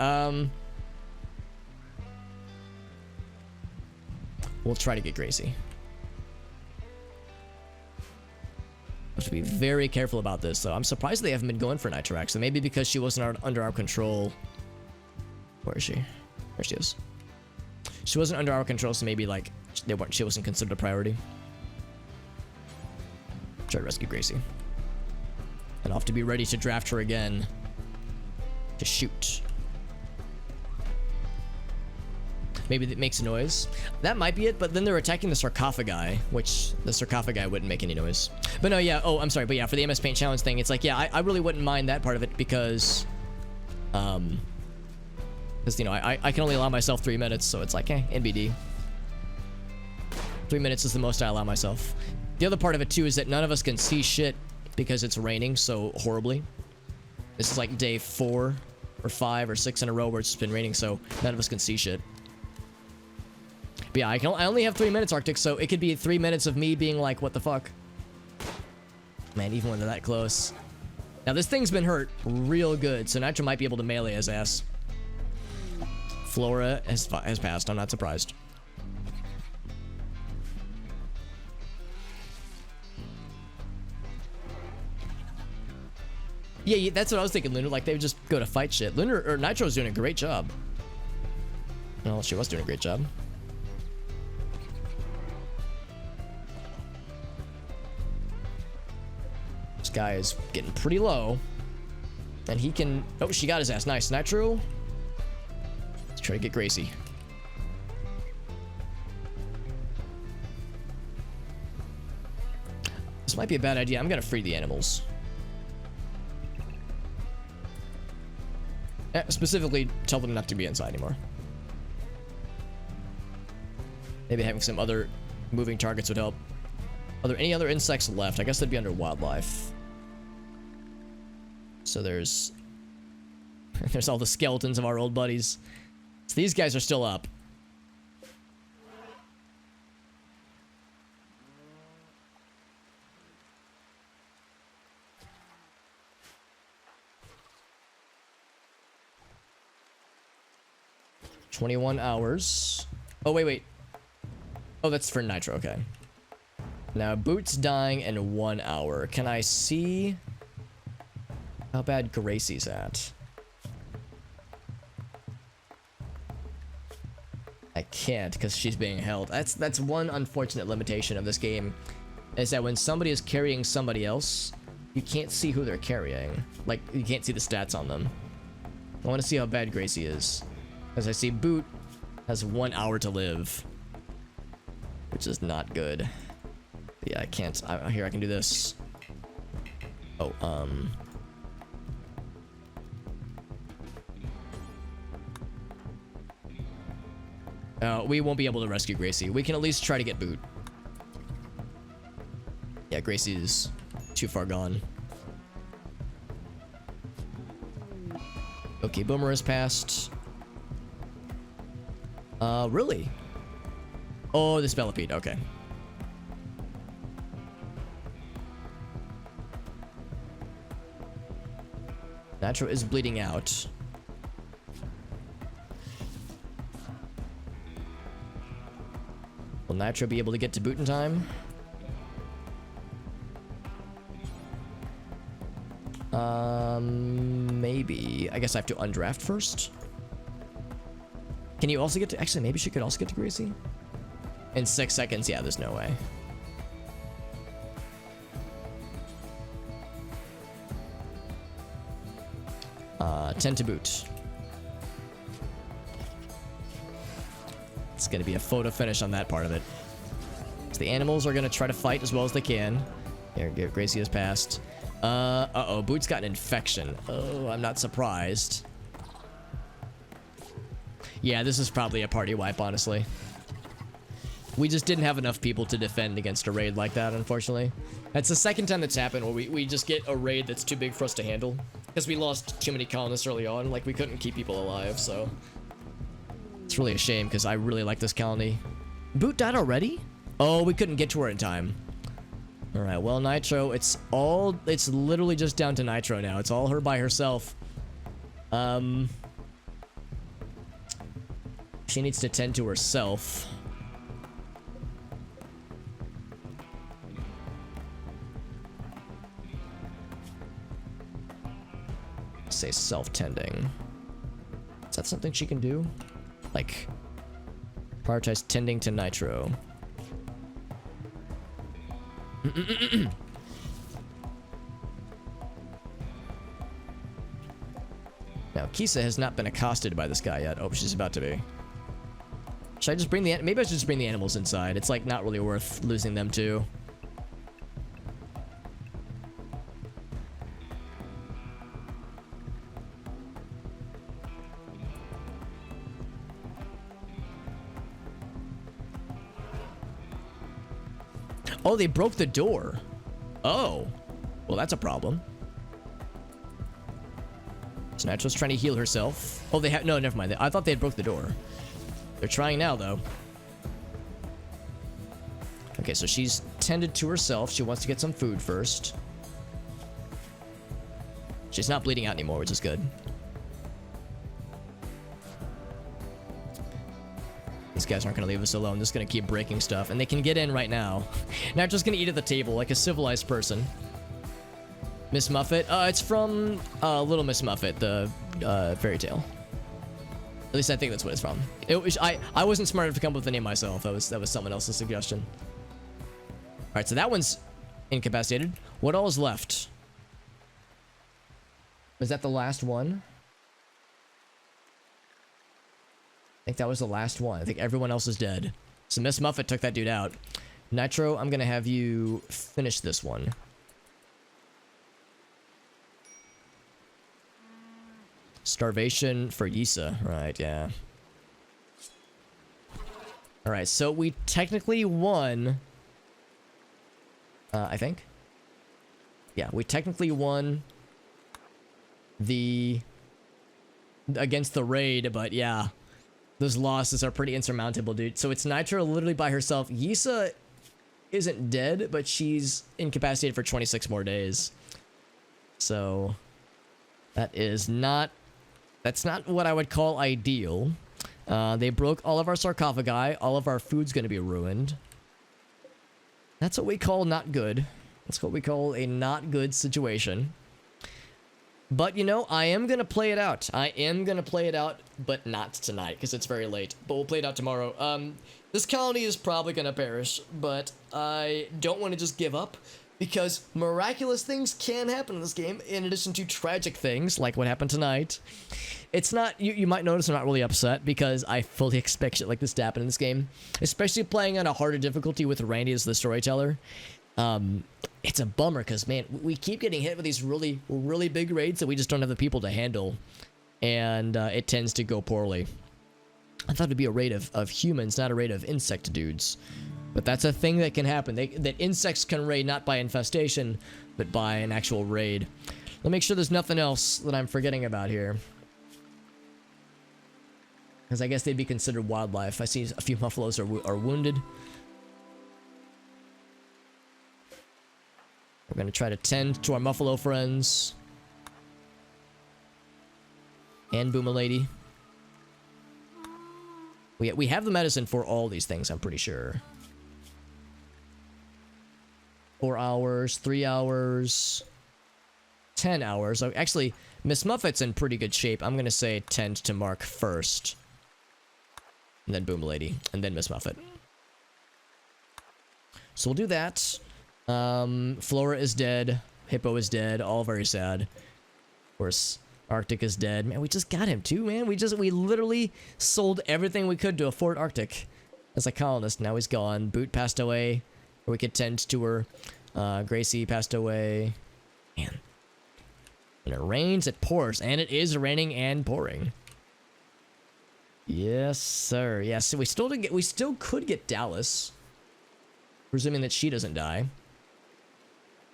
We'll try to get Gracie. Have to be very careful about this, though. I'm surprised they haven't been going for Nitrox. So maybe because she wasn't under our control. Where is she? There she is. She wasn't under our control, so maybe like she wasn't considered a priority. Try to rescue Gracie. And I'll have to be ready to draft her again to shoot. Maybe that makes a noise. That might be it, but then they're attacking the sarcophagi, which the sarcophagi wouldn't make any noise. But no, yeah, oh, I'm sorry, but yeah, for the MS Paint Challenge thing, it's like, yeah, I really wouldn't mind that part of it because, you know, I can only allow myself 3 minutes, so it's like, NBD. 3 minutes is the most I allow myself. The other part of it, too, is that none of us can see shit because it's raining so horribly. This is like day 4 or 5 or 6 in a row where it's been raining, so none of us can see shit. But yeah, I only have 3 minutes, Arctic, so it could be 3 minutes of me being like, what the fuck? Man, even when they're that close. Now, this thing's been hurt real good, so Nitro might be able to melee his ass. Flora has passed, I'm not surprised. Yeah, that's what I was thinking, Lunar. Like, they would just go to fight shit. Lunar, or Nitro's doing a great job. Well, she was doing a great job. This guy is getting pretty low. And he can... Oh, she got his ass. Nice. Nitro. Let's try to get Gracie. This might be a bad idea. I'm gonna free the animals. Specifically, tell them not to be inside anymore. Maybe having some other moving targets would help. Are there any other insects left? I guess they'd be under wildlife. So there's all the skeletons of our old buddies. So these guys are still up. "21 hours. Oh, wait. Oh, that's for Nitro, okay. Now, Boots dying in 1 hour. Can I see how bad Gracie's at? I can't, because she's being held. That's one unfortunate limitation of this game, is that when somebody is carrying somebody else, you can't see who they're carrying. Like, you can't see the stats on them. I want to see how bad Gracie is. As I see, Boot has 1 hour to live, which is not good. Yeah, I can't. Here, I can do this. Oh, we won't be able to rescue Gracie. We can at least try to get Boot. Yeah, Gracie's too far gone. Okay, Boomer has passed. Really? Oh, the Spellipede, okay. Nitro is bleeding out. Will Nitro be able to get to Boot in time? Maybe. I guess I have to undraft first. Can you also get to... Actually, maybe she could also get to Gracie? In 6 seconds? Yeah, there's no way. Tend to Boot. It's gonna be a photo finish on that part of it. So the animals are gonna try to fight as well as they can. Here, Gracie has passed. Uh-oh, Boot's got an infection. Oh, I'm not surprised. Yeah, this is probably a party wipe, honestly. We just didn't have enough people to defend against a raid like that, unfortunately. That's the second time that's happened where we just get a raid that's too big for us to handle. Because we lost too many colonists early on, like we couldn't keep people alive, so... It's really a shame, because I really like this colony. Boot died already? Oh, we couldn't get to her in time. Alright, well, Nitro, it's literally just down to Nitro now. It's all her by herself. She needs to tend to herself. Say self-tending. Is that something she can do? Like, prioritize tending to Nitro. Now, Kisa has not been accosted by this guy yet. Oh, she's about to be. Should I just bring the... Maybe I should just bring the animals inside. It's, like, not really worth losing them, too. Oh, they broke the door. Oh. Well, that's a problem. So Nitro's trying to heal herself. Oh, they have... No, never mind. I thought they had broke the door. They're trying now, though. Okay, so she's tended to herself. She wants to get some food first. She's not bleeding out anymore, which is good. These guys aren't going to leave us alone. They're just going to keep breaking stuff. And they can get in right now. Nitro's going to eat at the table like a civilized person. Miss Muffet? It's from Little Miss Muffet, the fairy tale. At least I think that's what it's from. I wasn't smart enough to come up with the name myself. That was someone else's suggestion. Alright, so that one's incapacitated. What all is left? Was that the last one? I think that was the last one. I think everyone else is dead. So Miss Muffet took that dude out. Nitro, I'm gonna have you finish this one. Starvation for Yisa. Right, yeah. Alright, so we technically won. I think. Yeah, we technically won against the raid, but yeah. Those losses are pretty insurmountable, dude. So it's Nitro literally by herself. Yisa isn't dead, but she's incapacitated for 26 more days. So that's not what I would call ideal. They broke all of our sarcophagi. All of our food's gonna be ruined. That's what we call not good. That's what we call a not good situation. But, you know, I am going to play it out. I am going to play it out, but not tonight, because it's very late. But we'll play it out tomorrow. This colony is probably going to perish, but I don't want to just give up, because miraculous things can happen in this game, in addition to tragic things, like what happened tonight. It's not, you might notice I'm not really upset, because I fully expect shit like this to happen in this game. Especially playing on a harder difficulty with Randy as the storyteller. It's a bummer because, man, we keep getting hit with these really, really big raids that we just don't have the people to handle. And it tends to go poorly. I thought it'd be a raid of humans, not a raid of insect dudes. But that's a thing that can happen. That insects can raid not by infestation, but by an actual raid. Let me make sure there's nothing else that I'm forgetting about here. Because I guess they'd be considered wildlife. I see a few buffaloes are wounded. We're going to try to tend to our Muffalo friends. And Boomalady. We have the medicine for all these things, I'm pretty sure. 4 hours, 3 hours, 10 hours. Oh, actually, Miss Muffet's in pretty good shape. I'm going to say tend to Mark first. And then Boomalady. And then Miss Muffet. So we'll do that. Flora is dead. Hippo is dead. All very sad. Of course, Arctic is dead. Man, we just got him too, man. We literally sold everything we could to afford Arctic as a colonist. Now he's gone. Boot passed away. We could tend to her. Gracie passed away. Man. When it rains, it pours. And it is raining and pouring. Yes, sir. Yes, so we still could get Dallas. Presuming that she doesn't die.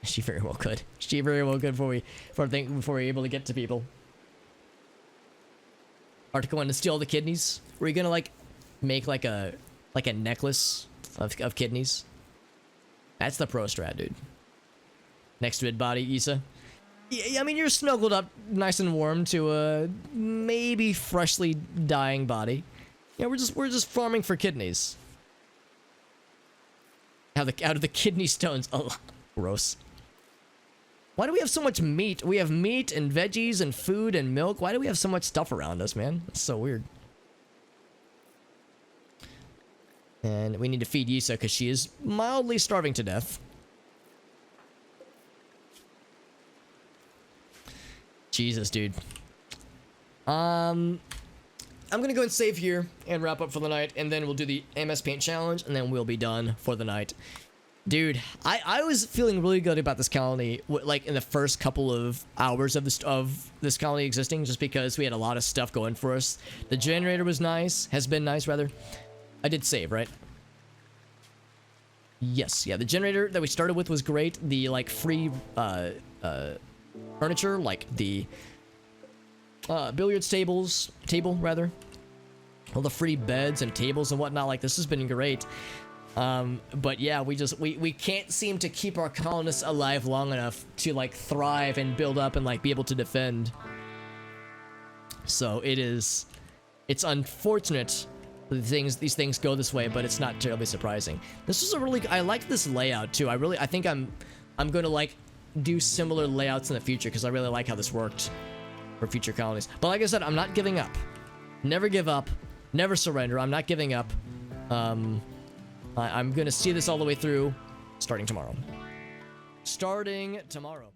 She very well could. She very well could before we're able to get to people. Arctic wanted to steal the kidneys. Were you gonna like make like a necklace of kidneys? That's the pro strat, dude. Next to it, body, Issa. Yeah, I mean you're snuggled up, nice and warm to a maybe freshly dying body. Yeah, we're just farming for kidneys. Out of the kidney stones. Oh, gross. Why do we have so much meat? We have meat and veggies and food and milk. Why do we have so much stuff around us, man? That's so weird. And we need to feed Yisa because she is mildly starving to death. Jesus, dude. I'm gonna go and save here and wrap up for the night, and then we'll do the MS Paint challenge, and then we'll be done for the night. Dude, I was feeling really good about this colony, like in the first couple of hours of this colony existing, just because we had a lot of stuff going for us. The generator was nice, has been nice rather. I did save, right? Yes, yeah, the generator that we started with was great. The like free furniture, like the billiards table rather. All the free beds and tables and whatnot, like this has been great. But yeah, we can't seem to keep our colonists alive long enough to like thrive and build up and like be able to defend. So it's unfortunate that these things go this way, but it's not terribly surprising. This is I like this layout too. I think I'm gonna like do similar layouts in the future because I really like how this worked for future colonies. But like I said, I'm not giving up. Never give up. Never surrender. I'm not giving up. I'm gonna see this all the way through, starting tomorrow. starting tomorrow.